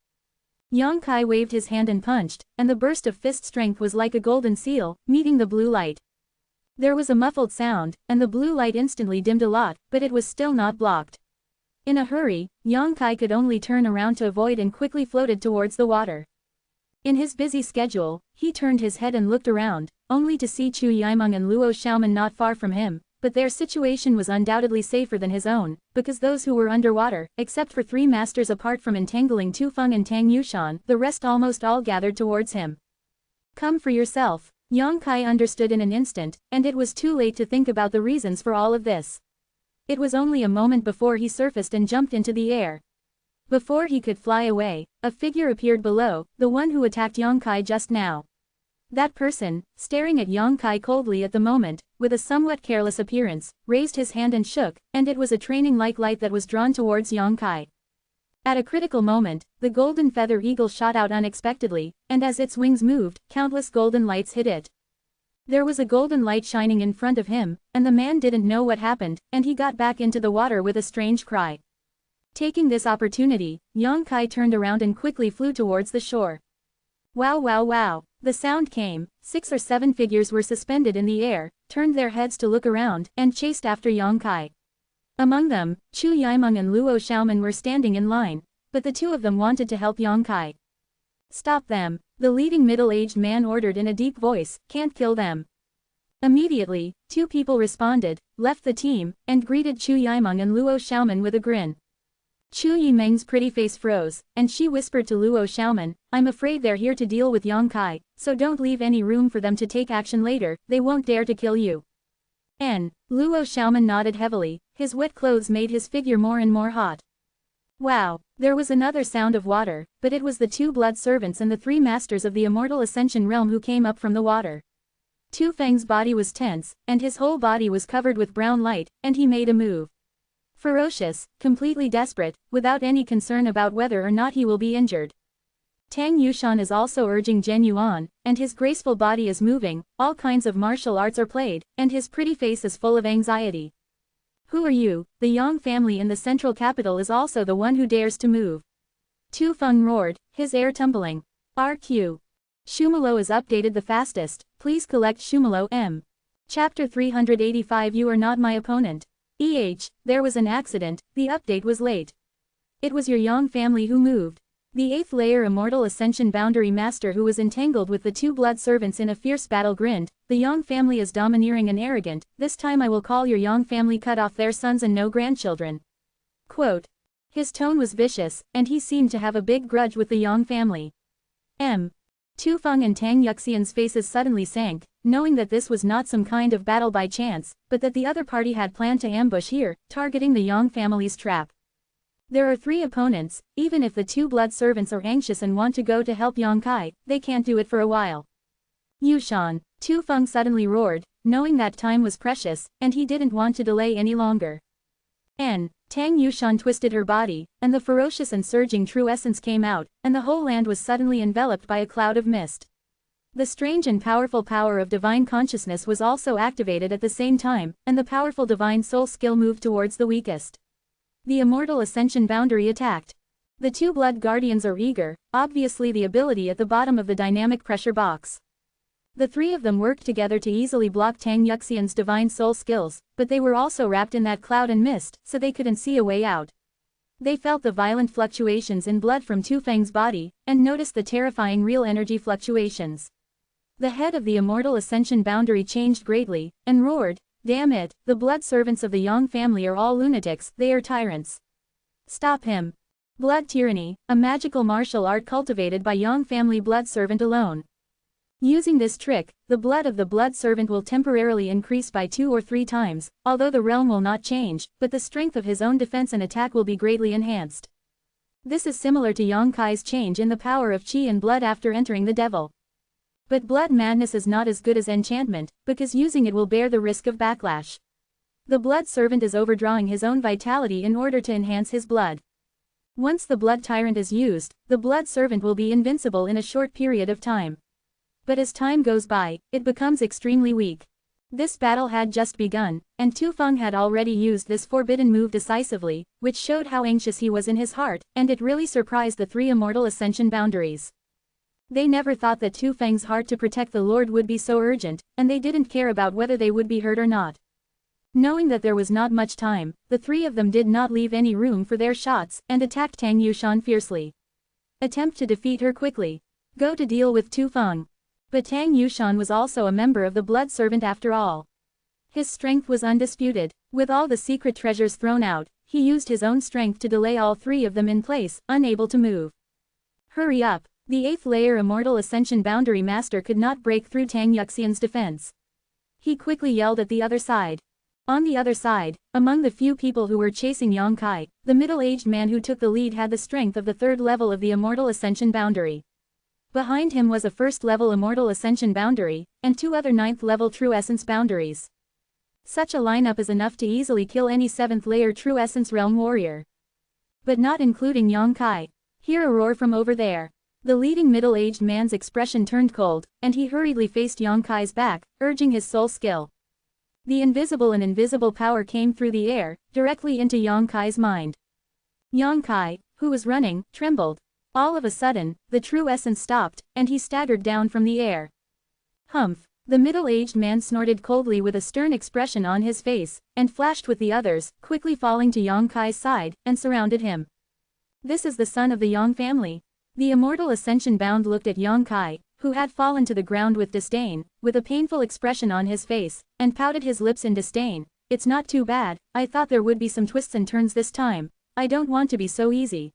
Yang Kai waved his hand and punched, and the burst of fist strength was like a golden seal, meeting the blue light. There was a muffled sound, and the blue light instantly dimmed a lot, but it was still not blocked. In a hurry, Yang Kai could only turn around to avoid and quickly floated towards the water. In his busy schedule, he turned his head and looked around, only to see Chu Yimeng and Luo Xiaoman not far from him, but their situation was undoubtedly safer than his own, because those who were underwater, except for 3 masters apart from entangling Tu Feng and Tang Yushan, the rest almost all gathered towards him. Come for yourself. Yang Kai understood in an instant, and it was too late to think about the reasons for all of this. It was only a moment before he surfaced and jumped into the air. Before he could fly away, a figure appeared below, the one who attacked Yang Kai just now. That person, staring at Yang Kai coldly at the moment, with a somewhat careless appearance, raised his hand and shook, and it was a training-like light that was drawn towards Yang Kai. At a critical moment, the golden feather eagle shot out unexpectedly, and as its wings moved, countless golden lights hit it. There was a golden light shining in front of him, and the man didn't know what happened, and he got back into the water with a strange cry. Taking this opportunity, Yang Kai turned around and quickly flew towards the shore. Wow wow wow. The sound came, 6 or 7 figures were suspended in the air, turned their heads to look around, and chased after Yang Kai. Among them, Chu Yimeng and Luo Xiaoman were standing in line, but the 2 of them wanted to help Yang Kai. Stop them, the leading middle-aged man ordered in a deep voice, can't kill them. Immediately, 2 people responded, left the team, and greeted Chu Yimeng and Luo Xiaoman with a grin. Chu Yimeng's pretty face froze, and she whispered to Luo Xiaoman, I'm afraid they're here to deal with Yang Kai, so don't leave any room for them to take action later, they won't dare to kill you. Luo Xiaoman nodded heavily, his wet clothes made his figure more and more hot. Wow, there was another sound of water, but it was the 2 blood servants and the 3 masters of the Immortal Ascension realm who came up from the water. Tu Feng's body was tense, and his whole body was covered with brown light, and he made a move. Ferocious, completely desperate, without any concern about whether or not he will be injured. Tang Yushan is also urging Zhenwu on, and his graceful body is moving, all kinds of martial arts are played, and his pretty face is full of anxiety. Who are you? The Yang family in the central capital is also the one who dares to move. Tu Feng roared, his air tumbling. RQ. Shumalo is updated the fastest, please collect Shumalo M. Chapter 385 You are not my opponent. There was an accident, the update was late. It was your Yang family who moved. The 8th layer Immortal Ascension Boundary Master who was entangled with the 2 blood servants in a fierce battle grinned, the Yang family is domineering and arrogant, this time I will call your Yang family cut off their sons and no grandchildren. Quote. His tone was vicious, and he seemed to have a big grudge with the Yang family. Tu Feng and Tang Yuxian's faces suddenly sank, knowing that this was not some kind of battle by chance, but that the other party had planned to ambush here, targeting the Yang family's trap. There are 3 opponents, even if the 2 blood servants are anxious and want to go to help Yang Kai, they can't do it for a while. Yushan, Tu Feng suddenly roared, knowing that time was precious, and he didn't want to delay any longer. Tang Yushan twisted her body, and the ferocious and surging true essence came out, and the whole land was suddenly enveloped by a cloud of mist. The strange and powerful power of divine consciousness was also activated at the same time, and the powerful divine soul skill moved towards the weakest. The immortal ascension boundary attacked. The two blood guardians are eager, obviously the ability at the bottom of the dynamic pressure box. The three of them worked together to easily block Tang Yuxian's divine soul skills, but they were also wrapped in that cloud and mist, so they couldn't see a way out. They felt the violent fluctuations in blood from Tu Feng's body, and noticed the terrifying real energy fluctuations. The head of the immortal ascension boundary changed greatly, and roared, "Damn it, the blood servants of the Yang family are all lunatics, they are tyrants. Stop him." Blood tyranny, a magical martial art cultivated by Yang family blood servant alone. Using this trick, the blood of the blood servant will temporarily increase by 2 or 3 times, although the realm will not change, but the strength of his own defense and attack will be greatly enhanced. This is similar to Yang Kai's change in the power of qi and blood after entering the devil. But blood madness is not as good as enchantment, because using it will bear the risk of backlash. The blood servant is overdrawing his own vitality in order to enhance his blood. Once the blood tyrant is used, the blood servant will be invincible in a short period of time. But as time goes by, it becomes extremely weak. This battle had just begun, and Tu Feng had already used this forbidden move decisively, which showed how anxious he was in his heart, and it really surprised the three immortal ascension boundaries. They never thought that Tu Feng's heart to protect the Lord would be so urgent, and they didn't care about whether they would be hurt or not. Knowing that there was not much time, the three of them did not leave any room for their shots, and attacked Tang Yushan fiercely. Attempt to defeat her quickly. Go to deal with Tu Feng. But Tang Yushan was also a member of the blood servant after all. His strength was undisputed. With all the secret treasures thrown out, he used his own strength to delay all three of them in place, unable to move. Hurry up! The 8th layer immortal ascension boundary master could not break through Tang Yuxian's defense. He quickly yelled at the other side. On the other side, among the few people who were chasing Yang Kai, the middle-aged man who took the lead had the strength of the 3rd level of the immortal ascension boundary. Behind him was a 1st level immortal ascension boundary, and 2 other 9th level true essence boundaries. Such a lineup is enough to easily kill any 7th layer true essence realm warrior. But not including Yang Kai. Hear a roar from over there. The leading middle-aged man's expression turned cold, and he hurriedly faced Yang Kai's back, urging his soul skill. The invisible and invisible power came through the air, directly into Yang Kai's mind. Yang Kai, who was running, trembled. All of a sudden, the true essence stopped, and he staggered down from the air. Humph! The middle-aged man snorted coldly with a stern expression on his face, and flashed with the others, quickly falling to Yang Kai's side, and surrounded him. This is the son of the Yang family. The immortal ascension bound looked at Yang Kai, who had fallen to the ground with disdain, with a painful expression on his face, and pouted his lips in disdain. It's not too bad, I thought there would be some twists and turns this time. I don't want to be so easy.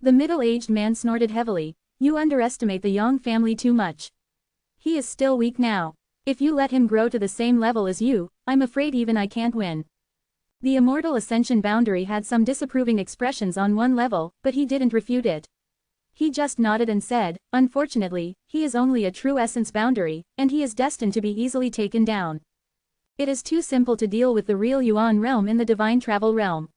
The middle-aged man snorted heavily. You underestimate the Yang family too much. He is still weak now. If you let him grow to the same level as you, I'm afraid even I can't win. The immortal ascension boundary had some disapproving expressions on one level, but he didn't refute it. He just nodded and said, unfortunately, he is only a true essence boundary, and he is destined to be easily taken down. It is too simple to deal with the real Yuan realm in the divine travel realm.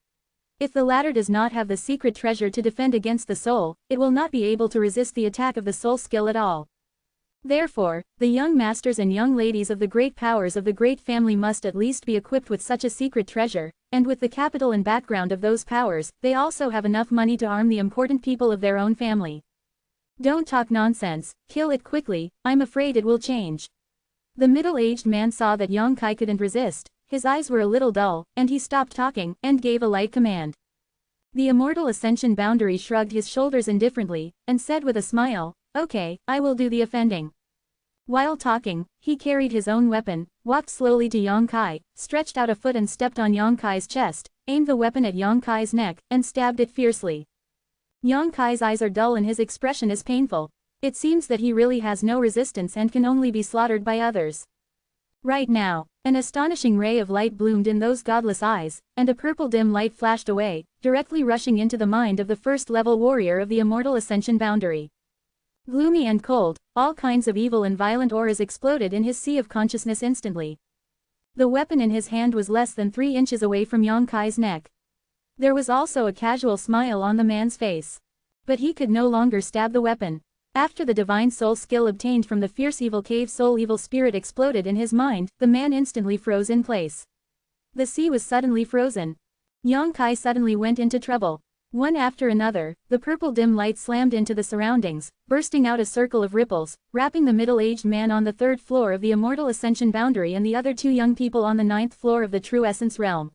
If the latter does not have the secret treasure to defend against the soul, it will not be able to resist the attack of the soul skill at all. Therefore, the young masters and young ladies of the great powers of the great family must at least be equipped with such a secret treasure, and with the capital and background of those powers, they also have enough money to arm the important people of their own family. Don't talk nonsense, kill it quickly, I'm afraid it will change. The middle-aged man saw that Yang Kai couldn't resist. His eyes were a little dull, and he stopped talking, and gave a light command. The immortal ascension boundary shrugged his shoulders indifferently, and said with a smile, okay, I will do the offending. While talking, he carried his own weapon, walked slowly to Yang Kai, stretched out a foot and stepped on Yang Kai's chest, aimed the weapon at Yang Kai's neck, and stabbed it fiercely. Yang Kai's eyes are dull and his expression is painful. It seems that he really has no resistance and can only be slaughtered by others. Right now, an astonishing ray of light bloomed in those godless eyes, and a purple dim light flashed away, directly rushing into the mind of the 1st level warrior of the immortal ascension boundary. Gloomy and cold, all kinds of evil and violent auras exploded in his sea of consciousness instantly. The weapon in his hand was less than 3 inches away from Yang Kai's neck. There was also a casual smile on the man's face. But he could no longer stab the weapon. After the divine soul skill obtained from the fierce evil cave soul evil spirit exploded in his mind, the man instantly froze in place. The sea was suddenly frozen. Yang Kai suddenly went into trouble. One after another, the purple dim light slammed into the surroundings, bursting out a circle of ripples, wrapping the middle-aged man on the 3rd floor of the Immortal Ascension boundary and the other 2 young people on the 9th floor of the True Essence realm.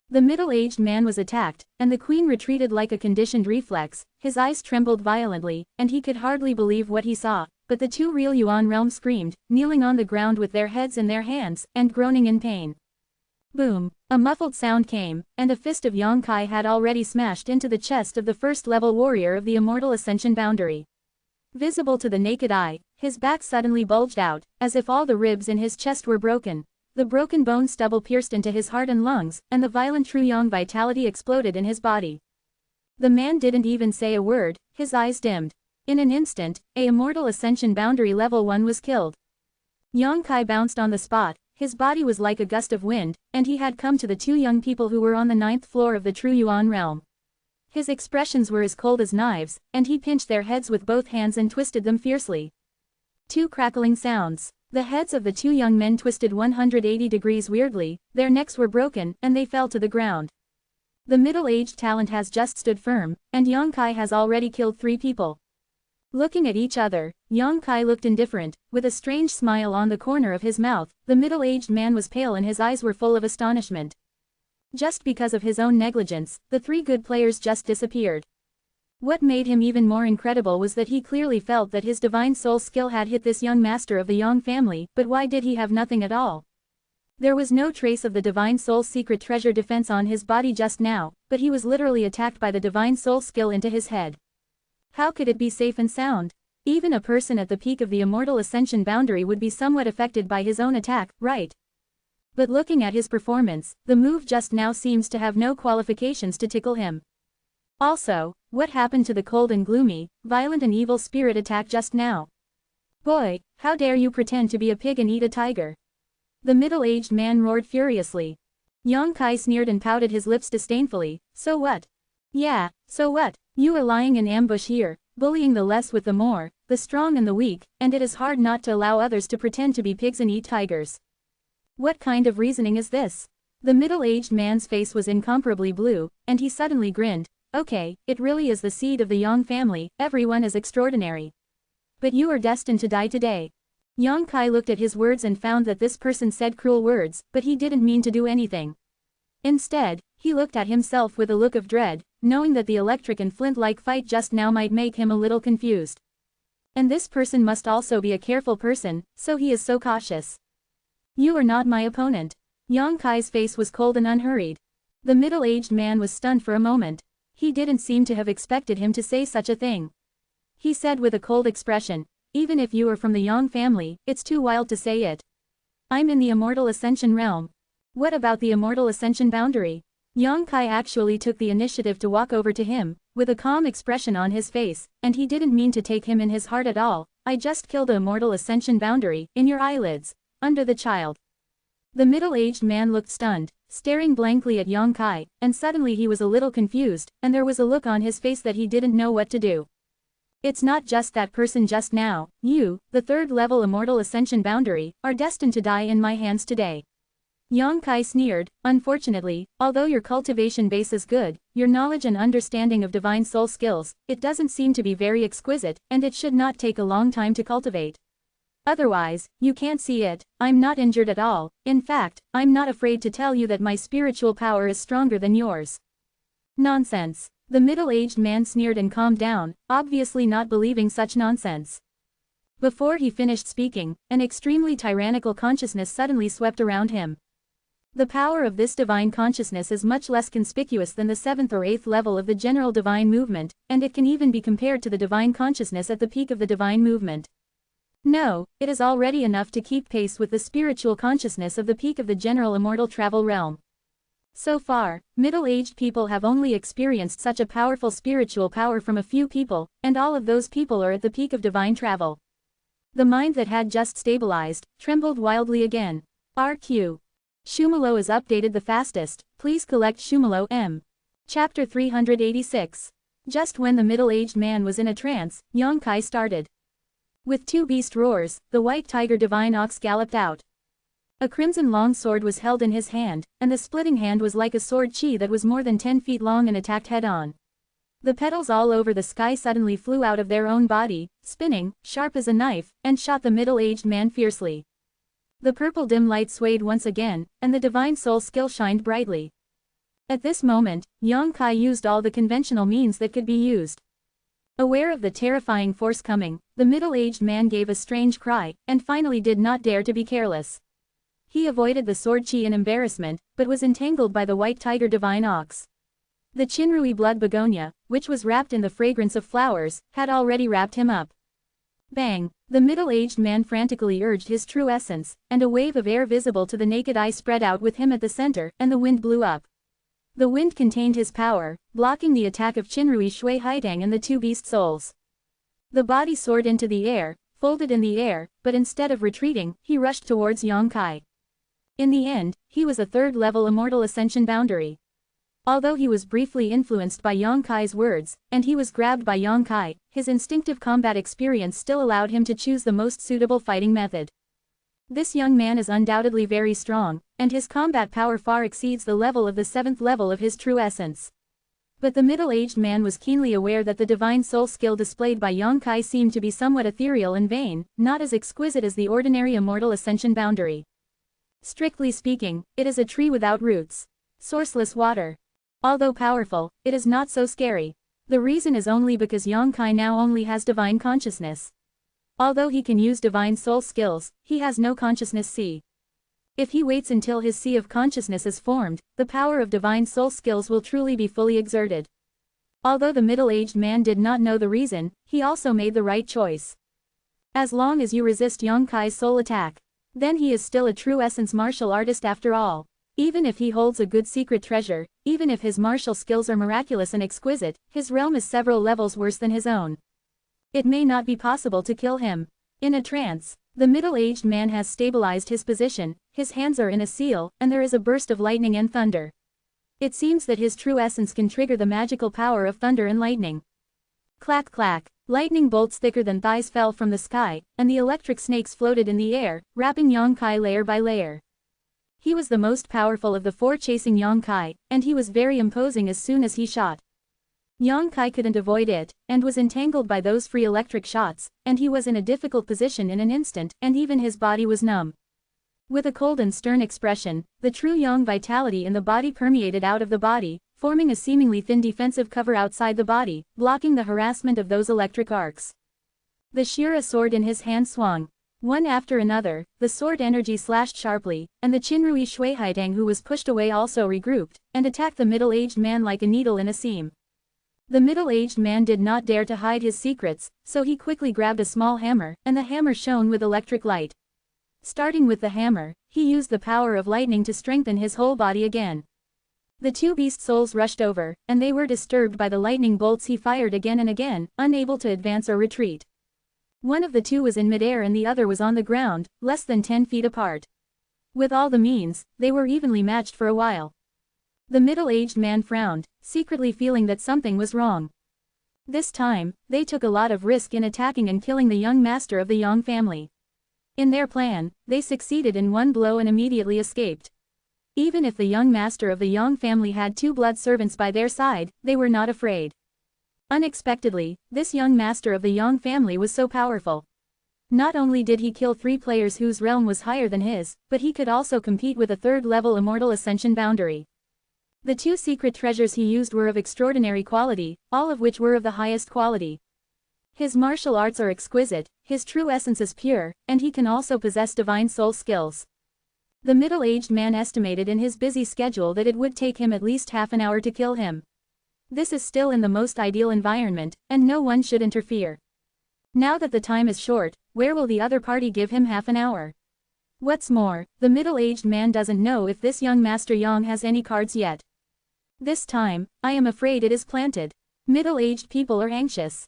The middle-aged man was attacked, and the queen retreated like a conditioned reflex. His eyes trembled violently, and he could hardly believe what he saw, but the 2 real Yuan realm screamed, kneeling on the ground with their heads in their hands, and groaning in pain. Boom! A muffled sound came, and a fist of Yang Kai had already smashed into the chest of the 1st-level warrior of the Immortal Ascension boundary. Visible to the naked eye, his back suddenly bulged out, as if all the ribs in his chest were broken. The broken bone stubble pierced into his heart and lungs, and the violent true yang vitality exploded in his body. The man didn't even say a word, his eyes dimmed. In an instant, a Immortal Ascension boundary level 1 was killed. Yang Kai bounced on the spot. His body was like a gust of wind, and he had come to the 2 young people who were on the 9th floor of the True Yuan realm. His expressions were as cold as knives, and he pinched their heads with both hands and twisted them fiercely. 2 crackling sounds. The heads of the 2 young men twisted 180 degrees weirdly, their necks were broken, and they fell to the ground. The middle-aged talent has just stood firm, and Yang Kai has already killed 3 people. Looking at each other, Yang Kai looked indifferent, with a strange smile on the corner of his mouth. The middle-aged man was pale and his eyes were full of astonishment. Just because of his own negligence, the 3 good players just disappeared. What made him even more incredible was that he clearly felt that his divine soul skill had hit this young master of the Yang family, but why did he have nothing at all? There was no trace of the divine soul's secret treasure defense on his body just now, but he was literally attacked by the divine soul skill into his head. How could it be safe and sound? Even a person at the peak of the Immortal Ascension boundary would be somewhat affected by his own attack, right? But looking at his performance, the move just now seems to have no qualifications to tickle him. Also, what happened to the cold and gloomy, violent and evil spirit attack just now? Boy, how dare you pretend to be a pig and eat a tiger? The middle-aged man roared furiously. Yang Kai sneered and pouted his lips disdainfully. So what? Yeah, so what? You are lying in ambush here, bullying the less with the more, the strong and the weak, and it is hard not to allow others to pretend to be pigs and eat tigers. What kind of reasoning is this? The middle-aged man's face was incomparably blue, and he suddenly grinned. Okay, it really is the seed of the Yang family, everyone is extraordinary. But you are destined to die today. Yang Kai looked at his words and found that this person said cruel words, but he didn't mean to do anything. Instead, he looked at himself with a look of dread, knowing that the electric and flint-like fight just now might make him a little confused. And this person must also be a careful person, so he is so cautious. You are not my opponent. Yang Kai's face was cold and unhurried. The middle-aged man was stunned for a moment. He didn't seem to have expected him to say such a thing. He said with a cold expression, even if you are from the Yang family, it's too wild to say it. I'm in the Immortal Ascension realm. What about the Immortal Ascension boundary? Yang Kai actually took the initiative to walk over to him, with a calm expression on his face, and he didn't mean to take him in his heart at all. I just killed the Immortal Ascension boundary, in your eyelids, under the child. The middle-aged man looked stunned, staring blankly at Yang Kai, and suddenly he was a little confused, and there was a look on his face that he didn't know what to do. It's not just that person just now, you, the 3rd-level Immortal Ascension boundary, are destined to die in my hands today. Yang Kai sneered. Unfortunately, although your cultivation base is good, your knowledge and understanding of divine soul skills, it doesn't seem to be very exquisite, and it should not take a long time to cultivate. Otherwise, you can't see it. I'm not injured at all. In fact, I'm not afraid to tell you that my spiritual power is stronger than yours. Nonsense. The middle-aged man sneered and calmed down, obviously not believing such nonsense. Before he finished speaking, an extremely tyrannical consciousness suddenly swept around him. The power of this divine consciousness is much less conspicuous than the 7th or 8th level of the general divine movement, and it can even be compared to the divine consciousness at the peak of the divine movement. No, it is already enough to keep pace with the spiritual consciousness of the peak of the general immortal travel realm. So far, middle-aged people have only experienced such a powerful spiritual power from a few people, and all of those people are at the peak of divine travel. The mind that had just stabilized, trembled wildly again. RQ. Shumalo is updated the fastest, please collect Shumalo M. Chapter 386. Just when the middle-aged man was in a trance, Yang Kai started. With two beast roars, the white tiger divine ox galloped out. A crimson long sword was held in his hand, and the splitting hand was like a sword chi that was more than 10 feet long and attacked head-on. The petals all over the sky suddenly flew out of their own body, spinning, sharp as a knife, and shot the middle-aged man fiercely. The purple dim light swayed once again, and the divine soul skill shined brightly. At this moment, Yang Kai used all the conventional means that could be used. Aware of the terrifying force coming, the middle-aged man gave a strange cry, and finally did not dare to be careless. He avoided the sword chi in embarrassment, but was entangled by the white tiger divine ox. The Chinrui blood begonia, which was wrapped in the fragrance of flowers, had already wrapped him up. Bang! The middle-aged man frantically urged his true essence, and a wave of air visible to the naked eye spread out with him at the center, and the wind blew up. The wind contained his power, blocking the attack of Chinrui Shui Haidang and the two beast souls. The body soared into the air, folded in the air, but instead of retreating, he rushed towards Yang Kai. In the end, he was a third-level immortal ascension boundary. Although he was briefly influenced by Yang Kai's words, and he was grabbed by Yang Kai, his instinctive combat experience still allowed him to choose the most suitable fighting method. This young man is undoubtedly very strong, and his combat power far exceeds the level of the 7th level of his true essence. But the middle-aged man was keenly aware that the divine soul skill displayed by Yang Kai seemed to be somewhat ethereal and vain, not as exquisite as the ordinary immortal ascension boundary. Strictly speaking, it is a tree without roots. Sourceless water. Although powerful, it is not so scary. The reason is only because Yang Kai now only has divine consciousness. Although he can use divine soul skills, he has no consciousness C. If he waits until his sea of consciousness is formed, the power of divine soul skills will truly be fully exerted. Although the middle-aged man did not know the reason, he also made the right choice. As long as you resist Yang Kai's soul attack, then he is still a true essence martial artist after all. Even if he holds a good secret treasure, even if his martial skills are miraculous and exquisite, his realm is several levels worse than his own. It may not be possible to kill him. In a trance, the middle-aged man has stabilized his position, his hands are in a seal, and there is a burst of lightning and thunder. It seems that his true essence can trigger the magical power of thunder and lightning. Clack clack, lightning bolts thicker than thighs fell from the sky, and the electric snakes floated in the air, wrapping Yang Kai layer by layer. He was the most powerful of the four chasing Yang Kai, and he was very imposing as soon as he shot. Yang Kai couldn't avoid it, and was entangled by those free electric shots, and he was in a difficult position in an instant, and even his body was numb. With a cold and stern expression, the true yang vitality in the body permeated out of the body, forming a seemingly thin defensive cover outside the body, blocking the harassment of those electric arcs. The Shira sword in his hand swung. One after another, the sword energy slashed sharply, and the Chinrui Shui Haidang who was pushed away also regrouped, and attacked the middle-aged man like a needle in a seam. The middle-aged man did not dare to hide his secrets, so he quickly grabbed a small hammer, and the hammer shone with electric light. Starting with the hammer, he used the power of lightning to strengthen his whole body again. The two beast souls rushed over, and they were disturbed by the lightning bolts he fired again and again, unable to advance or retreat. One of the two was in midair and the other was on the ground, less than 10 feet apart. With all the means, they were evenly matched for a while. The middle-aged man frowned, secretly feeling that something was wrong. This time, they took a lot of risk in attacking and killing the young master of the Yang family. In their plan, they succeeded in one blow and immediately escaped. Even if the young master of the Yang family had two blood servants by their side, they were not afraid. Unexpectedly, this young master of the Yang family was so powerful. Not only did he kill 3 players whose realm was higher than his, but he could also compete with a 3rd-level immortal ascension boundary. The 2 secret treasures he used were of extraordinary quality, all of which were of the highest quality. His martial arts are exquisite, his true essence is pure, and he can also possess divine soul skills. The middle-aged man estimated in his busy schedule that it would take him at least half an hour to kill him. This is still in the most ideal environment, and no one should interfere. Now that the time is short, where will the other party give him half an hour? What's more, the middle-aged man doesn't know if this young Master Yang has any cards yet. This time, I am afraid it is planted. Middle-aged people are anxious.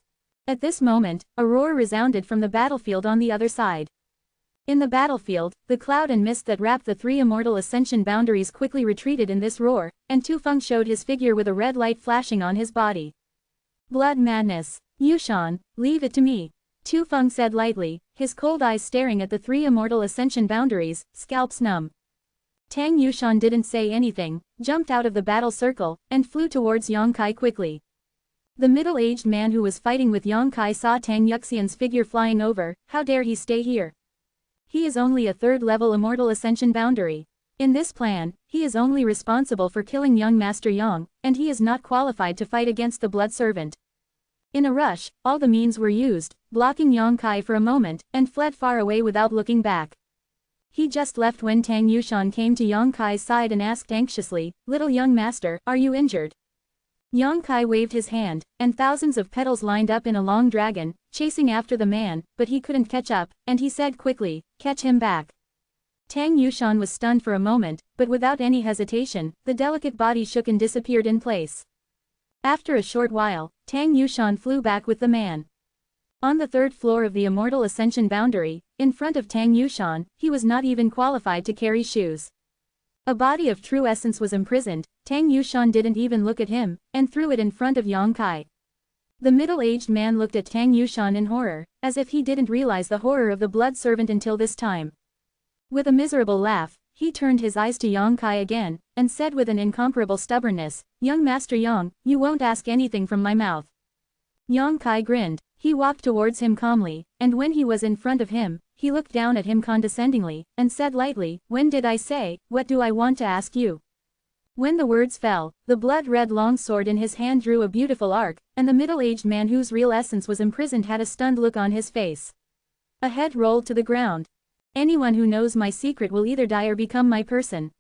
At this moment, a roar resounded from the battlefield on the other side. In the battlefield, the cloud and mist that wrapped the 3 immortal ascension boundaries quickly retreated in this roar, and Tufeng showed his figure with a red light flashing on his body. Blood madness. Yushan, leave it to me. Tu Feng said lightly, his cold eyes staring at the three immortal ascension boundaries, scalps numb. Tang Yushan didn't say anything, jumped out of the battle circle, and flew towards Yang Kai quickly. The middle-aged man who was fighting with Yang Kai saw Tang Yuxian's figure flying over. How dare he stay here? He is only a third-level immortal ascension boundary. In this plan, he is only responsible for killing young Master Yang, and he is not qualified to fight against the Blood Servant. In a rush, all the means were used, blocking Yang Kai for a moment, and fled far away without looking back. He just left when Tang Yushan came to Yang Kai's side and asked anxiously, "Little young master, are you injured?" Yang Kai waved his hand, and thousands of petals lined up in a long dragon, chasing after the man, but he couldn't catch up, and he said quickly, "Catch him back." Tang Yushan was stunned for a moment, but without any hesitation, the delicate body shook and disappeared in place. After a short while, Tang Yushan flew back with the man. On the third floor of the Immortal Ascension boundary, in front of Tang Yushan, he was not even qualified to carry shoes. A body of true essence was imprisoned. Tang Yushan didn't even look at him, and threw it in front of Yang Kai. The middle-aged man looked at Tang Yushan in horror, as if he didn't realize the horror of the Blood Servant until this time. With a miserable laugh, he turned his eyes to Yang Kai again, and said with an incomparable stubbornness, "Young Master Yang, you won't ask anything from my mouth." Yang Kai grinned. He walked towards him calmly, and when he was in front of him, he looked down at him condescendingly, and said lightly, "When did I say, what do I want to ask you?" When the words fell, the blood-red long sword in his hand drew a beautiful arc, and the middle-aged man whose real essence was imprisoned had a stunned look on his face. A head rolled to the ground. "Anyone who knows my secret will either die or become my person."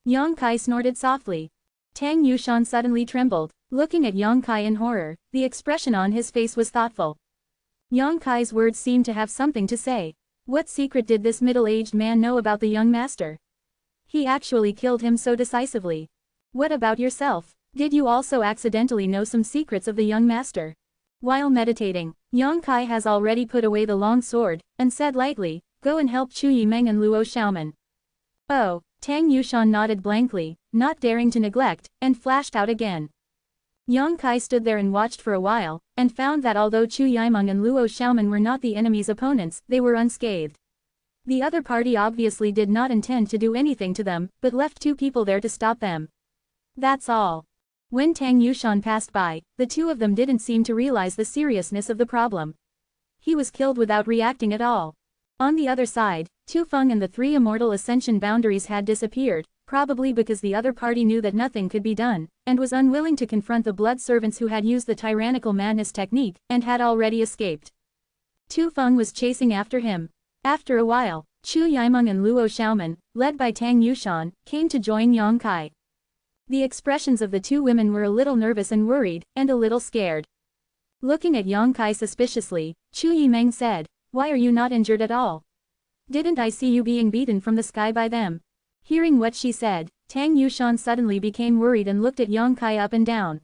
Yang Kai snorted softly. Tang Yushan suddenly trembled, looking at Yang Kai in horror. The expression on his face was thoughtful. Yang Kai's words seemed to have something to say. What secret did this middle-aged man know about the young master? He actually killed him so decisively. What about yourself? Did you also accidentally know some secrets of the young master? While meditating, Yang Kai has already put away the long sword, and said lightly, "Go and help Chu Yimeng and Luo Xiaoman." "Oh," Tang Yushan nodded blankly, not daring to neglect, and flashed out again. Yang Kai stood there and watched for a while, and found that although Chu Yimeng and Luo Xiaoman were not the enemy's opponents, they were unscathed. The other party obviously did not intend to do anything to them, but left two people there to stop them. That's all. When Tang Yushan passed by, the two of them didn't seem to realize the seriousness of the problem. He was killed without reacting at all. On the other side, Tu Feng and the three immortal ascension boundaries had disappeared, probably because the other party knew that nothing could be done, and was unwilling to confront the blood servants who had used the tyrannical madness technique, and had already escaped. Tu Feng was chasing after him. After a while, Chu Yimeng and Luo Xiaoman, led by Tang Yushan, came to join Yang Kai. The expressions of the two women were a little nervous and worried, and a little scared. Looking at Yang Kai suspiciously, Chu Yimeng said, "Why are you not injured at all? Didn't I see you being beaten from the sky by them?" Hearing what she said, Tang Yushan suddenly became worried and looked at Yang Kai up and down.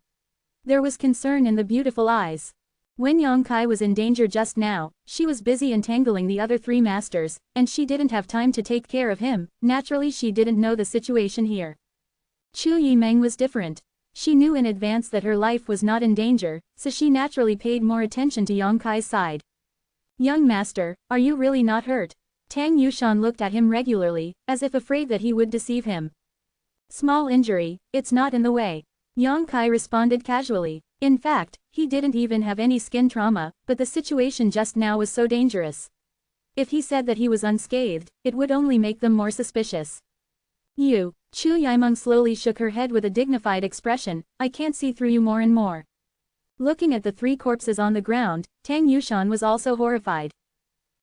There was concern in the beautiful eyes. When Yang Kai was in danger just now, she was busy entangling the other three masters, and she didn't have time to take care of him. Naturally, she didn't know the situation here. Chu Yimeng was different. She knew in advance that her life was not in danger, so she naturally paid more attention to Yang Kai's side. "Young master, are you really not hurt?" Tang Yushan looked at him regularly, as if afraid that he would deceive him. "Small injury, it's not in the way." Yang Kai responded casually. In fact, he didn't even have any skin trauma, but the situation just now was so dangerous. If he said that he was unscathed, it would only make them more suspicious. "You," Chu Yimeng slowly shook her head with a dignified expression, "I can't see through you more and more." Looking at the three corpses on the ground, Tang Yushan was also horrified.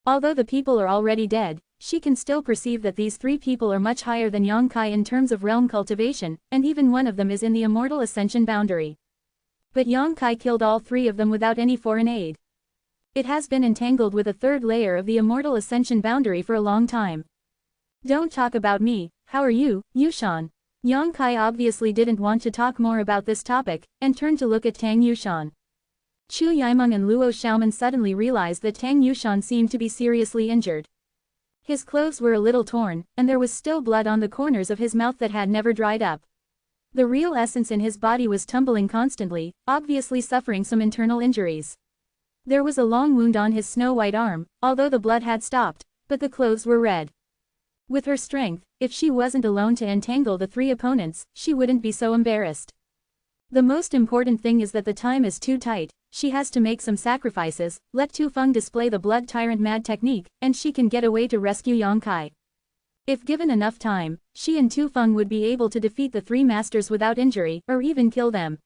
Although the people are already dead, she can still perceive that these three people are much higher than Yang Kai in terms of realm cultivation, and even one of them is in the Immortal Ascension boundary. But Yang Kai killed all three of them without any foreign aid. It has been entangled with a third layer of the Immortal Ascension boundary for a long time. "Don't talk about me, how are you, Yushan?" Yang Kai obviously didn't want to talk more about this topic, and turned to look at Tang Yushan. Chu Yimeng and Luo Xiaoman suddenly realized that Tang Yushan seemed to be seriously injured. His clothes were a little torn, and there was still blood on the corners of his mouth that had never dried up. The real essence in his body was tumbling constantly, obviously suffering some internal injuries. There was a long wound on his snow-white arm, although the blood had stopped, but the clothes were red. With her strength, if she wasn't alone to entangle the 3 opponents, she wouldn't be so embarrassed. The most important thing is that the time is too tight, she has to make some sacrifices, let Tu Feng display the blood tyrant mad technique, and she can get away to rescue Yang Kai. If given enough time, she and Tu Feng would be able to defeat the 3 masters without injury, or even kill them.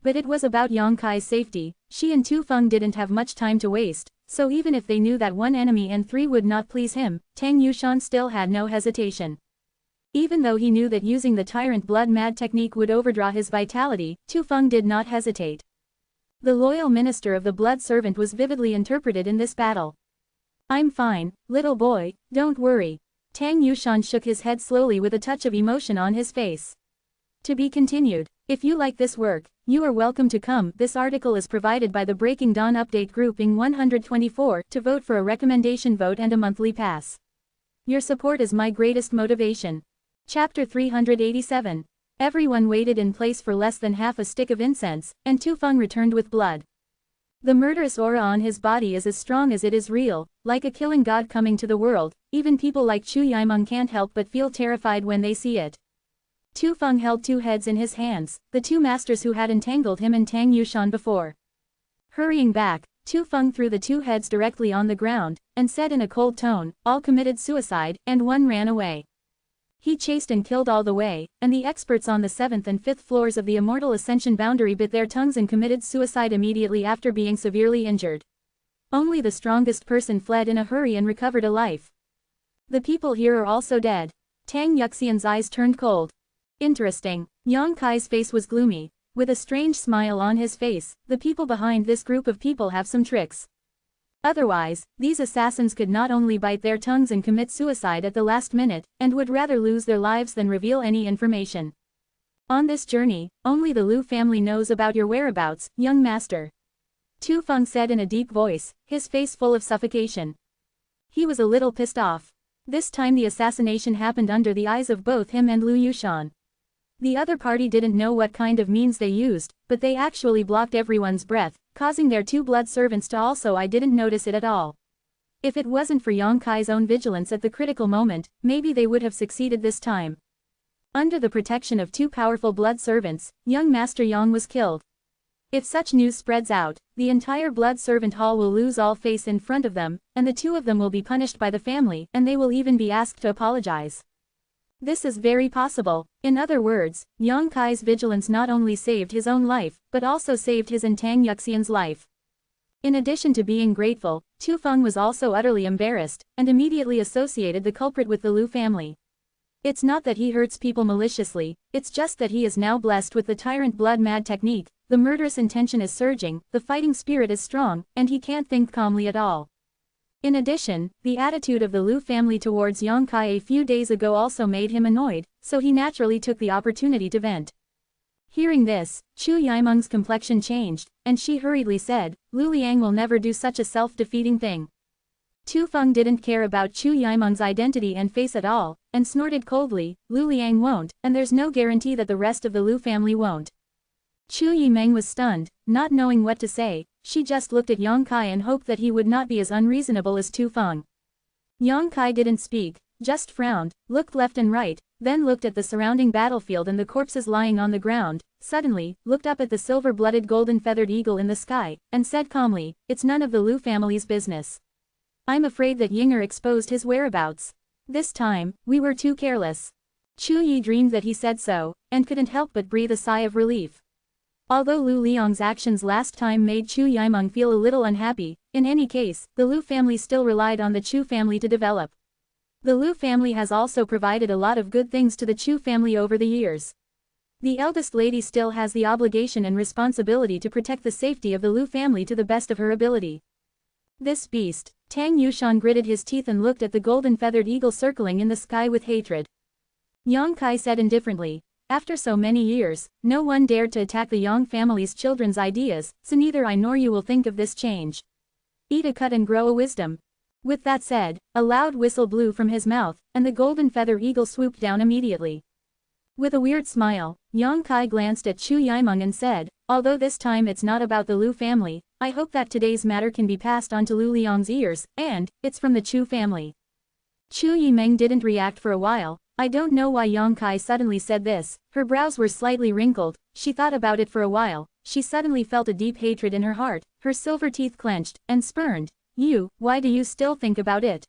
But it was about Yang Kai's safety, she and Tu Feng didn't have much time to waste, so even if they knew that 1 enemy and 3 would not please him, Tang Yushan still had no hesitation. Even though he knew that using the tyrant blood mad technique would overdraw his vitality, Tu Feng did not hesitate. The loyal minister of the blood servant was vividly interpreted in this battle. I'm fine, little boy, don't worry. Tang Yushan shook his head slowly with a touch of emotion on his face. To be continued. If you like this work, you are welcome to come. This article is provided by the Breaking Dawn Update Grouping 124 to vote for a recommendation vote and a monthly pass. Your support is my greatest motivation. Chapter 387. Everyone waited in place for less than half a stick of incense, and Tu Feng returned with blood. The murderous aura on his body is as strong as it is real, like a killing god coming to the world. Even people like Chu Yimeng can't help but feel terrified when they see it. Tu Feng held 2 heads in his hands, the 2 masters who had entangled him and Tang Yushan before. Hurrying back, Tu Feng threw the 2 heads directly on the ground, and said in a cold tone, all committed suicide, and 1 ran away. He chased and killed all the way, and the experts on the 7th and 5th floors of the Immortal Ascension boundary bit their tongues and committed suicide immediately after being severely injured. Only the strongest person fled in a hurry and recovered a life. The people here are also dead. Tang Yuxian's eyes turned cold. Interesting. Yang Kai's face was gloomy. With a strange smile on his face, the people behind this group of people have some tricks. Otherwise, these assassins could not only bite their tongues and commit suicide at the last minute, and would rather lose their lives than reveal any information. On this journey, only the Liu family knows about your whereabouts, young master. Tu Feng said in a deep voice, his face full of suffocation. He was a little pissed off. This time the assassination happened under the eyes of both him and Liu Yushan. The other party didn't know what kind of means they used, but they actually blocked everyone's breath, causing their 2 blood servants to also I didn't notice it at all. If it wasn't for Yang Kai's own vigilance at the critical moment, maybe they would have succeeded this time. Under the protection of 2 powerful blood servants, young Master Yang was killed. If such news spreads out, the entire blood servant hall will lose all face in front of them, and the 2 of them will be punished by the family, and they will even be asked to apologize. This is very possible. In other words, Yang Kai's vigilance not only saved his own life, but also saved his and Tang Yuxian's life. In addition to being grateful, Tu Feng was also utterly embarrassed, and immediately associated the culprit with the Liu family. It's not that he hurts people maliciously, it's just that he is now blessed with the tyrant blood mad technique, the murderous intention is surging, the fighting spirit is strong, and he can't think calmly at all. In addition, the attitude of the Liu family towards Yang Kai a few days ago also made him annoyed, so he naturally took the opportunity to vent. Hearing this, Chu Yimeng's complexion changed, and she hurriedly said, Lu Liang will never do such a self-defeating thing. Tu Feng didn't care about Chu Yimeng's identity and face at all, and snorted coldly, Lu Liang won't, and there's no guarantee that the rest of the Liu family won't. Chu Yimeng was stunned, not knowing what to say. She just looked at Yang Kai and hoped that he would not be as unreasonable as Tu Feng. Yang Kai didn't speak, just frowned, looked left and right, then looked at the surrounding battlefield and the corpses lying on the ground, suddenly, looked up at the silver-blooded golden-feathered eagle in the sky, and said calmly, it's none of the Liu family's business. I'm afraid that Yinger exposed his whereabouts. This time, we were too careless. Chu Yi dreamed that he said so, and couldn't help but breathe a sigh of relief. Although Lu Liang's actions last time made Chu Yimeng feel a little unhappy, in any case, the Liu family still relied on the Chu family to develop. The Liu family has also provided a lot of good things to the Chu family over the years. The eldest lady still has the obligation and responsibility to protect the safety of the Liu family to the best of her ability. This beast, Tang Yushan gritted his teeth and looked at the golden-feathered eagle circling in the sky with hatred. Yang Kai said indifferently, after so many years, no one dared to attack the Yang family's children's ideas, so neither I nor you will think of this change. Eat a cut and grow a wisdom. With that said, a loud whistle blew from his mouth, and the golden feather eagle swooped down immediately. With a weird smile, Yang Kai glanced at Chu Yimeng and said, although this time it's not about the Liu family, I hope that today's matter can be passed on to Lu Liang's ears, and, it's from the Chu family. Chu Yimeng didn't react for a while. I don't know why Yang Kai suddenly said this. Her brows were slightly wrinkled. She thought about it for a while. She suddenly felt a deep hatred in her heart. Her silver teeth clenched, and spurned. You, why do you still think about it?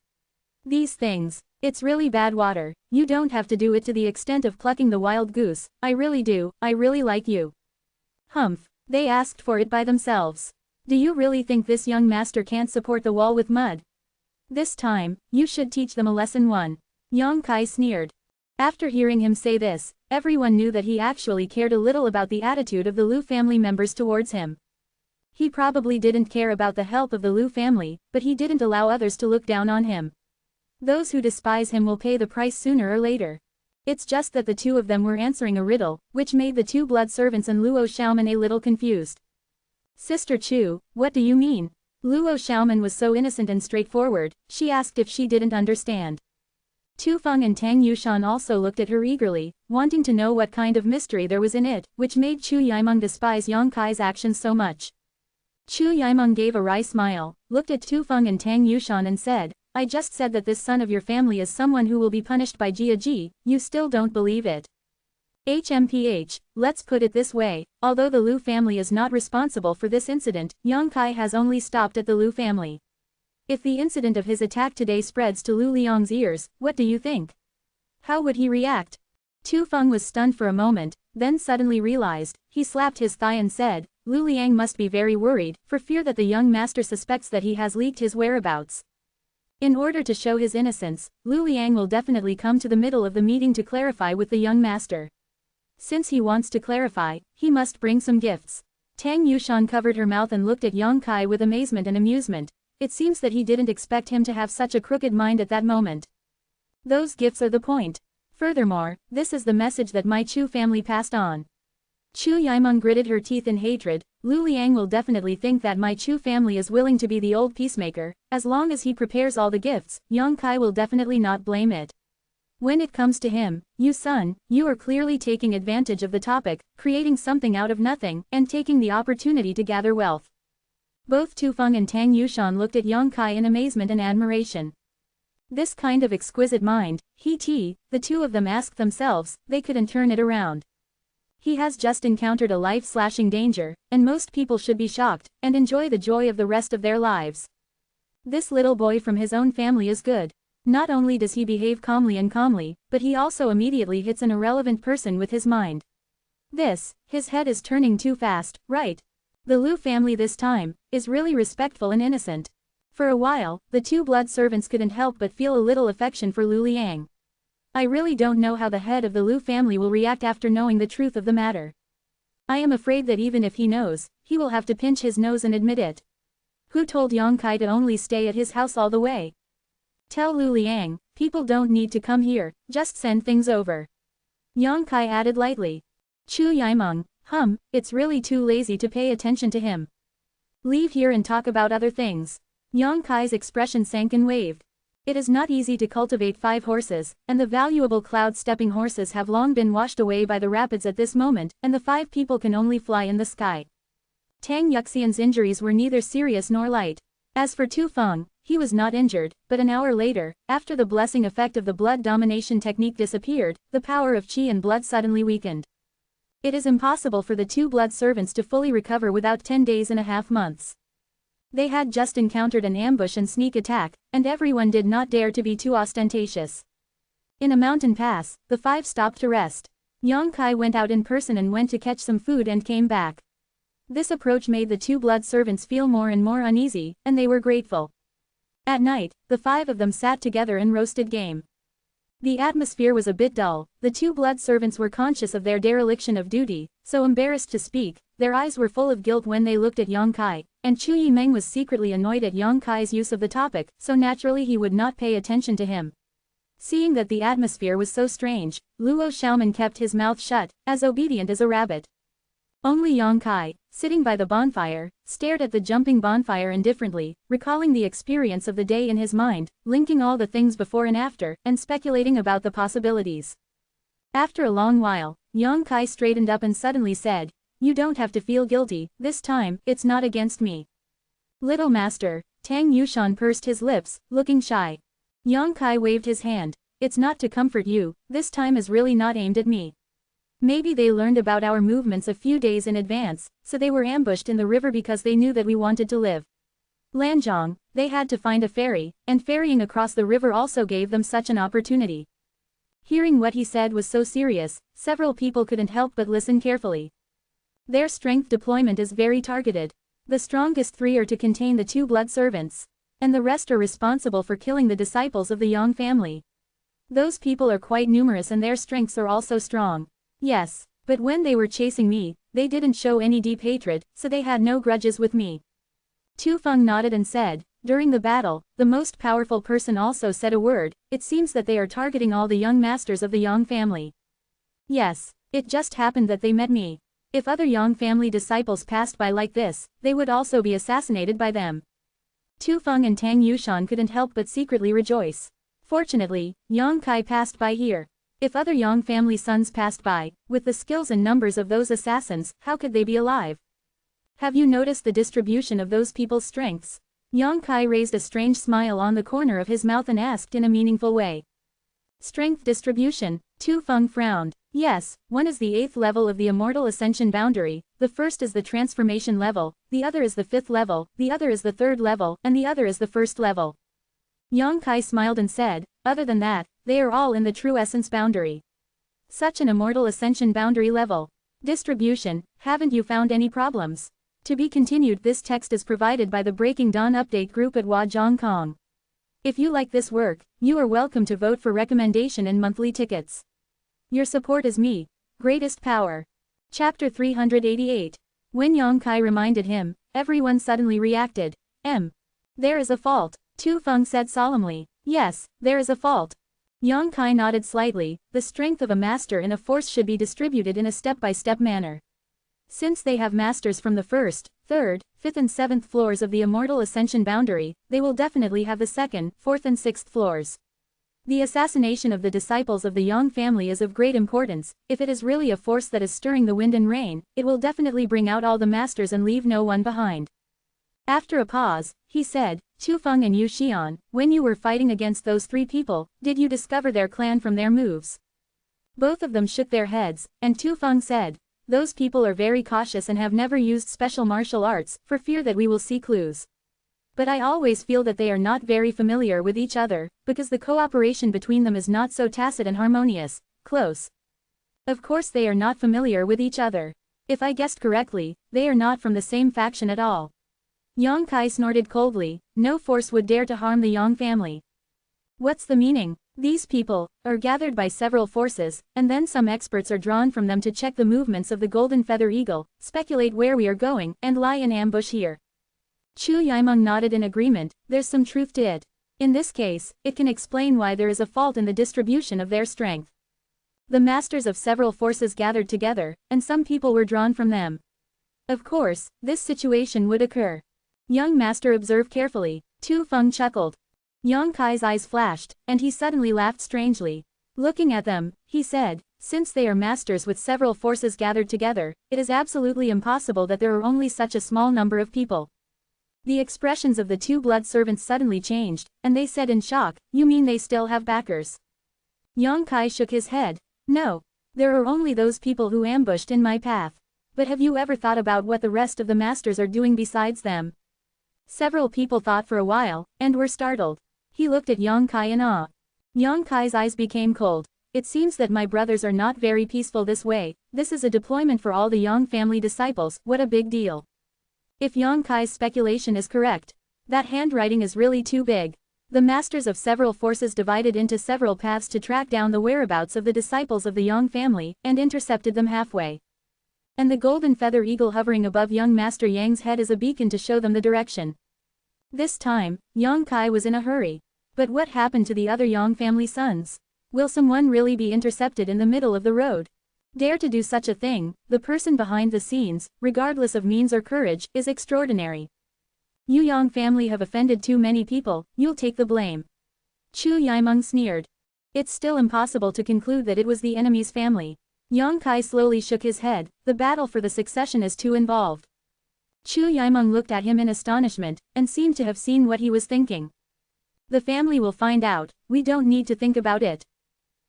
These things. It's really bad water. You don't have to do it to the extent of plucking the wild goose. I really do. I really like you. Humph. They asked for it by themselves. Do you really think this young master can't support the wall with mud? This time, you should teach them a lesson. 1. Yang Kai sneered. After hearing him say this, everyone knew that he actually cared a little about the attitude of the Lu family members towards him. He probably didn't care about the help of the Lu family, but he didn't allow others to look down on him. Those who despise him will pay the price sooner or later. It's just that the two of them were answering a riddle, which made the two blood servants and Luo Xiaoman a little confused. Sister Chu, what do you mean? Luo Xiaoman was so innocent and straightforward, she asked if she didn't understand. Tu Feng and Tang Yushan also looked at her eagerly, wanting to know what kind of mystery there was in it, which made Chu Yimeng despise Yang Kai's actions so much. Chu Yimeng gave a wry smile, looked at Tu Feng and Tang Yushan and said, I just said that this son of your family is someone who will be punished by Jia Ji, you still don't believe it. HMPH, let's put it this way, although the Lu family is not responsible for this incident, Yang Kai has only stopped at the Lu family. If the incident of his attack today spreads to Lu Liang's ears, what do you think? How would he react? Tu Feng was stunned for a moment, then suddenly realized. He slapped his thigh and said, Lu Liang must be very worried, for fear that the young master suspects that he has leaked his whereabouts. In order to show his innocence, Lu Liang will definitely come to the middle of the meeting to clarify with the young master. Since he wants to clarify, he must bring some gifts. Tang Yushan covered her mouth and looked at Yang Kai with amazement and amusement. It seems that he didn't expect him to have such a crooked mind at that moment. Those gifts are the point. Furthermore, this is the message that my Chu family passed on. Chu Yimeng gritted her teeth in hatred. Lu Liang will definitely think that my Chu family is willing to be the old peacemaker. As long as he prepares all the gifts, Yang Kai will definitely not blame it. When it comes to him, you son, you are clearly taking advantage of the topic, creating something out of nothing, and taking the opportunity to gather wealth. Both Tu Feng and Tang Yushan looked at Yang Kai in amazement and admiration. This kind of exquisite mind, the two of them asked themselves, they couldn't turn it around. He has just encountered a life-slashing danger, and most people should be shocked, and enjoy the joy of the rest of their lives. This little boy from his own family is good. Not only does he behave calmly, but he also immediately hits an irrelevant person with his mind. His head is turning too fast, right? The Lu family this time, is really respectful and innocent. For a while, the two blood servants couldn't help but feel a little affection for Lu Liang. I really don't know how the head of the Lu family will react after knowing the truth of the matter. I am afraid that even if he knows, he will have to pinch his nose and admit it. Who told Yang Kai to only stay at his house all the way? Tell Lu Liang, people don't need to come here, just send things over. Yang Kai added lightly. Chu Yimeng, it's really too lazy to pay attention to him. Leave here and talk about other things. Yang Kai's expression sank and waved. It is not easy to cultivate 5 horses, and the valuable cloud-stepping horses have long been washed away by the rapids at this moment, and the 5 people can only fly in the sky. Tang Yuxian's injuries were neither serious nor light. As for Tu Feng, he was not injured, but an hour later, after the blessing effect of the blood domination technique disappeared, the power of qi and blood suddenly weakened. It is impossible for the 2 blood servants to fully recover without 10 days and a half months. They had just encountered an ambush and sneak attack, and everyone did not dare to be too ostentatious. In a mountain pass, the 5 stopped to rest. Yang Kai went out in person and went to catch some food and came back. This approach made the 2 blood servants feel more and more uneasy, and they were grateful. At night, the 5 of them sat together and roasted game. The atmosphere was a bit dull. The 2 blood servants were conscious of their dereliction of duty, so embarrassed to speak. Their eyes were full of guilt when they looked at Yang Kai, and Chu Yimeng was secretly annoyed at Yang Kai's use of the topic, so naturally he would not pay attention to him. Seeing that the atmosphere was so strange, Luo Xiaoman kept his mouth shut, as obedient as a rabbit. Only Yang Kai, sitting by the bonfire, stared at the jumping bonfire indifferently, recalling the experience of the day in his mind, linking all the things before and after, and speculating about the possibilities. After a long while, Yang Kai straightened up and suddenly said, "You don't have to feel guilty, this time, it's not against me. Little master, Tang Yushan pursed his lips, looking shy. Yang Kai waved his hand. It's not to comfort you, this time is really not aimed at me. Maybe they learned about our movements a few days in advance, so they were ambushed in the river because they knew that we wanted to live. Lanzhong, they had to find a ferry, and ferrying across the river also gave them such an opportunity. Hearing what he said was so serious, several people couldn't help but listen carefully. Their strength deployment is very targeted. The strongest 3 are to contain the 2 blood servants. And the rest are responsible for killing the disciples of the Yang family. Those people are quite numerous and their strengths are also strong. Yes, but when they were chasing me, they didn't show any deep hatred, so they had no grudges with me. Tu Feng nodded and said, during the battle, the most powerful person also said a word. It seems that they are targeting all the young masters of the Yang family. Yes, it just happened that they met me. If other Yang family disciples passed by like this, they would also be assassinated by them. Tu Feng and Tang Yushan couldn't help but secretly rejoice. Fortunately, Yang Kai passed by here. If other Yang family sons passed by, with the skills and numbers of those assassins, how could they be alive? Have you noticed the distribution of those people's strengths? Yang Kai raised a strange smile on the corner of his mouth and asked in a meaningful way. Strength distribution, Tu Feng frowned. Yes, one is the 8th level of the Immortal Ascension boundary, the first is the transformation level, the other is the 5th level, the other is the 3rd level, and the other is the 1st level. Yang Kai smiled and said, other than that, they are all in the true essence boundary. Such an Immortal Ascension boundary level. Distribution, haven't you found any problems? To be continued. This text is provided by the Breaking Dawn update group at Huazhongkong. If you like this work, you are welcome to vote for recommendation and monthly tickets. Your support is me. Greatest power. Chapter 388. When Yang Kai reminded him, everyone suddenly reacted. There is a fault. Tu Feng said solemnly. Yes, there is a fault. Yang Kai nodded slightly. The strength of a master in a force should be distributed in a step-by-step manner. Since they have masters from the 1st, 3rd, 5th and 7th floors of the Immortal Ascension boundary, they will definitely have the 2nd, 4th and 6th floors. The assassination of the disciples of the Yang family is of great importance. If it is really a force that is stirring the wind and rain, it will definitely bring out all the masters and leave no one behind. After a pause, he said, Tu Feng and Yu Xian, when you were fighting against those 3 people, did you discover their clan from their moves? Both of them shook their heads, and Tu Feng said, those people are very cautious and have never used special martial arts, for fear that we will see clues. But I always feel that they are not very familiar with each other, because the cooperation between them is not so tacit and harmonious, close. Of course they are not familiar with each other. If I guessed correctly, they are not from the same faction at all. Yang Kai snorted coldly. No force would dare to harm the Yang family. What's the meaning? These people are gathered by several forces, and then some experts are drawn from them to check the movements of the golden feather eagle, speculate where we are going, and lie in ambush here. Chu Yimeng nodded in agreement. There's some truth to it. In this case, it can explain why there is a fault in the distribution of their strength. The masters of several forces gathered together, and some people were drawn from them. Of course, this situation would occur. Young master observed carefully. Tu Feng chuckled. Yang Kai's eyes flashed, and he suddenly laughed strangely. Looking at them, he said, since they are masters with several forces gathered together, it is absolutely impossible that there are only such a small number of people. The expressions of the 2 blood servants suddenly changed, and they said in shock, you mean they still have backers? Yang Kai shook his head. No. There are only those people who ambushed in my path. But have you ever thought about what the rest of the masters are doing besides them? Several people thought for a while, and were startled. He looked at Yang Kai in awe. Yang Kai's eyes became cold. It seems that my brothers are not very peaceful this way. This is a deployment for all the Yang family disciples. What a big deal. If Yang Kai's speculation is correct, that handwriting is really too big. The masters of several forces divided into several paths to track down the whereabouts of the disciples of the Yang family, and intercepted them halfway. And the golden feather eagle hovering above young Master Yang's head is a beacon to show them the direction. This time, Yang Kai was in a hurry. But what happened to the other Yang family sons? Will someone really be intercepted in the middle of the road? Dare to do such a thing, the person behind the scenes, regardless of means or courage, is extraordinary. You Yang family have offended too many people, you'll take the blame. Chu Yimeng sneered. It's still impossible to conclude that it was the enemy's family. Yang Kai slowly shook his head. The battle for the succession is too involved. Chu Yimeng looked at him in astonishment, and seemed to have seen what he was thinking. The family will find out, we don't need to think about it.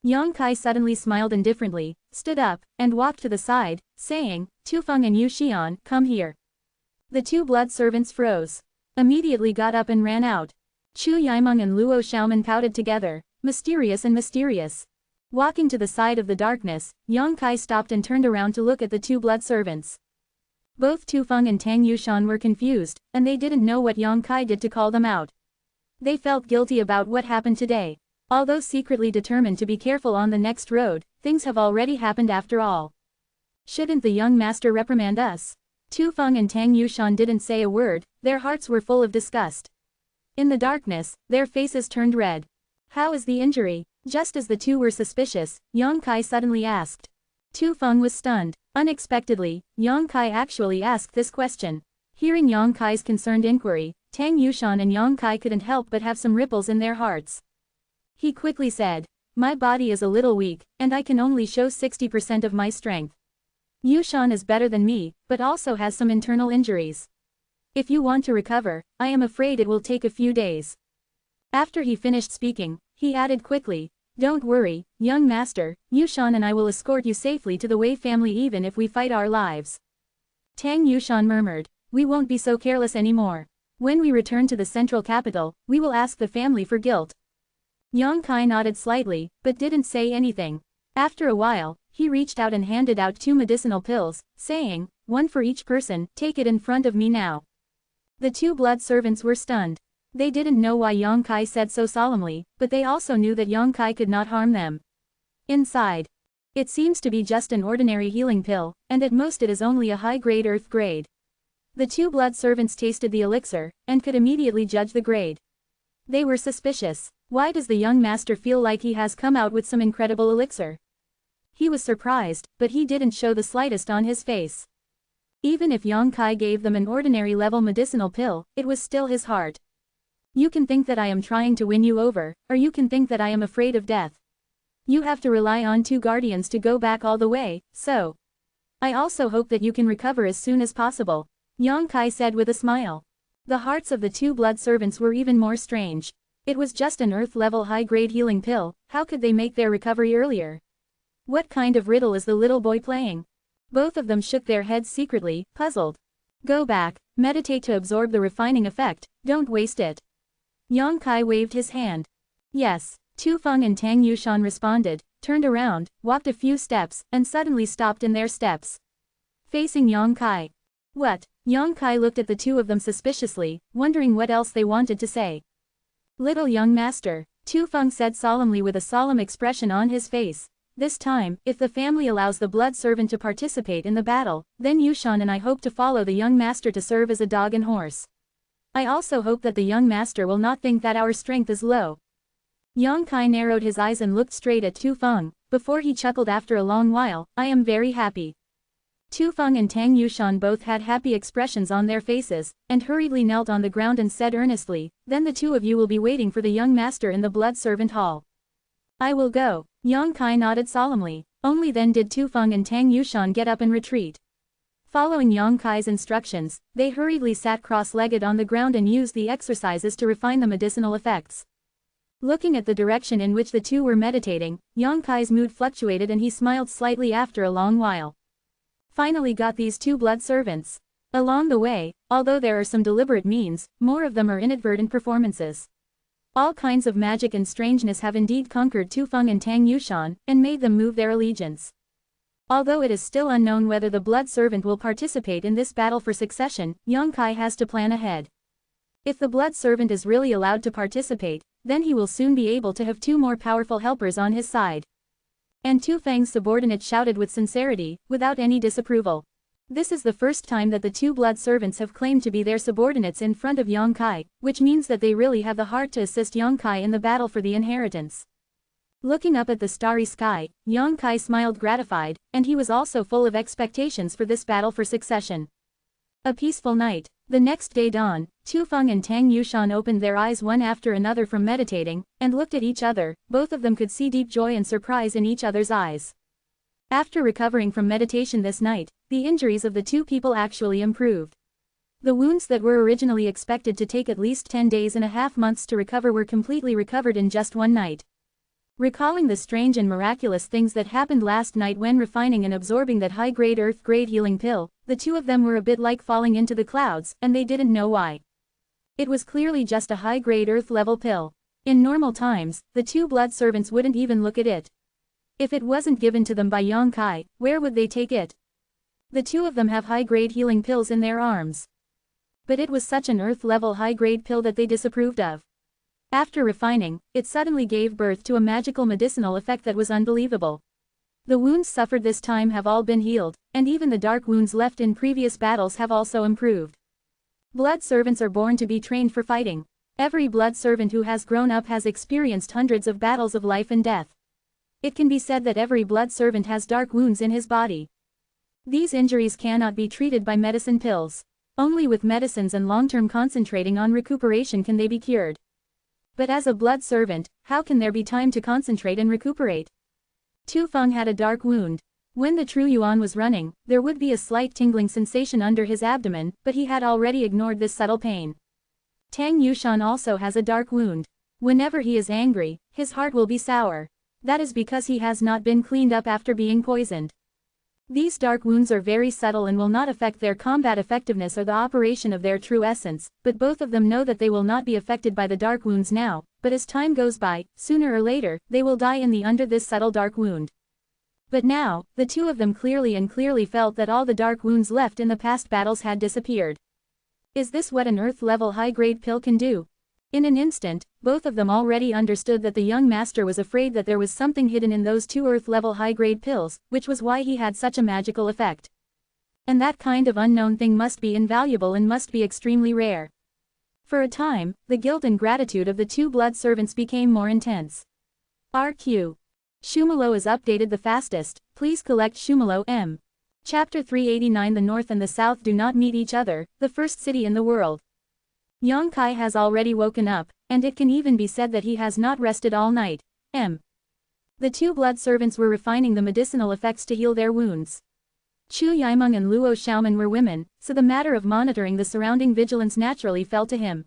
Yang Kai suddenly smiled indifferently, stood up, and walked to the side, saying, Tufeng and Yu Xian, come here. The two blood servants froze. Immediately got up and ran out. Chu Yimeng and Luo Xiaoman pouted together, mysterious and mysterious. Walking to the side of the darkness, Yang Kai stopped and turned around to look at the two blood servants. Both Tufeng and Tang Yushan were confused, and they didn't know what Yang Kai did to call them out. They felt guilty about what happened today. Although secretly determined to be careful on the next road, things have already happened after all. Shouldn't the young master reprimand us? Tufeng and Tang Yushan didn't say a word, their hearts were full of disgust. In the darkness, their faces turned red. How is the injury? Just as the two were suspicious, Yang Kai suddenly asked. Tufeng was stunned. Unexpectedly, Yang Kai actually asked this question. Hearing Yang Kai's concerned inquiry, Tang Yushan and Yang Kai couldn't help but have some ripples in their hearts. He quickly said, my body is a little weak, and I can only show 60% of my strength. Yushan is better than me, but also has some internal injuries. If you want to recover, I am afraid it will take a few days. After he finished speaking, he added quickly, don't worry, young master, Yushan and I will escort you safely to the Wei family even if we fight our lives. Tang Yushan murmured, we won't be so careless anymore. When we return to the central capital, we will ask the family for guilt. Yang Kai nodded slightly, but didn't say anything. After a while, he reached out and handed out 2 medicinal pills, saying, one for each person, take it in front of me now. The 2 blood servants were stunned. They didn't know why Yang Kai said so solemnly, but they also knew that Yang Kai could not harm them. Inside. It seems to be just an ordinary healing pill, and at most it is only a high-grade earth grade. The 2 blood servants tasted the elixir, and could immediately judge the grade. They were suspicious. Why does the young master feel like he has come out with some incredible elixir? He was surprised, but he didn't show the slightest on his face. Even if Yang Kai gave them an ordinary level medicinal pill, it was still his heart. You can think that I am trying to win you over, or you can think that I am afraid of death. You have to rely on 2 guardians to go back all the way, so. I also hope that you can recover as soon as possible, Yang Kai said with a smile. The hearts of the 2 blood servants were even more strange. It was just an earth-level high-grade healing pill, how could they make their recovery earlier? What kind of riddle is the little boy playing? Both of them shook their heads secretly, puzzled. Go back, meditate to absorb the refining effect, don't waste it. Yang Kai waved his hand. Yes, Tufeng and Tang Yushan responded, turned around, walked a few steps, and suddenly stopped in their steps. Facing Yang Kai. What? Yang Kai looked at the 2 of them suspiciously, wondering what else they wanted to say. Little young master, Tufeng said solemnly with a solemn expression on his face. This time, if the family allows the blood servant to participate in the battle, then Yushan and I hope to follow the young master to serve as a dog and horse. I also hope that the young master will not think that our strength is low. Yang Kai narrowed his eyes and looked straight at Tufeng, before he chuckled after a long while, I am very happy. Tufeng and Tang Yushan both had happy expressions on their faces, and hurriedly knelt on the ground and said earnestly, then the 2 of you will be waiting for the young master in the blood servant hall. I will go. Yang Kai nodded solemnly. Only then did Tufeng and Tang Yushan get up and retreat. Following Yang Kai's instructions, they hurriedly sat cross-legged on the ground and used the exercises to refine the medicinal effects. Looking at the direction in which the 2 were meditating, Yang Kai's mood fluctuated and he smiled slightly after a long while. Finally got these 2 blood servants. Along the way, although there are some deliberate means, more of them are inadvertent performances. All kinds of magic and strangeness have indeed conquered Tufeng and Tang Yushan, and made them move their allegiance. Although it is still unknown whether the blood servant will participate in this battle for succession, Yang Kai has to plan ahead. If the blood servant is really allowed to participate, then he will soon be able to have 2 more powerful helpers on his side. And Tufeng's subordinate shouted with sincerity, without any disapproval. This is the first time that the 2 blood servants have claimed to be their subordinates in front of Yang Kai, which means that they really have the heart to assist Yang Kai in the battle for the inheritance. Looking up at the starry sky, Yang Kai smiled gratified, and he was also full of expectations for this battle for succession. A peaceful night. The next day dawned. Tufeng and Tang Yushan opened their eyes one after another from meditating, and looked at each other. Both of them could see deep joy and surprise in each other's eyes. After recovering from meditation this night, the injuries of the 2 people actually improved. The wounds that were originally expected to take at least 10.5 months to recover were completely recovered in just one night. Recalling the strange and miraculous things that happened last night when refining and absorbing that high-grade earth-grade healing pill, the two of them were a bit like falling into the clouds, and they didn't know why. It was clearly just a high-grade earth-level pill. In normal times, the two blood servants wouldn't even look at it. If it wasn't given to them by Yang Kai, where would they take it? The two of them have high-grade healing pills in their arms. But it was such an earth-level high-grade pill that they disapproved of. After refining, it suddenly gave birth to a magical medicinal effect that was unbelievable. The wounds suffered this time have all been healed, and even the dark wounds left in previous battles have also improved. Blood servants are born to be trained for fighting. Every blood servant who has grown up has experienced hundreds of battles of life and death. It can be said that every blood servant has dark wounds in his body. These injuries cannot be treated by medicine pills. Only with medicines and long-term concentrating on recuperation can they be cured. But as a blood servant, how can there be time to concentrate and recuperate? Tu Feng had a dark wound. When the true Yuan was running, there would be a slight tingling sensation under his abdomen, but he had already ignored this subtle pain. Tang Yushan also has a dark wound. Whenever he is angry, his heart will be sour. That is because he has not been cleaned up after being poisoned. These dark wounds are very subtle and will not affect their combat effectiveness or the operation of their true essence, but both of them know that they will not be affected by the dark wounds now, but as time goes by, sooner or later, they will die under this subtle dark wound. But now, the two of them clearly felt that all the dark wounds left in the past battles had disappeared. Is this what an earth-level high-grade pill can do? In an instant, both of them already understood that the young master was afraid that there was something hidden in those two earth-level high-grade pills, which was why he had such a magical effect. And that kind of unknown thing must be invaluable and must be extremely rare. For a time, the guilt and gratitude of the two blood servants became more intense. RQ. Shumalo is updated the fastest, please collect Shumalo M. Chapter 389. The North and the South do not meet each other, the first city in the world. Yang Kai has already woken up, and it can even be said that he has not rested all night. The two blood servants were refining the medicinal effects to heal their wounds. Chu Yimeng and Luo Xiaoman were women, so the matter of monitoring the surrounding vigilance naturally fell to him.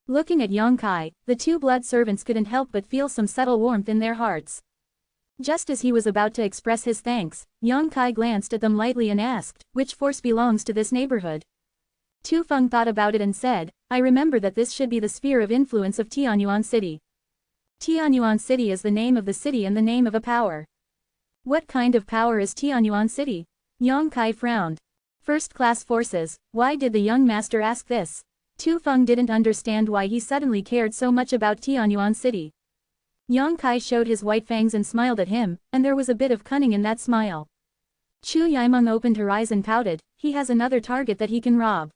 Looking at Yang Kai, the two blood servants couldn't help but feel some subtle warmth in their hearts. Just as he was about to express his thanks, Yang Kai glanced at them lightly and asked, "Which force belongs to this neighborhood?" Tu Feng thought about it and said, "I remember that this should be the sphere of influence of Tianyuan City." Tianyuan City is the name of the city and the name of a power. What kind of power is Tianyuan City? Yang Kai frowned. First-class forces, why did the young master ask this? Tu Feng didn't understand why he suddenly cared so much about Tianyuan City. Yang Kai showed his white fangs and smiled at him, and there was a bit of cunning in that smile. Chu Yimeng opened her eyes and pouted, he has another target that he can rob.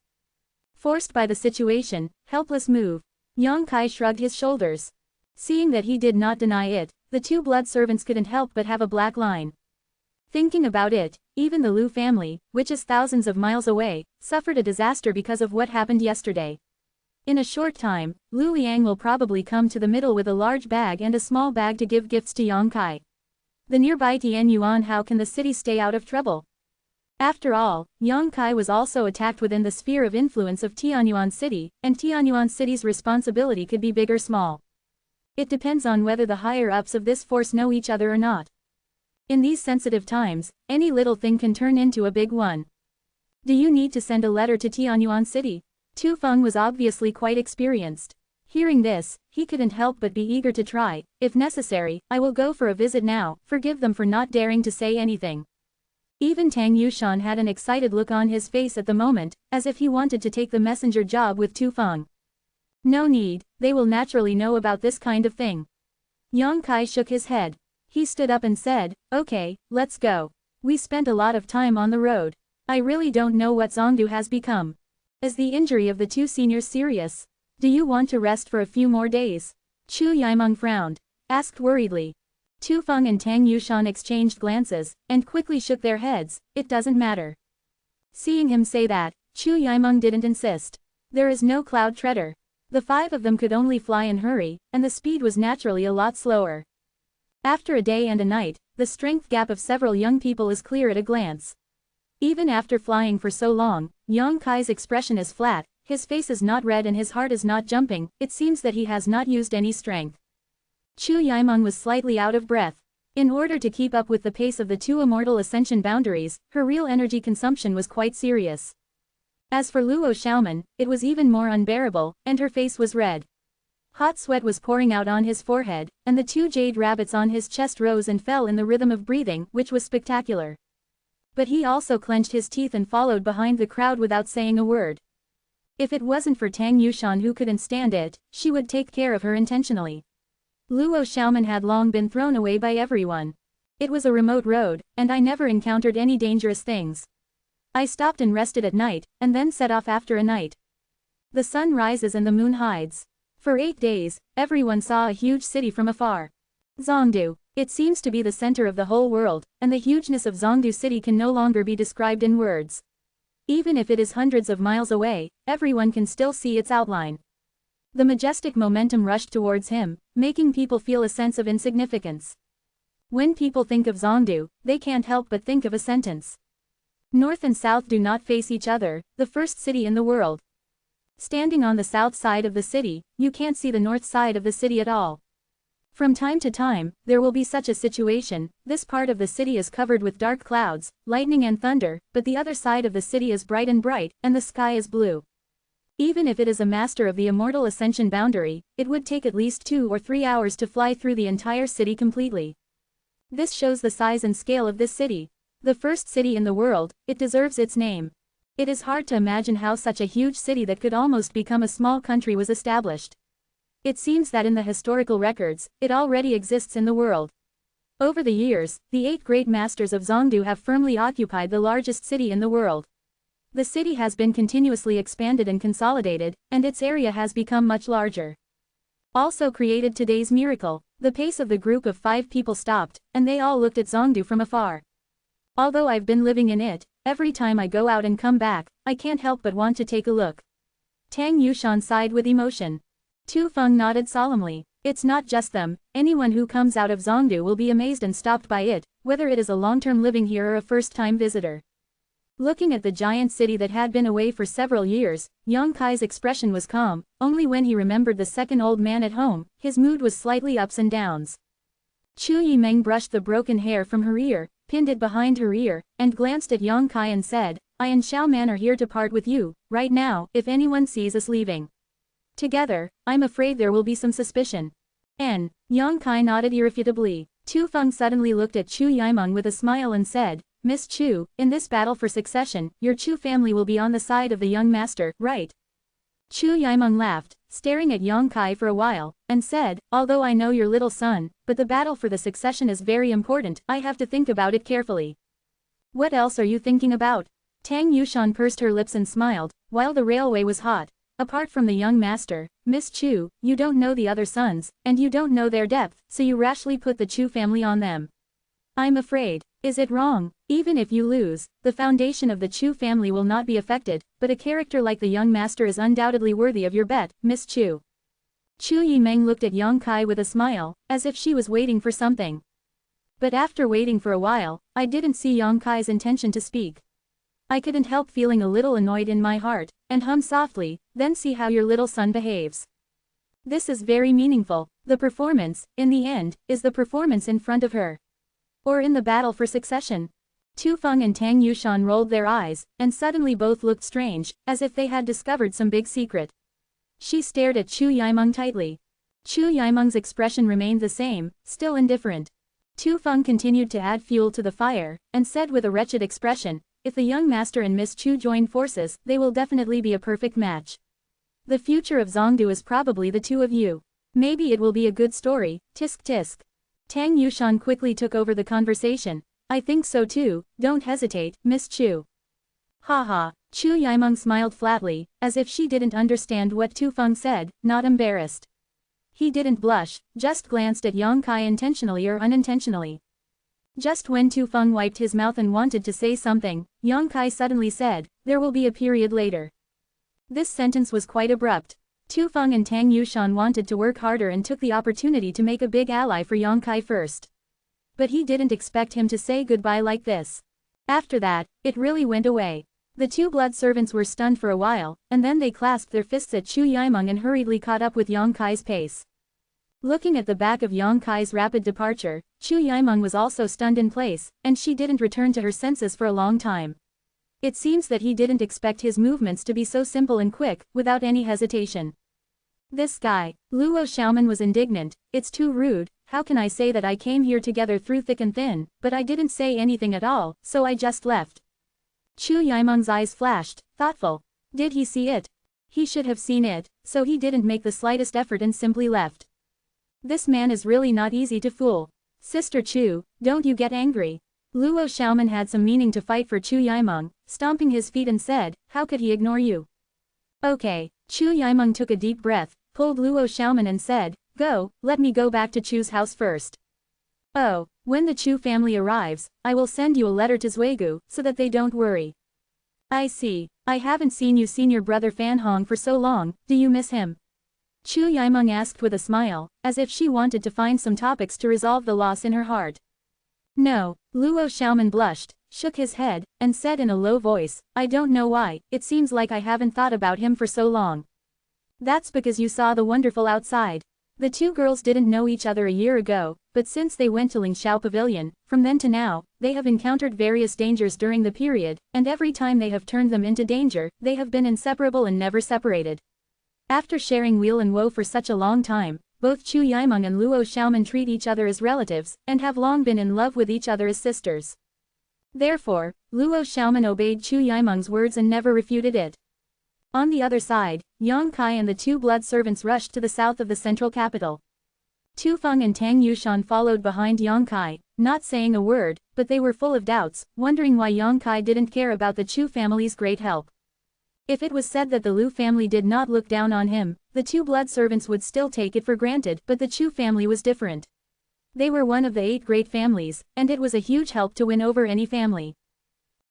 Forced by the situation, helpless move. Yang Kai shrugged his shoulders. Seeing that he did not deny it, the two blood servants couldn't help but have a black line. Thinking about it, even the Lu family, which is thousands of miles away, suffered a disaster because of what happened yesterday. In a short time, Lu Liang will probably come to the middle with a large bag and a small bag to give gifts to Yang Kai. The nearby Tianyuan, how can the city stay out of trouble? After all, Yang Kai was also attacked within the sphere of influence of Tianyuan City, and Tianyuan City's responsibility could be big or small. It depends on whether the higher-ups of this force know each other or not. In these sensitive times, any little thing can turn into a big one. Do you need to send a letter to Tianyuan City? Tu Feng was obviously quite experienced. Hearing this, he couldn't help but be eager to try. If necessary, I will go for a visit now, forgive them for not daring to say anything. Even Tang Yushan had an excited look on his face at the moment, as if he wanted to take the messenger job with Tu Feng. No need, they will naturally know about this kind of thing. Yang Kai shook his head. He stood up and said, "Okay, let's go. We spent a lot of time on the road. I really don't know what Zongdu has become. Is the injury of the two seniors serious? Do you want to rest for a few more days?" Chu Yimeng frowned, asked worriedly. Tu Feng and Tang Yushan exchanged glances, and quickly shook their heads, "It doesn't matter." Seeing him say that, Chu Yimeng didn't insist. There is no cloud treader. The five of them could only fly and hurry, and the speed was naturally a lot slower. After a day and a night, the strength gap of several young people is clear at a glance. Even after flying for so long, Yang Kai's expression is flat, his face is not red and his heart is not jumping, it seems that he has not used any strength. Chu Yimeng was slightly out of breath. In order to keep up with the pace of the two immortal ascension boundaries, her real energy consumption was quite serious. As for Luo Xiaoman, it was even more unbearable, and her face was red. Hot sweat was pouring out on his forehead, and the two jade rabbits on his chest rose and fell in the rhythm of breathing, which was spectacular. But he also clenched his teeth and followed behind the crowd without saying a word. If it wasn't for Tang Yushan who couldn't stand it, she would take care of her intentionally. Luo Xiaoman had long been thrown away by everyone. It was a remote road, and I never encountered any dangerous things. I stopped and rested at night, and then set off after a night. The sun rises and the moon hides. For 8 days, everyone saw a huge city from afar. Zhongdu. It seems to be the center of the whole world, and the hugeness of Zhongdu city can no longer be described in words. Even if it is hundreds of miles away, everyone can still see its outline. The majestic momentum rushed towards him, making people feel a sense of insignificance. When people think of Zhongdu, they can't help but think of a sentence. North and south do not face each other, the first city in the world. Standing on the south side of the city, you can't see the north side of the city at all. From time to time, there will be such a situation, this part of the city is covered with dark clouds, lightning and thunder, but the other side of the city is bright, and the sky is blue. Even if it is a master of the immortal ascension boundary, it would take at least 2 or 3 hours to fly through the entire city completely. This shows the size and scale of this city. The first city in the world, it deserves its name. It is hard to imagine how such a huge city that could almost become a small country was established. It seems that in the historical records, it already exists in the world. Over the years, the 8 great masters of Zhongdu have firmly occupied the largest city in the world. The city has been continuously expanded and consolidated, and its area has become much larger. Also created today's miracle, the pace of the group of 5 people stopped, and they all looked at Zhongdu from afar. Although I've been living in it, every time I go out and come back, I can't help but want to take a look. Tang Yushan sighed with emotion. Tu Feng nodded solemnly. It's not just them, anyone who comes out of Zhongdu will be amazed and stopped by it, whether it is a long-term living here or a first-time visitor. Looking at the giant city that had been away for several years, Yang Kai's expression was calm, only when he remembered the second old man at home, his mood was slightly ups and downs. Chu Yimeng brushed the broken hair from her ear, pinned it behind her ear, and glanced at Yang Kai and said, I and Xiaoman are here to part with you, right now, if anyone sees us leaving together, I'm afraid there will be some suspicion. Yang Kai nodded irrefutably. Tu Feng suddenly looked at Chu Yimeng with a smile and said, Miss Chu, in this battle for succession, your Chu family will be on the side of the young master, right? Chu Yimeng laughed, staring at Yang Kai for a while, and said, although I know your little son, but the battle for the succession is very important, I have to think about it carefully. What else are you thinking about? Tang Yushan pursed her lips and smiled, while the railway was hot. Apart from the young master, Miss Chu, you don't know the other sons, and you don't know their depth, so you rashly put the Chu family on them. I'm afraid. Is it wrong? Even if you lose, the foundation of the Chu family will not be affected, but a character like the young master is undoubtedly worthy of your bet, Miss Chu. Chu Yimeng looked at Yang Kai with a smile, as if she was waiting for something. But after waiting for a while, I didn't see Yang Kai's intention to speak. I couldn't help feeling a little annoyed in my heart, and hummed softly, then see how your little son behaves. This is very meaningful. The performance, in the end, is the performance in front of her. Or in the battle for succession. Tu Feng and Tang Yushan rolled their eyes, and suddenly both looked strange, as if they had discovered some big secret. She stared at Chu Yimeng tightly. Chu Yimeng's expression remained the same, still indifferent. Tu Feng continued to add fuel to the fire, and said with a wretched expression, if the young master and Miss Chu join forces, they will definitely be a perfect match. The future of Zhongdu is probably the two of you. Maybe it will be a good story, tisk tisk. Tang Yushan quickly took over the conversation. I think so too, don't hesitate, Miss Chu. Haha, Chu Yimeng smiled flatly, as if she didn't understand what Tu Feng said, not embarrassed. He didn't blush, just glanced at Yang Kai intentionally or unintentionally. Just when Tu Feng wiped his mouth and wanted to say something, Yang Kai suddenly said, there will be a period later. This sentence was quite abrupt. Tu Feng and Tang Yushan wanted to work harder and took the opportunity to make a big ally for Yang Kai first. But he didn't expect him to say goodbye like this. After that, it really went away. The two blood servants were stunned for a while, and then they clasped their fists at Chu Yimeng and hurriedly caught up with Yang Kai's pace. Looking at the back of Yang Kai's rapid departure, Chu Yimeng was also stunned in place, and she didn't return to her senses for a long time. It seems that he didn't expect his movements to be so simple and quick, without any hesitation. This guy, Luo Xiaoman was indignant. It's too rude. How can I say that I came here together through thick and thin, but I didn't say anything at all, so I just left. Chu Yimeng's eyes flashed, thoughtful. Did he see it? He should have seen it, so he didn't make the slightest effort and simply left. This man is really not easy to fool. Sister Chu, don't you get angry. Luo Xiaoman had some meaning to fight for Chu Yimeng, stomping his feet and said, how could he ignore you? Okay. Chu Yimeng took a deep breath, pulled Luo Xiaoman and said, go, let me go back to Chu's house first. Oh, when the Chu family arrives, I will send you a letter to zhenwu, so that they don't worry. I see. I haven't seen you senior brother Fan Hong for so long, do you miss him? Chu Yimeng asked with a smile, as if she wanted to find some topics to resolve the loss in her heart. No, Luo Xiaoman blushed, shook his head, and said in a low voice, I don't know why, it seems like I haven't thought about him for so long. That's because you saw the wonderful outside. The two girls didn't know each other a year ago, but since they went to Lingxiao Pavilion, from then to now, they have encountered various dangers during the period, and every time they have turned them into danger, they have been inseparable and never separated. After sharing weal and woe for such a long time, both Chu Yimeng and Luo Xiaoman treat each other as relatives, and have long been in love with each other as sisters. Therefore, Luo Xiaoman obeyed Chu Yimeng's words and never refuted it. On the other side, Yang Kai and the two blood servants rushed to the south of the central capital. Tu Feng and Tang Yushan followed behind Yang Kai, not saying a word, but they were full of doubts, wondering why Yang Kai didn't care about the Chu family's great help. If it was said that the Lu family did not look down on him, the two blood servants would still take it for granted, but the Chu family was different. They were one of the 8 great families, and it was a huge help to win over any family.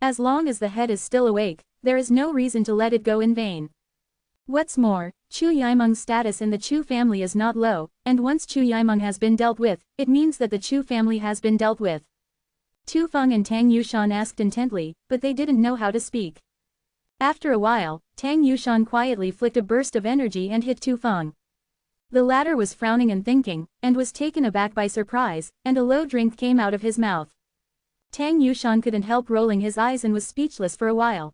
As long as the head is still awake, there is no reason to let it go in vain. What's more, Chu Yimeng's status in the Chu family is not low, and once Chu Yimeng has been dealt with, it means that the Chu family has been dealt with. Tu Feng and Tang Yushan asked intently, but they didn't know how to speak. After a while, Tang Yushan quietly flicked a burst of energy and hit Tu Feng. The latter was frowning and thinking, and was taken aback by surprise, and a low drink came out of his mouth. Tang Yushan couldn't help rolling his eyes and was speechless for a while.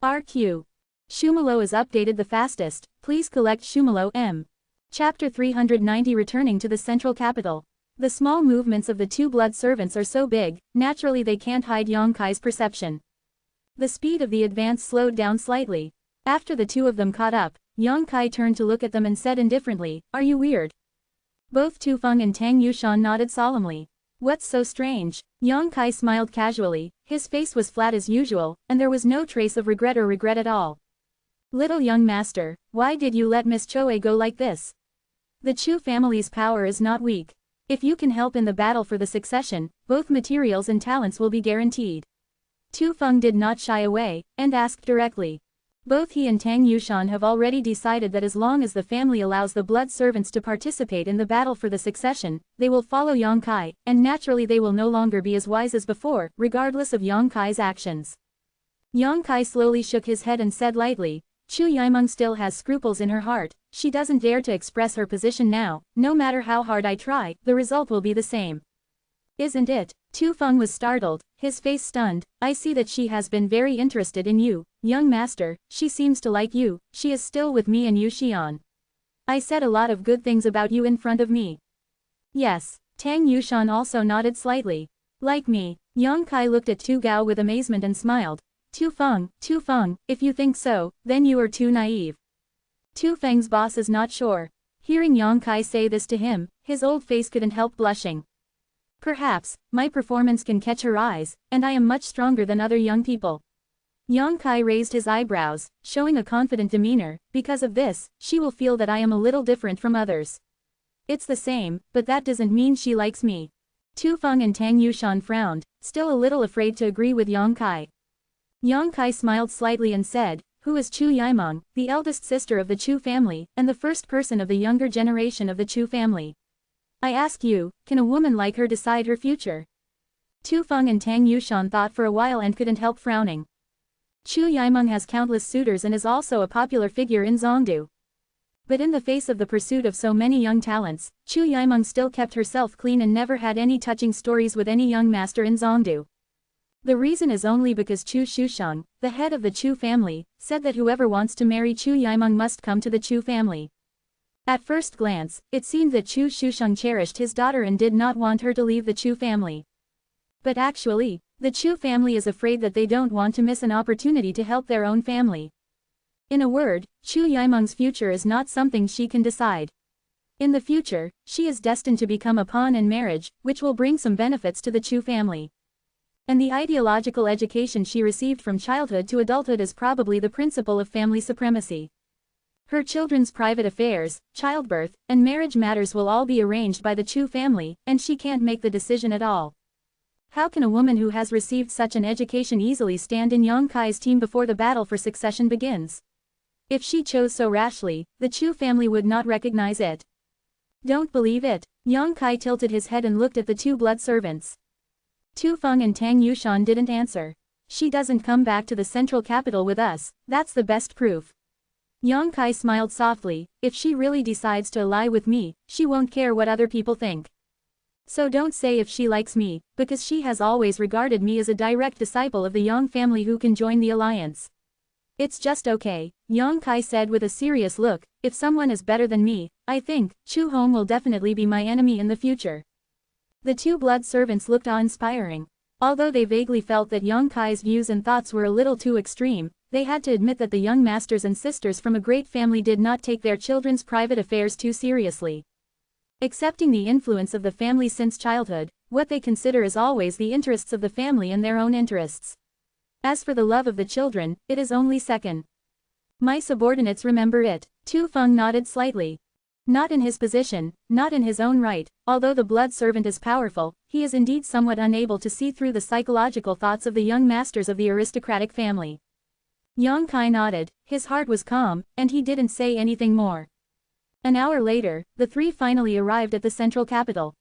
RQ. Shumalo is updated the fastest, please collect Shumalo M. Chapter 390 Returning to the central capital. The small movements of the two blood servants are so big, naturally they can't hide Yang Kai's perception. The speed of the advance slowed down slightly. After the two of them caught up, Yang Kai turned to look at them and said indifferently, are you weird? Both Tu Feng and Tang Yushan nodded solemnly. What's so strange? Yang Kai smiled casually, his face was flat as usual, and there was no trace of regret at all. Little young master, why did you let Miss Choe go like this? The Chu family's power is not weak. If you can help in the battle for the succession, both materials and talents will be guaranteed. Tu Feng did not shy away, and asked directly. Both he and Tang Yushan have already decided that as long as the family allows the blood servants to participate in the battle for the succession, they will follow Yang Kai, and naturally they will no longer be as wise as before, regardless of Yang Kai's actions. Yang Kai slowly shook his head and said lightly, Chu Yimeng still has scruples in her heart, she doesn't dare to express her position now, no matter how hard I try, the result will be the same. Isn't it? Tu Feng was startled, his face stunned, I see that she has been very interested in you, young master, she seems to like you, she is still with me and Yu Xian. I said a lot of good things about you in front of me. Yes, Tang Yushan also nodded slightly. Like me. Yang Kai looked at Tu Gao with amazement and smiled. Tu Feng, if you think so, then you are too naive. Tu Feng's boss is not sure. Hearing Yang Kai say this to him, his old face couldn't help blushing. Perhaps, my performance can catch her eyes, and I am much stronger than other young people. Yang Kai raised his eyebrows, showing a confident demeanor, because of this, she will feel that I am a little different from others. It's the same, but that doesn't mean she likes me. Tu Feng and Tang Yushan frowned, still a little afraid to agree with Yang Kai. Yang Kai smiled slightly and said, who is Chu Yimeng, the eldest sister of the Chu family, and the first person of the younger generation of the Chu family? I ask you, can a woman like her decide her future? Tu Feng and Tang Yushan thought for a while and couldn't help frowning. Chu Yimeng has countless suitors and is also a popular figure in Zhongdu. But in the face of the pursuit of so many young talents, Chu Yimeng still kept herself clean and never had any touching stories with any young master in Zhongdu. The reason is only because Chu Shusheng, the head of the Chu family, said that whoever wants to marry Chu Yimeng must come to the Chu family. At first glance, it seemed that Chu Shusheng cherished his daughter and did not want her to leave the Chu family. But actually, the Chu family is afraid that they don't want to miss an opportunity to help their own family. In a word, Chu Yimeng's future is not something she can decide. In the future, she is destined to become a pawn in marriage, which will bring some benefits to the Chu family. And the ideological education she received from childhood to adulthood is probably the principle of family supremacy. Her children's private affairs, childbirth, and marriage matters will all be arranged by the Chu family, and she can't make the decision at all. How can a woman who has received such an education easily stand in Yang Kai's team before the battle for succession begins? If she chose so rashly, the Chu family would not recognize it. Don't believe it. Yang Kai tilted his head and looked at the two blood servants. Tu Feng and Tang Yushan didn't answer. She doesn't come back to the central capital with us, that's the best proof. Yang Kai smiled softly, if she really decides to ally with me, she won't care what other people think. So don't say if she likes me, because she has always regarded me as a direct disciple of the Yang family who can join the alliance. It's just okay, Yang Kai said with a serious look, if someone is better than me, I think, Chu Hong will definitely be my enemy in the future. The two blood servants looked awe-inspiring. Although they vaguely felt that Yang Kai's views and thoughts were a little too extreme, they had to admit that the young masters and sisters from a great family did not take their children's private affairs too seriously. Accepting the influence of the family since childhood, what they consider is always the interests of the family and their own interests. As for the love of the children, it is only second. My subordinates remember it. Tu Feng nodded slightly. Not in his position, not in his own right, although the blood servant is powerful, he is indeed somewhat unable to see through the psychological thoughts of the young masters of the aristocratic family. Yang Kai nodded, his heart was calm, and he didn't say anything more. An hour later, the three finally arrived at the central capital.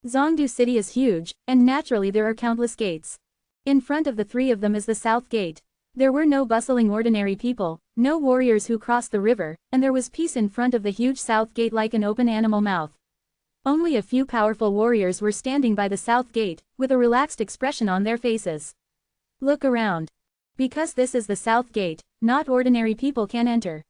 Zhongdu city is huge, and naturally there are countless gates. In front of the three of them is the south gate. There were no bustling ordinary people, no warriors who crossed the river, and there was peace in front of the huge south gate like an open animal mouth. Only a few powerful warriors were standing by the south gate, with a relaxed expression on their faces. Look around. Because this is the south gate, not ordinary people can enter.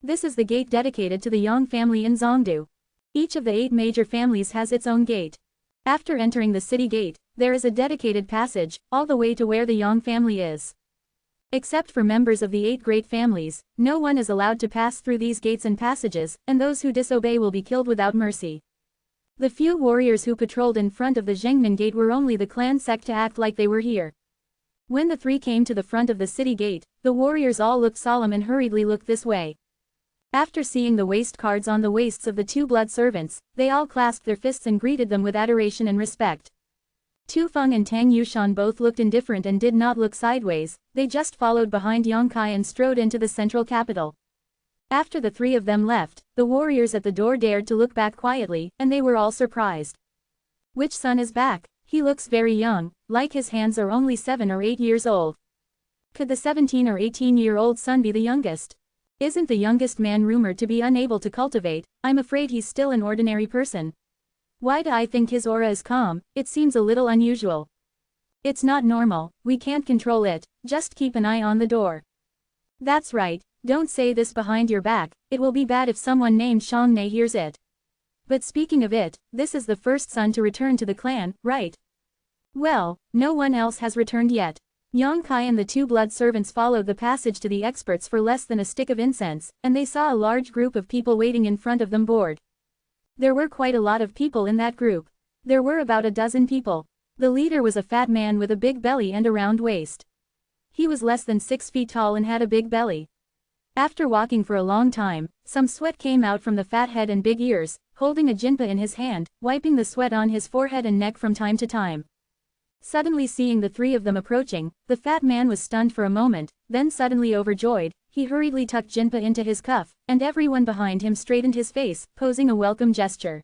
This is the gate dedicated to the Yang family in Zhongdu. Each of the 8 major families has its own gate. After entering the city gate, there is a dedicated passage, all the way to where the Yang family is. Except for members of the 8 great families, no one is allowed to pass through these gates and passages, and those who disobey will be killed without mercy. The few warriors who patrolled in front of the Zhengmen gate were only the clan sect to act like they were here. When the three came to the front of the city gate, the warriors all looked solemn and hurriedly looked this way. After seeing the waist cards on the waists of the two blood servants, they all clasped their fists and greeted them with adoration and respect. Tu Feng and Tang Yushan both looked indifferent and did not look sideways, they just followed behind Yang Kai and strode into the central capital. After the three of them left, the warriors at the door dared to look back quietly, and they were all surprised. Which son is back? He looks very young, like his hands are only 7 or 8 years old. Could the 17 or 18-year-old son be the youngest? Isn't the youngest man rumored to be unable to cultivate? I'm afraid he's still an ordinary person. Why do I think his aura is calm? It seems a little unusual. It's not normal, we can't control it, just keep an eye on the door. That's right, don't say this behind your back, it will be bad if someone named Shangmei hears it. But speaking of it, this is the first son to return to the clan, right? Well, no one else has returned yet. Yang Kai and the two blood servants followed the passage to the experts for less than a stick of incense, and they saw a large group of people waiting in front of them bored. There were quite a lot of people in that group. There were about a dozen people. The leader was a fat man with a big belly and a round waist. He was less than 6 feet tall and had a big belly. After walking for a long time, some sweat came out from the fat head and big ears, holding a jinpa in his hand, wiping the sweat on his forehead and neck from time to time. Suddenly seeing the three of them approaching, the fat man was stunned for a moment, then suddenly overjoyed, he hurriedly tucked jinpa into his cuff, and everyone behind him straightened his face, posing a welcome gesture.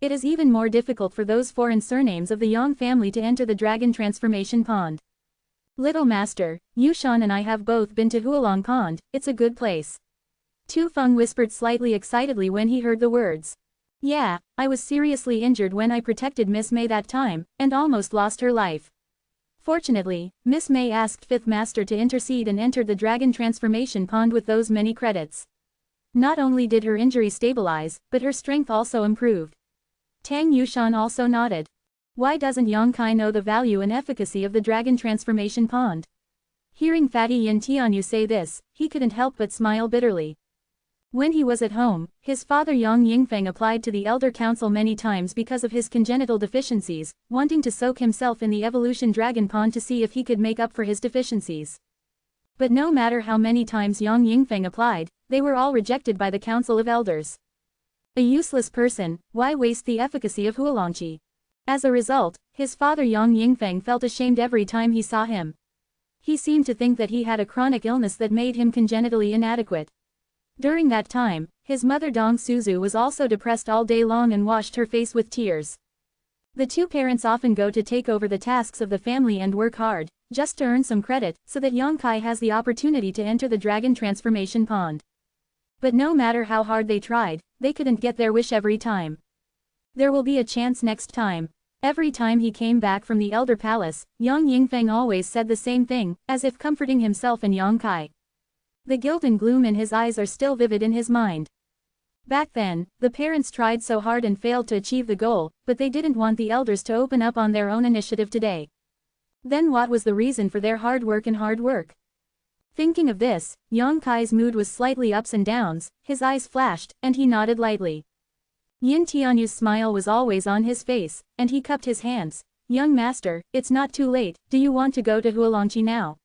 It is even more difficult for those foreign surnames of the Yang family to enter the dragon transformation pond. Little master, Yushan and I have both been to Hualong Pond, it's a good place. Tu Feng whispered slightly excitedly when he heard the words. Yeah, I was seriously injured when I protected Miss May that time, and almost lost her life. Fortunately, Miss May asked Fifth Master to intercede and entered the dragon transformation pond with those many credits. Not only did her injury stabilize, but her strength also improved. Tang Yushan also nodded. Why doesn't Yang Kai know the value and efficacy of the dragon transformation pond? Hearing Fatty Yin Tianyu say this, he couldn't help but smile bitterly. When he was at home, his father Yang Yingfeng applied to the Elder Council many times because of his congenital deficiencies, wanting to soak himself in the evolution dragon pond to see if he could make up for his deficiencies. But no matter how many times Yang Yingfeng applied, they were all rejected by the Council of Elders. A useless person, why waste the efficacy of Hualongqi? As a result, his father Yang Yingfeng felt ashamed every time he saw him. He seemed to think that he had a chronic illness that made him congenitally inadequate. During that time, his mother Dong Suzu was also depressed all day long and washed her face with tears. The two parents often go to take over the tasks of the family and work hard, just to earn some credit, so that Yang Kai has the opportunity to enter the dragon transformation pond. But no matter how hard they tried, they couldn't get their wish every time. There will be a chance next time. Every time he came back from the Elder Palace, Yang Yingfeng always said the same thing, as if comforting himself and Yang Kai. The guilt and gloom in his eyes are still vivid in his mind. Back then, the parents tried so hard and failed to achieve the goal, but they didn't want the elders to open up on their own initiative today. Then what was the reason for their hard work? Thinking of this, Yang Kai's mood was slightly ups and downs, his eyes flashed, and he nodded lightly. Yin Tianyu's smile was always on his face, and he cupped his hands. Young master, it's not too late, do you want to go to Hualongqi now?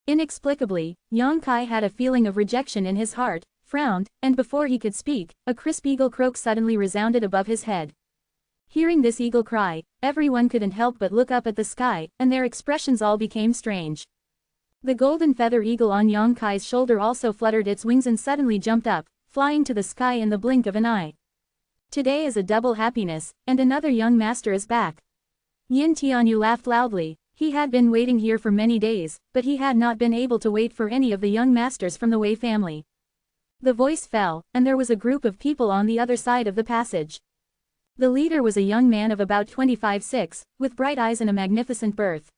Inexplicably, Yang Kai had a feeling of rejection in his heart, frowned, and before he could speak, a crisp eagle croak suddenly resounded above his head. Hearing this eagle cry, everyone couldn't help but look up at the sky, and their expressions all became strange. The golden feather eagle on Yang Kai's shoulder also fluttered its wings and suddenly jumped up, flying to the sky in the blink of an eye. Today is a double happiness, and another young master is back. Yin Tianyu laughed loudly. He had been waiting here for many days, but he had not been able to wait for any of the young masters from the Wei family. The voice fell, and there was a group of people on the other side of the passage. The leader was a young man of about 25-6, with bright eyes and a magnificent birth.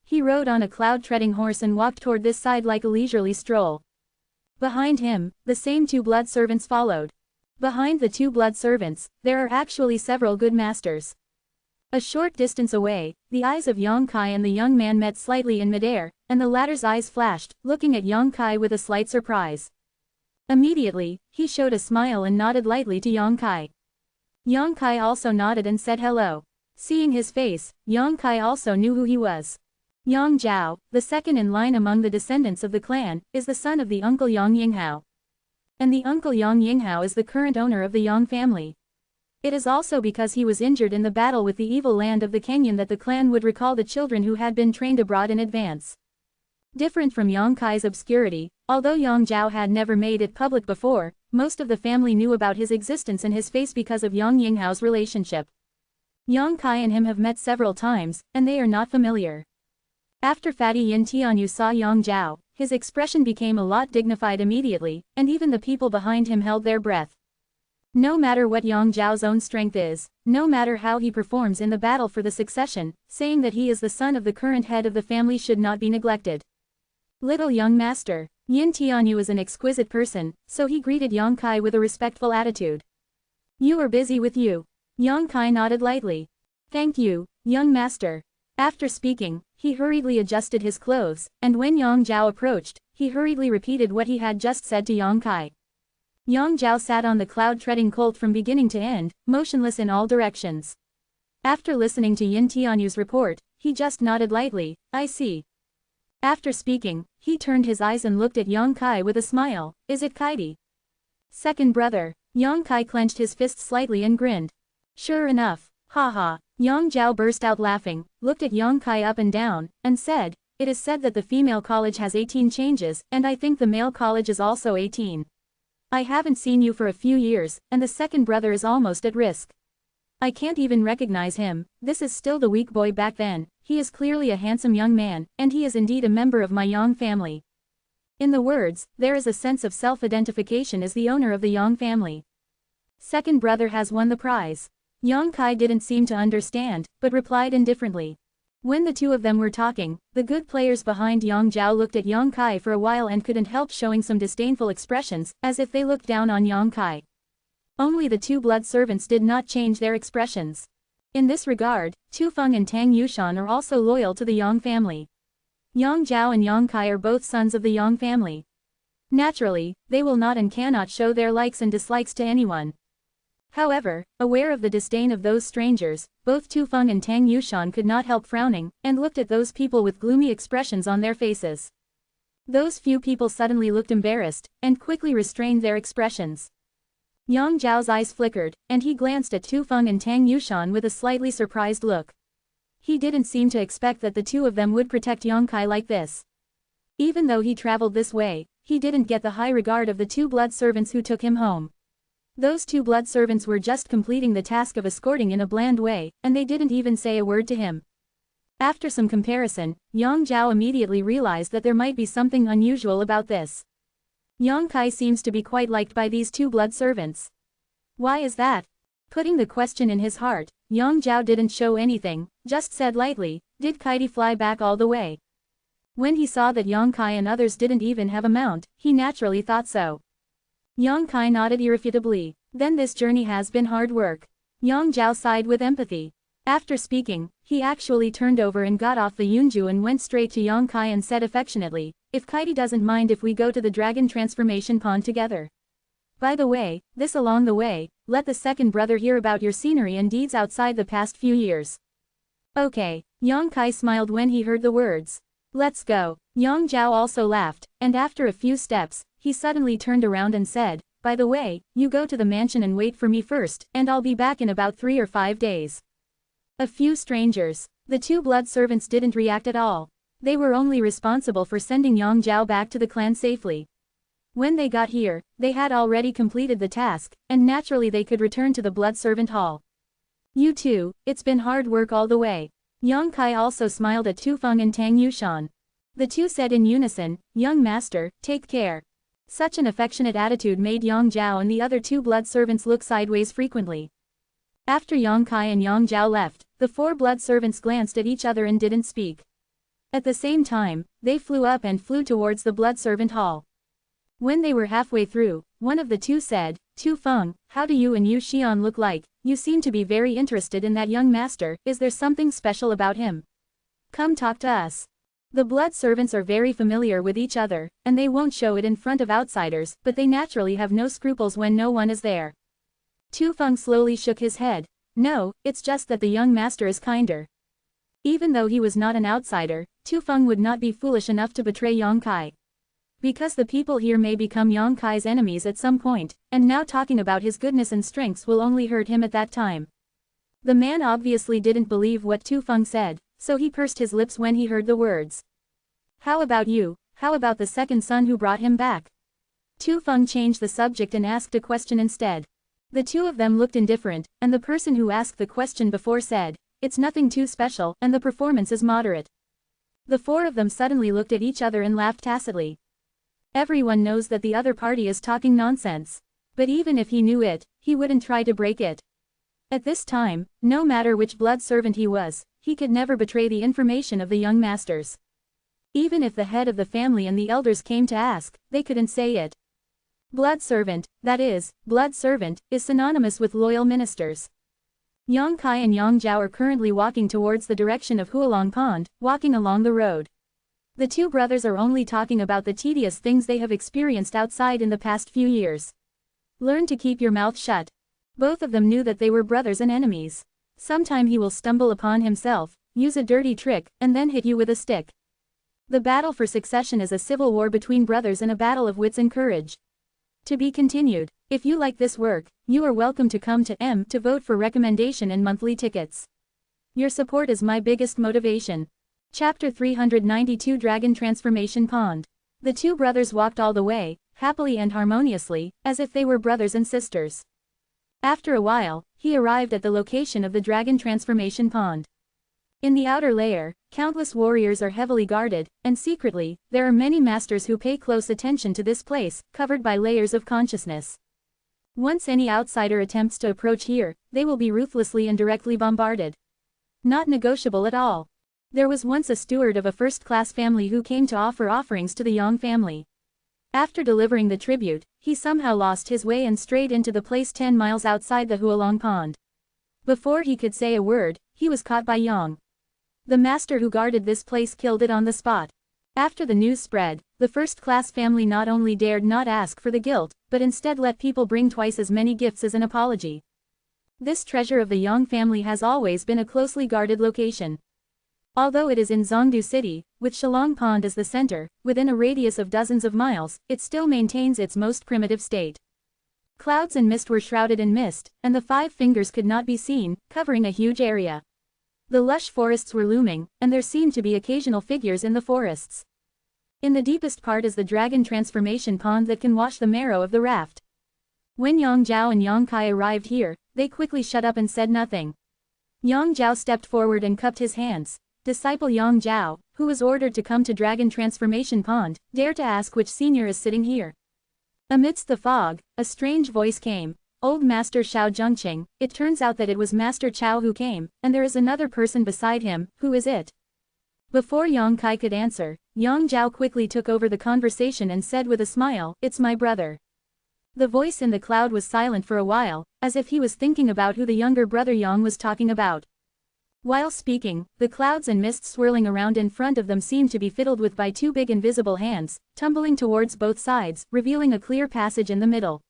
He rode on a cloud-treading horse and walked toward this side like a leisurely stroll. Behind him, the same two blood servants followed. Behind the two blood servants, there are actually several good masters. A short distance away, the eyes of Yang Kai and the young man met slightly in midair, and the latter's eyes flashed, looking at Yang Kai with a slight surprise. Immediately, he showed a smile and nodded lightly to Yang Kai. Yang Kai also nodded and said hello. Seeing his face, Yang Kai also knew who he was. Yang Zhao, the second in line among the descendants of the clan, is the son of the uncle Yang Yinghao. And the uncle Yang Yinghao is the current owner of the Yang family. It is also because he was injured in the battle with the evil land of the Kenyan that the clan would recall the children who had been trained abroad in advance. Different from Yang Kai's obscurity, although Yang Zhao had never made it public before, most of the family knew about his existence and his face because of Yang Yinghao's relationship. Yang Kai and him have met several times, and they are not familiar. After Fatty Yin Tianyu saw Yang Zhao, his expression became a lot dignified immediately, and even the people behind him held their breath. No matter what Yang Zhao's own strength is, no matter how he performs in the battle for the succession, saying that he is the son of the current head of the family should not be neglected. Little young master, Yin Tianyu is an exquisite person, so he greeted Yang Kai with a respectful attitude. You are busy with you. Yang Kai nodded lightly. Thank you, young master. After speaking, he hurriedly adjusted his clothes, and when Yang Zhao approached, he hurriedly repeated what he had just said to Yang Kai. Yang Zhao sat on the cloud-treading colt from beginning to end, motionless in all directions. After listening to Yin Tianyu's report, he just nodded lightly, I see. After speaking, he turned his eyes and looked at Yang Kai with a smile, is it Kaidi? Second brother. Yang Kai clenched his fist slightly and grinned. Sure enough, haha. Yang Zhao burst out laughing, looked at Yang Kai up and down, and said, it is said that the female college has 18 changes, and I think the male college is also 18. I haven't seen you for a few years, and the second brother is almost at risk. I can't even recognize him. This is still the weak boy back then. He is clearly a handsome young man, and he is indeed a member of my Yang family. In the words, there is a sense of self-identification as the owner of the Yang family. Second brother has won the prize. Yang Kai didn't seem to understand, but replied indifferently. When the two of them were talking, the good players behind Yang Zhao looked at Yang Kai for a while and couldn't help showing some disdainful expressions, as if they looked down on Yang Kai. Only the two blood servants did not change their expressions. In this regard, Tu Feng and Tang Yushan are also loyal to the Yang family. Yang Zhao and Yang Kai are both sons of the Yang family. Naturally, they will not and cannot show their likes and dislikes to anyone. However, aware of the disdain of those strangers, both Tu Feng and Tang Yushan could not help frowning, and looked at those people with gloomy expressions on their faces. Those few people suddenly looked embarrassed, and quickly restrained their expressions. Yang Zhao's eyes flickered, and he glanced at Tu Feng and Tang Yushan with a slightly surprised look. He didn't seem to expect that the two of them would protect Yang Kai like this. Even though he traveled this way, he didn't get the high regard of the two blood servants who took him home. Those two blood servants were just completing the task of escorting in a bland way, and they didn't even say a word to him. After some comparison, Yang Zhao immediately realized that there might be something unusual about this. Yang Kai seems to be quite liked by these two blood servants. Why is that? Putting the question in his heart, Yang Zhao didn't show anything, just said lightly, "Did Kaidi fly back all the way?" When he saw that Yang Kai and others didn't even have a mount, he naturally thought so. Yang Kai nodded irrefutably. Then this journey has been hard work. Yang Zhao sighed with empathy. After speaking, he actually turned over and got off the Yunju and went straight to Yang Kai and said affectionately, "If Kaidi doesn't mind if we go to the dragon transformation pond together. By the way, this along the way, let the second brother hear about your scenery and deeds outside the past few years." Okay, Yang Kai smiled when he heard the words. "Let's go." Yang Zhao also laughed, and after a few steps, he suddenly turned around and said, "By the way, you go to the mansion and wait for me first, and I'll be back in about 3 or 5 days. A few strangers. The two blood servants didn't react at all. They were only responsible for sending Yang Zhao back to the clan safely. When they got here, they had already completed the task, and naturally they could return to the blood servant hall. "You too, it's been hard work all the way." Yang Kai also smiled at Tu Feng and Tang Yushan. The two said in unison, "Young master, take care." Such an affectionate attitude made Yang Zhao and the other two blood servants look sideways frequently. After Yang Kai and Yang Zhao left, the 4 blood servants glanced at each other and didn't speak. At the same time, they flew up and flew towards the blood servant hall. When they were halfway through, one of the two said, "Tu Feng, how do you and Yu Xian look like? You seem to be very interested in that young master. Is there something special about him? Come talk to us." The blood servants are very familiar with each other, and they won't show it in front of outsiders, but they naturally have no scruples when no one is there. Tu Feng slowly shook his head. "No, it's just that the young master is kinder." Even though he was not an outsider, Tu Feng would not be foolish enough to betray Yang Kai. Because the people here may become Yang Kai's enemies at some point, and now talking about his goodness and strengths will only hurt him at that time. The man obviously didn't believe what Tu Feng said, so he pursed his lips when he heard the words. "How about you? How about the second son who brought him back?" Tu Feng changed the subject and asked a question instead. The two of them looked indifferent, and the person who asked the question before said, "It's nothing too special, and the performance is moderate." The 4 of them suddenly looked at each other and laughed tacitly. Everyone knows that the other party is talking nonsense. But even if he knew it, he wouldn't try to break it. At this time, no matter which blood servant he was, he could never betray the information of the young masters. Even if the head of the family and the elders came to ask, they couldn't say it. Blood servant, that is, blood servant, is synonymous with loyal ministers. Yang Kai and Yang Zhao are currently walking towards the direction of Hualong Pond, walking along the road. The two brothers are only talking about the tedious things they have experienced outside in the past few years. Learn to keep your mouth shut. Both of them knew that they were brothers and enemies. Sometime he will stumble upon himself, use a dirty trick, and then hit you with a stick. The battle for succession is a civil war between brothers and a battle of wits and courage. To be continued. If you like this work, you are welcome to come to M to vote for recommendation and monthly tickets. Your support is my biggest motivation. Chapter 392 Dragon Transformation Pond. The two brothers walked all the way, happily and harmoniously, as if they were brothers and sisters. After a while, he arrived at the location of the dragon transformation pond. In the outer layer, countless warriors are heavily guarded, and secretly, there are many masters who pay close attention to this place, covered by layers of consciousness. Once any outsider attempts to approach here, they will be ruthlessly and directly bombarded. Not negotiable at all. There was once a steward of a first-class family who came to offer offerings to the Yang family. After delivering the tribute, he somehow lost his way and strayed into the place 10 miles outside the Hualong Pond. Before he could say a word, he was caught by Yang. The master who guarded this place killed it on the spot. After the news spread, the first-class family not only dared not ask for the guilt, but instead let people bring twice as many gifts as an apology. This treasure of the Yang family has always been a closely guarded location. Although it is in Zhengdu City, with Shillong Pond as the center, within a radius of dozens of miles, it still maintains its most primitive state. Clouds and mist were shrouded in mist, and the 5 fingers could not be seen, covering a huge area. The lush forests were looming, and there seemed to be occasional figures in the forests. In the deepest part is the dragon transformation pond that can wash the marrow of the raft. When Yang Zhao and Yang Kai arrived here, they quickly shut up and said nothing. Yang Zhao stepped forward and cupped his hands. Disciple Yang Zhao, who was ordered to come to dragon transformation pond, dared to ask which senior is sitting here. Amidst the fog, a strange voice came. Old Master Xiao Zhengqing, it turns out that it was Master Chao who came, and there is another person beside him, who is it? Before Yang Kai could answer, Yang Zhao quickly took over the conversation and said with a smile, "It's my brother." The voice in the cloud was silent for a while, as if he was thinking about who the younger brother Yang was talking about. While speaking, the clouds and mist swirling around in front of them seemed to be fiddled with by 2 big invisible hands, tumbling towards both sides, revealing a clear passage in the middle.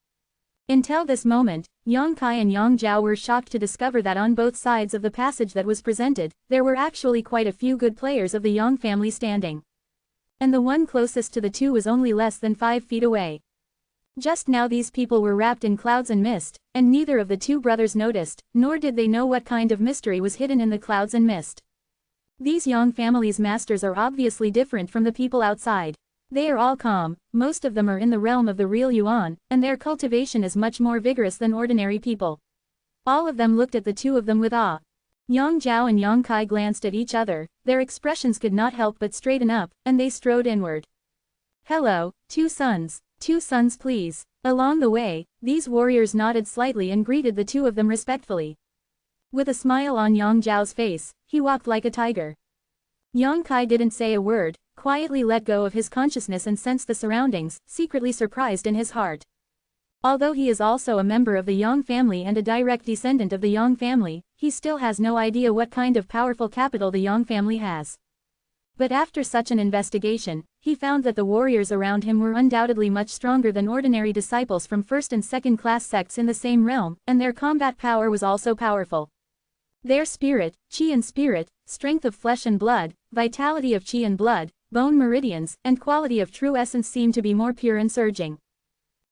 Until this moment, Yang Kai and Yang Zhao were shocked to discover that on both sides of the passage that was presented, there were actually quite a few good players of the Yang family standing. And the one closest to the 2 was only less than 5 feet away. Just now these people were wrapped in clouds and mist, and neither of the 2 brothers noticed, nor did they know what kind of mystery was hidden in the clouds and mist. These Yang family's masters are obviously different from the people outside. They are all calm, most of them are in the realm of the real Yuan, and their cultivation is much more vigorous than ordinary people. All of them looked at the 2 of them with awe. Yang Zhao and Yang Kai glanced at each other, their expressions could not help but straighten up, and they strode inward. "Hello, 2 sons. 2 sons please." Along the way, these warriors nodded slightly and greeted the 2 of them respectfully. With a smile on Yang Zhao's face, he walked like a tiger. Yang Kai didn't say a word, quietly let go of his consciousness and sensed the surroundings, secretly surprised in his heart. Although he is also a member of the Yang family and a direct descendant of the Yang family, he still has no idea what kind of powerful capital the Yang family has. But after such an investigation, he found that the warriors around him were undoubtedly much stronger than ordinary disciples from first and second class sects in the same realm, and their combat power was also powerful. Their spirit, qi and spirit, strength of flesh and blood, vitality of qi and blood, bone meridians, and quality of true essence seem to be more pure and surging.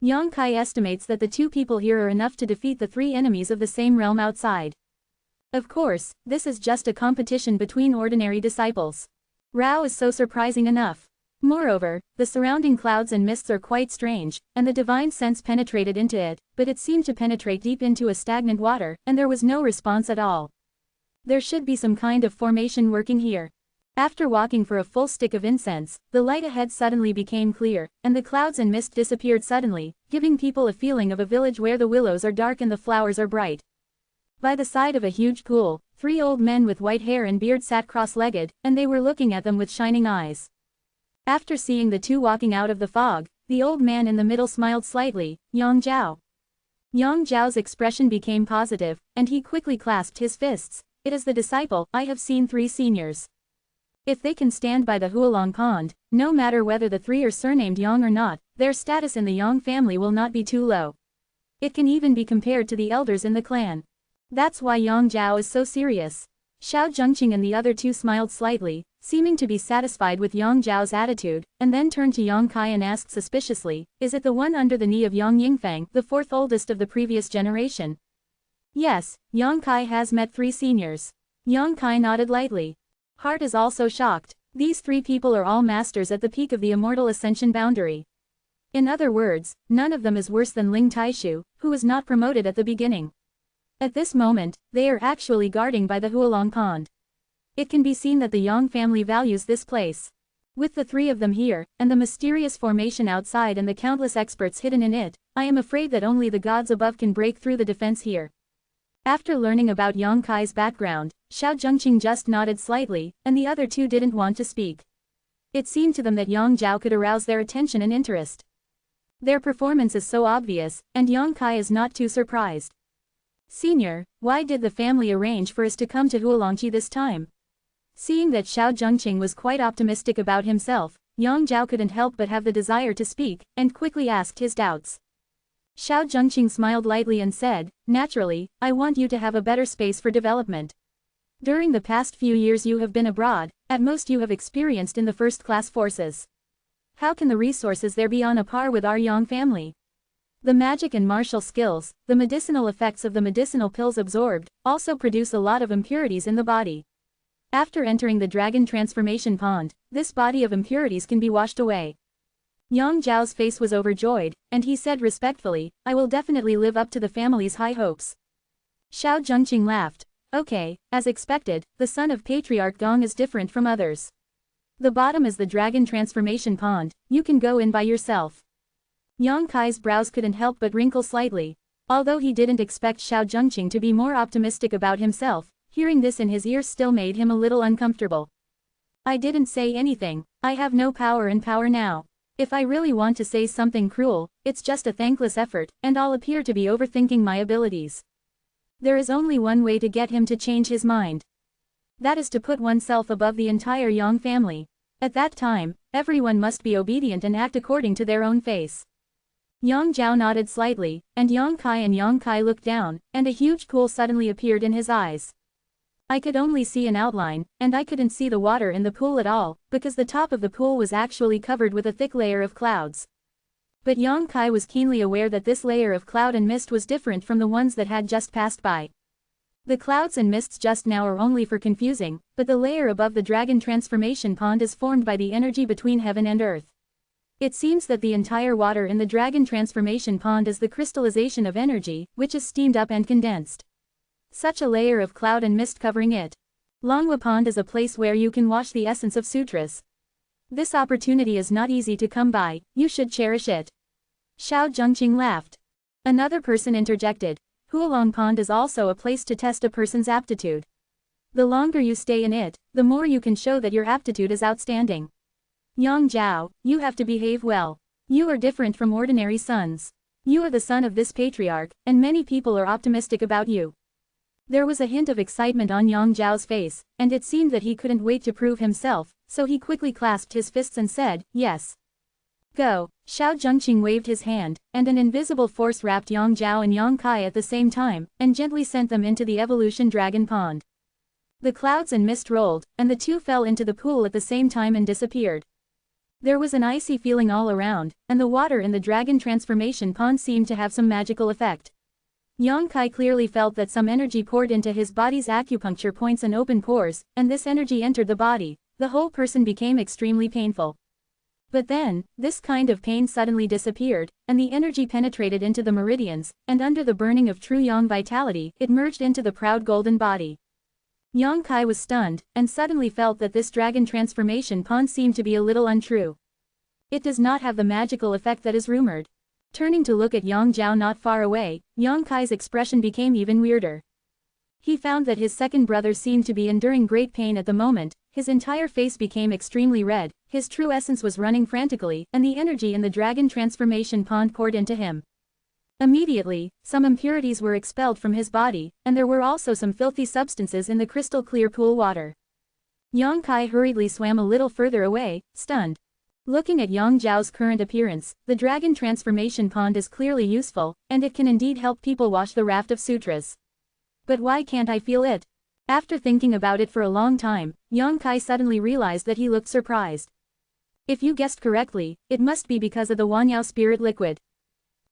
Yang Kai estimates that the 2 people here are enough to defeat the 3 enemies of the same realm outside. Of course, this is just a competition between ordinary disciples. Rao is so surprising enough. Moreover, the surrounding clouds and mists are quite strange, and the divine sense penetrated into it, but it seemed to penetrate deep into a stagnant water, and there was no response at all. There should be some kind of formation working here. After walking for a full stick of incense, the light ahead suddenly became clear, and the clouds and mist disappeared suddenly, giving people a feeling of a village where the willows are dark and the flowers are bright. By the side of a huge pool, 3 old men with white hair and beard sat cross-legged, and they were looking at them with shining eyes. After seeing the 2 walking out of the fog, the old man in the middle smiled slightly. "Yang Zhao." Yang Zhao's expression became positive, and he quickly clasped his fists. "It is the disciple. I have seen 3 seniors. If they can stand by the Hualong Pond, no matter whether the 3 are surnamed Yang or not, their status in the Yang family will not be too low. It can even be compared to the elders in the clan. That's why Yang Zhao is so serious." Xiao Zhengqing and the other 2 smiled slightly, seeming to be satisfied with Yang Zhao's attitude, and then turned to Yang Kai and asked suspiciously, "Is it the one under the knee of Yang Yingfeng, the 4th oldest of the previous generation?" "Yes, Yang Kai has met 3 seniors." Yang Kai nodded lightly. Heart is also shocked. These 3 people are all masters at the peak of the immortal ascension boundary. In other words, none of them is worse than Ling Taishu, who was not promoted at the beginning. At this moment, they are actually guarding by the Huolong Pond. It can be seen that the Yang family values this place. With the three of them here, and the mysterious formation outside and the countless experts hidden in it, I am afraid that only the gods above can break through the defense here. After learning about Yang Kai's background, Xiao Zhengqing just nodded slightly, and the other two didn't want to speak. It seemed to them that Yang Zhao could arouse their attention and interest. Their performance is so obvious, and Yang Kai is not too surprised. Senior, why did the family arrange for us to come to Huolongqi this time? Seeing that Xiao Zhengqing was quite optimistic about himself, Yang Zhao couldn't help but have the desire to speak, and quickly asked his doubts. Xiao Zhengqing smiled lightly and said, "Naturally, I want you to have a better space for development. During the past few years you have been abroad, at most you have experienced in the first-class forces. How can the resources there be on a par with our Yang family? The magic and martial skills, the medicinal effects of the medicinal pills absorbed, also produce a lot of impurities in the body. After entering the dragon transformation pond, this body of impurities can be washed away." Yang Zhao's face was overjoyed, and he said respectfully, "I will definitely live up to the family's high hopes." Xiao Zhengqing laughed. "Okay, as expected, the son of Patriarch Gong is different from others. The bottom is the dragon transformation pond, you can go in by yourself." Yang Kai's brows couldn't help but wrinkle slightly. Although he didn't expect Xiao Zhengqing to be more optimistic about himself, hearing this in his ears still made him a little uncomfortable. "I didn't say anything, I have no power and power now. If I really want to say something cruel, it's just a thankless effort, and I'll appear to be overthinking my abilities. There is only one way to get him to change his mind. That is to put oneself above the entire Yang family. At that time, everyone must be obedient and act according to their own face." Yang Zhao nodded slightly, and Yang Kai looked down, and a huge pool suddenly appeared in his eyes. I could only see an outline, and I couldn't see the water in the pool at all, because the top of the pool was actually covered with a thick layer of clouds. But Yang Kai was keenly aware that this layer of cloud and mist was different from the ones that had just passed by. The clouds and mists just now are only for confusing, but the layer above the dragon transformation pond is formed by the energy between heaven and earth. It seems that the entire water in the dragon transformation pond is the crystallization of energy, which is steamed up and condensed. Such a layer of cloud and mist covering it. Longhua Pond is a place where you can wash the essence of sutras. This opportunity is not easy to come by, you should cherish it." Xiao Zhengqing laughed. Another person interjected, "Huolong Pond is also a place to test a person's aptitude. The longer you stay in it, the more you can show that your aptitude is outstanding. Yang Zhao, you have to behave well. You are different from ordinary sons. You are the son of this patriarch, and many people are optimistic about you." There was a hint of excitement on Yang Zhao's face, and it seemed that he couldn't wait to prove himself, so he quickly clasped his fists and said, "Yes. Go." Xiao Zhengqing waved his hand, and an invisible force wrapped Yang Zhao and Yang Kai at the same time, and gently sent them into the evolution dragon pond. The clouds and mist rolled, and the two fell into the pool at the same time and disappeared. There was an icy feeling all around, and the water in the dragon transformation pond seemed to have some magical effect. Yang Kai clearly felt that some energy poured into his body's acupuncture points and open pores, and this energy entered the body. The whole person became extremely painful. But then, this kind of pain suddenly disappeared, and the energy penetrated into the meridians, and under the burning of true yang vitality, it merged into the proud golden body. Yang Kai was stunned, and suddenly felt that this dragon transformation pond seemed to be a little untrue. It does not have the magical effect that is rumored. Turning to look at Yang Zhao not far away, Yang Kai's expression became even weirder. He found that his second brother seemed to be enduring great pain at the moment, his entire face became extremely red, his true essence was running frantically, and the energy in the dragon transformation pond poured into him. Immediately, some impurities were expelled from his body, and there were also some filthy substances in the crystal clear pool water. Yang Kai hurriedly swam a little further away, stunned. Looking at Yang Zhao's current appearance, the dragon transformation pond is clearly useful, and it can indeed help people wash the raft of sutras. But why can't I feel it? After thinking about it for a long time, Yang Kai suddenly realized that he looked surprised. If you guessed correctly, it must be because of the Wanyao spirit liquid.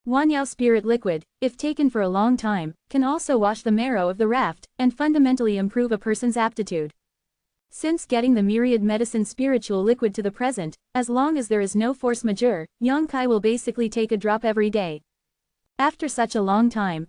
Wanyao spirit liquid, if taken for a long time, can also wash the marrow of the raft, and fundamentally improve a person's aptitude. Since getting the myriad medicine spiritual liquid to the present, as long as there is no force majeure, Yang Kai will basically take a drop every day. After such a long time,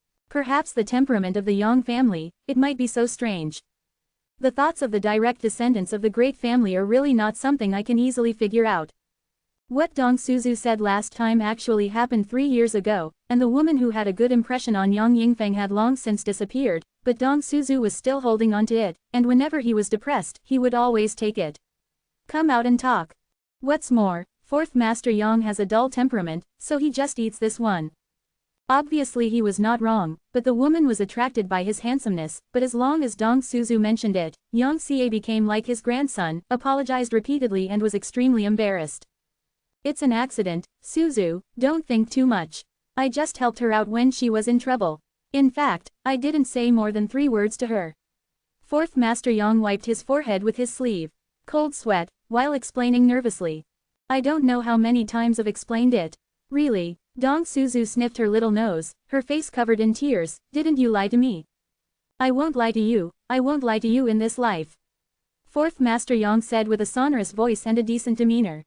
Perhaps the temperament of the Yang family, it might be so strange. The thoughts of the direct descendants of the great family are really not something I can easily figure out. What Dong Suzu said last time actually happened 3 years ago, and the woman who had a good impression on Yang Yingfeng had long since disappeared, but Dong Suzu was still holding on to it, and whenever he was depressed, he would always take it. Come out and talk. What's more, 4th Master Yang has a dull temperament, so he just eats this one. Obviously he was not wrong, but the woman was attracted by his handsomeness, but as long as Dong Suzu mentioned it, Yang Xie became like his grandson, apologized repeatedly and was extremely embarrassed. It's an accident, Suzu, don't think too much. I just helped her out when she was in trouble. In fact, I didn't say more than 3 words to her. 4th Master Yang wiped his forehead with his sleeve. Cold sweat, while explaining nervously. I don't know how many times I've explained it. Really, Dong Suzu sniffed her little nose, her face covered in tears. Didn't you lie to me? I won't lie to you, I won't lie to you in this life. 4th Master Yang said with a sonorous voice and a decent demeanor.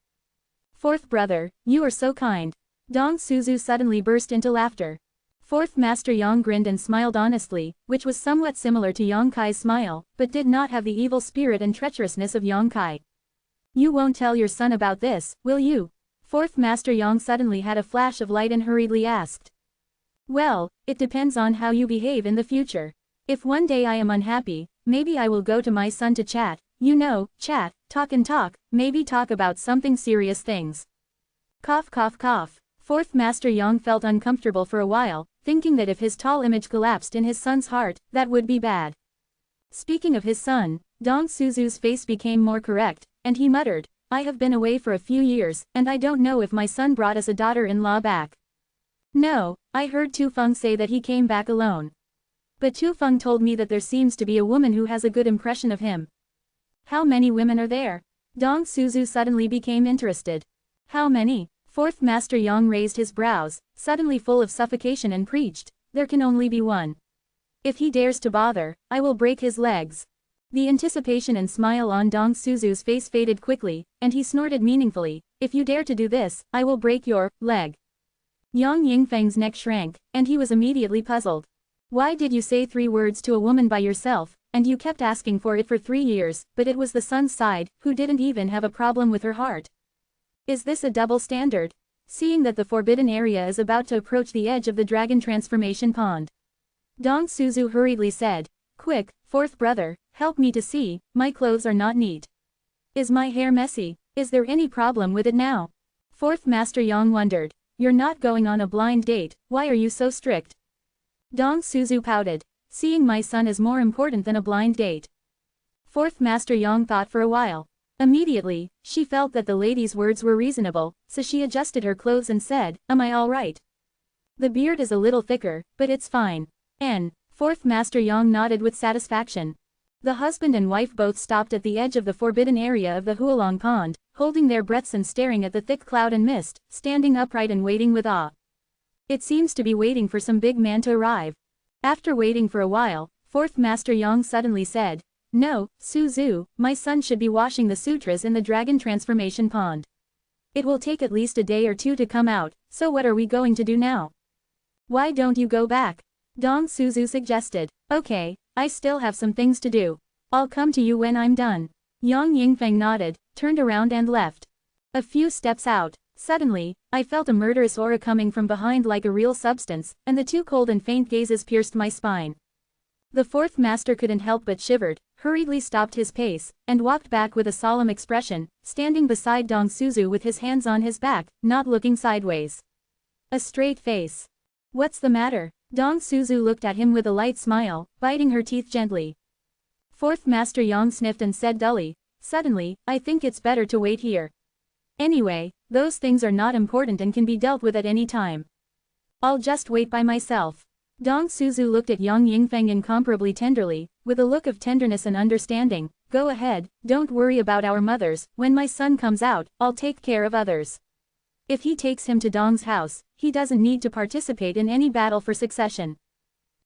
4th brother, you are so kind. Dong Suzu suddenly burst into laughter. 4th Master Yang grinned and smiled honestly, which was somewhat similar to Yang Kai's smile, but did not have the evil spirit and treacherousness of Yang Kai. You won't tell your son about this, will you? 4th Master Yang suddenly had a flash of light and hurriedly asked. Well, it depends on how you behave in the future. If one day I am unhappy, maybe I will go to my son to chat, you know, chat, talk and talk, maybe talk about something serious things. Cough cough cough. 4th Master Yang felt uncomfortable for a while, thinking that if his tall image collapsed in his son's heart, that would be bad. Speaking of his son, Dong Suzu's face became more correct, and he muttered, I have been away for a few years, and I don't know if my son brought us a daughter-in-law back. No, I heard Tufeng say that he came back alone. But Tufeng told me that there seems to be a woman who has a good impression of him. How many women are there? Dong Suzu suddenly became interested. How many? 4th Master Yang raised his brows, suddenly full of suffocation and preached, there can only be one. If he dares to bother, I will break his legs. The anticipation and smile on Dong Suzu's face faded quickly, and he snorted meaningfully, if you dare to do this, I will break your leg. Yang Yingfeng's neck shrank, and he was immediately puzzled. Why did you say 3 words to a woman by yourself, and you kept asking for it for 3 years, but it was the son's side, who didn't even have a problem with her heart? Is this a double standard? Seeing that the forbidden area is about to approach the edge of the dragon transformation pond, Dong Suzu hurriedly said, Quick, 4th brother, help me to see, my clothes are not neat. Is my hair messy? Is there any problem with it now? 4th Master Yang wondered. You're not going on a blind date, why are you so strict? Dong Suzu pouted. Seeing my son is more important than a blind date. 4th Master Yang thought for a while. Immediately, she felt that the lady's words were reasonable, so she adjusted her clothes and said, Am I all right? The beard is a little thicker, but it's fine. 4th Master Yang nodded with satisfaction. The husband and wife both stopped at the edge of the forbidden area of the Hualong Pond, holding their breaths and staring at the thick cloud and mist, standing upright and waiting with awe. It seems to be waiting for some big man to arrive. After waiting for a while, 4th Master Yang suddenly said, No, Suzu, my son should be washing the sutras in the dragon transformation pond. It will take at least a day or 2 to come out, so what are we going to do now? Why don't you go back? Dong Suzu suggested. Okay, I still have some things to do. I'll come to you when I'm done. Yang Yingfeng nodded, turned around and left. A few steps out, suddenly, I felt a murderous aura coming from behind like a real substance, and the 2 cold and faint gazes pierced my spine. The 4th Master couldn't help but shivered, hurriedly stopped his pace, and walked back with a solemn expression, standing beside Dong Suzu with his hands on his back, not looking sideways. A straight face. What's the matter? Dong Suzu looked at him with a light smile, biting her teeth gently. 4th Master Yang sniffed and said dully, Suddenly, I think it's better to wait here. Anyway, those things are not important and can be dealt with at any time. I'll just wait by myself. Dong Suzu looked at Yang Yingfeng incomparably tenderly, with a look of tenderness and understanding. Go ahead, don't worry about our mothers, when my son comes out, I'll take care of others. If he takes him to Dong's house, he doesn't need to participate in any battle for succession.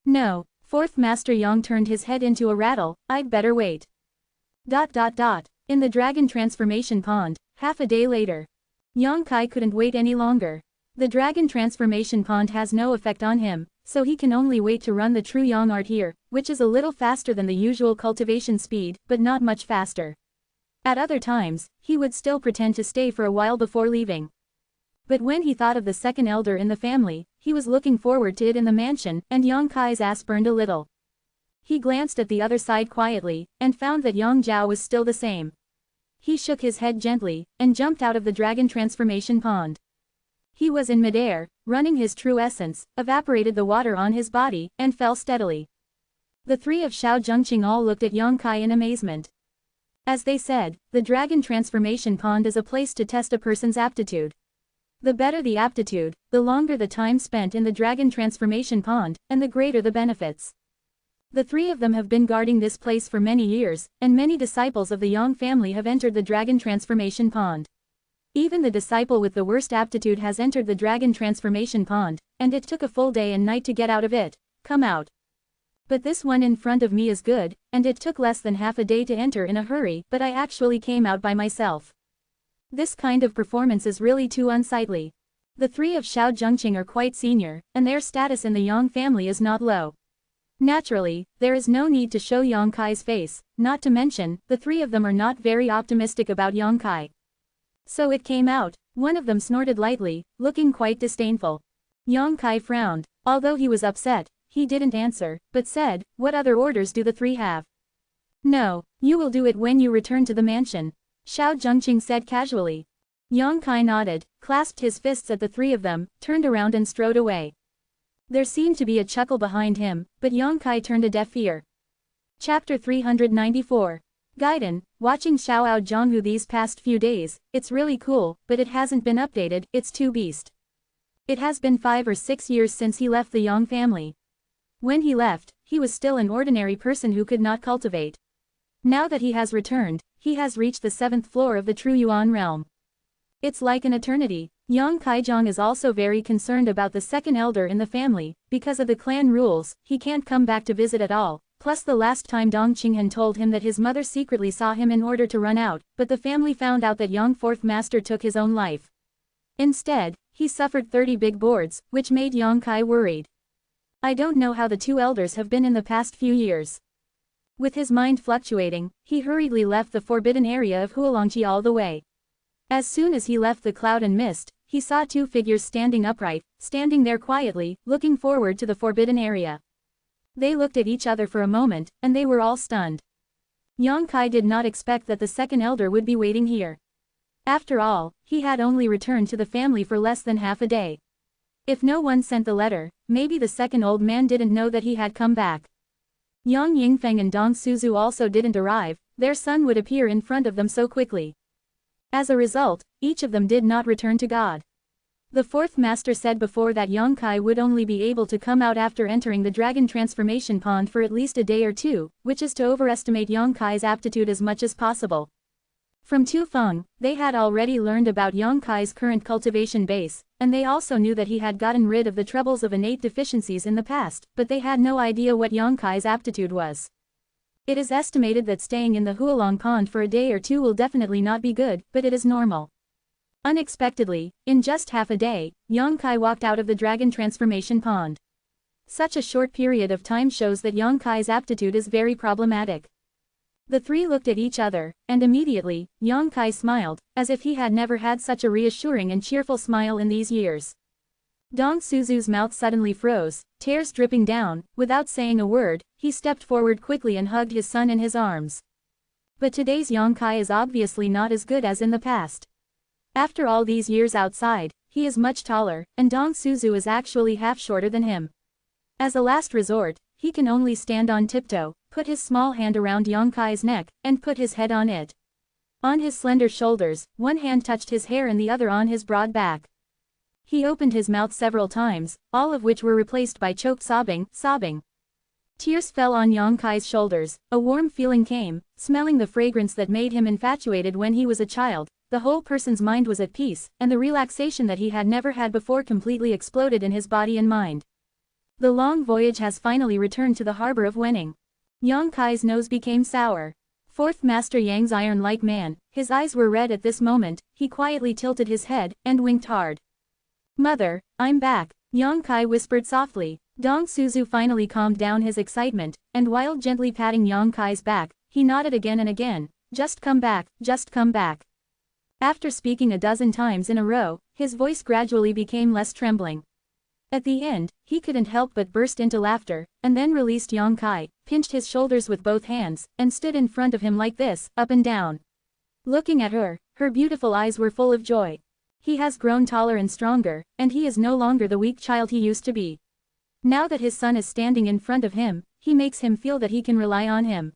No, 4th Master Yang turned his head into a rattle, I'd better wait. In the dragon transformation pond, half a day later. Yang Kai couldn't wait any longer. The dragon transformation pond has no effect on him, So he can only wait to run the true yang art here, which is a little faster than the usual cultivation speed, but not much faster. At other times, he would still pretend to stay for a while before leaving. But when he thought of the second elder in the family, he was looking forward to it in the mansion, and Yang Kai's ass burned a little. He glanced at the other side quietly, and found that Yang Jiao was still the same. He shook his head gently, and jumped out of the dragon transformation pond. He was in midair, running his true essence, evaporated the water on his body, and fell steadily. The three of Xiao Zhengqing all looked at Yang Kai in amazement. As they said, the dragon transformation pond is a place to test a person's aptitude. The better the aptitude, the longer the time spent in the dragon transformation pond, and the greater the benefits. The three of them have been guarding this place for many years, and many disciples of the Yang family have entered the dragon transformation pond. Even the disciple with the worst aptitude has entered the dragon transformation pond, and it took a full day and night to get out of it. Come out. But this one in front of me is good, and it took less than half a day to enter in a hurry, but I actually came out by myself. This kind of performance is really too unsightly. The three of Xiao Zhengqing are quite senior, and their status in the Yang family is not low. Naturally, there is no need to show Yang Kai's face, not to mention, the three of them are not very optimistic about Yang Kai. So it came out. One of them snorted lightly, looking quite disdainful. Yang Kai frowned. Although he was upset, he didn't answer, but said, "What other orders do the three have?" "No, you will do it when you return to the mansion," Xiao Zhengqing said casually. Yang Kai nodded, clasped his fists at the three of them, turned around and strode away. There seemed to be a chuckle behind him, but Yang Kai turned a deaf ear. Chapter 394. Gaiden, watching Xiao Zhonghu these past few days, it's really cool, but it hasn't been updated, it's too beast. It has been 5 or 6 years since he left the Yang family. When he left, he was still an ordinary person who could not cultivate. Now that he has returned, he has reached the 7th floor of the true Yuan realm. It's like an eternity. Yang Kaizhong is also very concerned about the second elder in the family, because of the clan rules, he can't come back to visit at all. Plus the last time Dong Qinghan told him that his mother secretly saw him in order to run out, but the family found out that Yang fourth master took his own life. Instead, he suffered 30 big boards, which made Yang Kai worried. I don't know how the two elders have been in the past few years. With his mind fluctuating, he hurriedly left the forbidden area of Huolongqi all the way. As soon as he left the cloud and mist, he saw two figures standing upright, standing there quietly, looking forward to the forbidden area. They looked at each other for a moment, and they were all stunned. Yang Kai did not expect that the second elder would be waiting here. After all, he had only returned to the family for less than half a day. If no one sent the letter, maybe the second old man didn't know that he had come back. Yang Yingfeng and Dong Suzu also didn't arrive, their son would appear in front of them so quickly. As a result, each of them did not return to God. The fourth master said before that Yang Kai would only be able to come out after entering the dragon transformation pond for at least a day or two, which is to overestimate Yang Kai's aptitude as much as possible. From Tu Feng, they had already learned about Yang Kai's current cultivation base, and they also knew that he had gotten rid of the troubles of innate deficiencies in the past, but they had no idea what Yang Kai's aptitude was. It is estimated that staying in the Huolong pond for a day or two will definitely not be good, but it is normal. Unexpectedly, in just half a day, Yang Kai walked out of the dragon transformation pond. Such a short period of time shows that Yang Kai's aptitude is very problematic. The three looked at each other, and immediately, Yang Kai smiled, as if he had never had such a reassuring and cheerful smile in these years. Dong Suzu's mouth suddenly froze, tears dripping down. Without saying a word, he stepped forward quickly and hugged his son in his arms. But today's Yang Kai is obviously not as good as in the past. After all these years outside, he is much taller, and Dong Suzu is actually half shorter than him. As a last resort, he can only stand on tiptoe, put his small hand around Yang Kai's neck, and put his head on it. On his slender shoulders, one hand touched his hair and the other on his broad back. He opened his mouth several times, all of which were replaced by choked sobbing. Tears fell on Yang Kai's shoulders, a warm feeling came, smelling the fragrance that made him infatuated when he was a child. The whole person's mind was at peace, and the relaxation that he had never had before completely exploded in his body and mind. The long voyage has finally returned to the harbor of Wenning. Yang Kai's nose became sour. Fourth Master Yang's iron-like man, his eyes were red at this moment, he quietly tilted his head, and winked hard. "Mother, I'm back," Yang Kai whispered softly. Dong Suzu finally calmed down his excitement, and while gently patting Yang Kai's back, he nodded again and again, just come back, just come back. After speaking a dozen times in a row, his voice gradually became less trembling. At the end, he couldn't help but burst into laughter, and then released Yang Kai, pinched his shoulders with both hands, and stood in front of him like this, up and down. Looking at her, her beautiful eyes were full of joy. He has grown taller and stronger, and he is no longer the weak child he used to be. Now that his son is standing in front of him, he makes him feel that he can rely on him.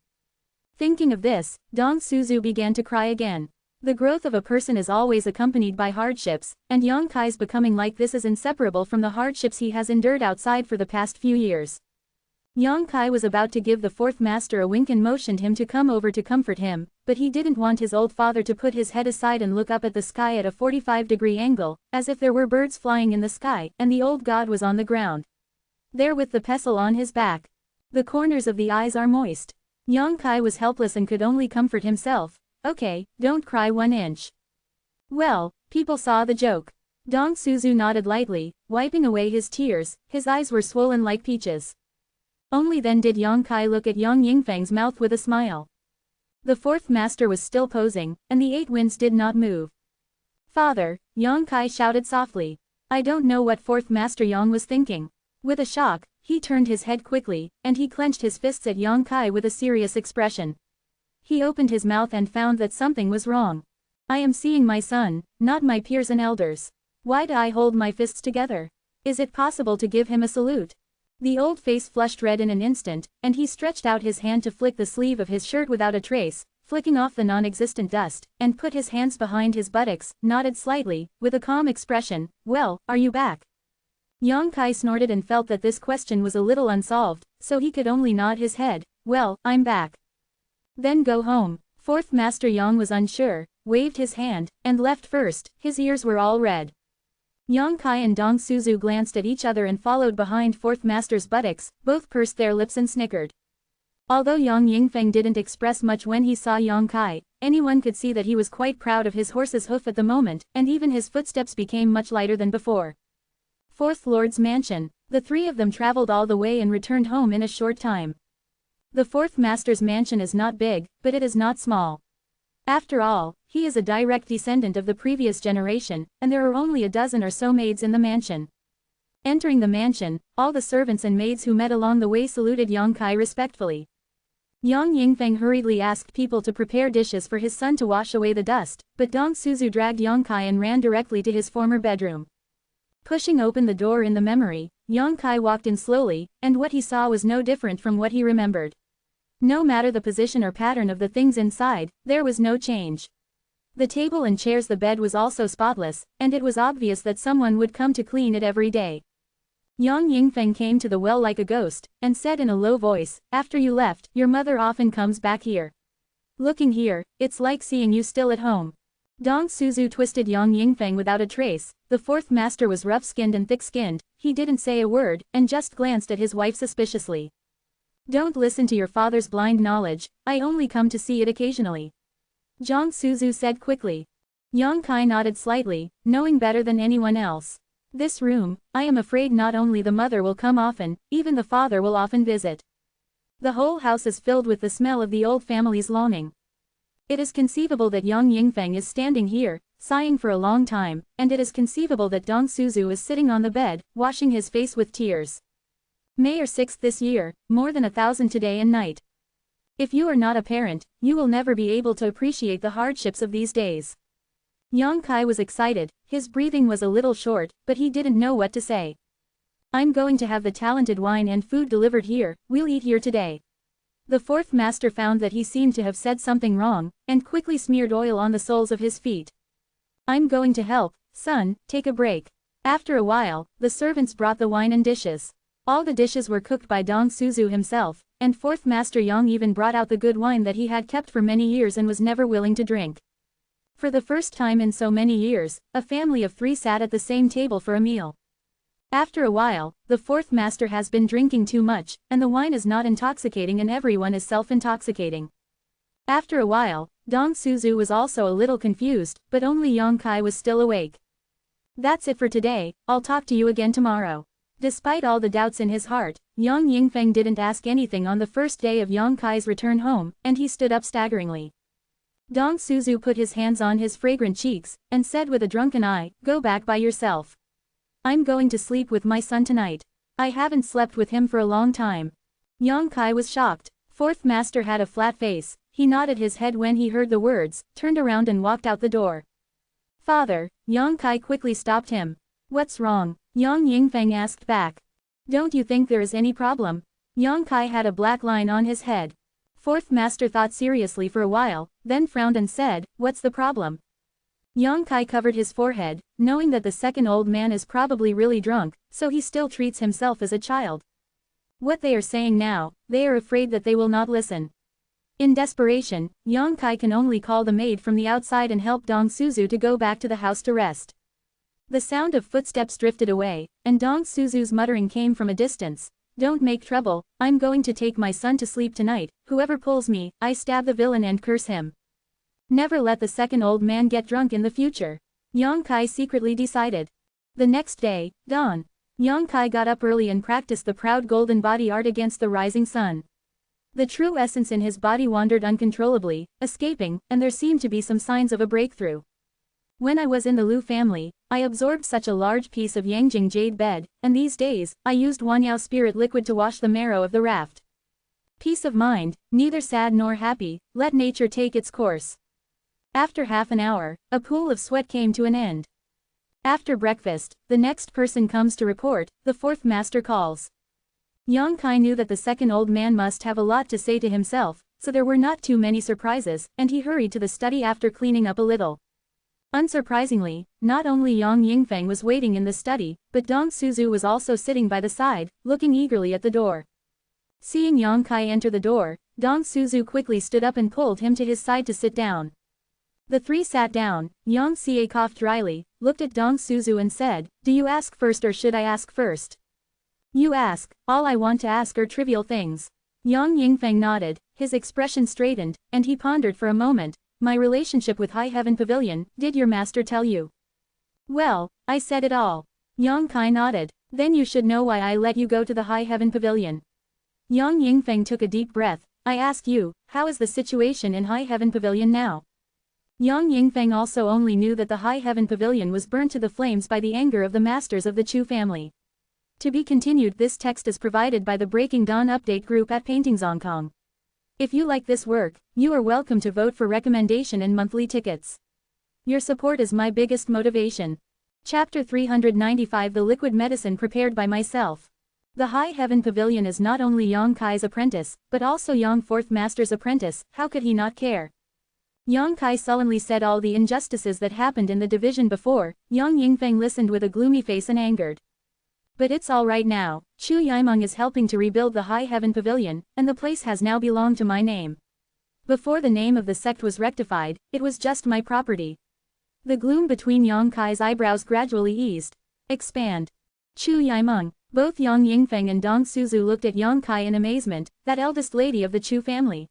Thinking of this, Dong Suzu began to cry again. The growth of a person is always accompanied by hardships, and Yang Kai's becoming like this is inseparable from the hardships he has endured outside for the past few years. Yang Kai was about to give the fourth master a wink and motioned him to come over to comfort him, but he didn't want his old father to put his head aside and look up at the sky at a 45-degree angle, as if there were birds flying in the sky, and the old god was on the ground. There with the pestle on his back. The corners of the eyes are moist. Yang Kai was helpless and could only comfort himself. Okay, don't cry 1 inch. Well, people saw the joke. Dong Suzu nodded lightly, wiping away his tears, his eyes were swollen like peaches. Only then did Yang Kai look at Yang Yingfeng's mouth with a smile. The fourth master was still posing, and the 8 winds did not move. Father, Yang Kai shouted softly. I don't know what fourth master Yang was thinking. With a shock, he turned his head quickly, and he clenched his fists at Yang Kai with a serious expression. He opened his mouth and found that something was wrong. I am seeing my son, not my peers and elders. Why do I hold my fists together? Is it possible to give him a salute? The old face flushed red in an instant, and he stretched out his hand to flick the sleeve of his shirt without a trace, flicking off the non-existent dust, and put his hands behind his buttocks, nodded slightly, with a calm expression. Well, are you back? Yang Kai snorted and felt that this question was a little unsolved, so he could only nod his head. Well, I'm back. Then go home. Fourth Master Yang was unsure, waved his hand, and left first. His ears were all red. Yang Kai and Dong Suzu glanced at each other and followed behind Fourth Master's buttocks, both pursed their lips and snickered. Although Yang Yingfeng didn't express much when he saw Yang Kai, anyone could see that he was quite proud of his horse's hoof at the moment, and even his footsteps became much lighter than before. Fourth Lord's mansion. The 3 of them traveled all the way and returned home in a short time. The fourth master's mansion is not big, but it is not small. After all, he is a direct descendant of the previous generation, and there are only a dozen or so maids in the mansion. Entering the mansion, all the servants and maids who met along the way saluted Yang Kai respectfully. Yang Yingfeng hurriedly asked people to prepare dishes for his son to wash away the dust, but Dong Suzu dragged Yang Kai and ran directly to his former bedroom. Pushing open the door in the memory, Yang Kai walked in slowly, and what he saw was no different from what he remembered. No matter the position or pattern of the things inside, there was no change. The table and chairs, the bed was also spotless, and it was obvious that someone would come to clean it every day. Yang Yingfeng came to the well like a ghost, and said in a low voice, after you left, your mother often comes back here. Looking here, it's like seeing you still at home. Dong Suzu twisted Yang Yingfeng without a trace. The fourth master was rough-skinned and thick-skinned, he didn't say a word, and just glanced at his wife suspiciously. Don't listen to your father's blind knowledge, I only come to see it occasionally. Dong Suzu said quickly. Yang Kai nodded slightly, knowing better than anyone else. This room, I am afraid not only the mother will come often, even the father will often visit. The whole house is filled with the smell of the old family's longing. It is conceivable that Yang Yingfeng is standing here, sighing for a long time, and it is conceivable that Dong Suzu is sitting on the bed, washing his face with tears. May 6th this year, more than 1,000 today and night. If you are not a parent, you will never be able to appreciate the hardships of these days. Yang Kai was excited, his breathing was a little short, but he didn't know what to say. I'm going to have the talented wine and food delivered here, we'll eat here today. The fourth master found that he seemed to have said something wrong, and quickly smeared oil on the soles of his feet. I'm going to help, son, take a break. After a while, the servants brought the wine and dishes. All the dishes were cooked by Dong Suzu himself, and fourth master Yang even brought out the good wine that he had kept for many years and was never willing to drink. For the first time in so many years, a family of 3 sat at the same table for a meal. After a while, the fourth master has been drinking too much, and the wine is not intoxicating and everyone is self-intoxicating. After a while, Dong Suzu was also a little confused, but only Yang Kai was still awake. That's it for today, I'll talk to you again tomorrow. Despite all the doubts in his heart, Yang Yingfeng didn't ask anything on the first day of Yang Kai's return home, and he stood up staggeringly. Dong Suzu put his hands on his fragrant cheeks, and said with a drunken eye, "Go back by yourself. I'm going to sleep with my son tonight. I haven't slept with him for a long time." Yang Kai was shocked. Fourth master had a flat face, he nodded his head when he heard the words, turned around and walked out the door. "Father," Yang Kai quickly stopped him. "What's wrong?" Yang Yingfeng asked back. "Don't you think there is any problem?" Yang Kai had a black line on his head. Fourth master thought seriously for a while, then frowned and said, "What's the problem?" Yang Kai covered his forehead, knowing that the second old man is probably really drunk, so he still treats himself as a child. What they are saying now, they are afraid that they will not listen. In desperation, Yang Kai can only call the maid from the outside and help Dong Suzu to go back to the house to rest. The sound of footsteps drifted away, and Dong Suzu's muttering came from a distance. "Don't make trouble, I'm going to take my son to sleep tonight, whoever pulls me, I stab the villain and curse him. Never let the second old man get drunk in the future," Yang Kai secretly decided. The next day, dawn. Yang Kai got up early and practiced the proud golden body art against the rising sun. The true essence in his body wandered uncontrollably, escaping, and there seemed to be some signs of a breakthrough. "When I was in the Liu family, I absorbed such a large piece of Yangjing jade bed, and these days, I used Wanyao spirit liquid to wash the marrow of the raft. Peace of mind, neither sad nor happy, let nature take its course." After half an hour, a pool of sweat came to an end. After breakfast, the next person comes to report, the fourth master calls. Yang Kai knew that the second old man must have a lot to say to himself, so there were not too many surprises, and he hurried to the study after cleaning up a little. Unsurprisingly, not only Yang Yingfeng was waiting in the study, but Dong Suzu was also sitting by the side, looking eagerly at the door. Seeing Yang Kai enter the door, Dong Suzu quickly stood up and pulled him to his side to sit down. The three sat down. Yang Xie coughed dryly, looked at Dong Suzu and said, "Do you ask first or should I ask first?" "You ask, all I want to ask are trivial things." Yang Yingfeng nodded, his expression straightened, and he pondered for a moment. "My relationship with High Heaven Pavilion, did your master tell you?" "Well, I said it all." Yang Kai nodded. "Then you should know why I let you go to the High Heaven Pavilion." Yang Yingfeng took a deep breath. "I ask you, how is the situation in High Heaven Pavilion now?" Yang Yingfeng also only knew that the High Heaven Pavilion was burnt to the flames by the anger of the masters of the Chu family. To be continued. This text is provided by the Breaking Dawn update group at Paintings Hong Kong. If you like this work, you are welcome to vote for recommendation and monthly tickets. Your support is my biggest motivation. Chapter 395 The Liquid Medicine Prepared by Myself. The High Heaven Pavilion is not only Yang Kai's apprentice, but also Yang Fourth Master's apprentice. How could he not care? Yang Kai sullenly said all the injustices that happened in the division before. Yang Yingfeng listened with a gloomy face and angered. "But it's all right now. Chu Yimeng is helping to rebuild the High Heaven Pavilion, and the place has now belonged to my name. Before the name of the sect was rectified, it was just my property." The gloom between Yang Kai's eyebrows gradually eased. "Expand." Chu Yimeng. Both Yang Yingfeng and Dong Suzu looked at Yang Kai in amazement, that eldest lady of the Chu family.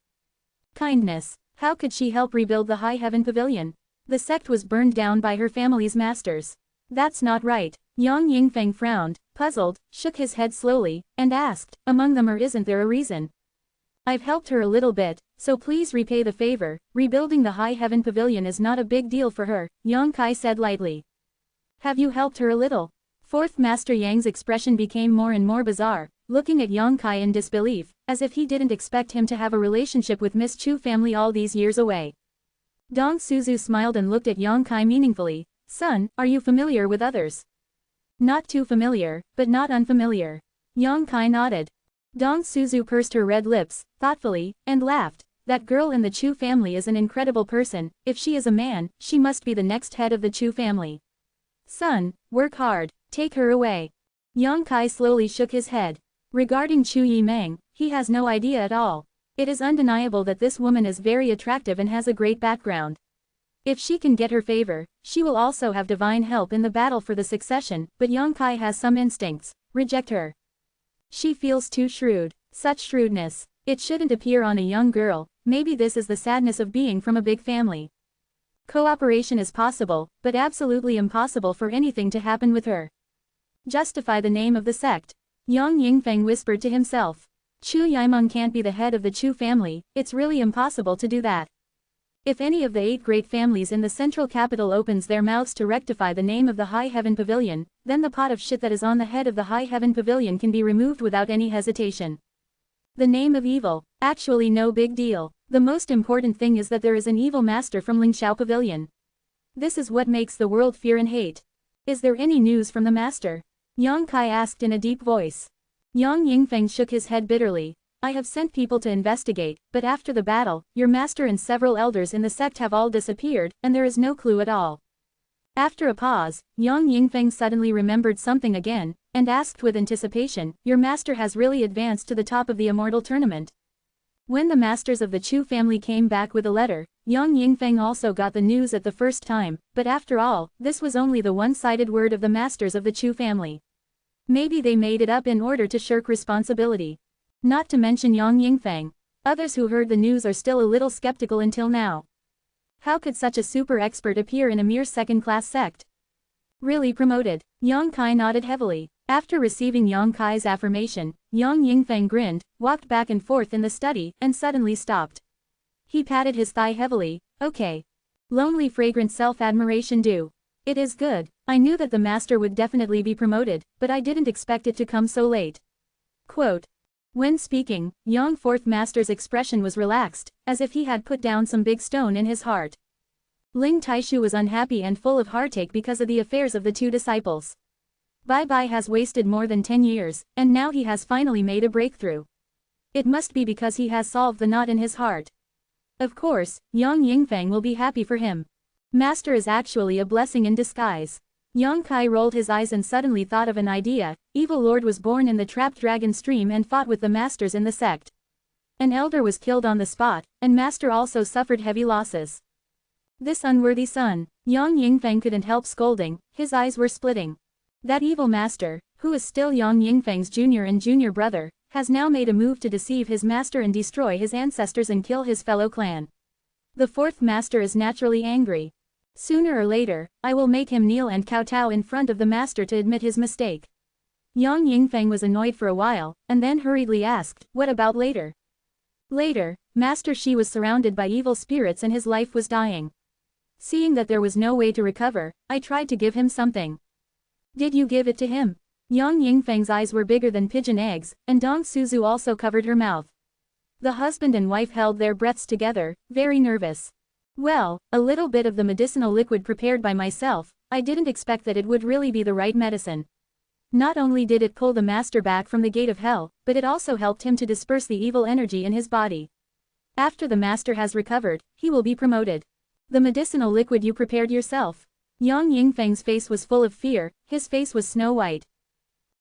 Kindness. How could she help rebuild the High Heaven Pavilion? The sect was burned down by her family's masters. That's not right. Yang Yingfeng frowned, puzzled, shook his head slowly, and asked, "Among them or isn't there a reason?" "I've helped her a little bit, so please repay the favor. Rebuilding the High Heaven Pavilion is not a big deal for her," Yang Kai said lightly. "Have you helped her a little?" Fourth Master Yang's expression became more and more bizarre, looking at Yang Kai in disbelief, as if he didn't expect him to have a relationship with Miss Chu family all these years away. Dong Suzu smiled and looked at Yang Kai meaningfully. "Son, are you familiar with others?" "Not too familiar, but not unfamiliar." Yang Kai nodded. Dong Suzu pursed her red lips, thoughtfully, and laughed. "That girl in the Chu family is an incredible person. If she is a man, she must be the next head of the Chu family. Son, work hard, take her away." Yang Kai slowly shook his head. Regarding Chu Yimeng, he has no idea at all. It is undeniable that this woman is very attractive and has a great background. If she can get her favor, she will also have divine help in the battle for the succession, but Yang Kai has some instincts. Reject her. She feels too shrewd. Such shrewdness. It shouldn't appear on a young girl. Maybe this is the sadness of being from a big family. Cooperation is possible, but absolutely impossible for anything to happen with her. Justify the name of the sect. Yang Yingfeng whispered to himself. Chu Yimeng can't be the head of the Chu family, it's really impossible to do that. If any of the 8 great families in the central capital opens their mouths to rectify the name of the High Heaven Pavilion, then the pot of shit that is on the head of the High Heaven Pavilion can be removed without any hesitation. The name of evil, actually no big deal. The most important thing is that there is an evil master from Lingxiao Pavilion. This is what makes the world fear and hate. Is there any news from the master? Yang Kai asked in a deep voice. Yang Yingfeng shook his head bitterly. I have sent people to investigate, but after the battle, your master and several elders in the sect have all disappeared, and there is no clue at all. After a pause, Yang Yingfeng suddenly remembered something again, and asked with anticipation, your master has really advanced to the top of the Immortal tournament. When the masters of the Chu family came back with a letter, Yang Yingfeng also got the news at the first time, but after all, this was only the one-sided word of the masters of the Chu family. Maybe they made it up in order to shirk responsibility. Not to mention Yang Yingfeng. Others who heard the news are still a little skeptical until now. How could such a super expert appear in a mere second-class sect? Really promoted. Yang Kai nodded heavily. After receiving Yang Kai's affirmation, Yang Yingfeng grinned, walked back and forth in the study, and suddenly stopped. He patted his thigh heavily. Okay. Lonely fragrant self-admiration do. It is good. I knew that the master would definitely be promoted, but I didn't expect it to come so late. Quote. When speaking, Yang Fourth Master's expression was relaxed, as if he had put down some big stone in his heart. Ling Taishu was unhappy and full of heartache because of the affairs of the 2 disciples. Bai Bai has wasted more than 10 years, and now he has finally made a breakthrough. It must be because he has solved the knot in his heart. Of course, Yang Yingfeng will be happy for him. Master is actually a blessing in disguise. Yang Kai rolled his eyes and suddenly thought of an idea. Evil Lord was born in the trapped dragon stream and fought with the masters in the sect. An elder was killed on the spot, and master also suffered heavy losses. This unworthy son. Yang Yingfeng couldn't help scolding, his eyes were splitting. That evil master, who is still Yang Yingfeng's junior and junior brother, has now made a move to deceive his master and destroy his ancestors and kill his fellow clan. The 4th master is naturally angry. Sooner or later, I will make him kneel and kowtow in front of the master to admit his mistake. Yang Yingfeng was annoyed for a while, and then hurriedly asked, what about later? Later, Master Shi was surrounded by evil spirits and his life was dying. Seeing that there was no way to recover, I tried to give him something. Did you give it to him? Yang Yingfeng's eyes were bigger than pigeon eggs, and Dong Suzu also covered her mouth. The husband and wife held their breaths together, very nervous. Well, a little bit of the medicinal liquid prepared by myself. I didn't expect that it would really be the right medicine. Not only did it pull the master back from the gate of hell, but it also helped him to disperse the evil energy in his body. After the master has recovered, he will be promoted. The medicinal liquid you prepared yourself. Yang Yingfeng's face was full of fear, his face was snow white.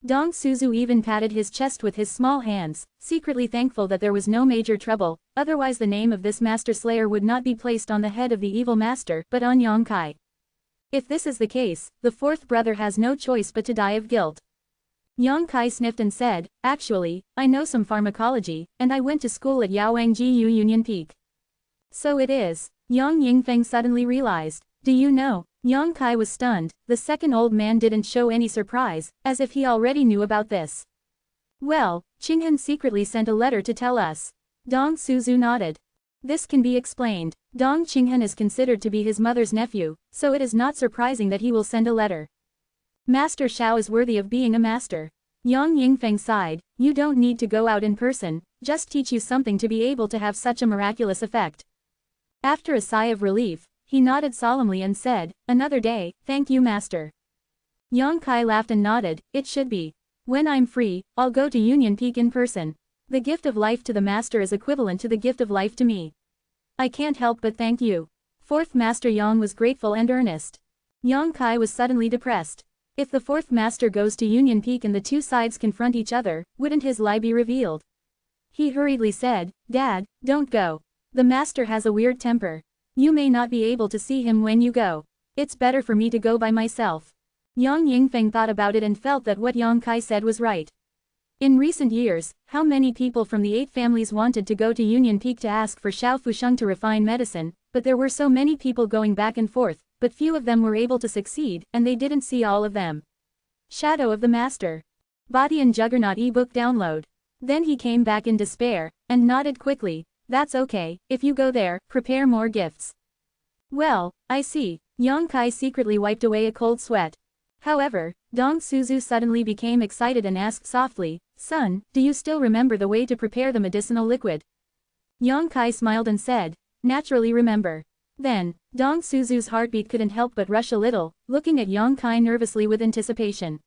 Dong Suzu even patted his chest with his small hands, secretly thankful that there was no major trouble, otherwise the name of this master slayer would not be placed on the head of the evil master, but on Yang Kai. If this is the case, the 4th brother has no choice but to die of guilt. Yang Kai sniffed and said, actually, I know some pharmacology, and I went to school at Yaoangji Union Peak. So it is. Yang Yingfeng suddenly realized. Do you know? Yang Kai was stunned. The second old man didn't show any surprise, as if he already knew about this. Well, Qinghan secretly sent a letter to tell us. Dong Suzu nodded. This can be explained. Dong Qinghan is considered to be his mother's nephew, so it is not surprising that he will send a letter. Master Xiao is worthy of being a master. Yang Yingfeng sighed. You don't need to go out in person, just teach you something to be able to have such a miraculous effect. After a sigh of relief, he nodded solemnly and said, another day, thank you master. Yang Kai laughed and nodded, it should be. When I'm free, I'll go to Union Peak in person. The gift of life to the master is equivalent to the gift of life to me. I can't help but thank you. 4th Master Yang was grateful and earnest. Yang Kai was suddenly depressed. If the 4th Master goes to Union Peak and the 2 sides confront each other, wouldn't his lie be revealed? He hurriedly said, Dad, don't go. The master has a weird temper. You may not be able to see him when you go. It's better for me to go by myself. Yang Yingfeng thought about it and felt that what Yang Kai said was right. In recent years, how many people from the 8 families wanted to go to Union Peak to ask for Xiao Fusheng to refine medicine, but there were so many people going back and forth, but few of them were able to succeed, and they didn't see all of them. Shadow of the Master. Body and Juggernaut ebook download. Then he came back in despair, and nodded quickly. That's okay, if you go there, prepare more gifts. Well, I see. Yang Kai secretly wiped away a cold sweat. However, Dong Suzu suddenly became excited and asked softly, Son, do you still remember the way to prepare the medicinal liquid? Yang Kai smiled and said, Naturally remember. Then, Dong Suzu's heartbeat couldn't help but rush a little, looking at Yang Kai nervously with anticipation.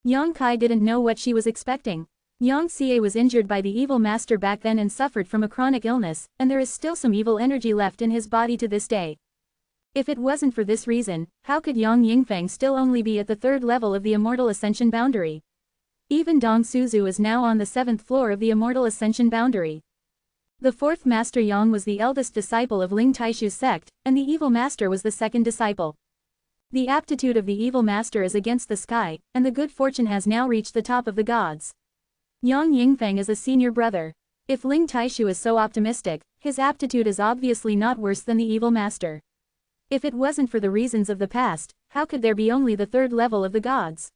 Yang Kai didn't know what she was expecting. Yang Xie was injured by the evil master back then and suffered from a chronic illness, and there is still some evil energy left in his body to this day. If it wasn't for this reason, how could Yang Yingfeng still only be at the 3rd level of the Immortal Ascension boundary? Even Dong Suzu is now on the 7th floor of the Immortal Ascension boundary. The 4th Master Yang was the eldest disciple of Ling Taishu's sect, and the evil master was the 2nd disciple. The aptitude of the evil master is against the sky, and the good fortune has now reached the top of the gods. Yang Yingfeng is a senior brother. If Ling Taishu is so optimistic, his aptitude is obviously not worse than the evil master. If it wasn't for the reasons of the past, how could there be only the 3rd level of the gods?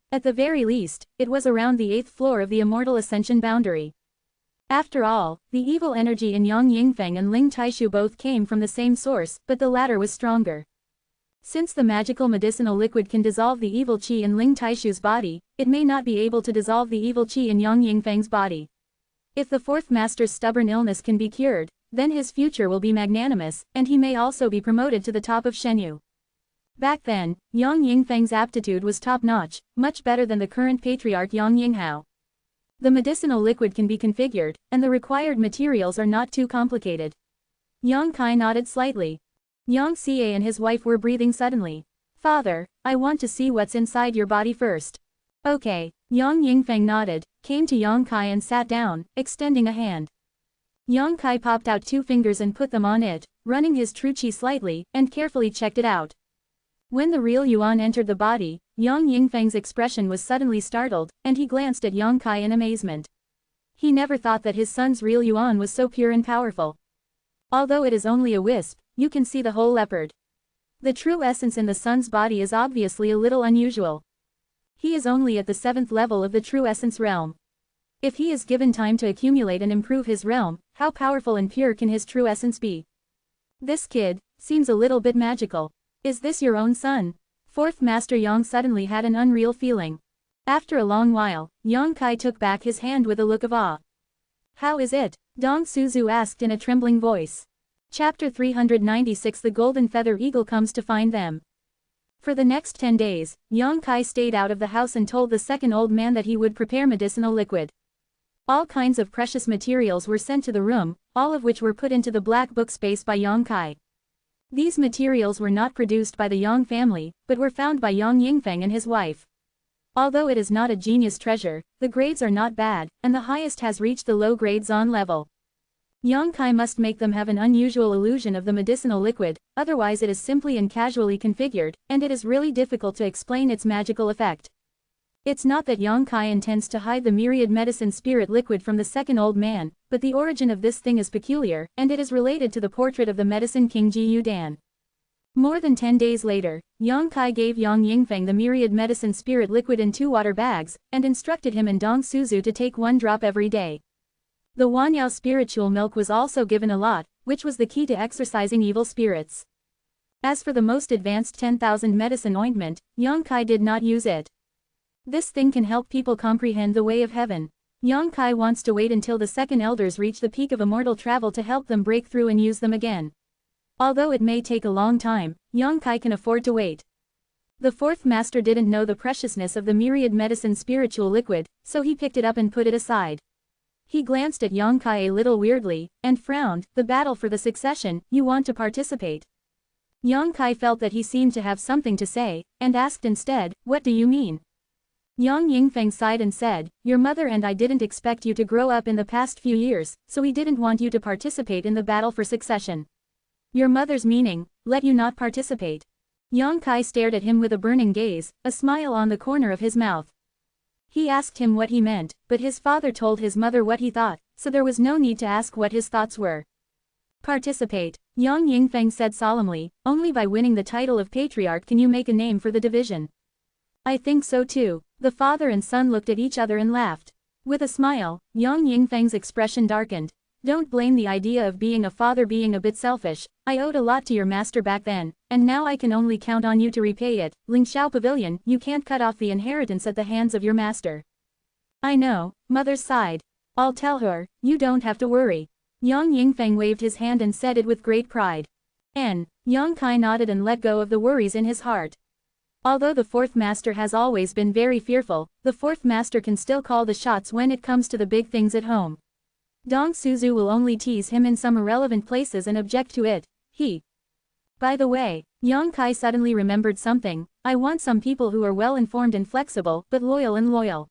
At the very least, it was around the 8th floor of the Immortal Ascension boundary. After all, the evil energy in Yang Yingfeng and Ling Taishu both came from the same source, but the latter was stronger. Since the magical medicinal liquid can dissolve the evil qi in Ling Taishu's body, it may not be able to dissolve the evil qi in Yang Yingfeng's body. If the 4th master's stubborn illness can be cured, then his future will be magnanimous, and he may also be promoted to the top of Zhenwu. Back then, Yang Yingfeng's aptitude was top-notch, much better than the current patriarch Yang Yinghao. The medicinal liquid can be configured, and the required materials are not too complicated. Yang Kai nodded slightly. Yang Xie and his wife were breathing suddenly. Father, I want to see what's inside your body first. Okay, Yang Yingfeng nodded, came to Yang Kai and sat down, extending a hand. Yang Kai popped out 2 fingers and put them on it, running his true qi slightly, and carefully checked it out. When the real yuan entered the body, Yang Yingfeng's expression was suddenly startled, and he glanced at Yang Kai in amazement. He never thought that his son's real yuan was so pure and powerful. Although it is only a wisp, you can see the whole leopard. The true essence in the son's body is obviously a little unusual. He is only at the 7th level of the true essence realm. If he is given time to accumulate and improve his realm, how powerful and pure can his true essence be? This kid seems a little bit magical. Is this your own son? 4th Master Yang suddenly had an unreal feeling. After a long while, Yang Kai took back his hand with a look of awe. How is it? Dong Suzu asked in a trembling voice. Chapter 396 The Golden Feather Eagle comes to find them. For the next 10 days, Yang Kai stayed out of the house and told the 2nd old man that he would prepare medicinal liquid. All kinds of precious materials were sent to the room, all of which were put into the black book space by Yang Kai. These materials were not produced by the Yang family, but were found by Yang Yingfeng and his wife. Although it is not a genius treasure, the grades are not bad, and the highest has reached the low grade Zon level. Yang Kai must make them have an unusual illusion of the medicinal liquid, otherwise it is simply and casually configured, and it is really difficult to explain its magical effect. It's not that Yang Kai intends to hide the myriad medicine spirit liquid from the 2nd old man, but the origin of this thing is peculiar, and it is related to the portrait of the medicine king Ji Yudan. More than 10 days later, Yang Kai gave Yang Yingfeng the myriad medicine spirit liquid in 2 water bags, and instructed him and Dong Suzu to take 1 drop every day. The Wanyao spiritual milk was also given a lot, which was the key to exorcising evil spirits. As for the most advanced 10,000 medicine ointment, Yang Kai did not use it. This thing can help people comprehend the way of heaven. Yang Kai wants to wait until the 2nd elders reach the peak of immortal travel to help them break through and use them again. Although it may take a long time, Yang Kai can afford to wait. The 4th master didn't know the preciousness of the myriad medicine spiritual liquid, so he picked it up and put it aside. He glanced at Yang Kai a little weirdly, and frowned. The battle for the succession, you want to participate? Yang Kai felt that he seemed to have something to say, and asked instead, what do you mean? Yang Yingfeng sighed and said, your mother and I didn't expect you to grow up in the past few years, so we didn't want you to participate in the battle for succession. Your mother's meaning, let you not participate. Yang Kai stared at him with a burning gaze, a smile on the corner of his mouth. He asked him what he meant, but his father told his mother what he thought, so there was no need to ask what his thoughts were. Participate, Yang Yingfeng said solemnly, only by winning the title of patriarch can you make a name for the division. I think so too. The father and son looked at each other and laughed. With a smile, Yang Yingfeng's expression darkened. Don't blame the idea of being a father being a bit selfish. I owed a lot to your master back then, and now I can only count on you to repay it. Lingxiao Pavilion, you can't cut off the inheritance at the hands of your master. I know, mother sighed. I'll tell her, you don't have to worry. Yang Yingfeng waved his hand and said it with great pride. Yang Kai nodded and let go of the worries in his heart. Although the fourth master has always been very fearful, the fourth master can still call the shots when it comes to the big things at home. Dong Suzu will only tease him in some irrelevant places and object to it. By the way, Yang Kai suddenly remembered something. I want some people who are well informed and flexible, but loyal.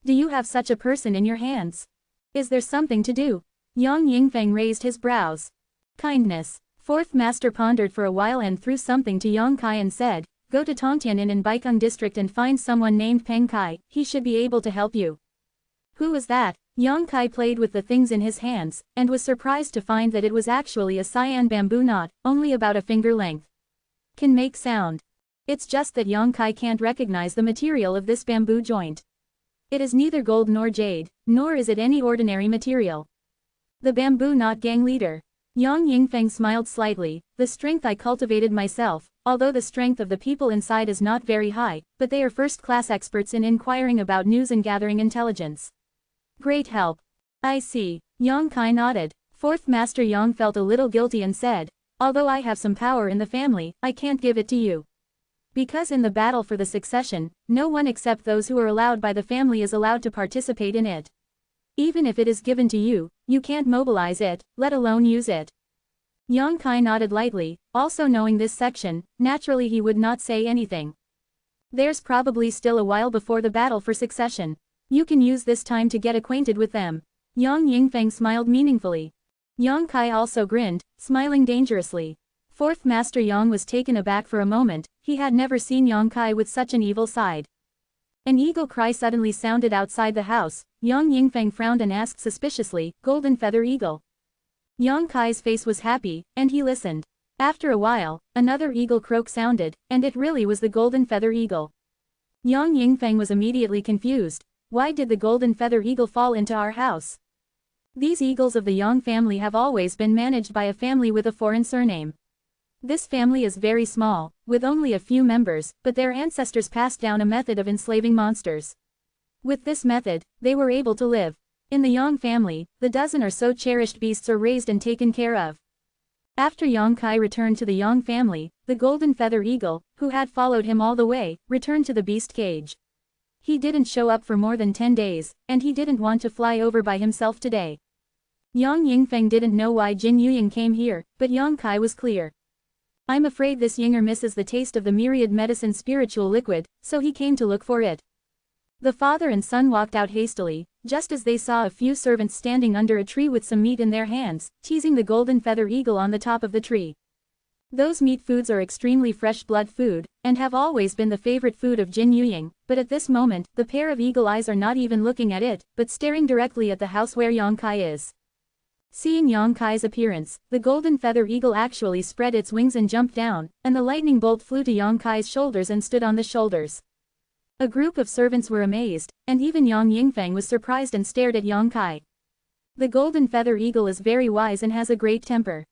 Do you have such a person in your hands? Is there something to do? Yang Yingfeng raised his brows. Kindness. Fourth master pondered for a while and threw something to Yang Kai and said, go to Tongtian in Baikeng district and find someone named Peng Kai, he should be able to help you. Who was that? Yang Kai played with the things in his hands, and was surprised to find that it was actually a cyan bamboo knot, only about a finger length. Can make sound. It's just that Yang Kai can't recognize the material of this bamboo joint. It is neither gold nor jade, nor is it any ordinary material. The bamboo knot gang leader. Yang Yingfeng smiled slightly. The strength I cultivated myself, although the strength of the people inside is not very high, but they are first-class experts in inquiring about news and gathering intelligence. Great help. I see. Yang Kai nodded. Fourth Master Yang felt a little guilty and said, although I have some power in the family, I can't give it to you. Because in the battle for the succession, no one except those who are allowed by the family is allowed to participate in it. Even if it is given to you, you can't mobilize it, let alone use it. Yang Kai nodded lightly, also knowing this section, naturally he would not say anything. There's probably still a while before the battle for succession. You can use this time to get acquainted with them. Yang Yingfeng smiled meaningfully. Yang Kai also grinned, smiling dangerously. Fourth Master Yang was taken aback for a moment, he had never seen Yang Kai with such an evil side. An eagle cry suddenly sounded outside the house. Yang Yingfeng frowned and asked suspiciously, Golden Feather Eagle. Yang Kai's face was happy, and he listened. After a while, another eagle croak sounded, and it really was the Golden Feather Eagle. Yang Yingfeng was immediately confused. Why did the Golden Feather Eagle fall into our house? These eagles of the Yang family have always been managed by a family with a foreign surname. This family is very small, with only a few members, but their ancestors passed down a method of enslaving monsters. With this method, they were able to live. In the Yang family, the dozen or so cherished beasts are raised and taken care of. After Yang Kai returned to the Yang family, the Golden Feather Eagle, who had followed him all the way, returned to the beast cage. He didn't show up for more than 10 days, and he didn't want to fly over by himself today. Yang Yingfeng didn't know why Jin Yuying came here, but Yang Kai was clear. I'm afraid this Yinger misses the taste of the myriad medicine spiritual liquid, so he came to look for it. The father and son walked out hastily, just as they saw a few servants standing under a tree with some meat in their hands, teasing the Golden Feather Eagle on the top of the tree. Those meat foods are extremely fresh blood food, and have always been the favorite food of Jin Yuying, but at this moment, the pair of eagle eyes are not even looking at it, but staring directly at the house where Yang Kai is. Seeing Yang Kai's appearance, the Golden Feather Eagle actually spread its wings and jumped down, and the lightning bolt flew to Yang Kai's shoulders and stood on the shoulders. A group of servants were amazed, and even Yang Yingfeng was surprised and stared at Yang Kai. The Golden Feather Eagle is very wise and has a great temper.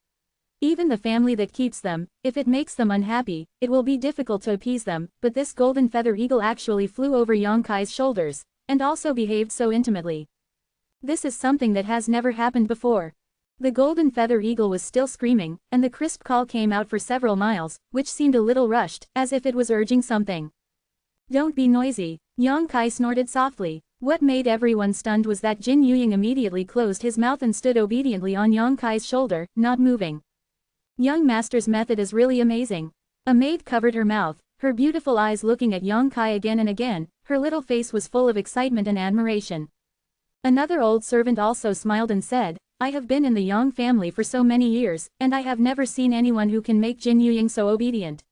Even the family that keeps them, if it makes them unhappy, it will be difficult to appease them, but this Golden Feather Eagle actually flew over Yang Kai's shoulders, and also behaved so intimately. This is something that has never happened before. The Golden Feather Eagle was still screaming, and the crisp call came out for several miles, which seemed a little rushed, as if it was urging something. Don't be noisy, Yang Kai snorted softly. What made everyone stunned was that Jin Yuying immediately closed his mouth and stood obediently on Yang Kai's shoulder, not moving. Young Master's method is really amazing. A maid covered her mouth, her beautiful eyes looking at Yang Kai again and again, her little face was full of excitement and admiration. Another old servant also smiled and said, I have been in the Yang family for so many years, and I have never seen anyone who can make Jin Yuying so obedient.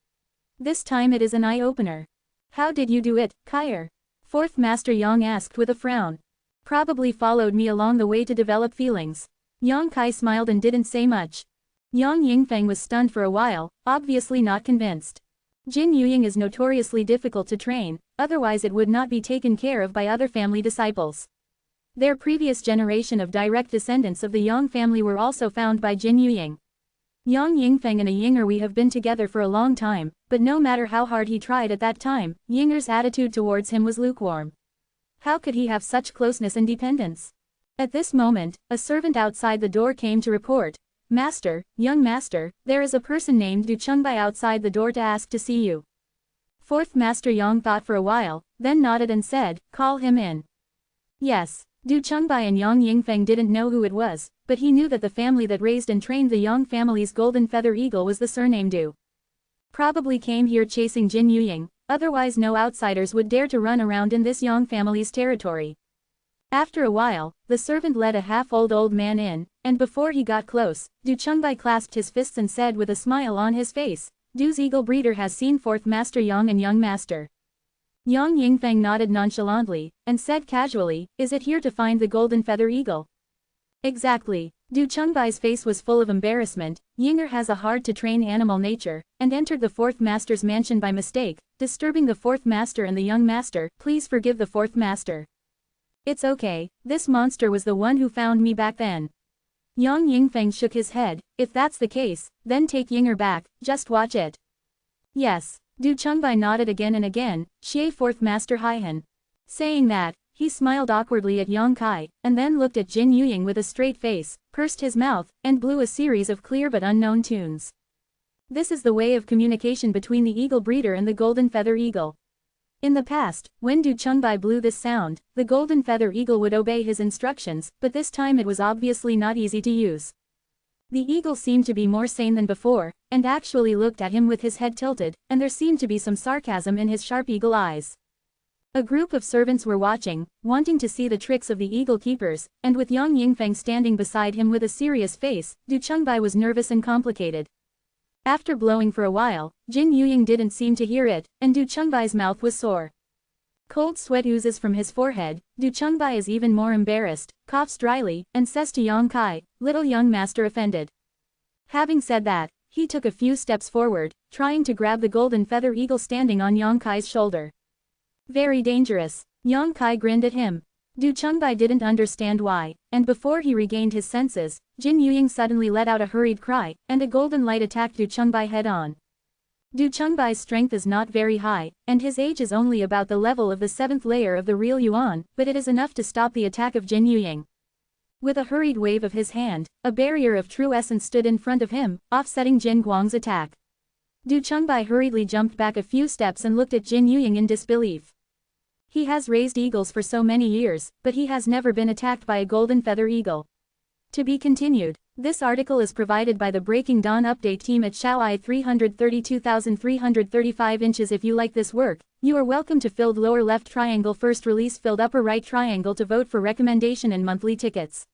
This time it is an eye-opener. How did you do it, Kaier? Fourth Master Yang asked with a frown. Probably followed me along the way to develop feelings. Yang Kai smiled and didn't say much. Yang Yingfeng was stunned for a while, obviously not convinced. Jin Yuying is notoriously difficult to train, otherwise it would not be taken care of by other family disciples. Their previous generation of direct descendants of the Yang family were also found by Jin Yuying. Yang Yingfeng and a Yinger have been together for a long time, but no matter how hard he tried at that time, Yinger's attitude towards him was lukewarm. How could he have such closeness and dependence? At this moment, a servant outside the door came to report, "Master, young master, there is a person named Du Chengbai outside the door to ask to see you." Fourth Master Yang thought for a while, then nodded and said, "Call him in." Yes, Du Chengbai and Yang Yingfeng didn't know who it was, but he knew that the family that raised and trained the Yang family's golden feather eagle was the surname Du. Probably came here chasing Jin Yuying, otherwise no outsiders would dare to run around in this Yang family's territory. After a while, the servant led a half-old man in, and before he got close, Du Chengbai clasped his fists and said with a smile on his face, "Du's eagle breeder has seen Fourth Master Yang and Young Master." Yang Yingfeng nodded nonchalantly, and said casually, "Is it here to find the golden feather eagle?" Exactly. Du Chengbai's face was full of embarrassment. Yinger has a hard-to-train animal nature, and entered the Fourth Master's mansion by mistake, disturbing the Fourth Master and the Young Master. Please forgive the Fourth Master. It's okay, this monster was the one who found me back then. Yang Yingfeng shook his head. If that's the case, then take Yinger back, just watch it. Yes. Du Chengbai nodded again and again, "Xie Fourth Master Haihan." Saying that, he smiled awkwardly at Yang Kai, and then looked at Jin Yuying with a straight face, pursed his mouth, and blew a series of clear but unknown tunes. This is the way of communication between the eagle breeder and the golden feather eagle. In the past, when Du Chengbai blew this sound, the golden feather eagle would obey his instructions, but this time it was obviously not easy to use. The eagle seemed to be more sane than before, and actually looked at him with his head tilted, and there seemed to be some sarcasm in his sharp eagle eyes. A group of servants were watching, wanting to see the tricks of the eagle keepers, and with Yang Yingfeng standing beside him with a serious face, Du Chengbai was nervous and complicated. After blowing for a while, Jin Yuying didn't seem to hear it, and Du Chengbai's mouth was sore. Cold sweat oozes from his forehead. Du Chengbai is even more embarrassed, coughs dryly, and says to Yang Kai, "Little young master offended." Having said that, he took a few steps forward, trying to grab the golden feather eagle standing on Yang Kai's shoulder. Very dangerous. Yang Kai grinned at him. Du Chengbai didn't understand why, and before he regained his senses, Jin Yuying suddenly let out a hurried cry, and a golden light attacked Du Chengbai head-on. Du Chengbai's strength is not very high, and his age is only about the level of the 7th layer of the real Yuan, but it is enough to stop the attack of Jin Yuying. With a hurried wave of his hand, a barrier of true essence stood in front of him, offsetting Jin Guang's attack. Du Chengbai hurriedly jumped back a few steps and looked at Jin Yuying in disbelief. He has raised eagles for so many years, but he has never been attacked by a golden feather eagle. To be continued. This article is provided by the Breaking Dawn Update team at Xiaoai 332,335 inches. If you like this work, you are welcome to filled lower left triangle first release filled upper right triangle to vote for recommendation and monthly tickets.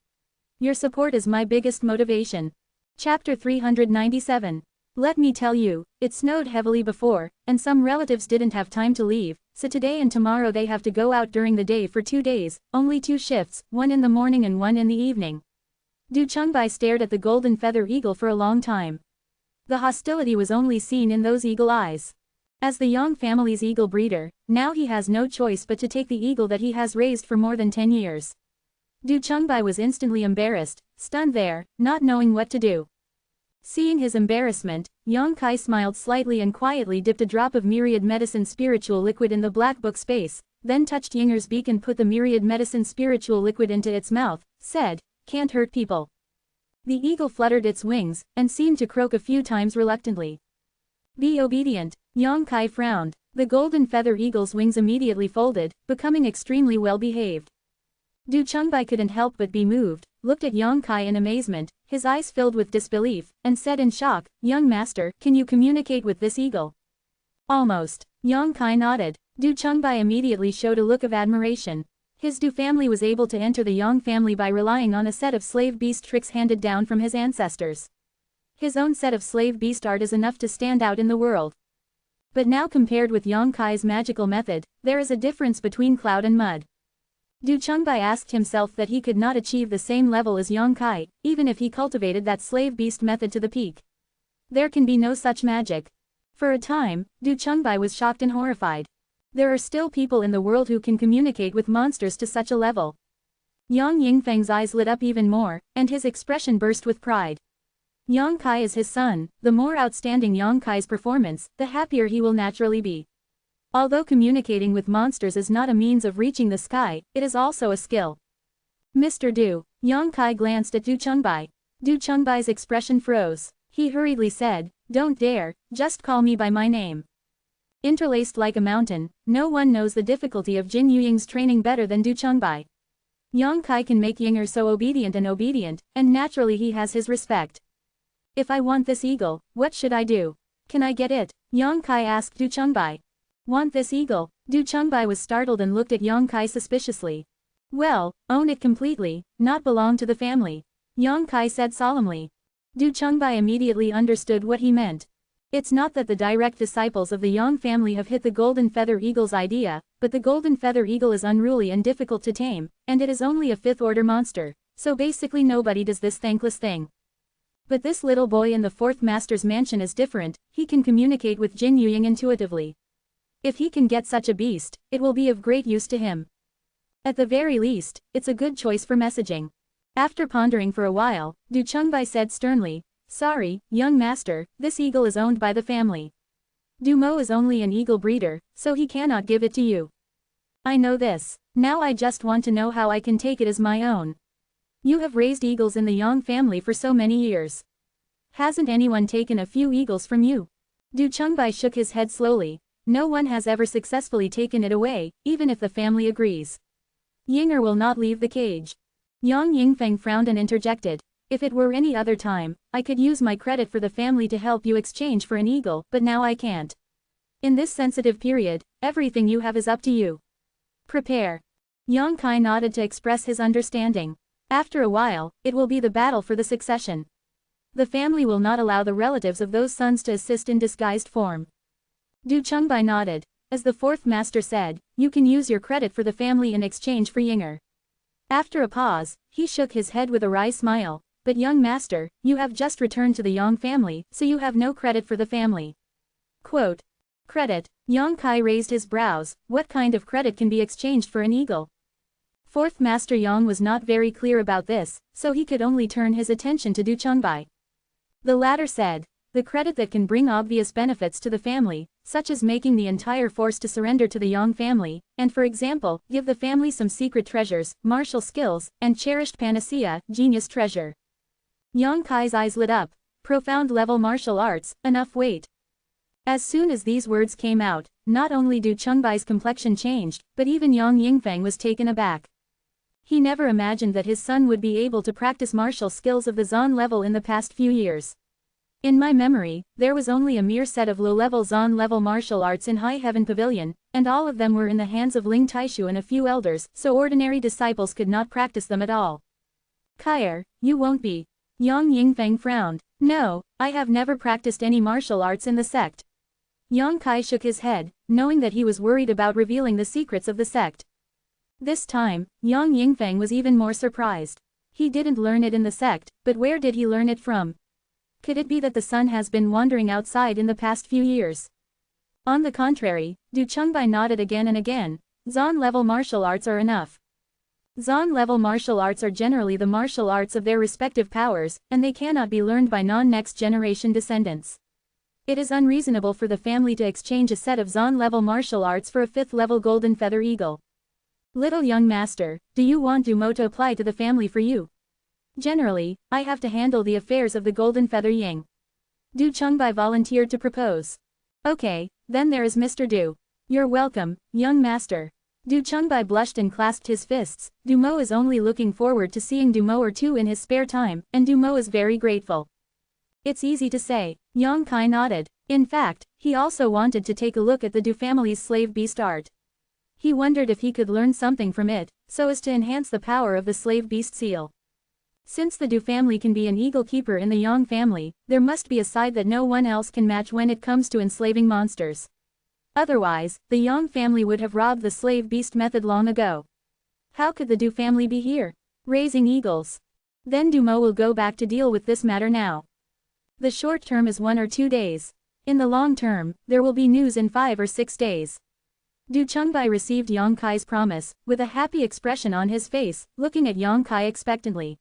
Your support is my biggest motivation. Chapter 397. Let me tell you, it snowed heavily before, and some relatives didn't have time to leave, so today and tomorrow they have to go out during the day for 2 days, only 2 shifts, one in the morning and one in the evening. Du Chengbai stared at the golden feather eagle for a long time. The hostility was only seen in those eagle eyes. As the Yang family's eagle breeder, now he has no choice but to take the eagle that he has raised for more than 10 years. Du Chengbai was instantly embarrassed, stunned there, not knowing what to do. Seeing his embarrassment, Yang Kai smiled slightly and quietly dipped a drop of myriad medicine spiritual liquid in the black book space, then touched Yinger's beak and put the myriad medicine spiritual liquid into its mouth, said, "Can't hurt people." The eagle fluttered its wings, and seemed to croak a few times reluctantly. "Be obedient." Yang Kai frowned. The golden feather eagle's wings immediately folded, becoming extremely well-behaved. Du Chengbai couldn't help but be moved, looked at Yang Kai in amazement, his eyes filled with disbelief, and said in shock, "Young master, can you communicate with this eagle?" "Almost." Yang Kai nodded. Du Chengbai immediately showed a look of admiration. His Du family was able to enter the Yang family by relying on a set of slave beast tricks handed down from his ancestors. His own set of slave beast art is enough to stand out in the world. But now compared with Yang Kai's magical method, there is a difference between cloud and mud. Du Chengbai asked himself that he could not achieve the same level as Yang Kai, even if he cultivated that slave beast method to the peak. There can be no such magic. For a time, Du Chengbai was shocked and horrified. There are still people in the world who can communicate with monsters to such a level. Yang Yingfeng's eyes lit up even more, and his expression burst with pride. Yang Kai is his son. The more outstanding Yang Kai's performance, the happier he will naturally be. Although communicating with monsters is not a means of reaching the sky, it is also a skill. Mr. Du, Yang Kai glanced at Du Chengbai. Du Chengbai's expression froze. He hurriedly said, "Don't dare, just call me by my name." Interlaced like a mountain, no one knows the difficulty of Jin Yuying's training better than Du Chengbai. Yang Kai can make Yinger so obedient, and naturally he has his respect. "If I want this eagle, what should I do? Can I get it?" Yang Kai asked Du Chengbai. "Want this eagle?" Du Chengbai was startled and looked at Yang Kai suspiciously. "Well, own it completely, not belong to the family," Yang Kai said solemnly. Du Chengbai immediately understood what he meant. It's not that the direct disciples of the Yang family have hit the golden feather eagle's idea, but the golden feather eagle is unruly and difficult to tame, and it is only a fifth-order monster, so basically nobody does this thankless thing. But this little boy in the fourth master's mansion is different. He can communicate with Jin Yuying intuitively. If he can get such a beast, it will be of great use to him. At the very least, it's a good choice for messaging. After pondering for a while, Du Chengbai said sternly, "Sorry, young master, this eagle is owned by the family. Du Mo is only an eagle breeder, so he cannot give it to you. I know this. Now I just want to know how I can take it as my own. You have raised eagles in the Yang family for so many years. Hasn't anyone taken a few eagles from you?" Du Chengbai shook his head slowly. "No one has ever successfully taken it away, even if the family agrees. Yinger will not leave the cage." Yang Yingfeng frowned and interjected, "If it were any other time, I could use my credit for the family to help you exchange for an eagle, but now I can't. In this sensitive period, everything you have is up to you. Prepare." Yang Kai nodded to express his understanding. "After a while, it will be the battle for the succession. The family will not allow the relatives of those sons to assist in disguised form." Du Chengbai nodded. As the fourth master said, "You can use your credit for the family in exchange for Yinger." After a pause, he shook his head with a wry smile. "But young master, you have just returned to the Yang family, so you have no credit for the family." Quote. Credit. Yang Kai raised his brows. What kind of credit can be exchanged for an eagle? Fourth Master Yang was not very clear about this, so he could only turn his attention to Du Chengbai. The latter said, "The credit that can bring obvious benefits to the family, such as making the entire force to surrender to the Yang family, and for example, give the family some secret treasures, martial skills, and cherished panacea, genius treasure." Yang Kai's eyes lit up. Profound level martial arts, enough wait. As soon as these words came out, not only Du Chengbai's complexion changed, but even Yang Yingfeng was taken aback. He never imagined that his son would be able to practice martial skills of the Zan level in the past few years. In my memory, there was only a mere set of low-level Zan level martial arts in High Heaven Pavilion, and all of them were in the hands of Ling Taishu and a few elders, so ordinary disciples could not practice them at all. "Kaier, you won't be." Yang Yingfeng frowned. "No, I have never practiced any martial arts in the sect." Yang Kai shook his head, knowing that he was worried about revealing the secrets of the sect. This time, Yang Yingfeng was even more surprised. He didn't learn it in the sect, but where did he learn it from? Could it be that the son has been wandering outside in the past few years? On the contrary, Du Chengbai nodded again and again. Zan-level martial arts are enough. Zan-level martial arts are generally the martial arts of their respective powers, and they cannot be learned by non-next generation descendants. It is unreasonable for the family to exchange a set of Zan-level martial arts for a 5th-level golden feather eagle. Little young master, do you want Du Mo to apply to the family for you? Generally, I have to handle the affairs of the golden feather Ying. Du Chengbai volunteered to propose. Okay, then there is Mr. Du. You're welcome, young master. Du Chengbai blushed and clasped his fists. Du Mo is only looking forward to seeing Du Mo or two in his spare time, and Du Mo is very grateful. It's easy to say. Yang Kai nodded. In fact, he also wanted to take a look at the Du family's slave beast art. He wondered if he could learn something from it, so as to enhance the power of the slave beast seal. Since the Du family can be an eagle keeper in the Yang family, there must be a side that no one else can match when it comes to enslaving monsters. Otherwise, the Yang family would have robbed the slave beast method long ago. How could the Du family be here? Raising eagles. Then Du Mo will go back to deal with this matter now. The short term is 1 or 2 days. In the long term, there will be news in 5 or 6 days. Du Chengbai received Yang Kai's promise, with a happy expression on his face, looking at Yang Kai expectantly.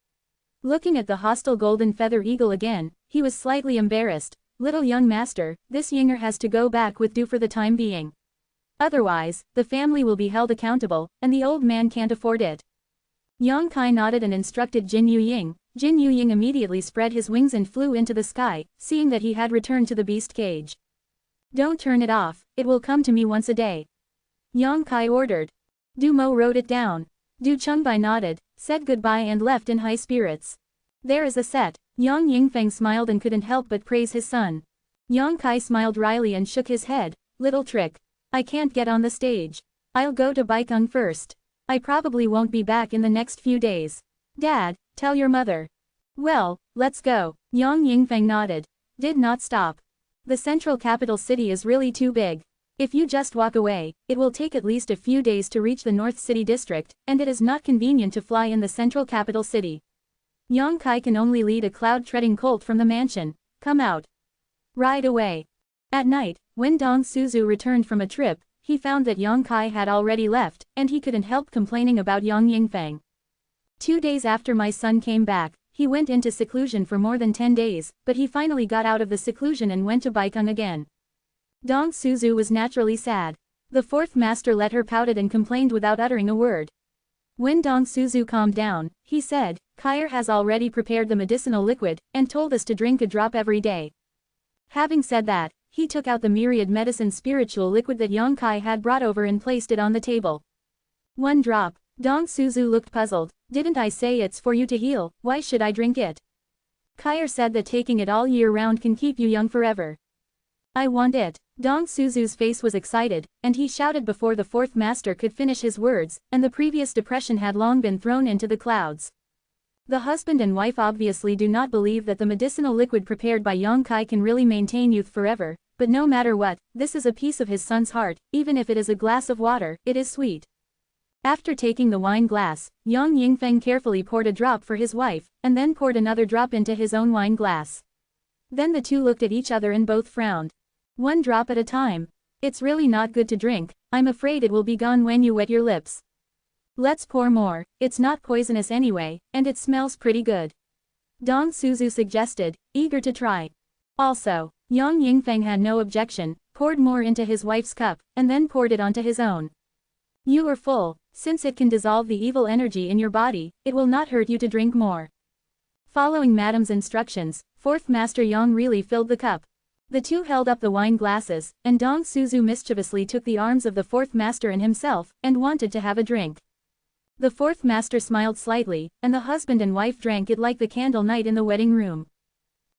Looking at the hostile golden feather eagle again, he was slightly embarrassed. Little young master, this Yinger has to go back with Du for the time being. Otherwise, the family will be held accountable, and the old man can't afford it. Yang Kai nodded and instructed Jin Yuying. Jin Yuying immediately spread his wings and flew into the sky, seeing that he had returned to the beast cage. Don't turn it off, it will come to me once a day. Yang Kai ordered. Du Mo wrote it down. Du Chengbai nodded, said goodbye and left in high spirits. There is a set. Yang Yingfeng smiled and couldn't help but praise his son. Yang Kai smiled wryly and shook his head. Little trick. I can't get on the stage. I'll go to Baikeng first. I probably won't be back in the next few days. Dad, tell your mother. Well, let's go. Yang Yingfeng nodded. Did not stop. The central capital city is really too big. If you just walk away, it will take at least a few days to reach the North City district, and it is not convenient to fly in the central capital city. Yang Kai can only lead a cloud-treading colt from the mansion. Come out. Ride away. At night, when Dong Suzu returned from a trip, he found that Yang Kai had already left, and he couldn't help complaining about Yang Yingfeng. 2 days after my son came back, he went into seclusion for more than 10 days, but he finally got out of the seclusion and went to Baikeng again. Dong Suzu was naturally sad. The fourth master let her pouted and complained without uttering a word. When Dong Suzu calmed down, he said, Kaier has already prepared the medicinal liquid, and told us to drink a drop every day. Having said that, he took out the myriad medicine spiritual liquid that Yang Kai had brought over and placed it on the table. 1 drop. Dong Suzu looked puzzled. Didn't I say it's for you to heal, why should I drink it? Kaier said that taking it all year round can keep you young forever. I want it. Dong Suzu's face was excited, and he shouted before the fourth master could finish his words, and the previous depression had long been thrown into the clouds. The husband and wife obviously do not believe that the medicinal liquid prepared by Yang Kai can really maintain youth forever, but no matter what, this is a piece of his son's heart, even if it is a glass of water, it is sweet. After taking the wine glass, Yang Yingfeng carefully poured a drop for his wife, and then poured another drop into his own wine glass. Then the two looked at each other and both frowned. 1 drop at a time. It's really not good to drink, I'm afraid it will be gone when you wet your lips. Let's pour more, it's not poisonous anyway, and it smells pretty good. Dong Suzu suggested, eager to try. Also, Yang Yingfeng had no objection, poured more into his wife's cup, and then poured it onto his own. You are full, since it can dissolve the evil energy in your body, it will not hurt you to drink more. Following Madam's instructions, fourth master Yang really filled the cup. The two held up the wine glasses, and Dong Suzu mischievously took the arms of the fourth master and himself, and wanted to have a drink. The fourth master smiled slightly, and the husband and wife drank it like the candle night in the wedding room.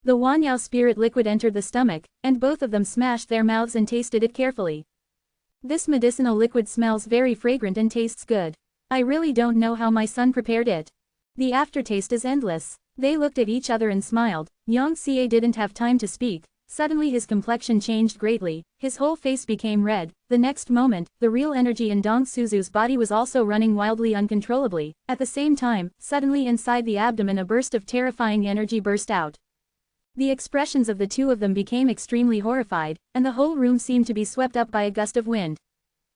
The Wanyao spirit liquid entered the stomach, and both of them smashed their mouths and tasted it carefully. This medicinal liquid smells very fragrant and tastes good. I really don't know how my son prepared it. The aftertaste is endless. They looked at each other and smiled. Yang Xie didn't have time to speak. Suddenly his complexion changed greatly, his whole face became red. The next moment, the real energy in Dong Suzu's body was also running wildly uncontrollably. At the same time, suddenly inside the abdomen a burst of terrifying energy burst out. The expressions of the two of them became extremely horrified, and the whole room seemed to be swept up by a gust of wind.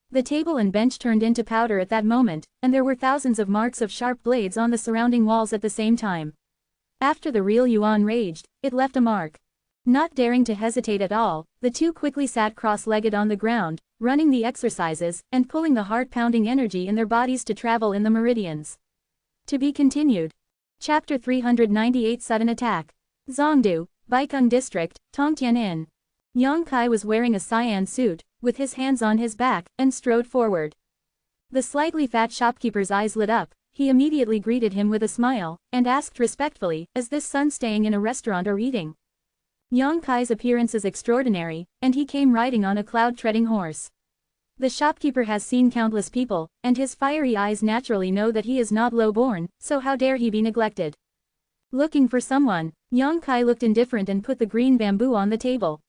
The table and bench turned into powder at that moment, and there were thousands of marks of sharp blades on the surrounding walls at the same time. After the real Yuan raged, it left a mark. Not daring to hesitate at all, the two quickly sat cross-legged on the ground, running the exercises, and pulling the heart-pounding energy in their bodies to travel in the meridians. To be continued. Chapter 398 Sudden Attack. Zongdu, Baikeng District, Tongtian Inn. Yang Kai was wearing a cyan suit, with his hands on his back, and strode forward. The slightly fat shopkeeper's eyes lit up. He immediately greeted him with a smile, and asked respectfully, is this son staying in a restaurant or eating? Yang Kai's appearance is extraordinary, and he came riding on a cloud-treading horse. The shopkeeper has seen countless people, and his fiery eyes naturally know that he is not low-born, so how dare he be neglected? Looking for someone, Yang Kai looked indifferent and put the green bamboo on the table.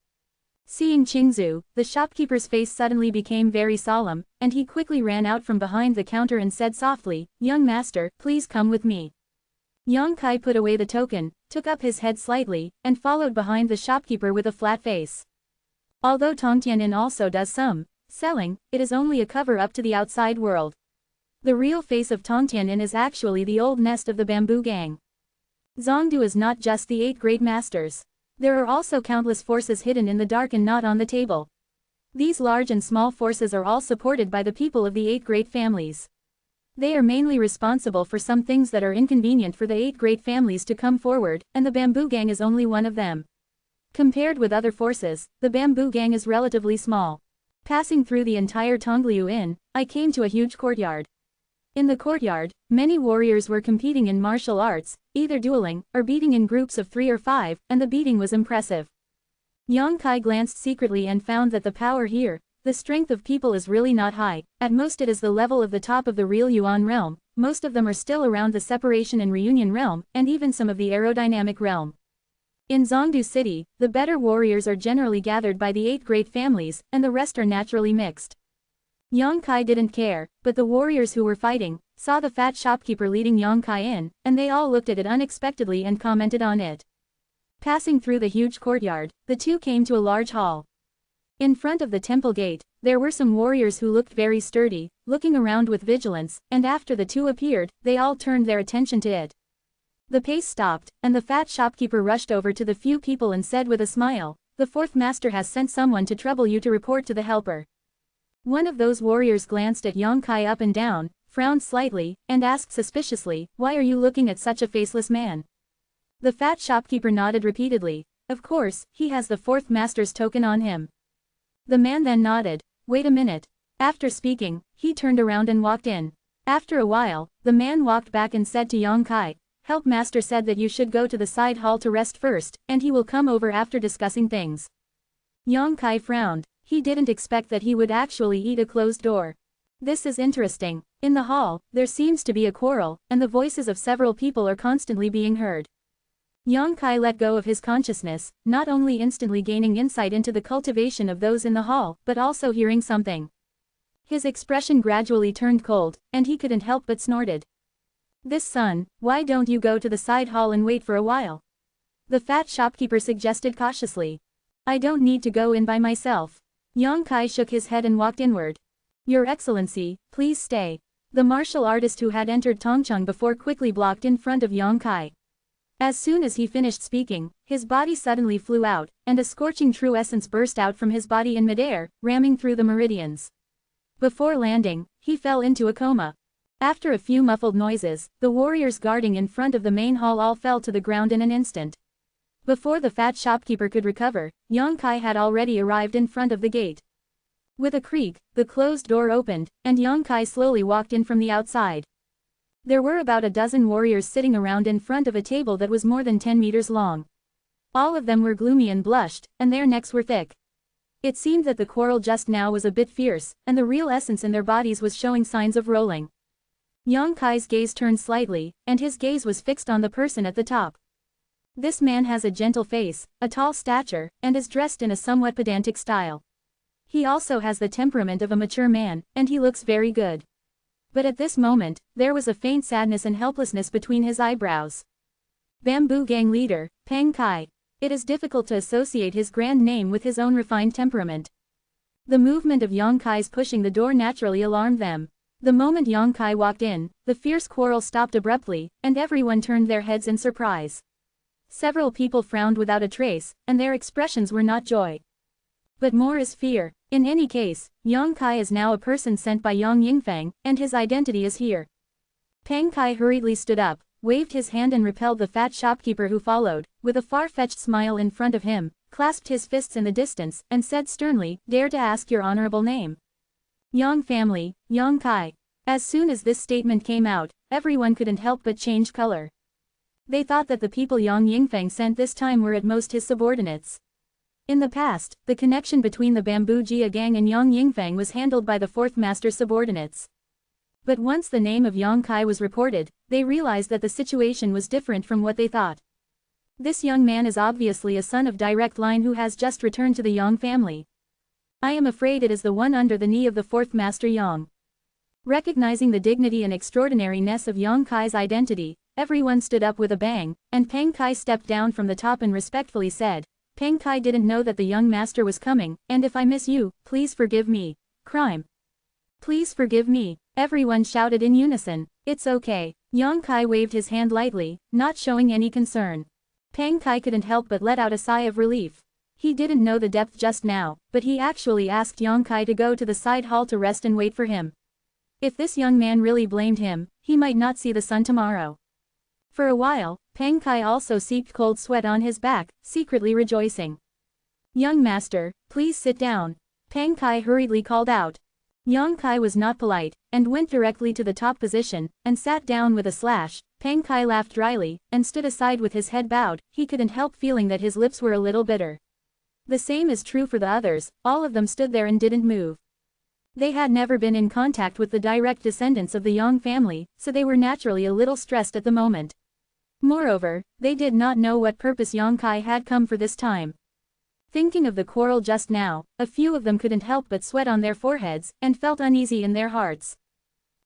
Seeing Qingzu, the shopkeeper's face suddenly became very solemn, and he quickly ran out from behind the counter and said softly, young master, please come with me. Yang Kai put away the token, took up his head slightly, and followed behind the shopkeeper with a flat face. Although Tongtian Inn also does some Selling, it is only a cover-up to the outside world. The real face of Tongtianin is actually the old nest of the bamboo gang. Zhongdu is not just the 8 great masters. There are also countless forces hidden in the dark and not on the table. These large and small forces are all supported by the people of the 8 great families. They are mainly responsible for some things that are inconvenient for the 8 great families to come forward, and the bamboo gang is only one of them. Compared with other forces, the bamboo gang is relatively small. Passing through the entire Tongliu Inn, I came to a huge courtyard. In the courtyard, many warriors were competing in martial arts, either dueling, or beating in groups of 3 or 5, and the beating was impressive. Yang Kai glanced secretly and found that the power here, the strength of people is really not high, at most it is the level of the top of the real Yuan realm, most of them are still around the separation and reunion realm, and even some of the aerodynamic realm. In Zhongdu City, the better warriors are generally gathered by the 8 great families, and the rest are naturally mixed. Yang Kai didn't care, but the warriors who were fighting, saw the fat shopkeeper leading Yang Kai in, and they all looked at it unexpectedly and commented on it. Passing through the huge courtyard, the two came to a large hall. In front of the temple gate, there were some warriors who looked very sturdy, looking around with vigilance, and after the two appeared, they all turned their attention to it. The pace stopped, and the fat shopkeeper rushed over to the few people and said with a smile, "The 4th master has sent someone to trouble you to report to the helper." One of those warriors glanced at Yang Kai up and down, frowned slightly, and asked suspiciously, "Why are you looking at such a faceless man?" The fat shopkeeper nodded repeatedly. "Of course, he has the 4th master's token on him." The man then nodded. "Wait a minute." After speaking, he turned around and walked in. After a while, the man walked back and said to Yang Kai, "Help master said that you should go to the side hall to rest first, and he will come over after discussing things." Yang Kai frowned. He didn't expect that he would actually eat a closed door. This is interesting. In the hall, there seems to be a quarrel, and the voices of several people are constantly being heard. Yang Kai let go of his consciousness, not only instantly gaining insight into the cultivation of those in the hall, but also hearing something. His expression gradually turned cold, and he couldn't help but snorted. "This son, why don't you go to the side hall and wait for a while?" The fat shopkeeper suggested cautiously. "I don't need to go in by myself." Yang Kai shook his head and walked inward. "Your Excellency, please stay." The martial artist who had entered Tongcheng before quickly blocked in front of Yang Kai. As soon as he finished speaking, his body suddenly flew out, and a scorching true essence burst out from his body in midair, ramming through the meridians. Before landing, he fell into a coma. After a few muffled noises, the warriors guarding in front of the main hall all fell to the ground in an instant. Before the fat shopkeeper could recover, Yang Kai had already arrived in front of the gate. With a creak, the closed door opened, and Yang Kai slowly walked in from the outside. There were about a dozen warriors sitting around in front of a table that was more than 10 meters long. All of them were gloomy and blushed, and their necks were thick. It seemed that the quarrel just now was a bit fierce, and the real essence in their bodies was showing signs of rolling. Yang Kai's gaze turned slightly, and his gaze was fixed on the person at the top. This man has a gentle face, a tall stature, and is dressed in a somewhat pedantic style. He also has the temperament of a mature man, and he looks very good. But at this moment, there was a faint sadness and helplessness between his eyebrows. Bamboo Gang leader, Peng Kai. It is difficult to associate his grand name with his own refined temperament. The movement of Yang Kai's pushing the door naturally alarmed them. The moment Yang Kai walked in, the fierce quarrel stopped abruptly, and everyone turned their heads in surprise. Several people frowned without a trace, and their expressions were not joy, but more is fear. In any case, Yang Kai is now a person sent by Yang Yingfeng, and his identity is here. Peng Kai hurriedly stood up, waved his hand and repelled the fat shopkeeper who followed, with a far-fetched smile in front of him, clasped his fists in the distance, and said sternly, "Dare to ask your honorable name?" "Yang family, Yang Kai." As soon as this statement came out, everyone couldn't help but change color. They thought that the people Yang Yingfeng sent this time were at most his subordinates. In the past, the connection between the Bamboo Jia gang and Yang Yingfeng was handled by the 4th master's subordinates. But once the name of Yang Kai was reported, they realized that the situation was different from what they thought. This young man is obviously a son of direct line who has just returned to the Yang family. I am afraid it is the one under the knee of the 4th master Yang. Recognizing the dignity and extraordinariness of Yang Kai's identity, everyone stood up with a bang, and Peng Kai stepped down from the top and respectfully said, "Peng Kai didn't know that the young master was coming, and if I miss you, please forgive me." Crime. Please forgive me, everyone shouted in unison. It's okay. Yang Kai waved his hand lightly, not showing any concern. Pang Kai couldn't help but let out a sigh of relief. He didn't know the depth just now, but he actually asked Yang Kai to go to the side hall to rest and wait for him. If this young man really blamed him, he might not see the sun tomorrow. For a while, Pang Kai also seeped cold sweat on his back, secretly rejoicing. Young master, please sit down. Pang Kai hurriedly called out. Yang Kai was not polite, and went directly to the top position, and sat down with a slash. Pang Kai laughed dryly, and stood aside with his head bowed. He couldn't help feeling that his lips were a little bitter. The same is true for the others, all of them stood there and didn't move. They had never been in contact with the direct descendants of the Yang family, so they were naturally a little stressed at the moment. Moreover, they did not know what purpose Yang Kai had come for this time. Thinking of the quarrel just now, a few of them couldn't help but sweat on their foreheads, and felt uneasy in their hearts.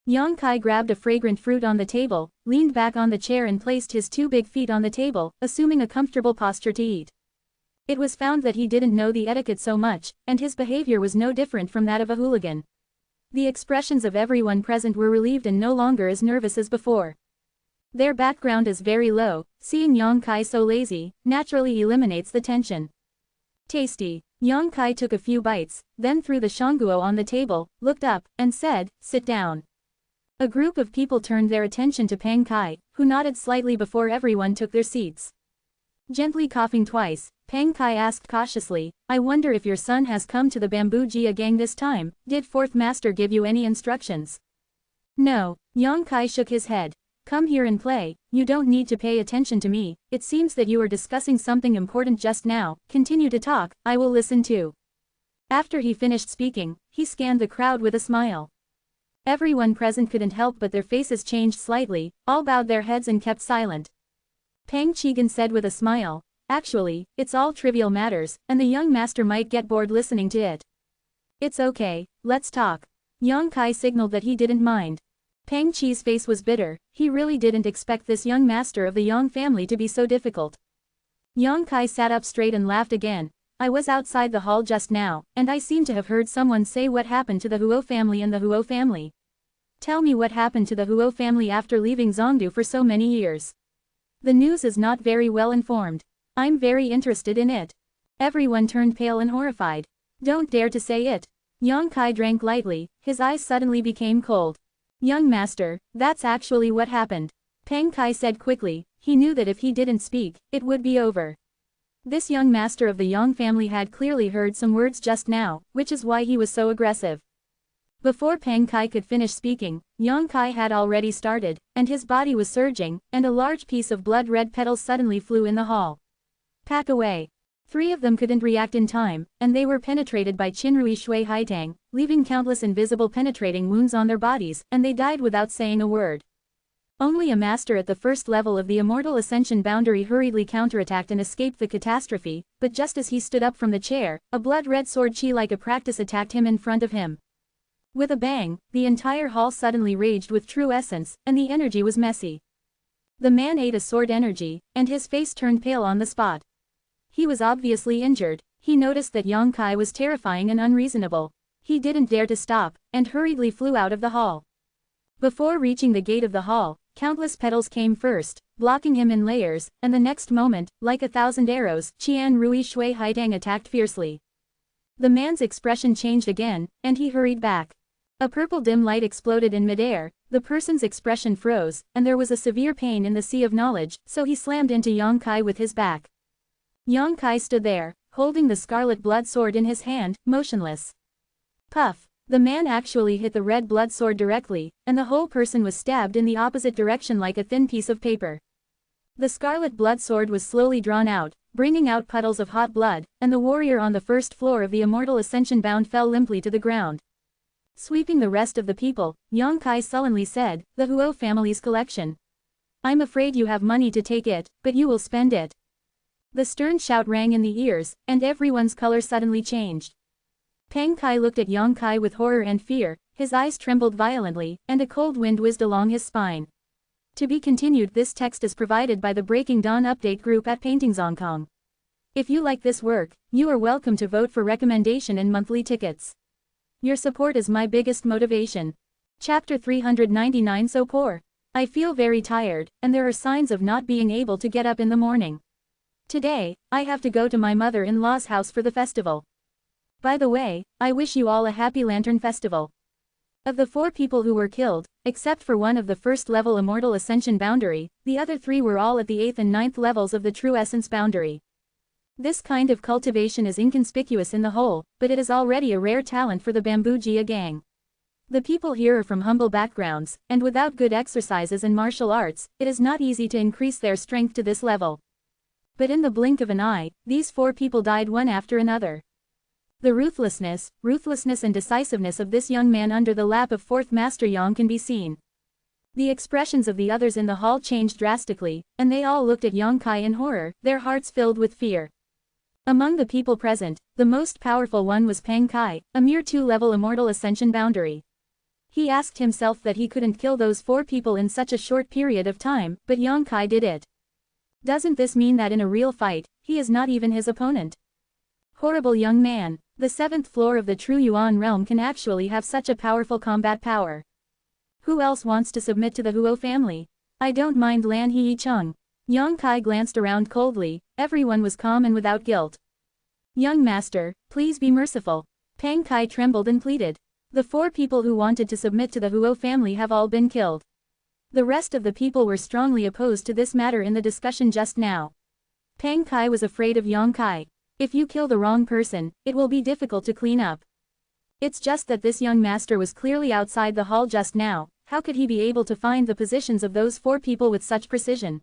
Yang Kai grabbed a fragrant fruit on the table, leaned back on the chair and placed his two big feet on the table, assuming a comfortable posture to eat. It was found that he didn't know the etiquette so much, and his behavior was no different from that of a hooligan. The expressions of everyone present were relieved and no longer as nervous as before. Their background is very low, seeing Yang Kai so lazy, naturally eliminates the tension. Tasty. Yang Kai took a few bites, then threw the shangguo on the table, looked up, and said, sit down. A group of people turned their attention to Pang Kai, who nodded slightly before everyone took their seats. Gently coughing twice, Pang Kai asked cautiously, I wonder if your son has come to the Bamboo Jia gang this time. Did fourth master give you any instructions? No. Yang Kai shook his head. Come here and play, you don't need to pay attention to me. It seems that you are discussing something important just now. Continue to talk, I will listen too. After he finished speaking, he scanned the crowd with a smile. Everyone present couldn't help but their faces changed slightly, all bowed their heads and kept silent. Pang Chigan said with a smile, actually, it's all trivial matters, and the young master might get bored listening to it. It's okay, let's talk. Yang Kai signaled that he didn't mind. Pang Chi's face was bitter, he really didn't expect this young master of the Yang family to be so difficult. Yang Kai sat up straight and laughed again. I was outside the hall just now, and I seem to have heard someone say what happened to the Huo family and the Huo family. Tell me what happened to the Huo family after leaving Zhongdu for so many years. The news is not very well informed. I'm very interested in it. Everyone turned pale and horrified. Don't dare to say it. Yang Kai drank lightly, his eyes suddenly became cold. Young master, that's actually what happened. Pang Kai said quickly, he knew that if he didn't speak, it would be over. This young master of the Yang family had clearly heard some words just now, which is why he was so aggressive. Before Pang Kai could finish speaking, Yang Kai had already started, and his body was surging, and a large piece of blood-red petals suddenly flew in the hall. Pack away. 3 of them couldn't react in time, and they were penetrated by Qinrui Shui Haitang, leaving countless invisible penetrating wounds on their bodies, and they died without saying a word. Only a master at the first level of the Immortal Ascension boundary hurriedly counterattacked and escaped the catastrophe, but just as he stood up from the chair, a blood-red sword chi like a practice attacked him in front of him. With a bang, the entire hall suddenly raged with true essence, and the energy was messy. The man ate a sword energy, and his face turned pale on the spot. He was obviously injured. He noticed that Yang Kai was terrifying and unreasonable. He didn't dare to stop, and hurriedly flew out of the hall. Before reaching the gate of the hall, countless petals came first, blocking him in layers, and the next moment, like 1,000 arrows, Qian Rui Shui Haitang attacked fiercely. The man's expression changed again, and he hurried back. A purple dim light exploded in midair, the person's expression froze, and there was a severe pain in the sea of knowledge, so he slammed into Yang Kai with his back. Yang Kai stood there, holding the scarlet blood sword in his hand, motionless. Puff! The man actually hit the red blood sword directly, and the whole person was stabbed in the opposite direction like a thin piece of paper. The scarlet blood sword was slowly drawn out, bringing out puddles of hot blood, and the warrior on the first floor of the Immortal Ascension bound fell limply to the ground. Sweeping the rest of the people, Yang Kai sullenly said, the Huo family's collection. I'm afraid you have money to take it, but you will spend it. The stern shout rang in the ears, and everyone's color suddenly changed. Pang Kai looked at Yang Kai with horror and fear, his eyes trembled violently, and a cold wind whizzed along his spine. To be continued. This text is provided by the Breaking Dawn Update group at Paintings Hong Kong. If you like this work, you are welcome to vote for recommendation and monthly tickets. Your support is my biggest motivation. Chapter 399. So poor. I feel very tired, and there are signs of not being able to get up in the morning. Today, I have to go to my mother-in-law's house for the festival. By the way, I wish you all a happy Lantern Festival. Of the 4 people who were killed, except for one of the first-level Immortal Ascension boundary, the other 3 were all at the 8th and 9th levels of the True Essence boundary. This kind of cultivation is inconspicuous in the whole, but it is already a rare talent for the Bamboo Jia gang. The people here are from humble backgrounds, and without good exercises and martial arts, it is not easy to increase their strength to this level. But in the blink of an eye, these 4 people died one after another. The ruthlessness and decisiveness of this young man under the lap of 4th Master Yang can be seen. The expressions of the others in the hall changed drastically, and they all looked at Yang Kai in horror, their hearts filled with fear. Among the people present, the most powerful one was Pang Kai, a mere 2-level Immortal Ascension boundary. He asked himself that he couldn't kill those 4 people in such a short period of time, but Yang Kai did it. Doesn't this mean that in a real fight, he is not even his opponent? Horrible young man. The 7th floor of the True Yuan realm can actually have such a powerful combat power. Who else wants to submit to the Huo family? I don't mind Lan Hei Chung. Yang Kai glanced around coldly, everyone was calm and without guilt. Young master, please be merciful. Pang Kai trembled and pleaded. The 4 people who wanted to submit to the Huo family have all been killed. The rest of the people were strongly opposed to this matter in the discussion just now. Pang Kai was afraid of Yang Kai. If you kill the wrong person, it will be difficult to clean up. It's just that this young master was clearly outside the hall just now. How could he be able to find the positions of those 4 people with such precision?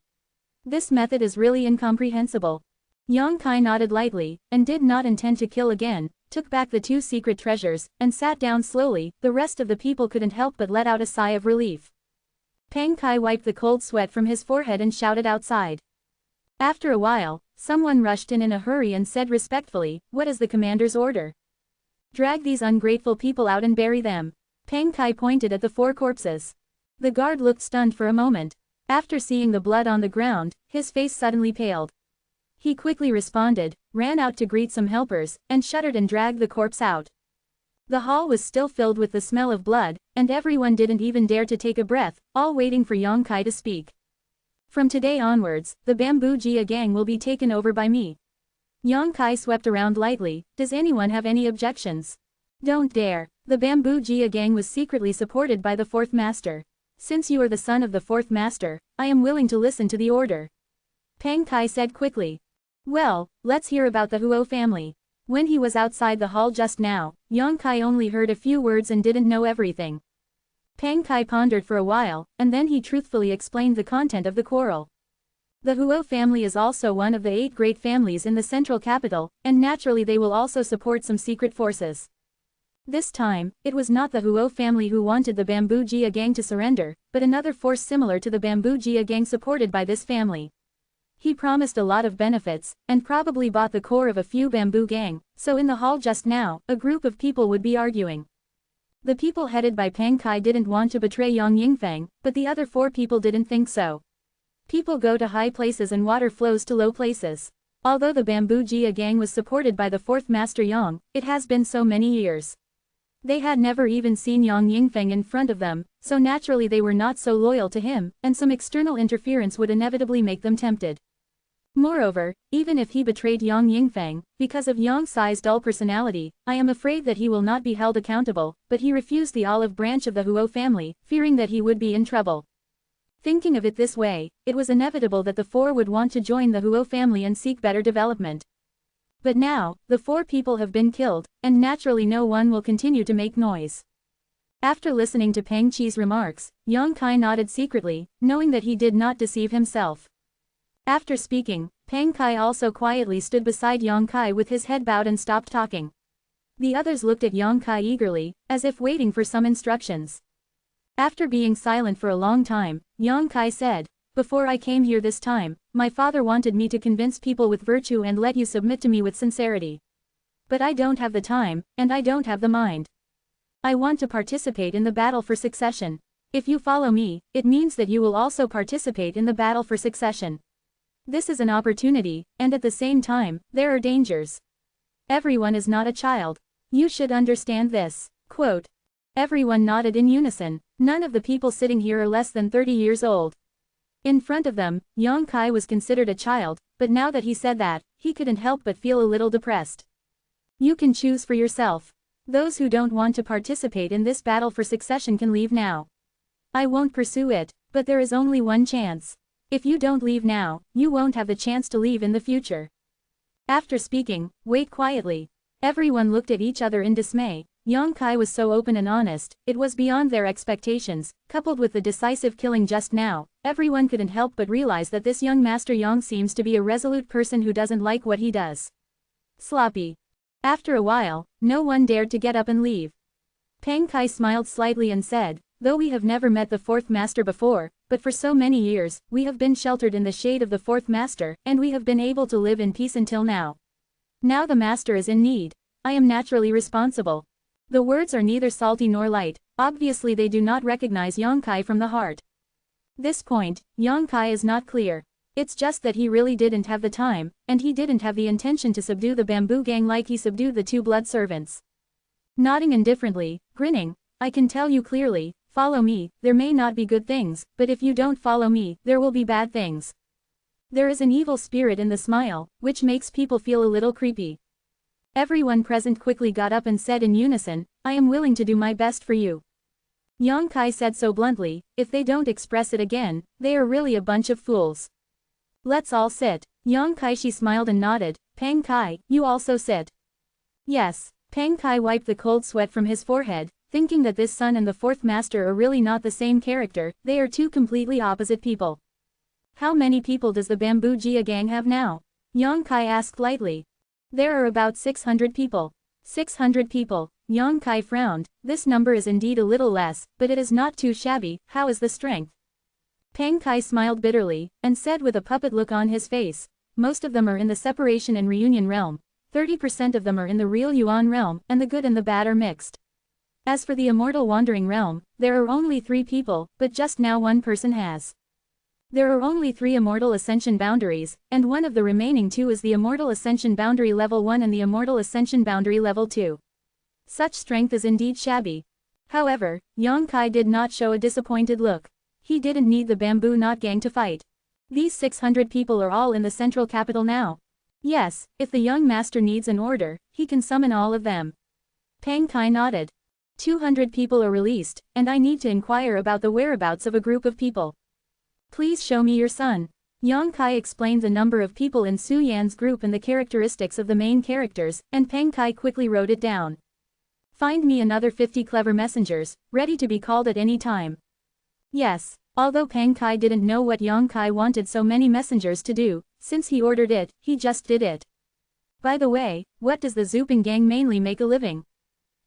This method is really incomprehensible. Yang Kai nodded lightly, and did not intend to kill again, took back the 2 secret treasures, and sat down slowly. The rest of the people couldn't help but let out a sigh of relief. Pang Kai wiped the cold sweat from his forehead and shouted outside. After a while, someone rushed in a hurry and said respectfully, "What is the commander's order?" "Drag these ungrateful people out and bury them." Pang Kai pointed at the 4 corpses. The guard looked stunned for a moment. After seeing the blood on the ground, his face suddenly paled. He quickly responded, ran out to greet some helpers, and shuddered and dragged the corpse out. The hall was still filled with the smell of blood, and everyone didn't even dare to take a breath, all waiting for Yang Kai to speak. "From today onwards, the Bamboo Jia gang will be taken over by me." Yang Kai swept around lightly. "Does anyone have any objections?" "Don't dare." The Bamboo Jia gang was secretly supported by the 4th Master. "Since you are the son of the 4th Master, I am willing to listen to the order." Pang Kai said quickly. "Well, let's hear about the Huo family." When he was outside the hall just now, Yang Kai only heard a few words and didn't know everything. Pang Kai pondered for a while, and then he truthfully explained the content of the quarrel. The Huo family is also one of the 8 great families in the central capital, and naturally they will also support some secret forces. This time, it was not the Huo family who wanted the Bamboo Jia gang to surrender, but another force similar to the Bamboo Jia gang supported by this family. He promised a lot of benefits, and probably bought the core of a few bamboo gang, so in the hall just now, a group of people would be arguing. The people headed by Pang Kai didn't want to betray Yang Yingfeng, but the other 4 people didn't think so. People go to high places and water flows to low places. Although the Bamboo Jia gang was supported by the 4th Master Yang, it has been so many years. They had never even seen Yang Yingfeng in front of them, so naturally they were not so loyal to him, and some external interference would inevitably make them tempted. Moreover, even if he betrayed Yang Yingfeng, because of Yang Sai's dull personality, I am afraid that he will not be held accountable, but he refused the olive branch of the Huo family, fearing that he would be in trouble. Thinking of it this way, it was inevitable that the 4 would want to join the Huo family and seek better development. But now, the 4 people have been killed, and naturally no one will continue to make noise. After listening to Pang Chi's remarks, Yang Kai nodded secretly, knowing that he did not deceive himself. After speaking, Pang Kai also quietly stood beside Yang Kai with his head bowed and stopped talking. The others looked at Yang Kai eagerly, as if waiting for some instructions. After being silent for a long time, Yang Kai said, "Before I came here this time, my father wanted me to convince people with virtue and let you submit to me with sincerity. But I don't have the time, and I don't have the mind. I want to participate in the battle for succession. If you follow me, it means that you will also participate in the battle for succession. This is an opportunity, and at the same time, there are dangers. Everyone is not a child. You should understand this." Quote. Everyone nodded in unison. None of the people sitting here are less than 30 years old. In front of them, Yang Kai was considered a child, but now that he said that, he couldn't help but feel a little depressed. You can choose for yourself. Those who don't want to participate in this battle for succession can leave now. I won't pursue it, but there is only one chance. If you don't leave now, you won't have the chance to leave in the future. After speaking, wait quietly. Everyone looked at each other in dismay. Yang Kai was so open and honest, it was beyond their expectations, coupled with the decisive killing just now, everyone couldn't help but realize that this young Master Yang seems to be a resolute person who doesn't like what he does. Sloppy. After a while, no one dared to get up and leave. Peng Kai smiled slightly and said, though we have never met the fourth master before, but for so many years, we have been sheltered in the shade of the fourth master, and we have been able to live in peace until now. Now the master is in need. I am naturally responsible. The words are neither salty nor light, obviously they do not recognize Yang Kai from the heart. This point, Yang Kai is not clear. It's just that he really didn't have the time, and he didn't have the intention to subdue the bamboo gang like he subdued the two blood servants. Nodding indifferently, grinning, I can tell you clearly, follow me, there may not be good things, but if you don't follow me, there will be bad things. There is an evil spirit in the smile, which makes people feel a little creepy. Everyone present quickly got up and said in unison, I am willing to do my best for you. Yang Kai said so bluntly, if they don't express it again, they are really a bunch of fools. Let's all sit. Yang Kai she smiled and nodded, Peng Kai, you also sit. Yes. Peng Kai wiped the cold sweat from his forehead, thinking that this son and the fourth master are really not the same character, they are two completely opposite people. How many people does the Bamboo Jia gang have now? Yang Kai asked lightly. There are about 600 people. 600 people. Yang Kai frowned, this number is indeed a little less, but it is not too shabby, how is the strength? Peng Kai smiled bitterly, and said with a puppet look on his face, most of them are in the separation and reunion realm, 30% of them are in the real Yuan realm, and the good and the bad are mixed. As for the immortal wandering realm, there are only 3 people, but just now one person has. There are only 3 immortal ascension boundaries, and one of the remaining 2 is the immortal ascension boundary level 1 and the immortal ascension boundary level 2. Such strength is indeed shabby. However, Yang Kai did not show a disappointed look. He didn't need the Bamboo Knot gang to fight. These 600 people are all in the central capital now. Yes, if the young master needs an order, he can summon all of them. Peng Kai nodded. 200 people are released, and I need to inquire about the whereabouts of a group of people. Please show me your son. Yang Kai explained the number of people in Su Yan's group and the characteristics of the main characters, and Peng Kai quickly wrote it down. Find me another 50 clever messengers, ready to be called at any time. Yes, although Peng Kai didn't know what Yang Kai wanted so many messengers to do, since he ordered it, he just did it. By the way, what does the Zuping gang mainly make a living?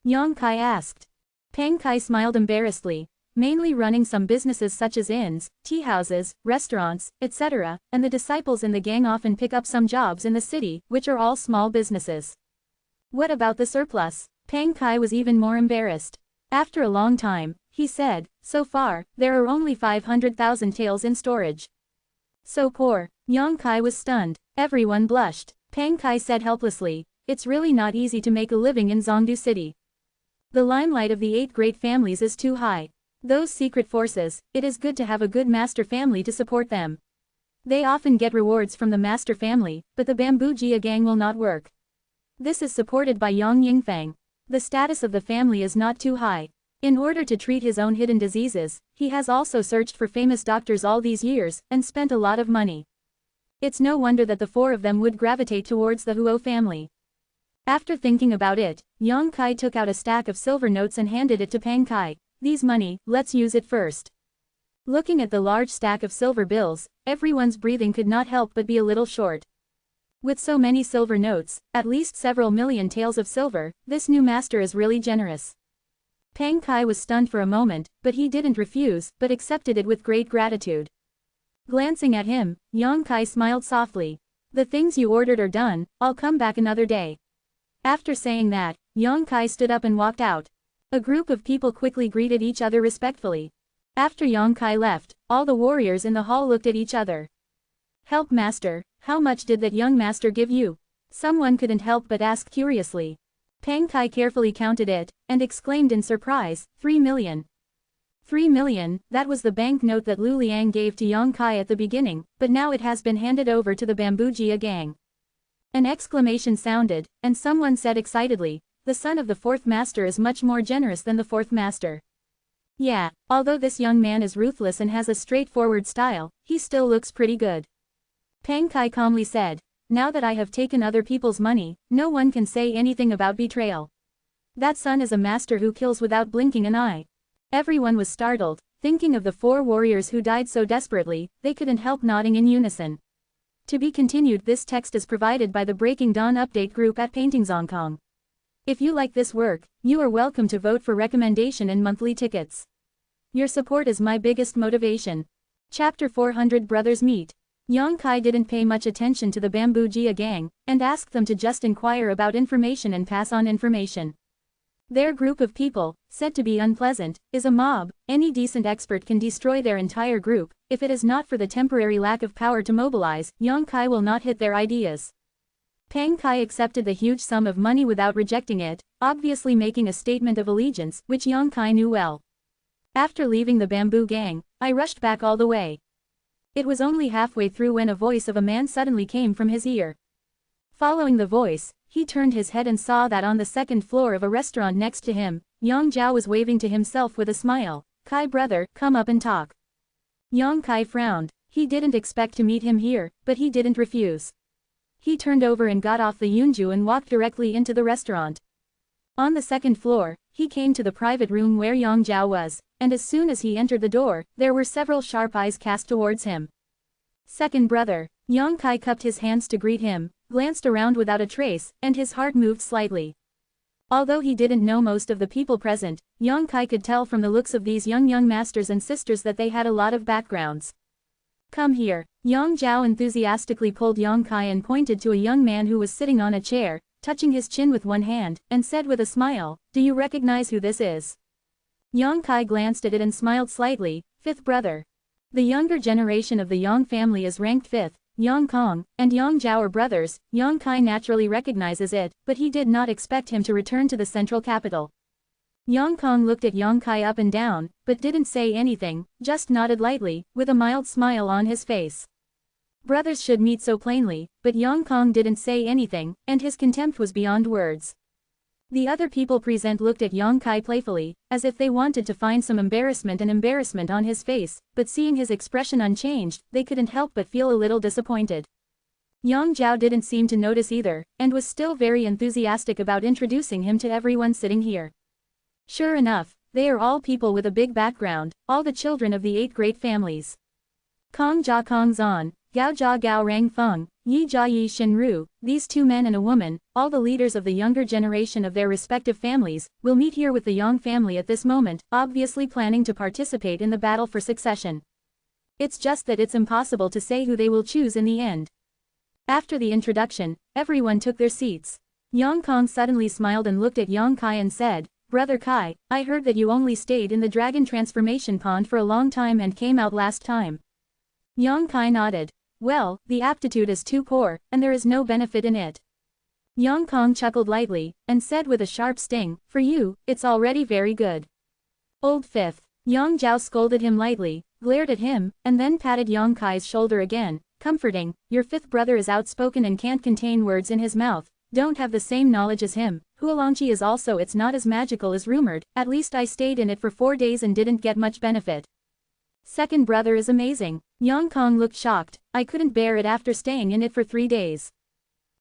Yang Kai asked. Peng Kai smiled embarrassedly. Mainly running some businesses such as inns, tea houses, restaurants, etc., and the disciples in the gang often pick up some jobs in the city, which are all small businesses. What about the surplus? Peng Kai was even more embarrassed. After a long time, he said, so far, there are only 500,000 taels in storage. So poor. Yang Kai was stunned. Everyone blushed. Peng Kai said helplessly, it's really not easy to make a living in Zhongdu City. The limelight of the 8 great families is too high. Those secret forces, it is good to have a good master family to support them. They often get rewards from the master family, but the Bamboo Jia gang will not work. This is supported by Yang Yingfeng. The status of the family is not too high. In order to treat his own hidden diseases, he has also searched for famous doctors all these years, and spent a lot of money. It's no wonder that the 4 of them would gravitate towards the Huo family. After thinking about it, Yang Kai took out a stack of silver notes and handed it to Peng Kai. These money, let's use it first. Looking at the large stack of silver bills, everyone's breathing could not help but be a little short. With so many silver notes, at least several million taels of silver, this new master is really generous. Peng Kai was stunned for a moment, but he didn't refuse, but accepted it with great gratitude. Glancing at him, Yang Kai smiled softly. The things you ordered are done, I'll come back another day. After saying that, Yang Kai stood up and walked out. A group of people quickly greeted each other respectfully. After Yang Kai left, all the warriors in the hall looked at each other. Help master, how much did that young master give you? Someone couldn't help but ask curiously. Pang Kai carefully counted it, and exclaimed in surprise, 3 million. 3 million, that was the banknote that Lu Liang gave to Yang Kai at the beginning, but now it has been handed over to the Bamboo Jia gang. An exclamation sounded, and someone said excitedly, the son of the fourth master is much more generous than the fourth master. Yeah, although this young man is ruthless and has a straightforward style, he still looks pretty good. Pang Kai calmly said, now that I have taken other people's money, no one can say anything about betrayal. That son is a master who kills without blinking an eye. Everyone was startled, thinking of the 4 warriors who died so desperately, they couldn't help nodding in unison. To be continued. This text is provided by the Breaking Dawn update group at Paintings Hong Kong. If you like this work, you are welcome to vote for recommendation and monthly tickets. Your support is my biggest motivation. Chapter 400 Brothers Meet. Yang Kai didn't pay much attention to the Bamboo Jia gang, and asked them to just inquire about information and pass on information. Their group of people, said to be unpleasant, is a mob. Any decent expert can destroy their entire group. If it is not for the temporary lack of power to mobilize, Yang Kai will not hit their ideas. Pang Kai accepted the huge sum of money without rejecting it, obviously making a statement of allegiance, which Yang Kai knew well. After leaving the Bamboo gang, I rushed back all the way. It was only halfway through when a voice of a man suddenly came from his ear. Following the voice, he turned his head and saw that on the second floor of a restaurant next to him, Yang Zhao was waving to himself with a smile. Kai brother, come up and talk. Yang Kai frowned. He didn't expect to meet him here, but he didn't refuse. He turned over and got off the Yunju and walked directly into the restaurant. On the second floor, he came to the private room where Yang Zhao was, and as soon as he entered the door, there were several sharp eyes cast towards him. Second brother. Yang Kai cupped his hands to greet him, glanced around without a trace, and his heart moved slightly. Although he didn't know most of the people present, Yang Kai could tell from the looks of these young masters and sisters that they had a lot of backgrounds. Come here. Yang Zhao enthusiastically pulled Yang Kai and pointed to a young man who was sitting on a chair, touching his chin with one hand, and said with a smile, do you recognize who this is? Yang Kai glanced at it and smiled slightly, fifth brother. The younger generation of the Yang family is ranked fifth. Yang Kong and Yang Zhao are brothers. Yang Kai naturally recognizes it, but he did not expect him to return to the central capital. Yang Kong looked at Yang Kai up and down, but didn't say anything, just nodded lightly, with a mild smile on his face. Brothers should meet so plainly, but Yang Kong didn't say anything, and his contempt was beyond words. The other people present looked at Yang Kai playfully, as if they wanted to find some embarrassment on his face, but seeing his expression unchanged, they couldn't help but feel a little disappointed. Yang Zhao didn't seem to notice either, and was still very enthusiastic about introducing him to everyone sitting here. Sure enough, they are all people with a big background, all the children of the 8 great families. Kong Jia Kong Zan, Gao Jia Gao Rang Feng, Yi Jia Yi Shinru, these 2 men and a woman, all the leaders of the younger generation of their respective families, will meet here with the Yang family at this moment, obviously planning to participate in the battle for succession. It's just that it's impossible to say who they will choose in the end. After the introduction, everyone took their seats. Yang Kong suddenly smiled and looked at Yang Kai and said, Brother Kai, I heard that you only stayed in the dragon transformation pond for a long time and came out last time. Yang Kai nodded. Well, the aptitude is too poor, and there is no benefit in it. Yang Kong chuckled lightly, and said with a sharp sting, for you, it's already very good. Old fifth. Yang Zhao scolded him lightly, glared at him, and then patted Yang Kai's shoulder again, comforting, your fifth brother is outspoken and can't contain words in his mouth, don't have the same knowledge as him, Huolongqi is also it's not as magical as rumored, at least I stayed in it for 4 days and didn't get much benefit. Second brother is amazing. Yang Kong looked shocked, I couldn't bear it after staying in it for 3 days.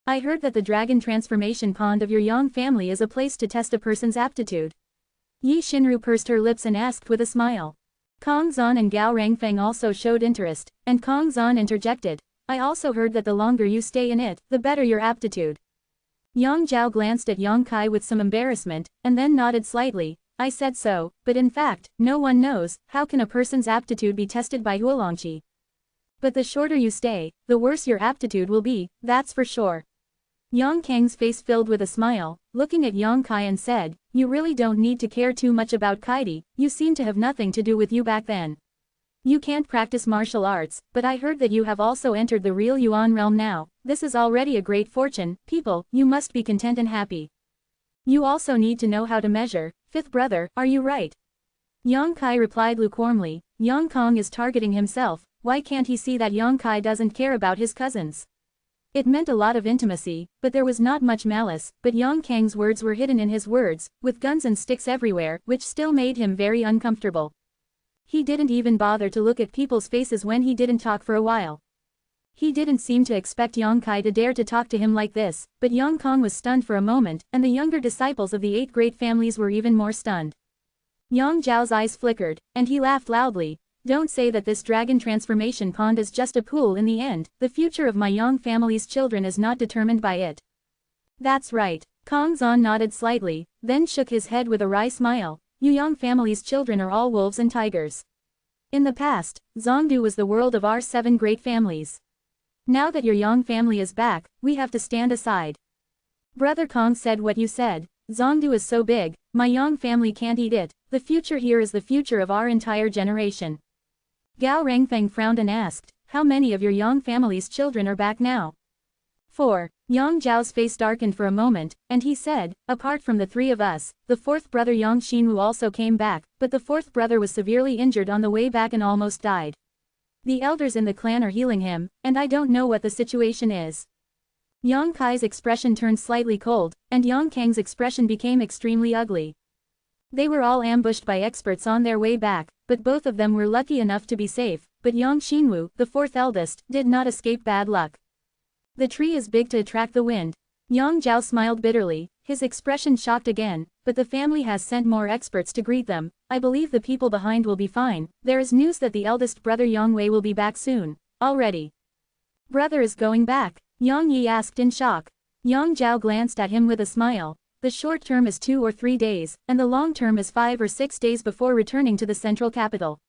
I heard that the dragon transformation pond of your Yang family is a place to test a person's aptitude. Yi Shinru pursed her lips and asked with a smile. Kong Zan and Gao Rangfeng also showed interest, and Kong Zan interjected, I also heard that the longer you stay in it, the better your aptitude. Yang Zhao glanced at Yang Kai with some embarrassment, and then nodded slightly, I said so, but in fact, no one knows, how can a person's aptitude be tested by Huolongqi? But the shorter you stay, the worse your aptitude will be, that's for sure. Yang Kang's face filled with a smile, looking at Yang Kai and said, you really don't need to care too much about Kaidi, you seem to have nothing to do with you back then. You can't practice martial arts, but I heard that you have also entered the real Yuan realm now, this is already a great fortune, people, you must be content and happy. You also need to know how to measure. Fifth brother, are you right? Yang Kai replied lukewarmly, Yang Kong is targeting himself, why can't he see that Yang Kai doesn't care about his cousins? It meant a lot of intimacy, but there was not much malice, but Yang Kang's words were hidden in his words, with guns and sticks everywhere, which still made him very uncomfortable. He didn't even bother to look at people's faces when he didn't talk for a while. He didn't seem to expect Yang Kai to dare to talk to him like this, but Yang Kong was stunned for a moment, and the younger disciples of the 8 great families were even more stunned. Yang Zhao's eyes flickered, and he laughed loudly. Don't say that this dragon transformation pond is just a pool in the end, the future of my Yang family's children is not determined by it. That's right. Kong Zhan nodded slightly, then shook his head with a wry smile. You Yang family's children are all wolves and tigers. In the past, Zhongdu was the world of our 7 great families. Now that your Yang family is back, we have to stand aside. Brother Kong said what you said. Zhongdu is so big, my Yang family can't eat it. The future here is the future of our entire generation. Gao Rengfeng frowned and asked, how many of your Yang family's children are back now? 4. Yang Zhao's face darkened for a moment, and he said, apart from the 3 of us, the 4th brother Yang Xinwu also came back, but the 4th brother was severely injured on the way back and almost died. The elders in the clan are healing him, and I don't know what the situation is. Yang Kai's expression turned slightly cold, and Yang Kang's expression became extremely ugly. They were all ambushed by experts on their way back, but both of them were lucky enough to be safe, but Yang Xinwu, the 4th eldest, did not escape bad luck. The tree is big to attract the wind. Yang Zhao smiled bitterly, his expression shocked again, but the family has sent more experts to greet them. I believe the people behind will be fine. There is news that the eldest brother Yang Wei will be back soon. Already. Brother is going back? Yang Yi asked in shock. Yang Zhao glanced at him with a smile. The short term is 2 or 3 days, and the long term is 5 or 6 days before returning to the central capital.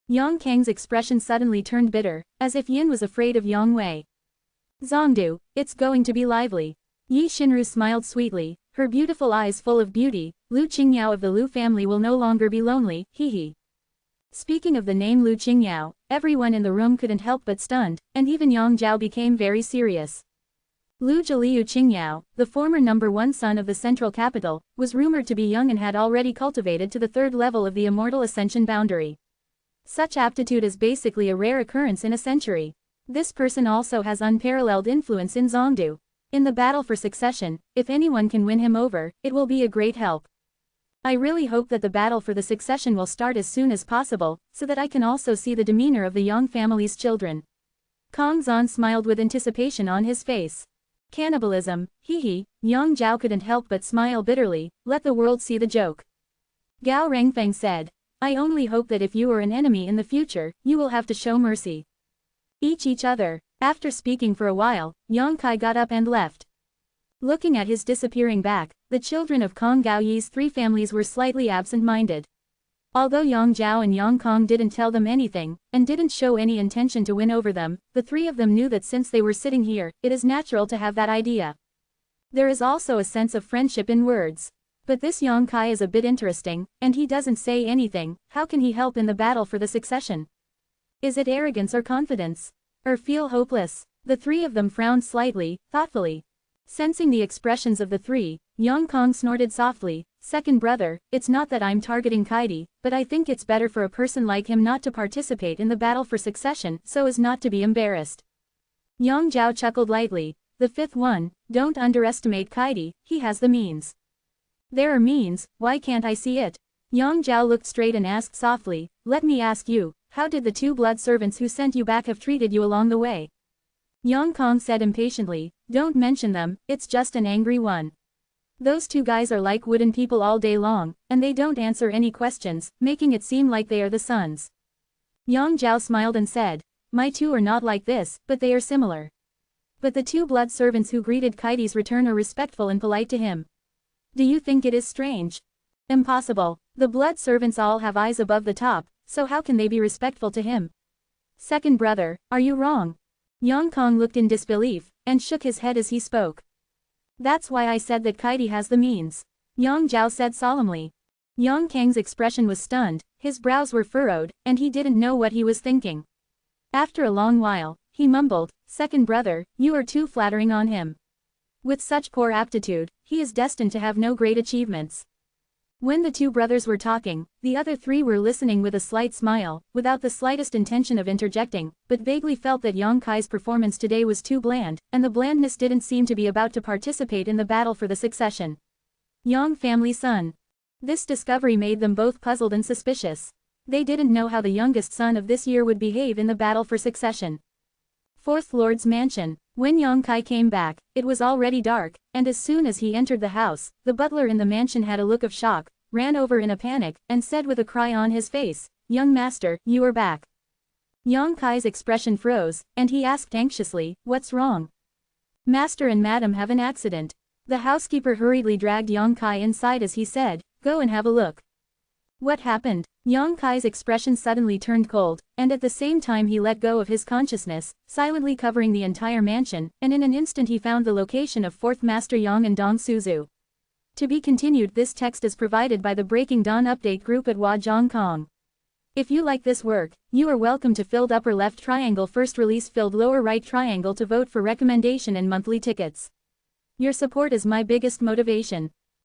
Yang Kang's expression suddenly turned bitter, as if Yin was afraid of Yang Wei. Zhongdu, it's going to be lively. Yi Xinru smiled sweetly, her beautiful eyes full of beauty. Lu Qingyao of the Lu family will no longer be lonely, hee. Speaking of the name Lu Qingyao, everyone in the room couldn't help but stunned, and even Yang Zhao became very serious. Lu Zhiliu Qingyao, the former number 1 son of the central capital, was rumored to be young and had already cultivated to the 3rd level of the Immortal Ascension boundary. Such aptitude is basically a rare occurrence in a century. This person also has unparalleled influence in Zhongdu. In the battle for succession, if anyone can win him over, it will be a great help. I really hope that the battle for the succession will start as soon as possible, so that I can also see the demeanor of the Yang family's children. Kong Zhan smiled with anticipation on his face. Cannibalism, hee. Yang Zhao couldn't help but smile bitterly. Let the world see the joke. Gao Rengfeng said, I only hope that if you are an enemy in the future, you will have to show mercy. Each other. After speaking for a while, Yang Kai got up and left. Looking at his disappearing back, the children of Kong Gaoyi's 3 families were slightly absent-minded. Although Yang Zhao and Yang Kong didn't tell them anything, and didn't show any intention to win over them, the 3 of them knew that since they were sitting here, it is natural to have that idea. There is also a sense of friendship in words. But this Yang Kai is a bit interesting, and he doesn't say anything. How can he help in the battle for the succession? Is it arrogance or confidence? Or feel hopeless? The 3 of them frowned slightly, thoughtfully. Sensing the expressions of the 3, Yang Kong snorted softly, second brother, it's not that I'm targeting Kaidi, but I think it's better for a person like him not to participate in the battle for succession so as not to be embarrassed. Yang Zhao chuckled lightly, the 5th one, don't underestimate Kaidi, he has the means. There are means, why can't I see it? Yang Zhao looked straight and asked softly, let me ask you, how did the 2 blood servants who sent you back have treated you along the way? Yang Kong said impatiently, don't mention them, it's just an angry one. Those 2 guys are like wooden people all day long, and they don't answer any questions, making it seem like they are the sons. Yang Zhao smiled and said, my 2 are not like this, but they are similar. But the 2 blood servants who greeted Kaidi's return are respectful and polite to him. Do you think it is strange? Impossible. The blood servants all have eyes above the top, so how can they be respectful to him? Second brother, are you wrong? Yang Kong looked in disbelief, and shook his head as he spoke. That's why I said that Kaidi has the means. Yang Zhao said solemnly. Yang Kang's expression was stunned, his brows were furrowed, and he didn't know what he was thinking. After a long while, he mumbled, second brother, you are too flattering on him. With such poor aptitude, he is destined to have no great achievements. When the two brothers were talking, the other three were listening with a slight smile, without the slightest intention of interjecting, but vaguely felt that Yang Kai's performance today was too bland, and the blandness didn't seem to be about to participate in the battle for the succession. Yang family son. This discovery made them both puzzled and suspicious. They didn't know how the youngest son of this year would behave in the battle for succession. Fourth Lord's mansion. When Yang Kai came back, it was already dark, and as soon as he entered the house, the butler in the mansion had a look of shock, ran over in a panic, and said with a cry on his face, "Young master, you are back." Yang Kai's expression froze, and he asked anxiously, "What's wrong?" "Master and madam have an accident." The housekeeper hurriedly dragged Yang Kai inside as he said, "Go and have a look." What happened? Yang Kai's expression suddenly turned cold, and at the same time he let go of his consciousness, silently covering the entire mansion, and in an instant he found the location of 4th Master Yang and Dong Suzu. To be continued. This text is provided by the Breaking Dawn Update Group at Huazhongkong. If you like this work, you are welcome to filled upper left triangle first release filled lower right triangle to vote for recommendation and monthly tickets. Your support is my biggest motivation.